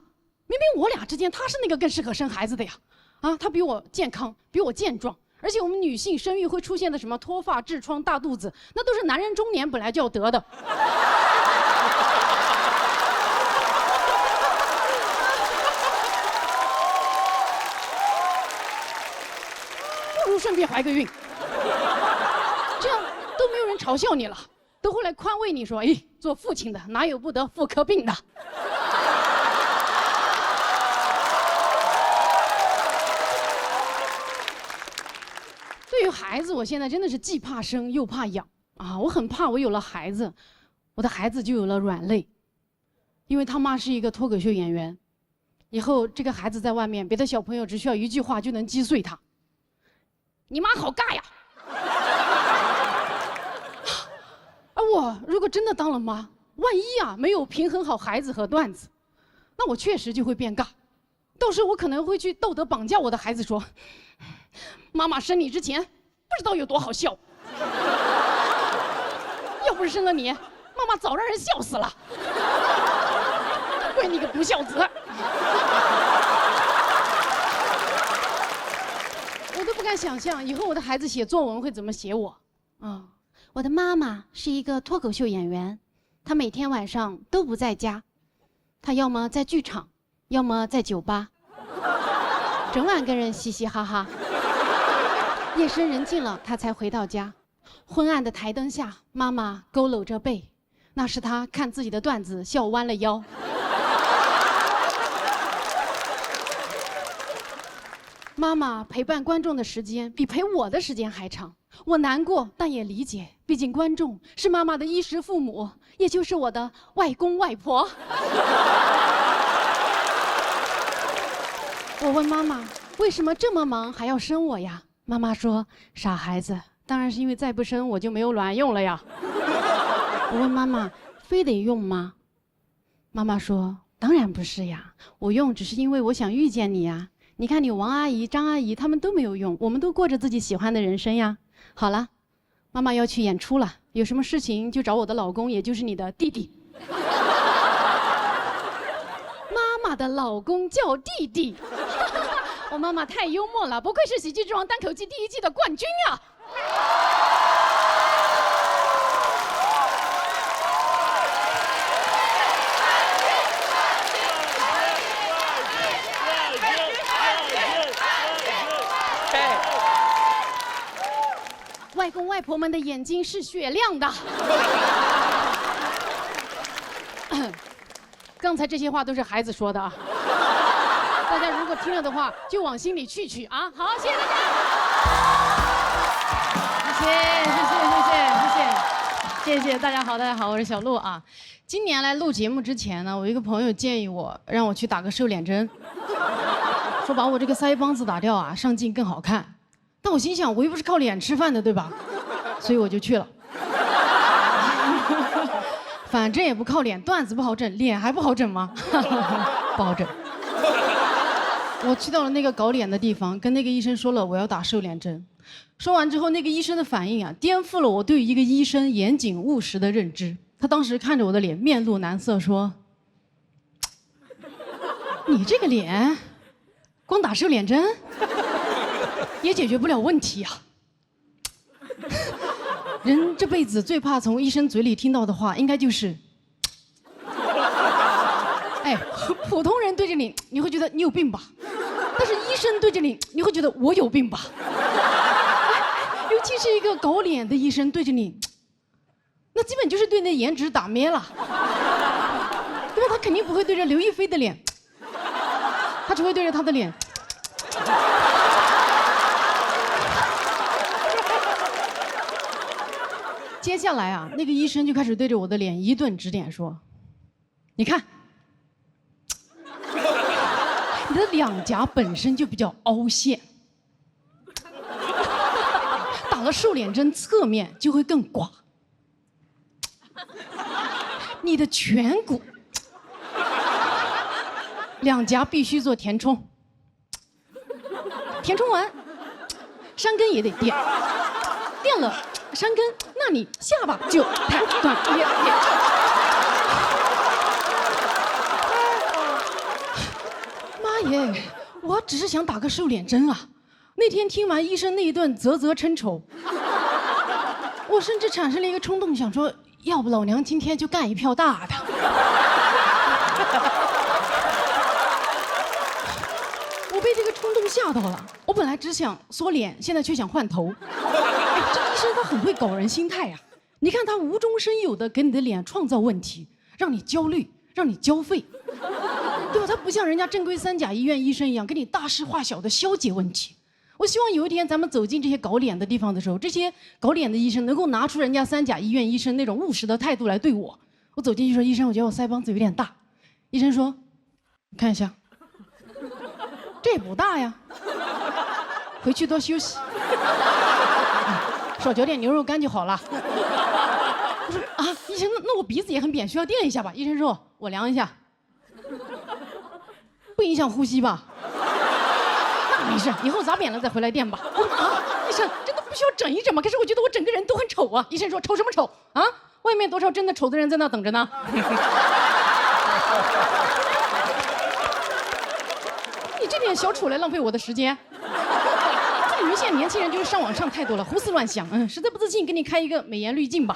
明明我俩之间他是那个更适合生孩子的呀。啊，他比我健康，比我健壮，而且我们女性生育会出现的什么脱发、痔疮、大肚子，那都是男人中年本来就要得的。不如顺便怀个孕，这样都没有人嘲笑你了，都会来宽慰你说：“哎，做父亲的哪有不得妇科病的？”对于孩子，我现在真的是既怕生又怕养啊！我很怕我有了孩子，我的孩子就有了软肋，因为他妈是一个脱口秀演员，以后这个孩子在外面，别的小朋友只需要一句话就能击碎他。你妈好尬呀！而我如果真的当了妈，万一啊没有平衡好孩子和段子，那我确实就会变尬。到时候我可能会去道德绑架我的孩子说。妈妈生你之前不知道有多好笑，要不是生了你，妈妈早让人笑死了。归你个不孝子！我都不敢想象以后我的孩子写作文会怎么写我啊！我的妈妈是一个脱口秀演员，她每天晚上都不在家，她要么在剧场，要么在酒吧，整晚跟人嘻嘻哈哈。夜深人静了，他才回到家。昏暗的台灯下，妈妈佝偻着背，那是她看自己的段子笑弯了腰。妈妈陪伴观众的时间比陪我的时间还长，我难过，但也理解，毕竟观众是妈妈的衣食父母，也就是我的外公外婆。我问妈妈，为什么这么忙还要生我呀？妈妈说：“傻孩子，当然是因为再不生我就没有卵用了呀。”我问妈妈：“非得用吗？妈妈说，当然不是呀，我用只是因为我想遇见你呀。你看你王阿姨、张阿姨他们都没有用，我们都过着自己喜欢的人生呀。好了，妈妈要去演出了，有什么事情就找我的老公，也就是你的弟弟。妈妈的老公叫弟弟，我妈妈太幽默了，不愧是《喜剧之王》单口季第1季的冠军啊！外公外婆们的眼睛是雪亮的。刚才这些话都是孩子说的啊，大家如果听了的话，就往心里去啊。好，谢谢大家。谢谢大家好，我是小鹿啊。今年来录节目之前呢，我一个朋友建议我让我去打个瘦脸针，说把我这个腮帮子打掉啊，上镜更好看。但我心想，我又不是靠脸吃饭的，对吧？所以我就去了。反正也不靠脸，段子不好整，脸还不好整吗？不好整。我去到了那个搞脸的地方，跟那个医生说了我要打瘦脸针。说完之后，那个医生的反应啊，颠覆了我对于一个医生严谨务实的认知。他当时看着我的脸，面露难色，说：“你这个脸，光打瘦脸针也解决不了问题啊。”人这辈子最怕从医生嘴里听到的话，应该就是哎，普通人对着你，你会觉得你有病吧？但是医生对着你，你会觉得我有病吧？尤其是一个搞脸的医生对着你，那基本就是对你的颜值打咩了，对吧？他肯定不会对着刘亦菲的脸，他只会对着他的脸。接下来啊，那个医生就开始对着我的脸一顿指点，说：“你看，你的两颊本身就比较凹陷，打了瘦脸针，侧面就会更刮。你的颧骨，两颊必须做填充，填充完，山根也得垫，垫了。”山根，那你下巴就太短也。妈耶，我只是想打个瘦脸针啊！那天听完医生那一顿啧啧称丑，我甚至产生了一个冲动，想说，要不老娘今天就干一票大的。我被这个冲动吓到了，我本来只想缩脸，现在却想换头。这医生他很会搞人心态呀！你看他无中生有的给你的脸创造问题，让你焦虑，让你交费，对吧？他不像人家正规3甲医院医生一样，给你大事化小的消解问题。我希望有一天咱们走进这些搞脸的地方的时候，这些搞脸的医生能够拿出人家3甲医院医生那种务实的态度来对我。我走进去说：“医生，我觉得我腮帮子有点大。”医生说：“你看一下，这也不大呀，回去多休息。”少嚼点牛肉干就好了。我说啊，医生，那我鼻子也很扁，需要垫一下吧？医生说，我量一下，不影响呼吸吧？那没事，以后咋扁了再回来垫吧。我说啊，医生，真的不需要整一整吗？可是我觉得我整个人都很丑啊。医生说，丑什么丑啊？外面多少真的丑的人在那等着呢。你这点小丑来浪费我的时间。你们现在年轻人就是上网上太多了，胡思乱想，实在不自信，给你开一个美颜滤镜吧。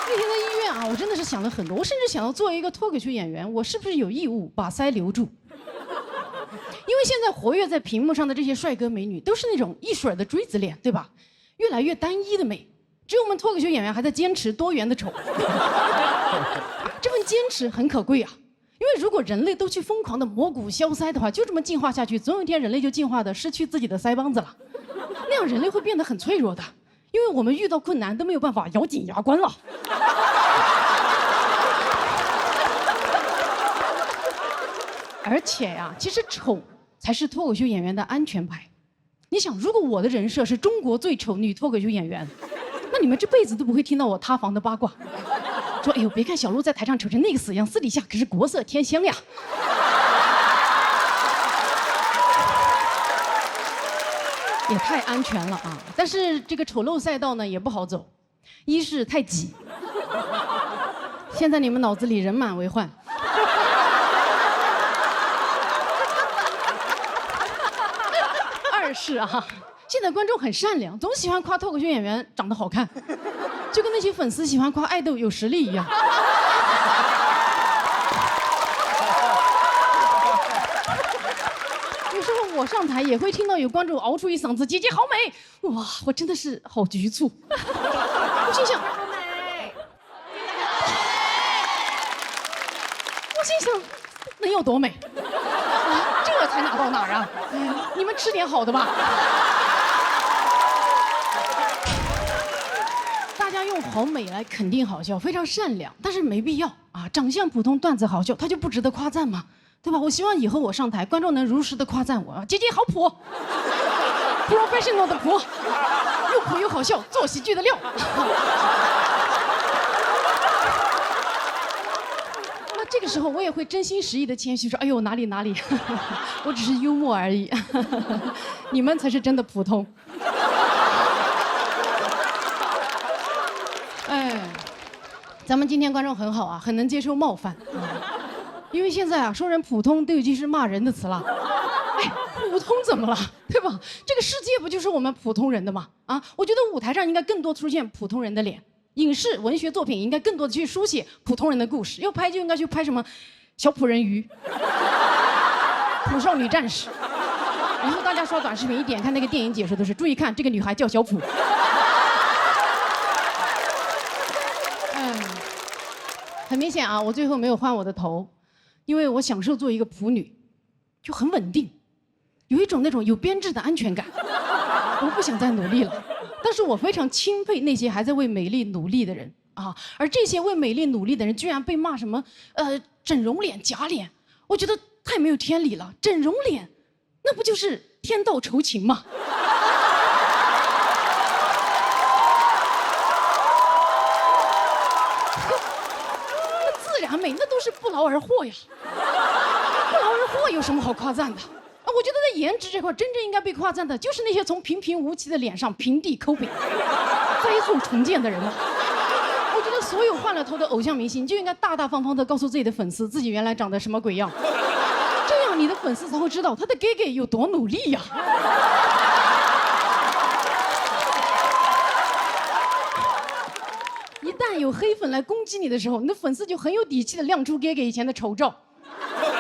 那天在医院啊，我真的是想了很多，我甚至想到作为一个脱口秀演员，我是不是有义务把腮留住？因为现在活跃在屏幕上的这些帅哥美女，都是那种一水的锥子脸，对吧？越来越单一的美，只有我们脱口秀演员还在坚持多元的丑。这份坚持很可贵啊。因为如果人类都去疯狂的磨骨削腮的话，就这么进化下去，总有一天人类就进化的失去自己的腮帮子了，那样人类会变得很脆弱的，因为我们遇到困难都没有办法咬紧牙关了。而且呀，其实丑才是脱口秀演员的安全牌。你想，如果我的人设是中国最丑女脱口秀演员，你们这辈子都不会听到我塌房的八卦。说，哎呦，别看小鹿在台上瞅成那个死样，私底下可是国色天香呀。也太安全了啊！但是这个丑陋赛道呢也不好走，一是太挤，现在你们脑子里人满为患。二是啊，现在观众很善良，总喜欢夸脱口秀演员长得好看，就跟那些粉丝喜欢夸爱豆有实力一样。有时候我上台也会听到有观众熬出一嗓子“姐姐好美”，哇，我真的是好局促。我心想，能有多美？这才哪到哪儿啊？你们吃点好的吧。大家用好美来肯定好笑，非常善良，但是没必要啊。长相普通，段子好笑，他就不值得夸赞吗？对吧？我希望以后我上台，观众能如实的夸赞我，姐姐好普 ，professional 的普，又普又好笑，做喜剧的料。那这个时候我也会真心实意的谦虚说，哎呦哪里，我只是幽默而已，你们才是真的普通。哎，咱们今天观众很好啊，很能接受冒犯。因为现在啊，说人普通都已经是骂人的词了。哎，普通怎么了？对吧？这个世界不就是我们普通人的吗？啊，我觉得舞台上应该更多出现普通人的脸，影视文学作品应该更多的去书写普通人的故事。要拍就应该去拍什么小美人鱼、普少女战士。然后大家刷短视频一点开那个电影解说都是注意看，这个女孩叫小普。很明显啊，我最后没有换我的头。因为我享受做一个普女，就很稳定，有一种那种有编制的安全感。我不想再努力了，但是我非常钦佩那些还在为美丽努力的人啊。而这些为美丽努力的人，居然被骂什么整容脸、假脸，我觉得太没有天理了。整容脸，那不就是天道酬勤吗？美那都是不劳而获呀，不劳而获有什么好夸赞的啊？我觉得在颜值这块，真正应该被夸赞的就是那些从平平无奇的脸上平地抠饼、灾后重建的人了。我觉得所有换了头的偶像明星就应该大大方方的告诉自己的粉丝，自己原来长得什么鬼样，这样你的粉丝才会知道他的 gay 有多努力呀。一旦有黑粉来攻击你的时候，你的粉丝就很有底气的亮出哥哥以前的丑照，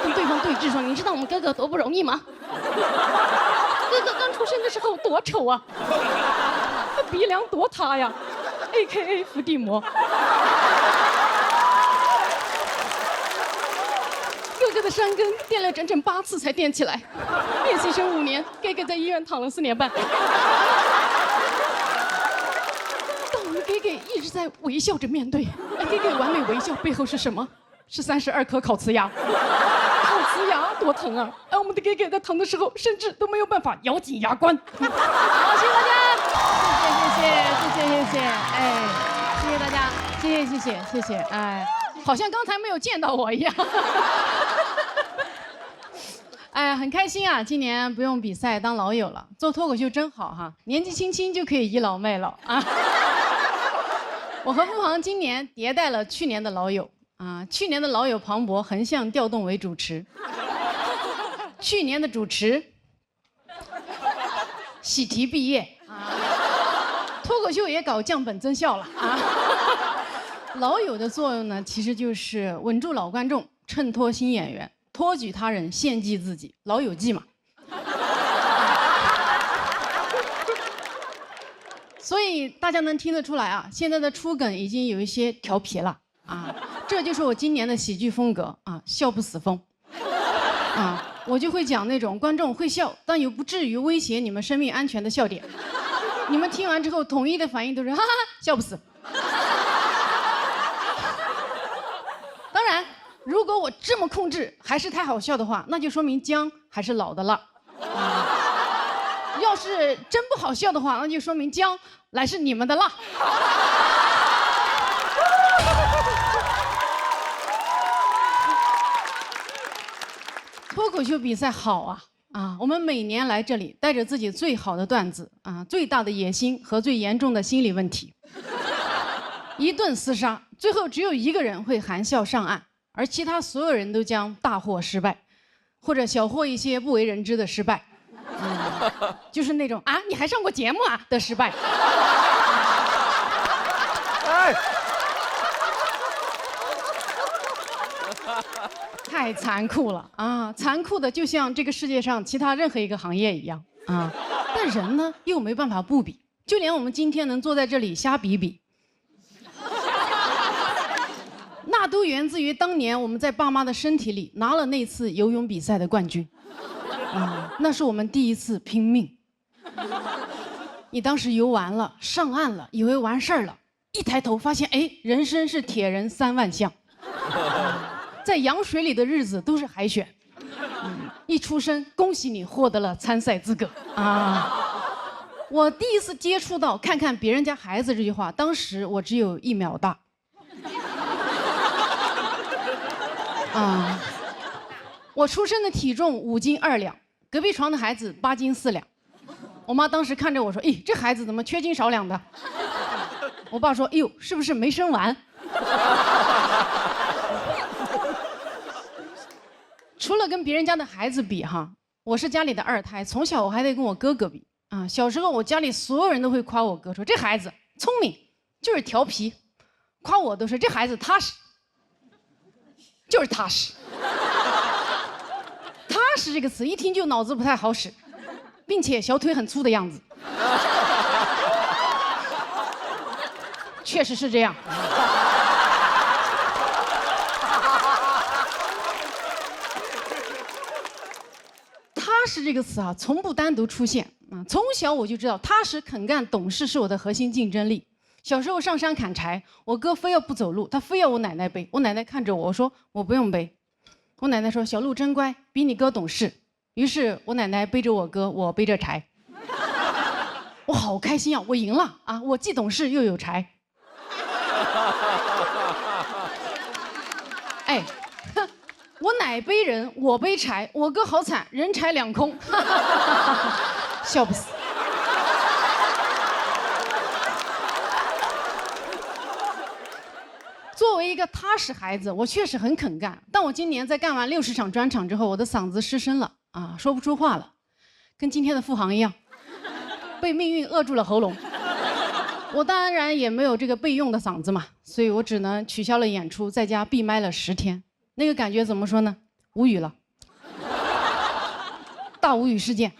跟对方对峙说：“你知道我们哥哥多不容易吗？哥哥刚出生的时候多丑啊，他鼻梁多塌呀 ，AKA 伏地魔。哥哥的山根垫了整整8次才垫起来，练习生5年，哥哥在医院躺了4年半。”哥哥一直在微笑着面对，哥哥完美微笑背后是什么？是32颗烤瓷牙，烤瓷牙多疼啊！而我们的哥哥在疼的时候，甚至都没有办法咬紧牙关。好，谢谢大家，谢谢，哎，谢谢大家，谢谢，哎，好像刚才没有见到我一样。哎，很开心啊！今年不用比赛当老友了，做脱口秀真好哈！年纪轻轻就可以倚老卖老啊！我和付航今年迭代了去年的老友啊，去年的老友庞博横向调动为主持，去年的主持喜提毕业啊，脱口秀也搞降本增效了啊。老友的作用呢，其实就是稳住老观众，衬托新演员，托举他人，献祭自己，老友记嘛。所以大家能听得出来啊，现在的出梗已经有一些调皮了啊，这就是我今年的喜剧风格啊，笑不死风啊，我就会讲那种观众会笑，但又不至于威胁你们生命安全的笑点，你们听完之后统一的反应都是哈哈笑不死。当然，如果我这么控制还是太好笑的话，那就说明姜还是老的辣。要是真不好笑的话，那就说明姜乃是你们的辣。脱口秀比赛好啊！我们每年来这里，带着自己最好的段子啊，最大的野心和最严重的心理问题，一顿厮杀，最后只有一个人会含笑上岸，而其他所有人都将大获失败，或者小获一些不为人知的失败，就是那种啊你还上过节目啊的失败。哎。太残酷了啊！残酷的就像这个世界上其他任何一个行业一样啊。但人呢又没办法不比，就连我们今天能坐在这里瞎比比，那都源自于当年我们在爸妈的身体里拿了那次游泳比赛的冠军。那是我们第一次拼命。你当时游完了，上岸了，以为完事儿了，一抬头发现，哎，人生是铁人3万项。在羊水里的日子都是海选，一出生恭喜你获得了参赛资格啊！我第一次接触到看看别人家孩子这句话，当时我只有1秒大啊！我出生的体重5斤2两，隔壁床的孩子8斤4两。我妈当时看着我说：“咦，这孩子怎么缺斤少两的？”我爸说：“哎呦，是不是没生完？”除了跟别人家的孩子比哈，我是家里的2胎，从小我还得跟我哥哥比啊。小时候我家里所有人都会夸我哥，说这孩子聪明，就是调皮，夸我都是这孩子踏实，就是踏实。踏实这个词一听就脑子不太好使，并且小腿很粗的样子，确实是这样。踏实这个词啊，从不单独出现啊。从小我就知道，踏实肯干懂事是我的核心竞争力。小时候上山砍柴，我哥非要不走路，他非要我奶奶背。我奶奶看着我，我说我不用背。我奶奶说小鹿真乖，比你哥懂事。于是我奶奶背着我哥，我背着柴。我好开心啊，我赢了啊！我既懂事又有柴。哎。我奶背人，我背柴，我哥好惨，人财两空，笑不死。作为一个踏实孩子，我确实很肯干，但我今年在干完60场专场之后，我的嗓子失声了啊，说不出话了，跟今天的付航一样，被命运扼住了喉咙。我当然也没有这个备用的嗓子嘛，所以我只能取消了演出，在家闭麦了10天。那个感觉怎么说呢？无语了，大无语事件。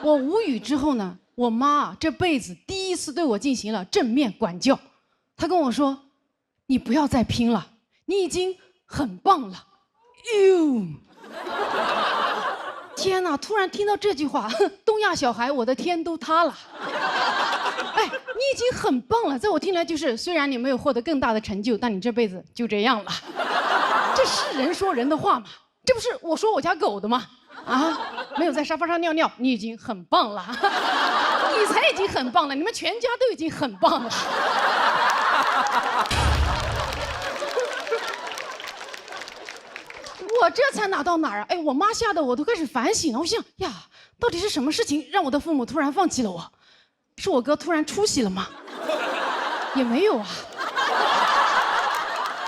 我无语之后呢，我妈这辈子第一次对我进行了正面管教。她跟我说：“你不要再拼了，你已经很棒了。”哟，天哪！突然听到这句话，东亚小孩，我的天都塌了。哎，你已经很棒了，在我听来就是，虽然你没有获得更大的成就，但你这辈子就这样了。这是人说人的话吗？这不是我说我家狗的吗？啊，没有在沙发上尿尿，你已经很棒了。你才已经很棒了，你们全家都已经很棒了。我这才哪到哪儿啊？哎，我妈吓得我都开始反省了。我想呀，到底是什么事情让我的父母突然放弃了我？是我哥突然出息了吗？也没有啊。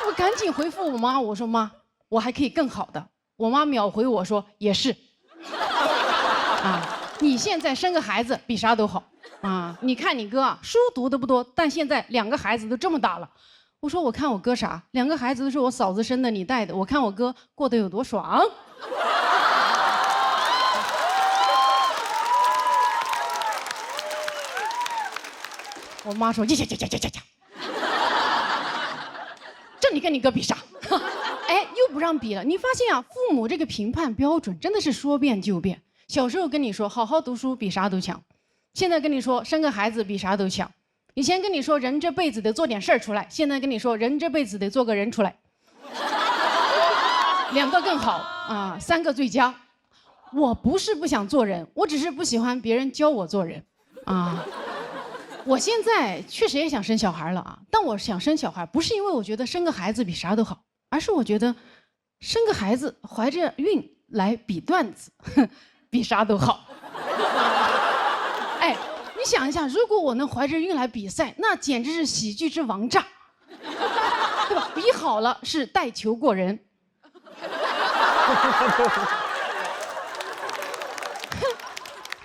我赶紧回复我妈，我说妈，我还可以更好的。我妈秒回我说也是。啊，你现在生个孩子比啥都好啊！你看你哥啊，书读的不多，但现在2个孩子都这么大了。我说我看我哥啥，2个孩子都是我嫂子生的，你带的，我看我哥过得有多爽。我妈说：“呀，这你跟你哥比啥？”哎，又不让比了。你发现啊，父母这个评判标准真的是说变就变。小时候跟你说好好读书比啥都强，现在跟你说生个孩子比啥都强。以前跟你说人这辈子得做点事儿出来，现在跟你说人这辈子得做个人出来。2个更好啊，3个最佳。我不是不想做人，我只是不喜欢别人教我做人，啊。我现在确实也想生小孩了啊，但我想生小孩不是因为我觉得生个孩子比啥都好，而是我觉得生个孩子怀着孕来比段子，比啥都好。哎，你想一下，如果我能怀着孕来比赛，那简直是喜剧之王炸，对吧？比好了是带球过人。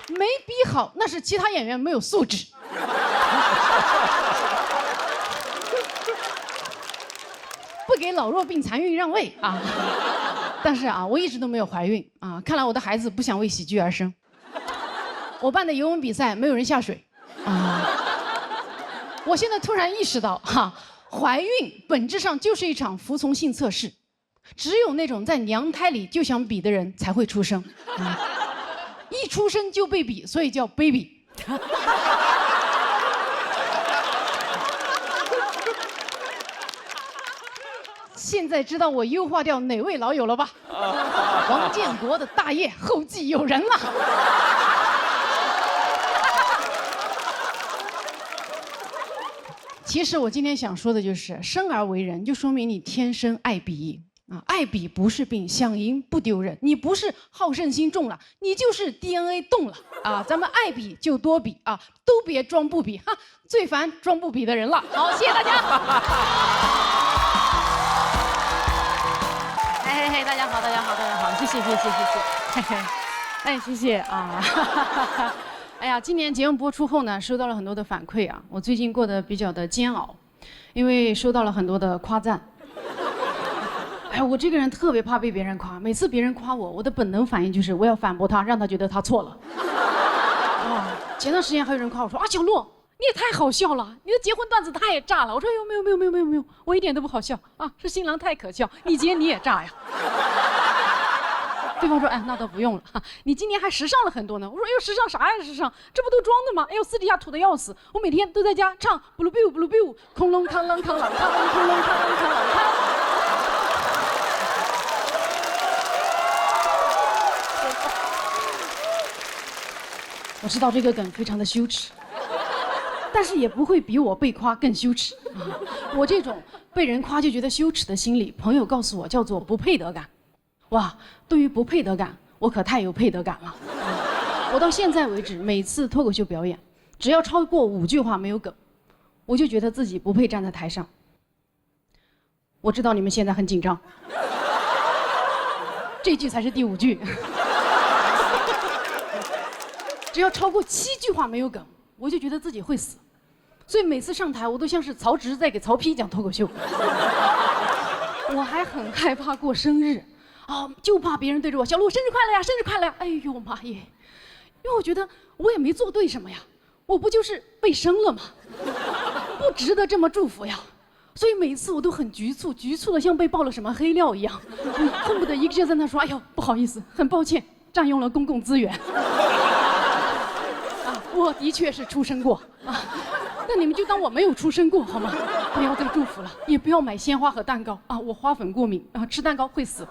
没比好，那是其他演员没有素质。不给老弱病残孕让位啊！但是啊，我一直都没有怀孕啊，看来我的孩子不想为喜剧而生。我办的游泳比赛没有人下水啊！我现在突然意识到哈，怀孕本质上就是一场服从性测试，只有那种在娘胎里就想比的人才会出生。一出生就被比，所以叫 baby。现在知道我优化掉哪位老友了吧？王建国的大业后继有人了。其实我今天想说的就是，生而为人，就说明你天生爱比。啊，爱比不是病，想赢不丢人。你不是好胜心重了，你就是 DNA 动了啊！咱们爱比就多比啊，都别装不比哈！最烦装不比的人了。好，谢谢大家。哎嘿嘿，大家好，大家好，大家好，谢谢，谢谢，谢谢。嘿嘿，哎，谢谢啊。哎呀，今年节目播出后呢，收到了很多的反馈啊。我最近过得比较的煎熬，因为收到了很多的夸赞。哎，我这个人特别怕被别人夸，每次别人夸我，我的本能反应就是我要反驳他，让他觉得他错了。啊，前段时间还有人夸我说啊，小洛你也太好笑了，你的结婚段子太炸了。我说哎呦没有，我一点都不好笑啊，是新郎太可笑，你结你也炸呀。对方说哎那倒不用了，你今年还时尚了很多呢。我说哎呦时尚啥呀时尚，这不都装的吗？哎呦私底下土的要死，我每天都在家唱 blue biu blue biu 空隆康啷康啷康啷空隆康啷康啷康。我知道这个梗非常的羞耻，但是也不会比我被夸更羞耻啊！我这种被人夸就觉得羞耻的心理，朋友告诉我叫做不配得感。哇，对于不配得感，我可太有配得感了。我到现在为止，每次脱口秀表演，只要超过5句话没有梗，我就觉得自己不配站在台上。我知道你们现在很紧张，这句才是第5句。只要超过7句话没有梗，我就觉得自己会死，所以每次上台我都像是曹植在给曹丕讲脱口秀。我还很害怕过生日，啊，就怕别人对着我小鹿生日快乐呀，生日快乐呀！哎呦妈耶，因为我觉得我也没做对什么呀，我不就是被生了吗？不值得这么祝福呀。所以每次我都很局促，局促的像被爆了什么黑料一样，恨不得一个劲在那说：“哎呦，不好意思，很抱歉，占用了公共资源。”我的确是出生过啊，那你们就当我没有出生过好吗？不要再祝福了，也不要买鲜花和蛋糕啊，我花粉过敏啊，吃蛋糕会死。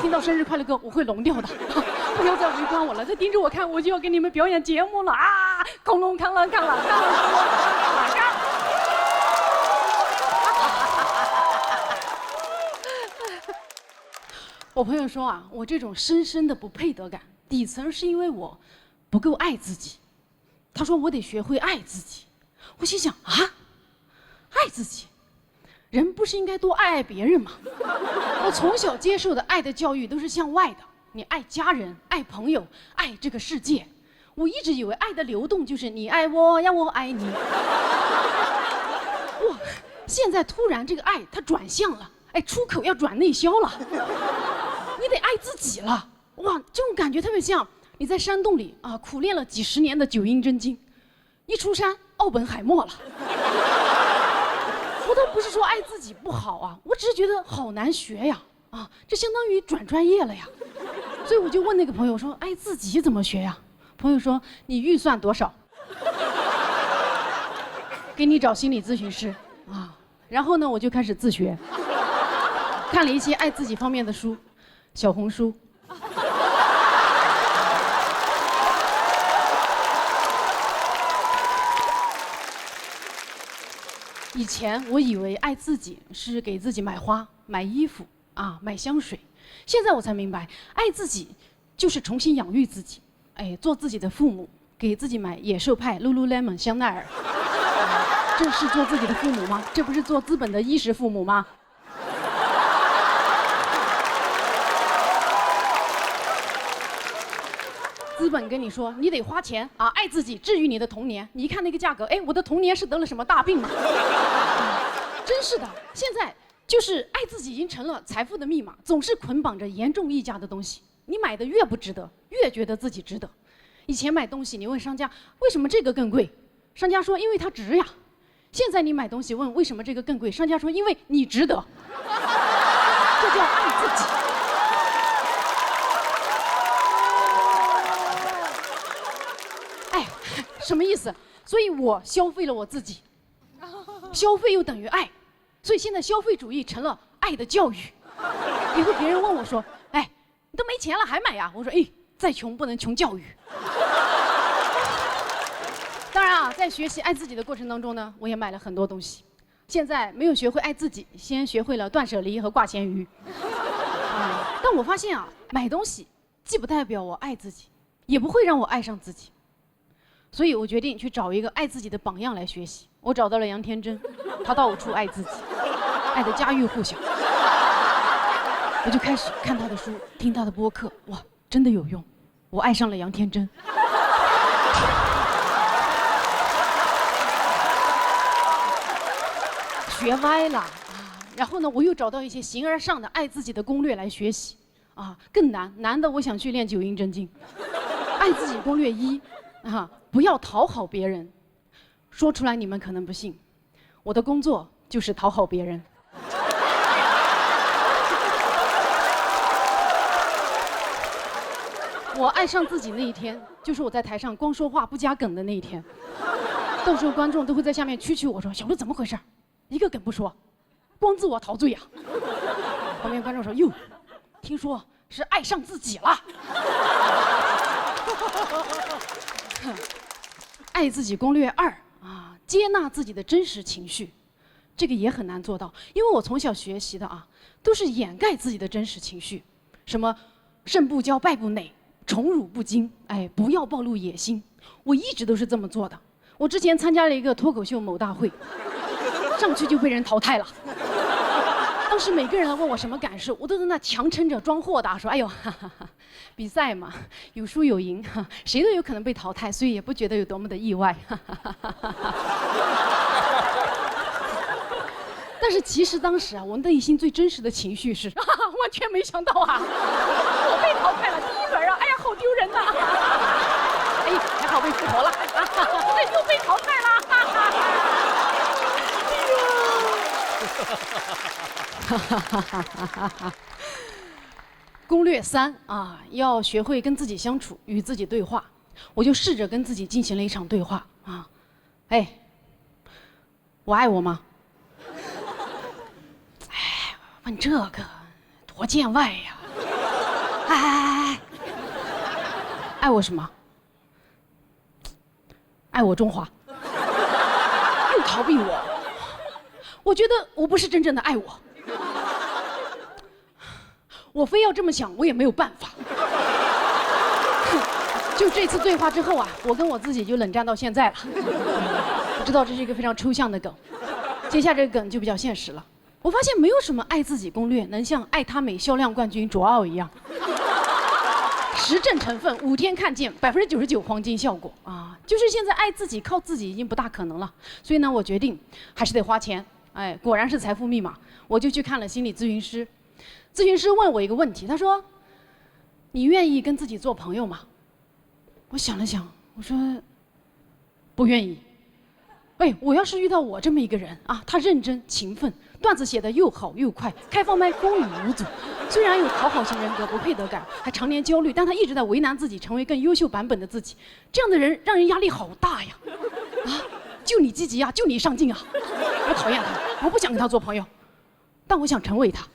听到生日快乐歌我会聋掉的，不要再围观我了，再盯着我看，我就要给你们表演节目了啊！恐龙看了看了看了看。我朋友说啊，我这种深深的不配得感，底层是因为我不够爱自己。他说我得学会爱自己，我心想啊，爱自己，人不是应该多爱爱别人吗？我从小接受的爱的教育都是向外的，你爱家人，爱朋友，爱这个世界。我一直以为爱的流动就是你爱我呀，我爱你。哇，现在突然这个爱它转向了，哎，出口要转内销了，你得爱自己了。哇，这种感觉特别像你在山洞里啊，苦练了几10年的9阴真经，一出山奥本海默了。我倒不是说爱自己不好啊，我只是觉得好难学呀，啊，这相当于转专业了呀。所以我就问那个朋友说，爱自己怎么学呀？朋友说你预算多少，给你找心理咨询师啊。然后呢，我就开始自学，看了一些爱自己方面的书，小红书。以前我以为爱自己是给自己买花、买衣服啊、买香水，现在我才明白，爱自己就是重新养育自己，哎，做自己的父母，给自己买野兽派、Lululemon、香奈儿。这是做自己的父母吗？这不是做资本的衣食父母吗？资本跟你说，你得花钱啊，爱自己，治愈你的童年。你一看那个价格，哎，我的童年是得了什么大病吗？真是的，现在就是爱自己已经成了财富的密码，总是捆绑着严重溢价的东西。你买的越不值得，越觉得自己值得。以前买东西，你问商家为什么这个更贵，商家说因为它值呀。现在你买东西问为什么这个更贵，商家说因为你值得。这叫爱自己。哎，什么意思？所以我消费了我自己，消费又等于爱，所以现在消费主义成了爱的教育。以后别人问我说：“哎，你都没钱了还买呀？”我说：“哎，再穷不能穷教育。”当然啊，在学习爱自己的过程当中呢，我也买了很多东西。现在没有学会爱自己，先学会了断舍离和挂咸鱼。但我发现啊，买东西既不代表我爱自己，也不会让我爱上自己。所以我决定去找一个爱自己的榜样来学习。我找到了杨天真，他到处爱自己，爱得家喻户晓。我就开始看他的书，听他的播客，哇，真的有用。我爱上了杨天真。学歪了啊！然后呢，我又找到一些形而上的爱自己的攻略来学习啊，更难的我想去练9阴真经。爱自己攻略1啊，不要讨好别人。说出来你们可能不信，我的工作就是讨好别人。我爱上自己那一天，就是我在台上光说话不加梗的那一天。到时候观众都会在下面蛐我说：“小鹿怎么回事？一个梗不说，光自我陶醉呀！”旁边观众说：“哟，听说是爱上自己了。”爱自己攻略2啊，接纳自己的真实情绪，这个也很难做到，因为我从小学习的啊，都是掩盖自己的真实情绪，什么胜不骄败不馁，宠辱不惊，哎，不要暴露野心，我一直都是这么做的。我之前参加了一个脱口秀某大会。上去就被人淘汰了。当时每个人来问我什么感受，我都在那强撑着装豁达说：“哎呦，哈哈哈，比赛嘛，有输有赢，谁都有可能被淘汰，所以也不觉得有多么的意外。”但是其实当时啊，我内心最真实的情绪是：完全没想到啊，我被淘汰了第一轮啊！哎呀，好丢人呐！哎，还好被复活了，哎，又被淘汰了。攻略3啊，要学会跟自己相处，与自己对话。我就试着跟自己进行了一场对话啊，哎，我爱我吗？哎，问这个多见外呀！哎，爱我什么？爱我中华。又逃避我。我觉得我不是真正的爱我，我非要这么想，我也没有办法。就这次对话之后啊，我跟我自己就冷战到现在了。我知道这是一个非常抽象的梗，接下这个梗就比较现实了。我发现没有什么爱自己攻略能像爱他美销量冠军卓奥一样，实证成分5天看见99%黄金效果啊！就是现在爱自己靠自己已经不大可能了，所以呢，我决定还是得花钱。哎，果然是财富密码，我就去看了心理咨询师。咨询师问我一个问题，他说：“你愿意跟自己做朋友吗？”我想了想，我说：“不愿意。”哎，我要是遇到我这么一个人啊，他认真勤奋，段子写得又好又快，开放麦风雨无阻，虽然有讨好型人格、不配得感，还常年焦虑，但他一直在为难自己，成为更优秀版本的自己。这样的人让人压力好大呀！啊，就你积极啊，就你上进啊！我讨厌他，我不想跟他做朋友，但我想成为他。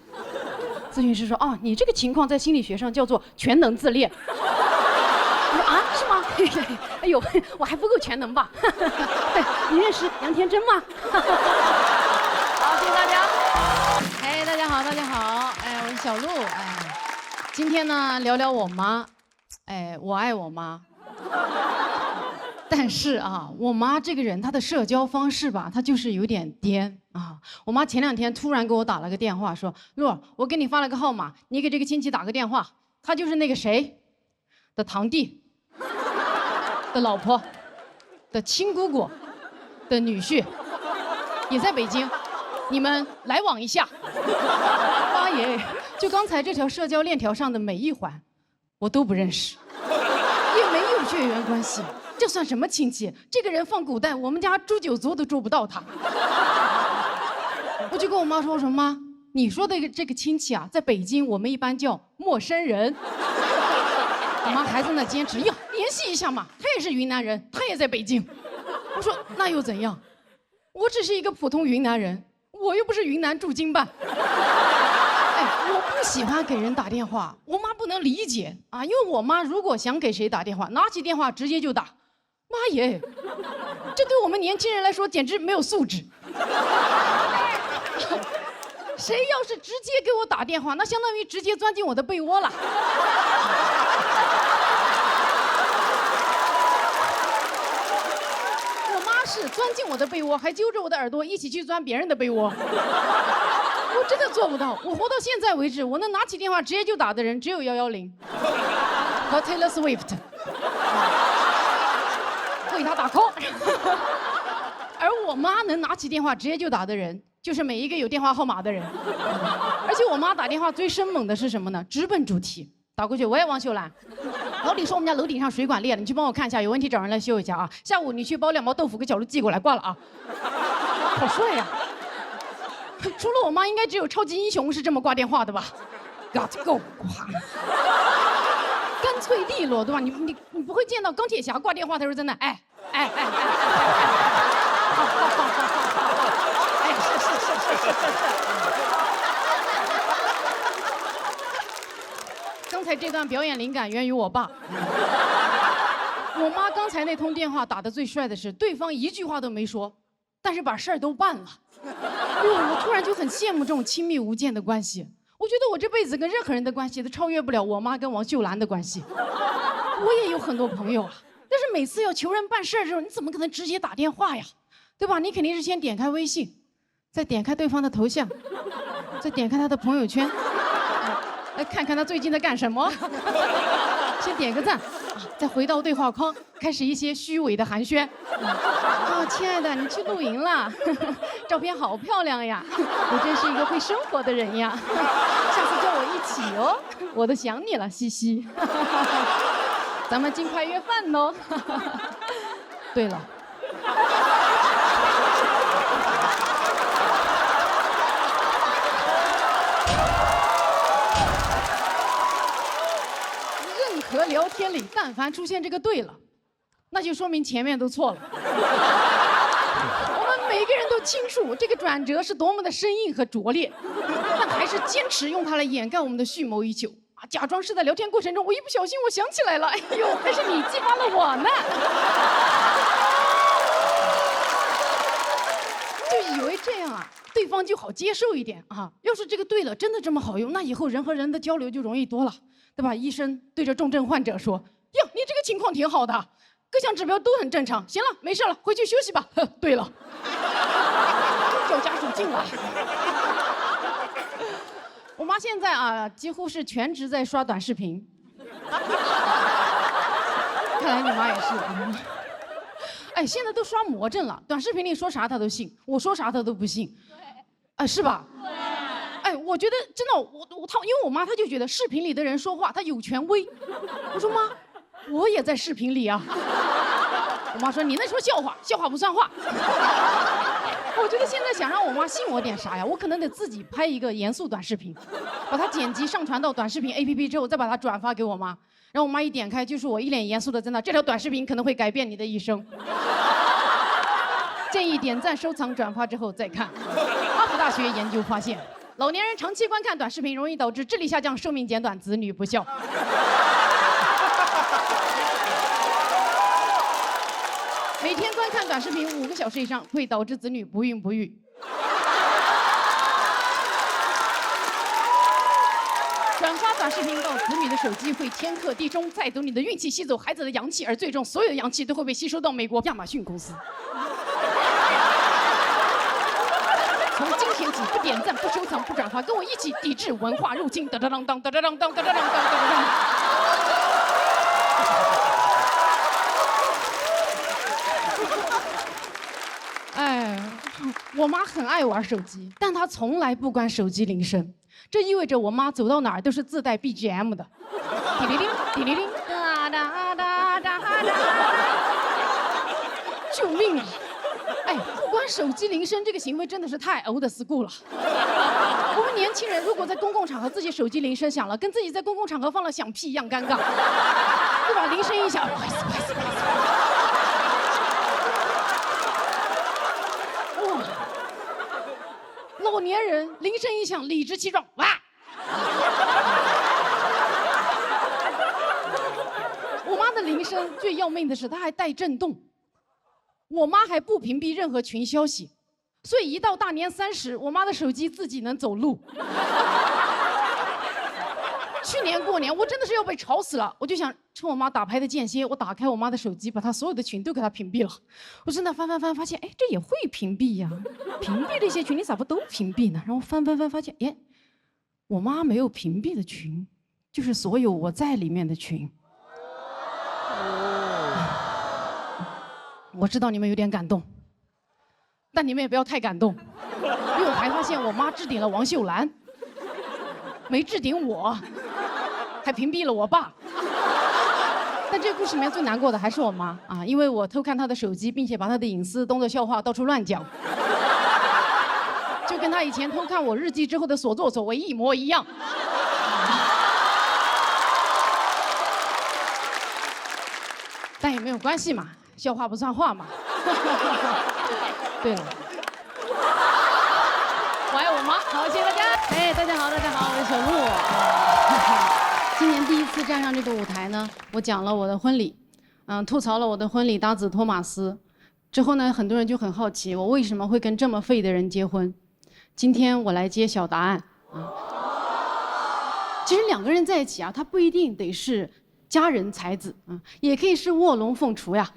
咨询师说：“哦，你这个情况在心理学上叫做全能自恋。”我说：“啊，是吗？”哎呦，我还不够全能吧？你认识杨天真吗？好，谢谢大家。哎，大家好，大家好。哎，我是小鹿。哎，今天呢聊聊我妈。哎，我爱我妈。但是啊，我妈这个人，她的社交方式吧，她就是有点颠啊。我妈前2天突然给我打了个电话，说：“洛，我给你发了个号码，你给这个亲戚打个电话，他就是那个谁的堂弟的老婆的亲姑姑的女婿，也在北京，你们来往一下。”妈耶，就刚才这条社交链条上的每一环，我都不认识，也没有血缘关系。这算什么亲戚？这个人放古代，我们家诛九族都捉不到他。我就跟我妈说：“我说妈，你说的这个亲戚啊，在北京我们一般叫陌生人。”我妈还在那坚持，呀，联系一下嘛，他也是云南人，他也在北京。我说那又怎样？我只是一个普通云南人，我又不是云南驻京办。哎，我不喜欢给人打电话，我妈不能理解啊，因为我妈如果想给谁打电话，拿起电话直接就打。妈耶，这对我们年轻人来说简直没有素质。谁要是直接给我打电话，那相当于直接钻进我的被窝了。我妈是钻进我的被窝，还揪着我的耳朵一起去钻别人的被窝。我真的做不到。我活到现在为止，我能拿起电话直接就打的人只有110和 Taylor Swift。为他打 call。而我妈能拿起电话直接就打的人，就是每一个有电话号码的人。而且我妈打电话最生猛的是什么呢？直奔主题，打过去，喂，王秀兰，老李说我们家楼顶上水管裂了，你去帮我看一下，有问题找人来修一下啊。下午你去包2包豆腐给小鹿寄过来，挂了啊。好帅呀！除了我妈，应该只有超级英雄是这么挂电话的吧 ？Got go， 挂。干脆利落，对吧？你不会见到钢铁侠挂电话的时候在那哎，刚才这段表演灵感源于我爸。我妈刚才那通电话打得最帅的是，对方一句话都没说，但是把事儿都办了。我突然就很羡慕这种亲密无间的关系。我觉得我这辈子跟任何人的关系都超越不了我妈跟王秀兰的关系。我也有很多朋友啊，但是每次要求人办事的时候，你怎么可能直接打电话呀？对吧？你肯定是先点开微信，再点开对方的头像，再点开他的朋友圈，来看看他最近在干什么，先点个赞，再回到对话框，开始一些虚伪的寒暄。亲爱的，你去露营了，照片好漂亮呀！我真是一个会生活的人呀，下次叫我一起哦，我都想你了，西西。咱们尽快约饭哦。对了。任何聊天里，但凡出现这个对了，那就说明前面都错了。我们每个人都清楚这个转折是多么的生硬和拙劣，但还是坚持用它来掩盖我们的蓄谋已久啊！假装是在聊天过程中，我一不小心我想起来了，哎呦，还是你激发了我呢。就以为这样啊，对方就好接受一点啊。要是这个对了，真的这么好用，那以后人和人的交流就容易多了，对吧？医生对着重症患者说：“哟，你这个情况挺好的。”各项指标都很正常，行了，没事了，回去休息吧。对了，叫家属进来。我妈现在啊，几乎是全职在刷短视频。看来你妈也是。哎，现在都刷魔怔了，短视频里说啥她都信，我说啥她都不信。哎，是吧？哎，我觉得真的，因为我妈她就觉得视频里的人说话她有权威。我说妈，我也在视频里啊。我妈说你那说笑话，笑话不算话。我觉得现在想让我妈信我点啥呀？我可能得自己拍一个严肃短视频，把它剪辑上传到短视频 APP 之后，再把它转发给我妈，然后我妈一点开就是我一脸严肃的在那，这条短视频可能会改变你的一生。建议点赞、收藏、转发之后再看。哈佛大学研究发现，老年人长期观看短视频容易导致智力下降、寿命减短、子女不孝。每天观看短视频5个小时以上，会导致子女不孕不育。转发短视频到子女的手机会天克地冲，再走你的运气，吸走孩子的阳气，而最终所有的阳气都会被吸收到美国亚马逊公司。从今天起，不点赞、不收藏、不转发，跟我一起抵制文化入侵！哒哒当当哒哒当当哒哒当当哒哒当。哎，我妈很爱玩手机，但她从来不关手机铃声。这意味着我妈走到哪儿都是自带 BGM 的，滴哩铃，滴哩铃，哒哒哒哒哒。救命啊！哎，不关手机铃声这个行为真的是太 old school 了。我们年轻人如果在公共场合自己手机铃声响了，跟自己在公共场合放了响屁一样尴尬，对吧？铃声一响，不好意思，不好意思，不好意思。哇！老年人铃声一响，理直气壮，哇！我妈的铃声最要命的是，它还带震动。我妈还不屏蔽任何群消息，所以一到大年30，我妈的手机自己能走路。去年过年，我真的是要被吵死了，我就想趁我妈打牌的间歇，我打开我妈的手机，把她所有的群都给她屏蔽了。我真的翻，发现哎，这也会屏蔽呀，屏蔽这些群你咋不都屏蔽呢？然后翻，发现哎，我妈没有屏蔽的群，就是所有我在里面的群。我知道你们有点感动，但你们也不要太感动，因为我还发现我妈置顶了王秀兰，没置顶我，还屏蔽了我爸。但这个故事里面最难过的还是我妈啊，因为我偷看她的手机，并且把她的隐私当作笑话到处乱讲，就跟她以前偷看我日记之后的所作所为一模一样。但也没有关系嘛。笑话不算话嘛。对了，我爱我妈。好，谢谢大家。哎，大家好，大家好，我是小鹿。今年第一次站上这个舞台呢，我讲了我的婚礼，吐槽了我的婚礼搭子托马斯。之后呢，很多人就很好奇我为什么会跟这么废的人结婚。今天我来揭晓答案啊。其实2个人在一起啊，他不一定得是佳人才子啊，也可以是卧龙凤雏呀。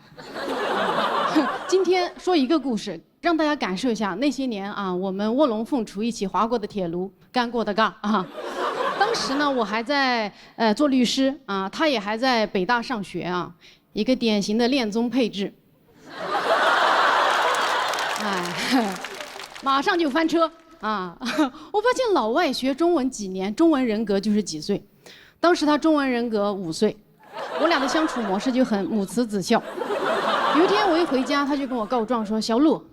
今天说一个故事，让大家感受一下那些年啊，我们卧龙凤雏一起划过的铁路，干过的尬啊。当时呢，我还在做律师啊，他也还在北大上学啊，一个典型的恋综配置。哎，马上就翻车啊！我发现老外学中文几年，中文人格就是几岁。当时他中文人格5岁，我俩的相处模式就很母慈子孝。有一天我一回家，他就跟我告状说：“小鹿，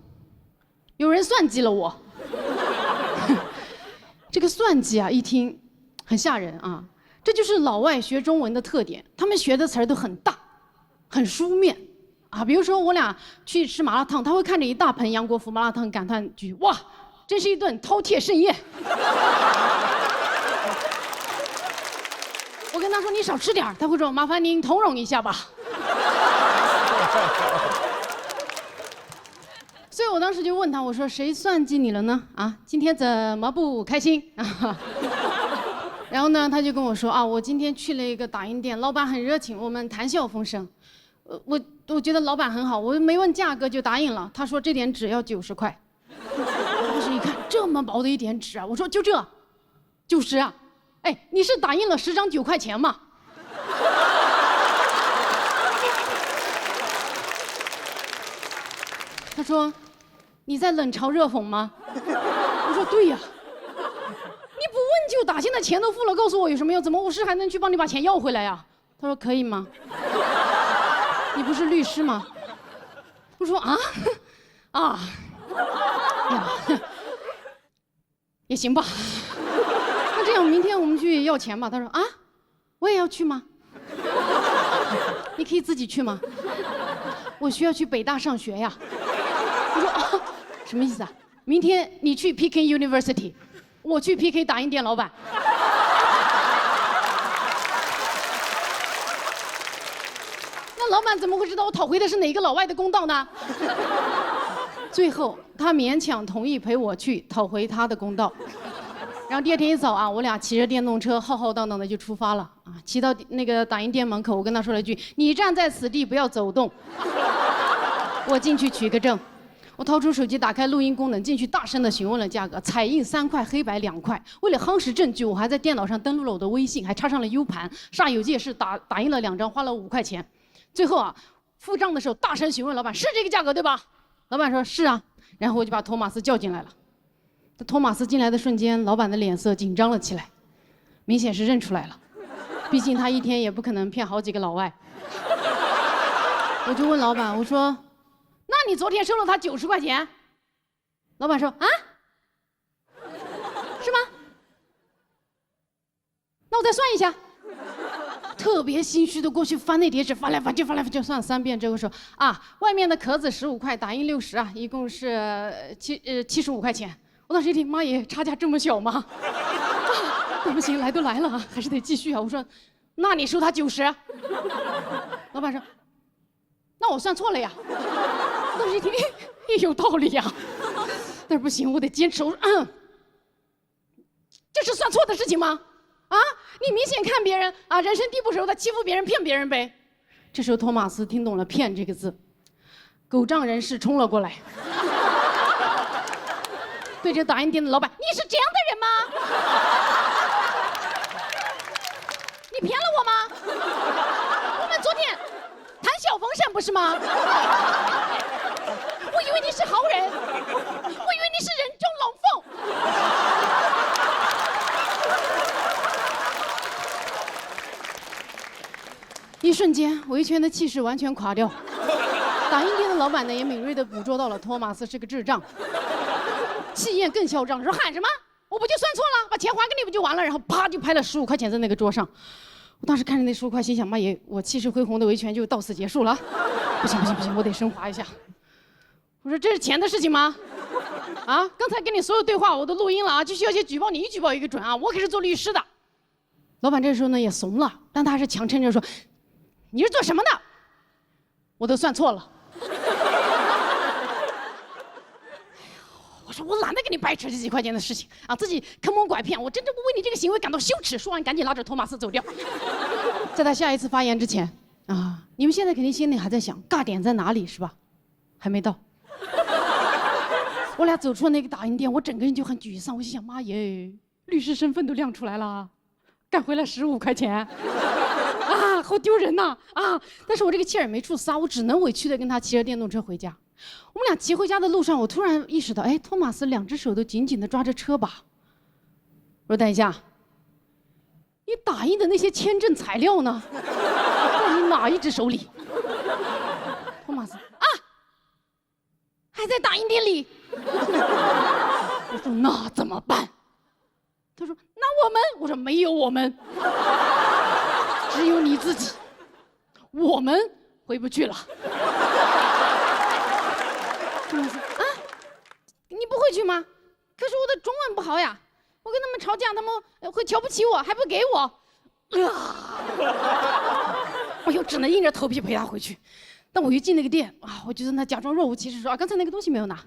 有人算计了我。”这个算计啊，一听很吓人啊！这就是老外学中文的特点，他们学的词儿都很大，很书面啊。比如说我俩去吃麻辣烫，他会看着一大盆杨国福麻辣烫，感叹句：“哇，真是一顿饕餮盛宴。”我跟他说：“你少吃点儿。”他会说：“麻烦您通融一下吧。”所以我当时就问他，我说：“谁算计你了呢？啊，今天怎么不开心？”然后呢，他就跟我说：“啊，我今天去了一个打印店，老板很热情，我们谈笑风生。我觉得老板很好，我没问价格就答应了。他说这点纸要90块。”我当时一看，这么薄的一点纸啊，我说就这，90啊。哎，你是打印了10张9块钱吗？他说：“你在冷嘲热讽吗？”我说：“对呀，你不问就打，现在钱都付了，告诉我有什么用？怎么我是还能去帮你把钱要回来呀？”他说：“可以吗？你不是律师吗？”我说：“啊，呀，也行吧。那这样明天我们去要钱吧。”他说：“啊，我也要去吗？你可以自己去吗？我需要去北大上学呀。”我说：“啊，什么意思啊？明天你去 PK University， 我去 PK 打印店老板。”那老板怎么会知道我讨回的是哪个老外的公道呢？最后他勉强同意陪我去讨回他的公道。然后第二天一早啊，我俩骑着电动车浩浩荡荡的就出发了啊，骑到那个打印店门口，我跟他说了一句：“你站在此地，不要走动。”我进去取个证。我掏出手机，打开录音功能，进去大声地询问了价格，彩印3块，黑白2块。为了夯实证据，我还在电脑上登录了我的微信，还插上了 U 盘，煞有介事打印了2张，花了5块钱。最后啊，付账的时候大声询问老板：“是这个价格对吧？”老板说：“是啊。”然后我就把托马斯叫进来了。托马斯进来的瞬间，老板的脸色紧张了起来，明显是认出来了，毕竟他一天也不可能骗好几个老外。我就问老板，我说：“那你昨天收了他90块钱？”老板说：“啊，是吗？那我再算一下。”特别心虚的过去翻那叠纸，翻来翻去，算了3遍之后说：“啊，外面的壳子15块，打印60啊，一共是75块钱。”我当时一听，妈耶，差价这么小吗？啊，不行，来都来了啊，还是得继续啊。我说：“那你收他90。”老板说：“那我算错了呀。”当时一听，也有道理呀。但是不行，我得坚持。我说：“这是算错的事情吗？啊，你明显看别人啊，人生地不熟的欺负别人、骗别人呗。”这时候托马斯听懂了“骗”这个字，狗仗人势冲了过来，对着打印店的老板：“你是这样的人吗？你骗了我吗？我们昨天谈小风扇不是吗？我以为你是好人，我以为你是人中龙凤。”一瞬间，维权的气势完全垮掉。打印店的老板呢，也敏锐地捕捉到了托马斯是个智障，气焰更嚣张，说：“喊什么？我不就算错了，把钱还给你不就完了？”然后啪就拍了15块钱在那个桌上。我当时看着那15块，心想：妈耶，我气势恢宏的维权就到此结束了。不行，我得升华一下。我说：“这是钱的事情吗？啊，刚才跟你所有对话我都录音了啊，就需要去举报你，一举报一个准啊！我可是做律师的。”老板这时候呢也怂了，但他还是强撑着说：“你是做什么的？我都算错了。”我说：“我懒得跟你掰扯这几块钱的事情啊，自己坑蒙拐骗，我真正不为你这个行为感到羞耻。”说完，赶紧拉着托马斯走掉。在他下一次发言之前啊，你们现在肯定心里还在想尬点在哪里是吧？还没到。我俩走出了那个打印店，我整个人就很沮丧。我心想：妈耶，律师身份都亮出来了，干回来15块钱。啊，好丢人呐！啊，但是我这个气儿没处撒，我只能委屈的跟他骑着电动车回家。我们俩骑回家的路上，我突然意识到，哎，托马斯2只手都紧紧的抓着车把。我说：“等一下，你打印的那些签证材料呢？在你哪一只手里？”托马斯啊，还在打印店里。我说：“那怎么办？”他说：“那我们。”我说：“没有我们。”只有你自己，我们回不去了。啊，你不回去吗？可是我的中文不好呀，我跟他们吵架，他们会瞧不起我，还不给我。我又只能硬着头皮陪他回去。但我一进那个店啊，我就在那假装若无其事说：“啊，刚才那个东西没有拿。”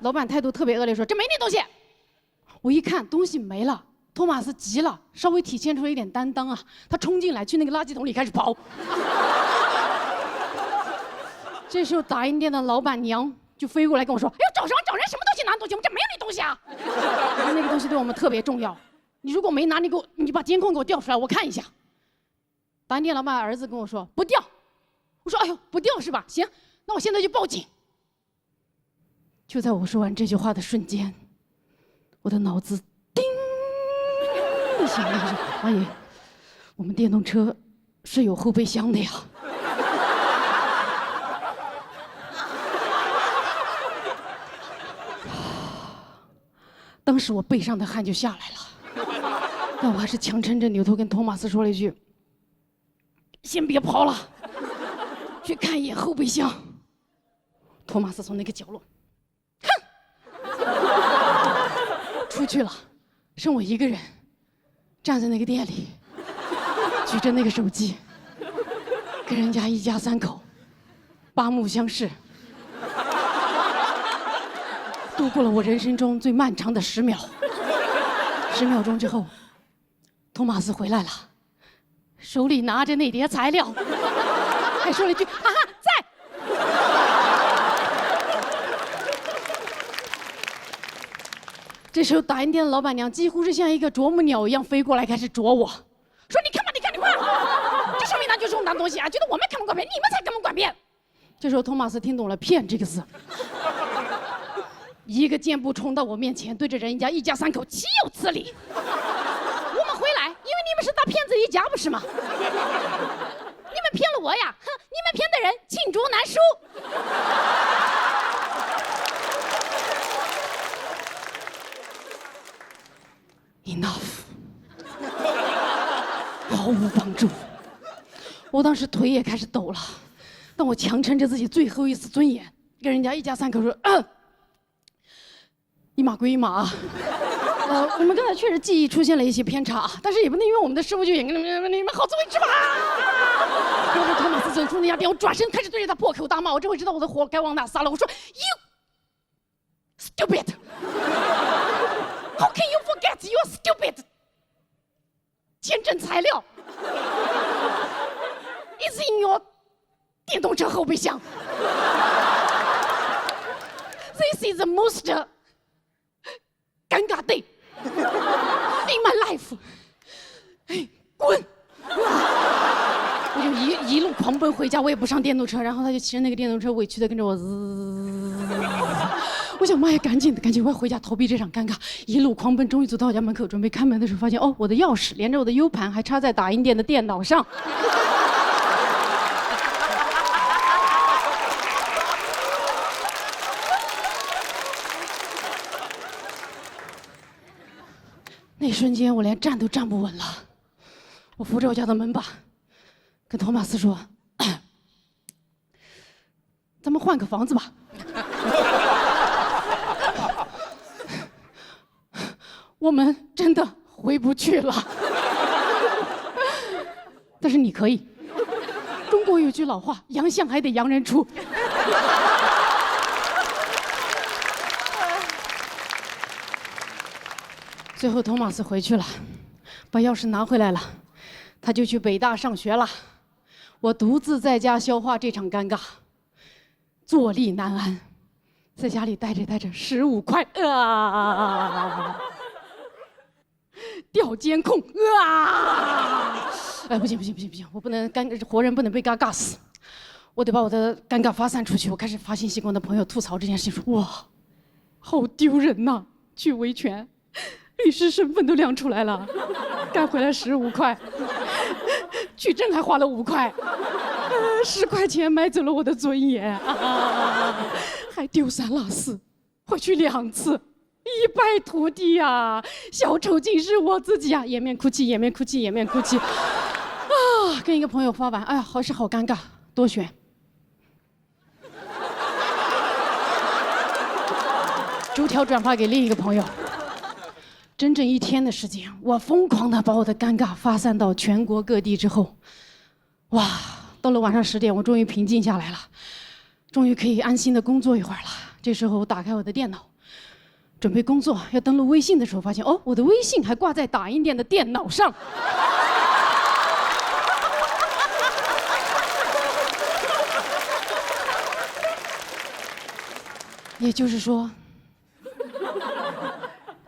老板态度特别恶劣，说：“这没那东西。”我一看东西没了。托马斯急了，稍微体现出了一点担当啊！他冲进来，去那个垃圾桶里开始刨。这时候打印店的老板娘就飞过来跟我说：“哎呦，找什么找人？什么东西拿东西？我们这没有那东西啊！”那个东西对我们特别重要，你如果没拿，你把监控给我调出来，我看一下。打印店老板儿子跟我说：“不调。”我说：“哎呦，不调是吧？行，那我现在就报警。”就在我说完这句话的瞬间，我的脑子想了一下，阿姨，我们电动车是有后备箱的呀。当时我背上的汗就下来了，但我还是强撑着扭头跟托马斯说了一句：“先别跑了，去看一眼后备箱。”托马斯从那个角落，出去了，剩我一个人。站在那个店里，举着那个手机，跟人家一家3口八目相视，度过了我人生中最漫长的10秒。10秒钟之后，托马斯回来了，手里拿着那叠材料，还说了一句：“哈哈，在。”这时候，打印店的老板娘几乎是像一个啄木鸟一样飞过来，开始啄我，说：“你看吧，你看，你看，这说明他就是用当东西啊，觉得我们看不惯别人，你们才根本管别人。”这时候，托马斯听懂了“骗”这个字，一个箭步冲到我面前，对着人家一家3口岂有此理！我们回来，因为你们是大骗子一家，不是吗？你们骗了我呀！哼，你们骗的人罄竹难书。Enough， 毫无帮助。我当时腿也开始抖了，但我强撑着自己最后一丝尊严，跟人家一家3口说：“一码归一码啊。我们刚才确实记忆出现了一些偏差，但是也不能因为我们的师傅就演给你们好自为之吧。”说着，托马斯整出那家店，我转身开始对着他破口大骂。我这回知道我的火该往哪撒了。我说 ：“You stupid！ How can you forget you're stupid？ 签证材料 is in your 电动车后备箱。This is the most 尴尬 day in my life。滚！我就一路狂奔回家，我也不上电动车，然后他就骑着那个电动车委屈的跟着我滋。我想妈呀，赶紧我要回家逃避这场尴尬，一路狂奔，终于走到我家门口，准备开门的时候，发现哦，我的钥匙连着我的 U 盘还插在打印店的电脑上。那一瞬间，我连站都站不稳了。我扶着我家的门把，跟托马斯说：“咱们换个房子吧。”我们真的回不去了，但是你可以。中国有句老话，洋相还得洋人出。最后，托马斯回去了，把钥匙拿回来了，他就去北大上学了。我独自在家消化这场尴尬，坐立难安，在家里待着15块调监控不行，我不能活人不能被尬死，我得把我的尴尬发散出去。我开始发信息跟我的朋友吐槽这件事，说哇，好丢人呐！去维权，律师身份都亮出来了，干回来15块，取证还花了5块，10块钱买走了我的尊严还丢三落四，回去2次。一败涂地呀！小丑竟是我自己呀！掩面哭泣，跟一个朋友发完，哎呀，好尴尬，多选。逐条转发给另一个朋友。整整1天的时间，我疯狂地把我的尴尬发散到全国各地之后，哇，到了晚上10点，我终于平静下来了，终于可以安心地工作一会儿了。这时候，我打开我的电脑。准备工作，要登录微信的时候，发现哦，我的微信还挂在打印店的电脑上。也就是说，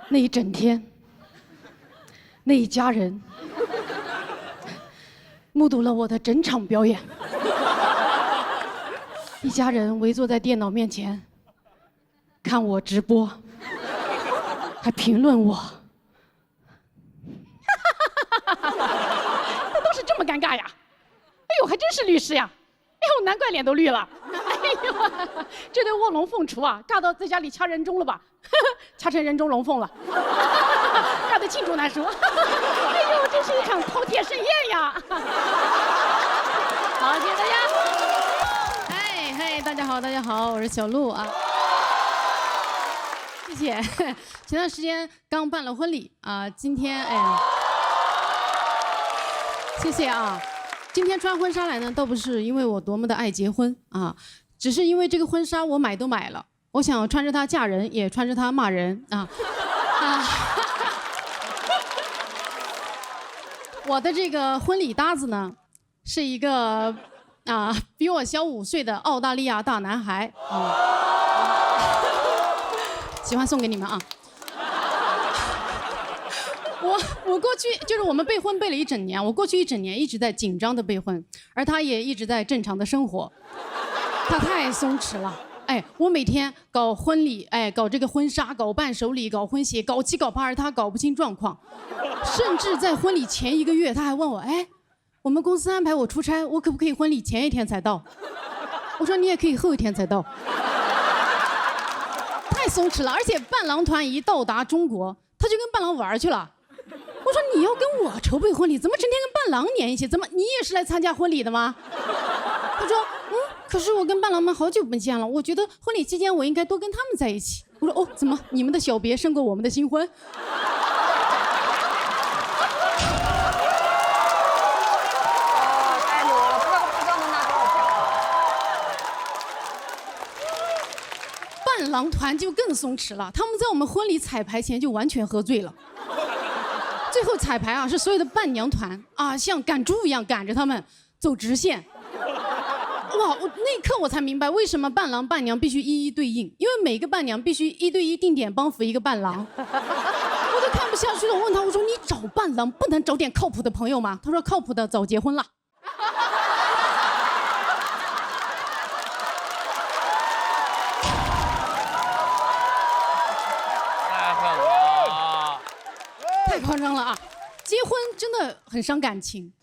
那一整天，那一家人目睹了我的整场表演。一家人围坐在电脑面前，看我直播。还评论我，那都是这么尴尬呀！哎呦，还真是律师呀！哎呦，难怪脸都绿了！哎呦，这对卧龙凤雏啊，尬到在家里掐人中了吧？掐成人中龙凤了，尬得罄竹难书。哎呦，真是一场饕餮盛宴呀！好，谢谢大家。嗨，大家好，我是小鹿啊。谢谢。前段时间刚办了婚礼啊，今天谢谢啊。今天穿婚纱来呢，倒不是因为我多么的爱结婚啊，只是因为这个婚纱我买都买了，我想穿着它嫁人，也穿着它骂人啊。我的这个婚礼搭子呢，是一个比我小5岁的澳大利亚大男孩啊，喜欢送给你们啊。我过去就是我们备婚备了1整年，我过去1整年一直在紧张的备婚，而他也一直在正常的生活，他太松弛了。哎，我每天搞婚礼，哎，搞这个婚纱，搞伴手礼，搞婚鞋，搞7搞8，而他搞不清状况，甚至在婚礼前1个月，他还问我，哎，我们公司安排我出差，我可不可以婚礼前1天才到？我说你也可以后1天才到。太松弛了，而且伴郎团一到达中国，他就跟伴郎玩去了。我说你要跟我筹备婚礼，怎么整天跟伴郎黏一起？怎么你也是来参加婚礼的吗？他说可是我跟伴郎们好久不见了，我觉得婚礼期间我应该多跟他们在一起。我说怎么你们的小别胜过我们的新婚？太裸了，不知道不知道能拿多少票。伴郎团就更松弛了，他们在我们婚礼彩排前就完全喝醉了。最后彩排是所有的伴娘团像赶猪一样赶着他们走直线。哇！那一刻我才明白为什么伴郎伴娘必须一一对应，因为每个伴娘必须1对1定点帮扶一个伴郎。我都看不下去了，我问他，我说你找伴郎不能找点靠谱的朋友吗？他说靠谱的早结婚了。太狠了！太夸张了啊！结婚真的很伤感情。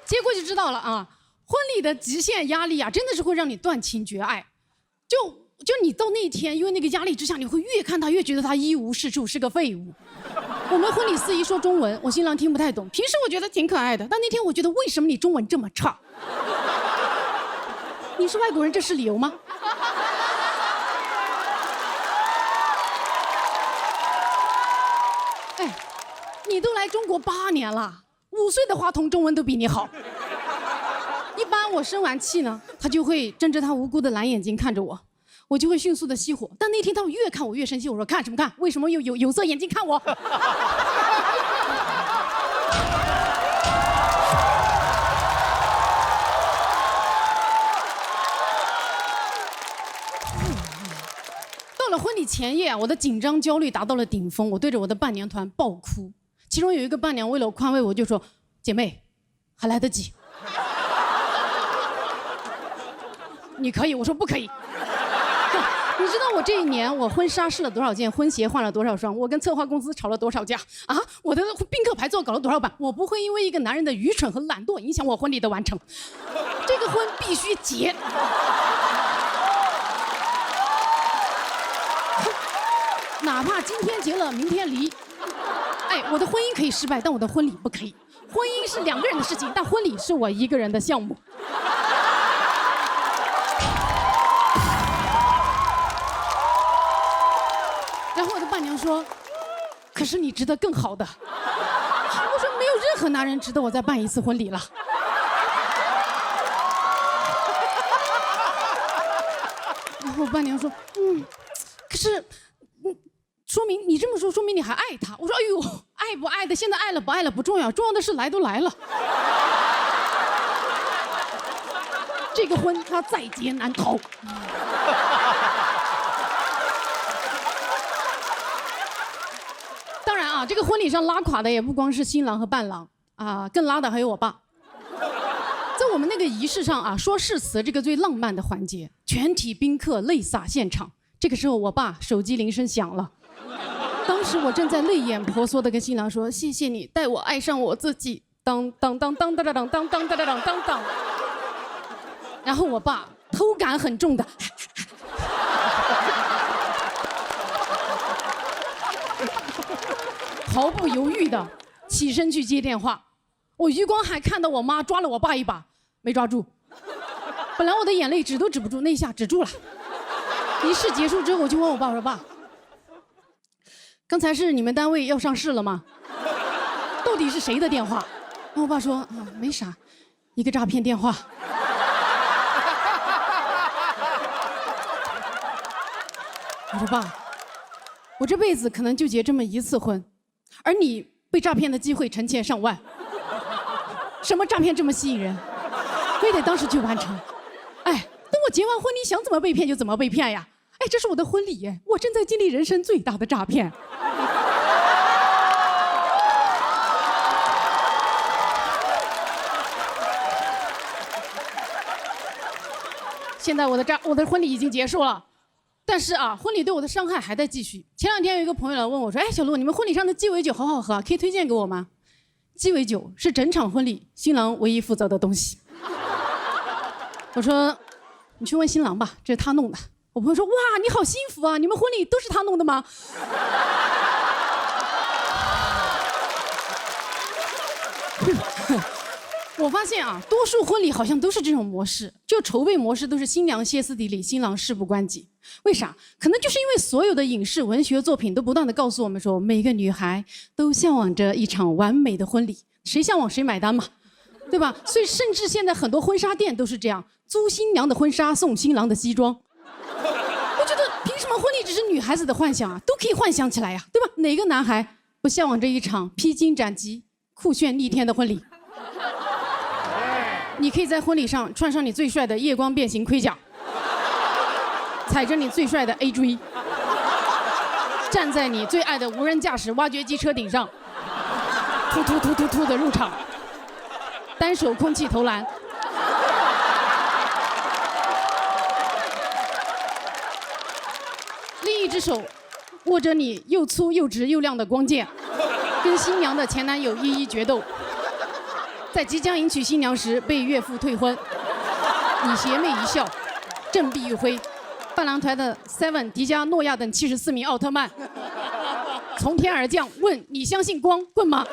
结果就知道了啊，婚礼的极限压力真的是会让你断情绝爱。就你到那一天，因为那个压力之下，你会越看他越觉得他一无是处，是个废物。我们婚礼司仪说中文，我新郎听不太懂。平时我觉得挺可爱的，但那天我觉得为什么你中文这么差？你是外国人，这是理由吗？哎，你都来中国8年了，5岁的话筒中文都比你好。一般我生完气呢，他就会睁着他无辜的蓝眼睛看着我，我就会迅速的熄火。但那天他越看我越生气，我说看什么看？为什么有色眼镜看我？到了婚礼前夜我的紧张焦虑达到了顶峰，我对着我的伴娘团爆哭。其中有一个伴娘为了宽慰我，就说：“姐妹，还来得及。”你可以，我说不可以。你知道我这1年我婚纱试了多少件，婚鞋换了多少双，我跟策划公司吵了多少架啊？我的宾客牌座搞了多少版？我不会因为一个男人的愚蠢和懒惰影响我婚礼的完成。这个婚必须结。哪怕今天结了，明天离。哎，我的婚姻可以失败，但我的婚礼不可以。婚姻是2个人的事情，但婚礼是我1个人的项目。然后我的伴娘说：“可是你值得更好的。”我说：“没有任何男人值得我再办1次婚礼了。”然后我伴娘说：“可是，说明你这么说，说明你还爱他。”我说：“哎呦，爱不爱的，现在爱了不爱了不重要，重要的是来都来了。这个婚他在劫难逃。”当然啊，这个婚礼上拉垮的也不光是新郎和伴郎更拉的还有我爸。在我们那个仪式上说誓词这个最浪漫的环节，全体宾客泪洒现场。这个时候我爸手机铃声响了，当时我正在泪眼婆娑的跟新郎说：“谢谢你带我爱上我自己。”当当当当当当当当当当当当当。然后我爸偷感很重的。毫不犹豫的起身去接电话，我余光还看到我妈抓了我爸一把，没抓住。本来我的眼泪止都止不住，那一下止住了。仪式结束之后，我就问我爸，我说爸，刚才是你们单位要上市了吗？到底是谁的电话？然后我爸说没啥，一个诈骗电话。我说爸，我这辈子可能就结这么一次婚，而你被诈骗的机会成千上万。什么诈骗这么吸引人？非得当时就完成？哎，等我结完婚，你想怎么被骗就怎么被骗呀！哎，这是我的婚礼耶，我正在经历人生最大的诈骗。现在我的婚礼已经结束了，但是啊，婚礼对我的伤害还在继续。前2天有一个朋友来问我说：“哎，小鹿，你们婚礼上的鸡尾酒好好喝，可以推荐给我吗？”鸡尾酒是整场婚礼新郎唯一负责的东西。我说：“你去问新郎吧，这是他弄的。”我朋友说：“哇，你好幸福啊！你们婚礼都是他弄的吗？”我发现啊，多数婚礼好像都是这种模式，就筹备模式都是新娘歇斯底里，新郎事不关己。为啥？可能就是因为所有的影视文学作品都不断地告诉我们说，每个女孩都向往着一场完美的婚礼，谁向往谁买单嘛，对吧？所以甚至现在很多婚纱店都是这样，租新娘的婚纱送新郎的西装。我觉得凭什么婚礼只是女孩子的幻想啊？都可以幻想起来呀，对吧？哪个男孩不向往着一场披荆斩棘、酷炫逆天的婚礼？你可以在婚礼上穿上你最帅的夜光变形盔甲，踩着你最帅的 AJ， 站在你最爱的无人驾驶挖掘机车顶上，突突突突突的入场，单手空气投篮，另一只手握着你又粗又直又亮的光剑，跟新娘的前男友一一决斗。在即将迎娶新娘时被岳父退婚，你邪魅一笑，振臂一挥，伴郎团的 Seven、迪迦、诺亚等74名奥特曼从天而降，问你相信光棍吗？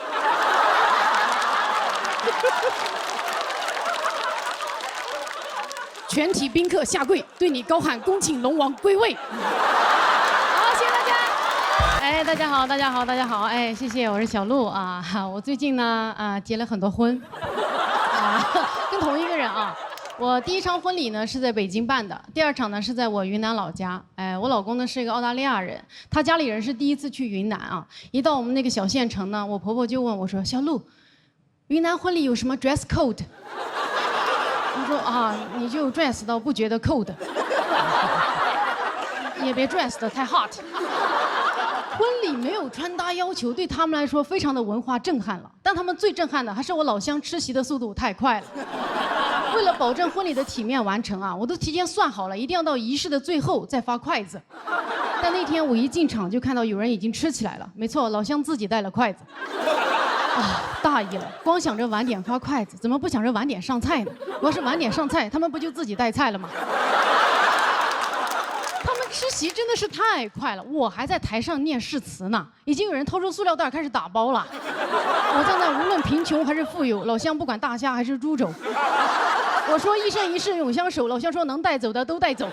全体宾客下跪，对你高喊恭请龙王归位。好，谢谢大家。哎，大家好，大家好，大家好，哎，谢谢，我是小鹿啊。我最近呢结了很多婚，跟同一个人啊。我第一场婚礼呢是在北京办的，第2场呢是在我云南老家。哎，我老公呢是一个澳大利亚人，他家里人是第一次去云南啊。一到我们那个小县城呢，我婆婆就问我说：“小鹿，云南婚礼有什么 dress code？” 我说啊，你就 dress 到不觉得 cold， 也别 dress 得太 hot。婚礼没有穿搭要求，对他们来说非常的文化震撼了。但他们最震撼的还是我老乡吃席的速度太快了。为了保证婚礼的体面完成啊，我都提前算好了，一定要到仪式的最后再发筷子。但那天我一进场就看到有人已经吃起来了。没错，老乡自己带了筷子。啊，大意了，光想着晚点发筷子，怎么不想着晚点上菜呢？我要是晚点上菜，他们不就自己带菜了吗？他们吃席真的是太快了，我还在台上念誓词呢，已经有人掏出塑料袋开始打包了。我站在无论贫穷还是富有，老乡不管大虾还是猪肘。我说一生一世永相守，老乡说能带走的都带走。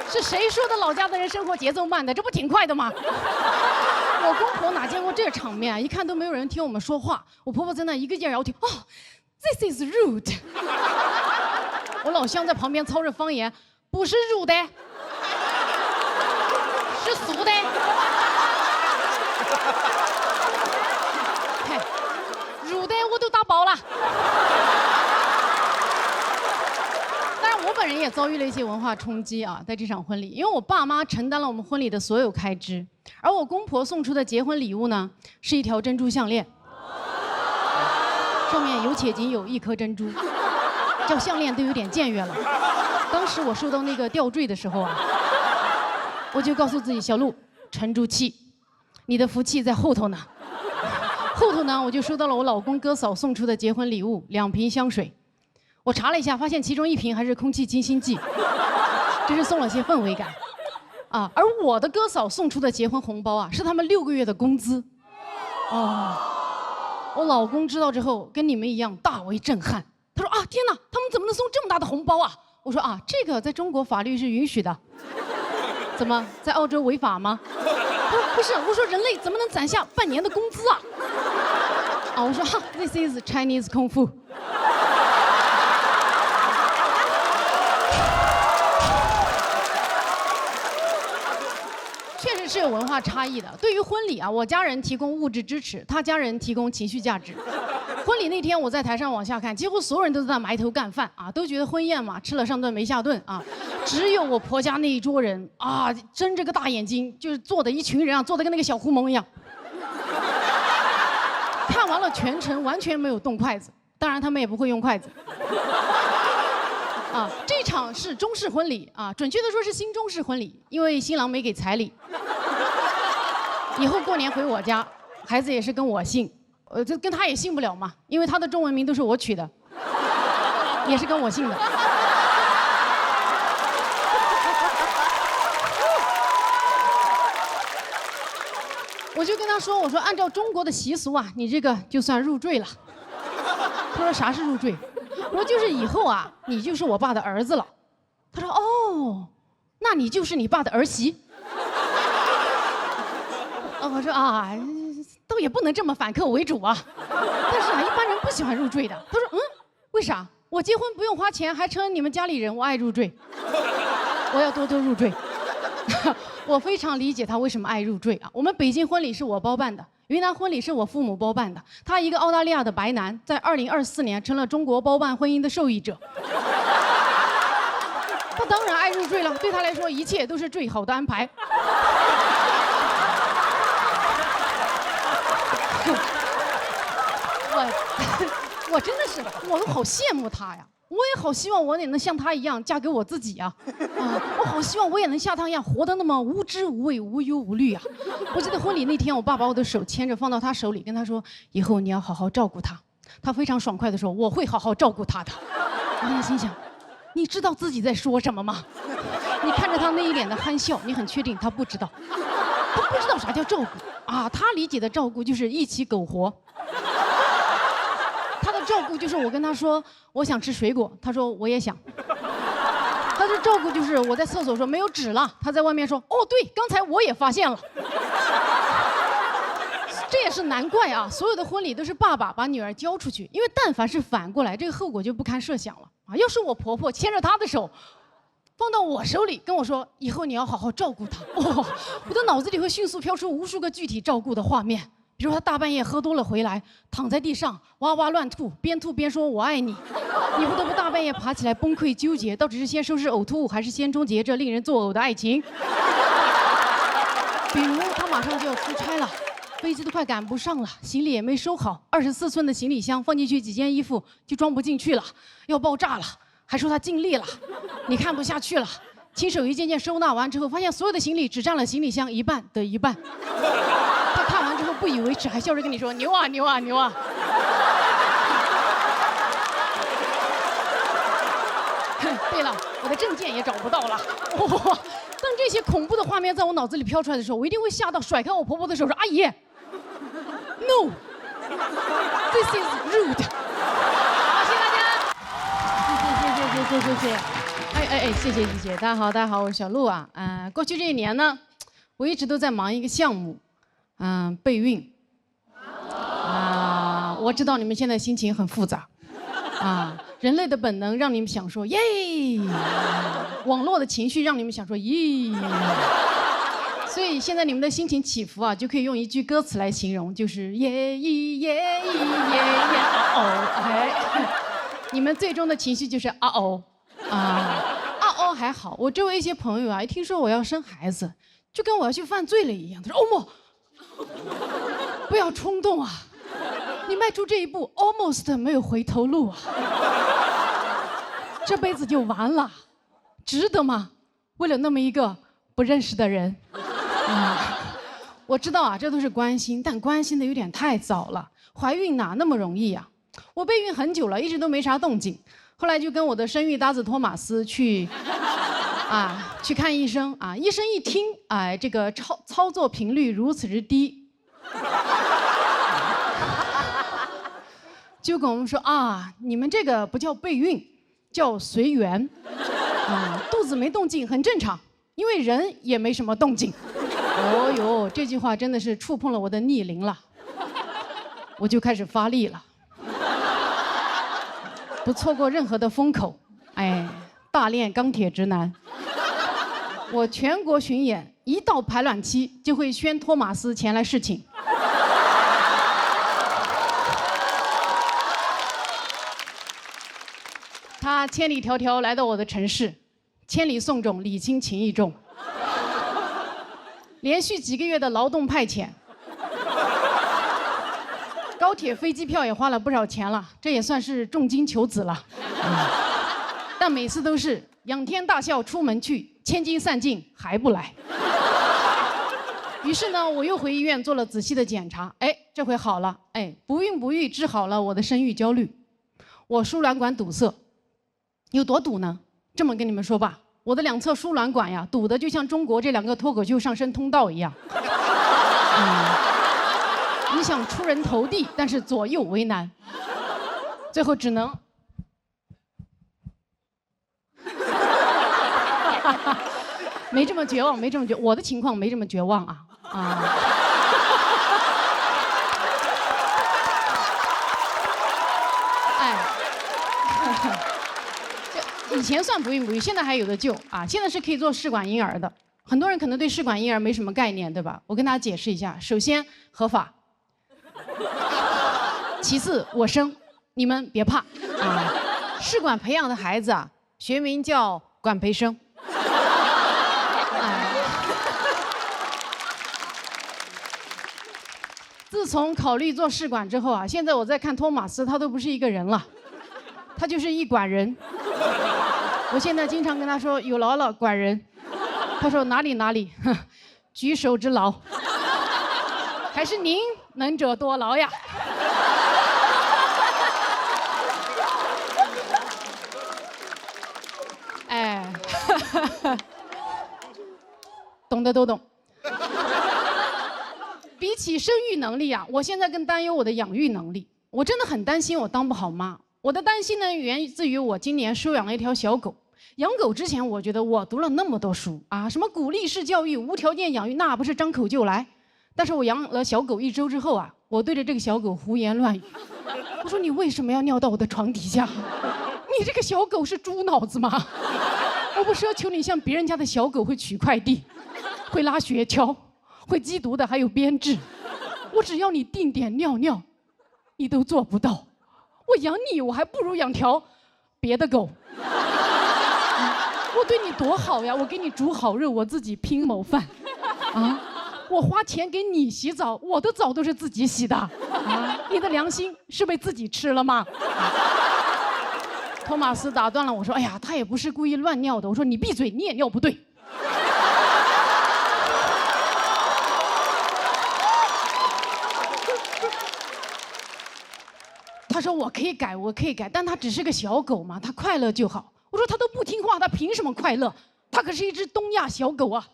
是谁说的老家的人生活节奏慢的？这不挺快的吗？我公婆哪见过这场面啊？一看都没有人听我们说话，我婆婆在那一个劲儿摇头。哦 ，This is rude。我老乡在旁边操着方言，不是rude的，是俗的。嘿，rude的我都打包了。我本人也遭遇了一些文化冲击啊，在这场婚礼，因为我爸妈承担了我们婚礼的所有开支，而我公婆送出的结婚礼物呢，是一条珍珠项链，上面有且仅有1颗珍珠，叫项链都有点僭越了。当时我收到那个吊坠的时候啊，我就告诉自己，小鹿，沉住气，你的福气在后头呢。后头呢，我就收到了我老公哥嫂送出的结婚礼物，2瓶香水。我查了一下，发现其中1瓶还是空气清新剂，真是送了些氛围感。啊，而我的哥嫂送出的结婚红包啊，是他们6个月的工资。哦，我老公知道之后，跟你们一样大为震撼。他说啊，天哪，他们怎么能送这么大的红包啊？我说啊，这个在中国法律是允许的。怎么，在澳洲违法吗？他说不是，我说人类怎么能攒下半年的工资啊？啊，我说哈 ，This is Chinese Kung Fu。确实是有文化差异的。对于婚礼啊，我家人提供物质支持，他家人提供情绪价值。婚礼那天，我在台上往下看，几乎所有人都在埋头干饭啊，都觉得婚宴嘛，吃了上顿没下顿啊。只有我婆家那一桌人啊，睁着个大眼睛，就是坐的一群人啊，坐的跟那个小狐獴一样。看完了全程，完全没有动筷子，当然他们也不会用筷子。啊，这场是中式婚礼啊，准确的说是新中式婚礼，因为新郎没给彩礼。以后过年回我家，孩子也是跟我姓，这跟他也姓不了嘛，因为他的中文名都是我取的，也是跟我姓的。我就跟他说，我说按照中国的习俗啊，你这个就算入赘了。他说啥是入赘？我说就是以后啊，你就是我爸的儿子了。他说哦，那你就是你爸的儿媳。我说啊，倒也不能这么反客为主啊。但是啊，一般人不喜欢入赘的。他说为啥？我结婚不用花钱，还成了你们家里人，我爱入赘。我要多多入赘。我非常理解他为什么爱入赘啊。我们北京婚礼是我包办的，云南婚礼是我父母包办的。他一个澳大利亚的白男，在2024年成了中国包办婚姻的受益者。他当然爱入赘了，对他来说一切都是最好的安排。我真的是，我都好羡慕他呀。我也好希望我也能像他一样嫁给我自己呀！我好希望我也能像他一样活得那么无知无畏、无忧无虑啊！我记得婚礼那天，我爸把我的手牵着放到他手里，跟他说：“以后你要好好照顾他。”他非常爽快地说：“我会好好照顾他的。”我在心想，你知道自己在说什么吗？你看着他那一脸的憨笑，你很确定他不知道，他不知道啥叫照顾啊！他理解的照顾就是一起苟活。照顾就是我跟他说我想吃水果，他说我也想。他的照顾就是我在厕所说没有纸了，他在外面说哦对，刚才我也发现了。这也是难怪啊，所有的婚礼都是爸爸把女儿交出去，因为但凡是反过来，这个后果就不堪设想了啊！要是我婆婆牵着她的手放到我手里跟我说以后你要好好照顾她，我的脑子里会迅速飘出无数个具体照顾的画面。比如他大半夜喝多了回来，躺在地上哇哇乱吐，边吐边说我爱你，你不得不大半夜爬起来崩溃纠结，到底是先收拾呕吐物还是先终结这令人作呕的爱情。比如他马上就要出差了，飞机都快赶不上了，行李也没收好，24寸的行李箱放进去几件衣服就装不进去了，要爆炸了，还说他尽力了，你看不下去了，亲手一件件收纳完之后，发现所有的行李只占了行李箱一半的一半。他看完之后不以为耻，还笑着跟你说牛啊牛啊牛啊。对了，我的证件也找不到了。哇！当这些恐怖的画面在我脑子里飘出来的时候，我一定会吓到，甩开我婆婆的手说：“阿姨 ，No， this is rude。”好，谢谢大家。谢谢。谢谢。大家好，我是小鹿啊。过去这一年呢，我一直都在忙一个项目，备孕。我知道你们现在心情很复杂，人类的本能让你们想说耶，网络的情绪让你们想说耶，所以现在你们的心情起伏啊，就可以用一句歌词来形容，就是耶咿耶咿耶耶哦，你们最终的情绪就是啊哦还好，我周围一些朋友啊，一听说我要生孩子，就跟我要去犯罪了一样，他说欧莫，不要冲动啊。你迈出这一步 ，almost 没有回头路啊！这辈子就完了，值得吗？为了那么一个不认识的人，我知道啊，这都是关心，但关心的有点太早了。怀孕哪那么容易啊？我备孕很久了，一直都没啥动静。后来就跟我的生育搭子托马斯去啊，去看医生啊，医生一听，哎，这个操作频率如此之低，就跟我们说啊，你们这个不叫备孕，叫随缘，啊，肚子没动静很正常，因为人也没什么动静。哦呦，这句话真的是触碰了我的逆鳞了，我就开始发力了，不错过任何的风口，哎，大练钢铁直男。我全国巡演，一到排卵期就会宣托马斯前来侍寝。他千里迢迢来到我的城市，千里送种，礼轻情意重。连续几个月的劳动派遣，高铁、飞机票也花了不少钱了，这也算是重金求子了。但每次都是仰天大笑出门去，千金散尽还不来。于是呢，我又回医院做了仔细的检查，哎，这回好了，哎，不孕不育治好了我的生育焦虑。我输卵管堵塞，有多堵呢？这么跟你们说吧，我的两侧输卵管呀，堵得就像中国这2个脱口秀上升通道一样。你想出人头地，但是左右为难，最后只能。没这么绝望，没这么绝，我的情况没这么绝望啊啊！哎，这以前算不孕不育，现在还有的救啊！现在是可以做试管婴儿的。很多人可能对试管婴儿没什么概念，对吧？我跟大家解释一下：首先合法，其次我生，你们别怕啊！试管培养的孩子啊，学名叫管培生。自从考虑做试管之后啊，现在我在看托马斯，他都不是一个人了，他就是一管人。我现在经常跟他说有劳了，管人。他说哪里哪里，举手之劳。还是您能者多劳呀。哎，懂的都懂。比起生育能力啊，我现在更担忧我的养育能力。我真的很担心我当不好妈。我的担心呢，源自于我今年收养了一条小狗。养狗之前，我觉得我读了那么多书啊，什么鼓励式教育、无条件养育，那不是张口就来。但是我养了小狗1周之后啊，我对着这个小狗胡言乱语。我说你为什么要尿到我的床底下？你这个小狗是猪脑子吗？我不奢求你像别人家的小狗会取快递，会拉雪橇。会缉毒的还有编制，我只要你定点尿尿，你都做不到。我养你，我还不如养条别的狗。我对你多好呀！我给你煮好肉，我自己拼谋饭。啊，我花钱给你洗澡，我的澡都是自己洗的。啊，你的良心是被自己吃了吗？托马斯打断了我说：“哎呀，他也不是故意乱尿的。”我说：“你闭嘴，你也尿不对。”他说我可以改，我可以改，但他只是个小狗嘛，他快乐就好。我说他都不听话，他凭什么快乐？他可是一只东亚小狗啊！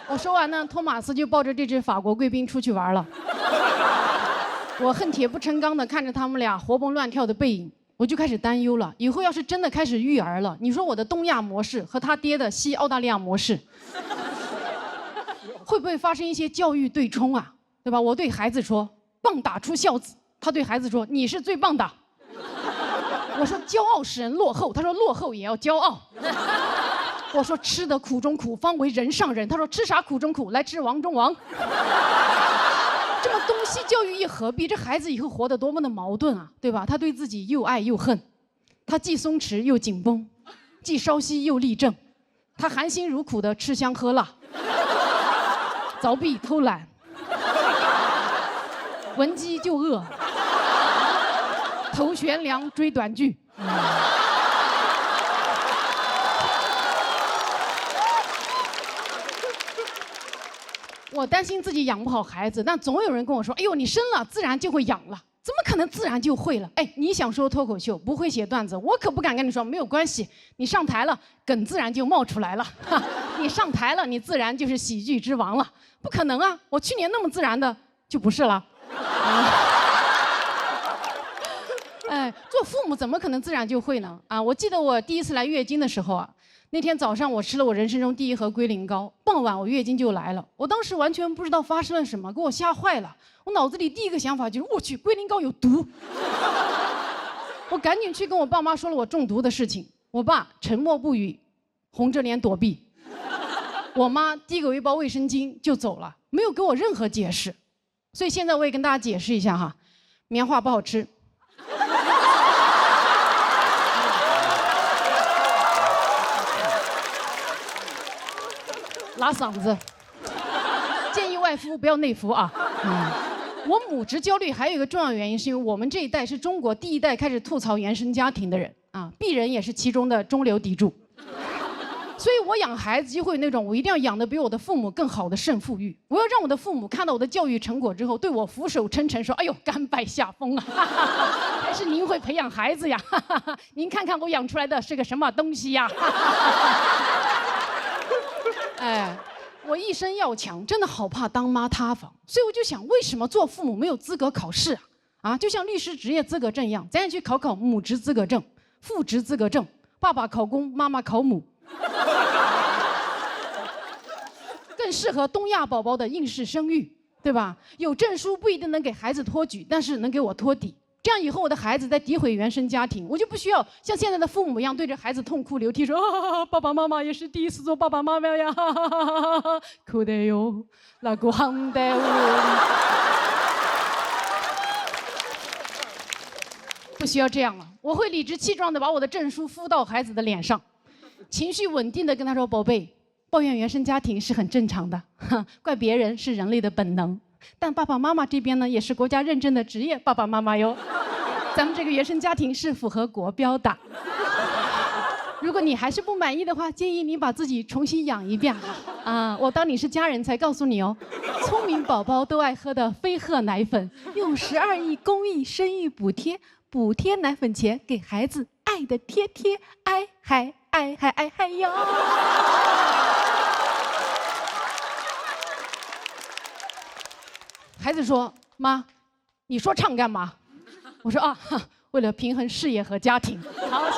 我说完呢，托马斯就抱着这只法国贵宾出去玩了。我恨铁不成钢的看着他们俩活蹦乱跳的背影，我就开始担忧了。以后要是真的开始育儿了，你说我的东亚模式和他爹的西澳大利亚模式，会不会发生一些教育对冲啊？对吧？我对孩子说，棒打出孝子。他对孩子说：“你是最棒的。”我说：“骄傲使人落后。”他说：“落后也要骄傲。”我说：“吃得苦中苦，方为人上人。”他说：“吃啥苦中苦？来吃王中王。”这么东西教育一合璧，这孩子以后活得多么的矛盾啊，对吧？他对自己又爱又恨，他既松弛又紧绷，既稍息又立正，他含辛茹苦的吃香喝辣，凿壁偷懒，闻鸡就饿。头悬梁追短剧。我担心自己养不好孩子，但总有人跟我说：“哎呦，你生了自然就会养了。”怎么可能自然就会了？哎，你想说脱口秀不会写段子，我可不敢跟你说没有关系，你上台了，梗自然就冒出来了。你上台了，你自然就是喜剧之王了。不可能啊，我去年那么自然的就不是了。哎，做父母怎么可能自然就会呢？啊，我记得我第一次来月经的时候啊，那天早上我吃了我人生中第一盒龟苓膏，傍晚我月经就来了。我当时完全不知道发生了什么，给我吓坏了。我脑子里第一个想法就是，我去，龟苓膏有毒。我赶紧去跟我爸妈说了我中毒的事情，我爸沉默不语，红着脸躲避。我妈递给我一包卫生巾就走了，没有给我任何解释。所以现在我也跟大家解释一下哈，棉花不好吃。拉嗓子，建议外敷不要内服啊。我母职焦虑还有一个重要原因，是因为我们这一代是中国第一代开始吐槽原生家庭的人啊，鄙人也是其中的中流砥柱。所以我养孩子就会有那种我一定要养得比我的父母更好的胜负欲，我要让我的父母看到我的教育成果之后，对我俯首称臣，说：“哎呦，甘拜下风啊！还是您会培养孩子呀！您看看我养出来的是个什么东西呀！”哎，我一生要强，真的好怕当妈塌房，所以我就想，为什么做父母没有资格考试啊？啊，就像律师执业资格证一样，咱也去考考母职资格证、父职资格证，爸爸考公，妈妈考母。更适合东亚宝宝的应试生育，对吧？有证书不一定能给孩子托举，但是能给我托底。这样以后我的孩子在诋毁原生家庭，我就不需要像现在的父母一样对着孩子痛哭流涕说：“啊，爸爸妈妈也是第一次做爸爸妈妈呀，哭得哟，那个行得我。”不需要这样了，我会理直气壮地把我的证书敷到孩子的脸上，情绪稳定地跟他说：“宝贝。”抱怨原生家庭是很正常的，怪别人是人类的本能。但爸爸妈妈这边呢，也是国家认证的职业爸爸妈妈哟。咱们这个原生家庭是符合国标的。如果你还是不满意的话，建议你把自己重新养一遍啊！我当你是家人才告诉你哦。聪明宝宝都爱喝的飞鹤奶粉，用12亿公益生育补贴，补贴奶粉钱给孩子爱的贴贴，爱嗨爱嗨爱嗨哟。孩子说：“妈，你说唱干嘛？”我说：“啊，为了平衡事业和家庭。”好，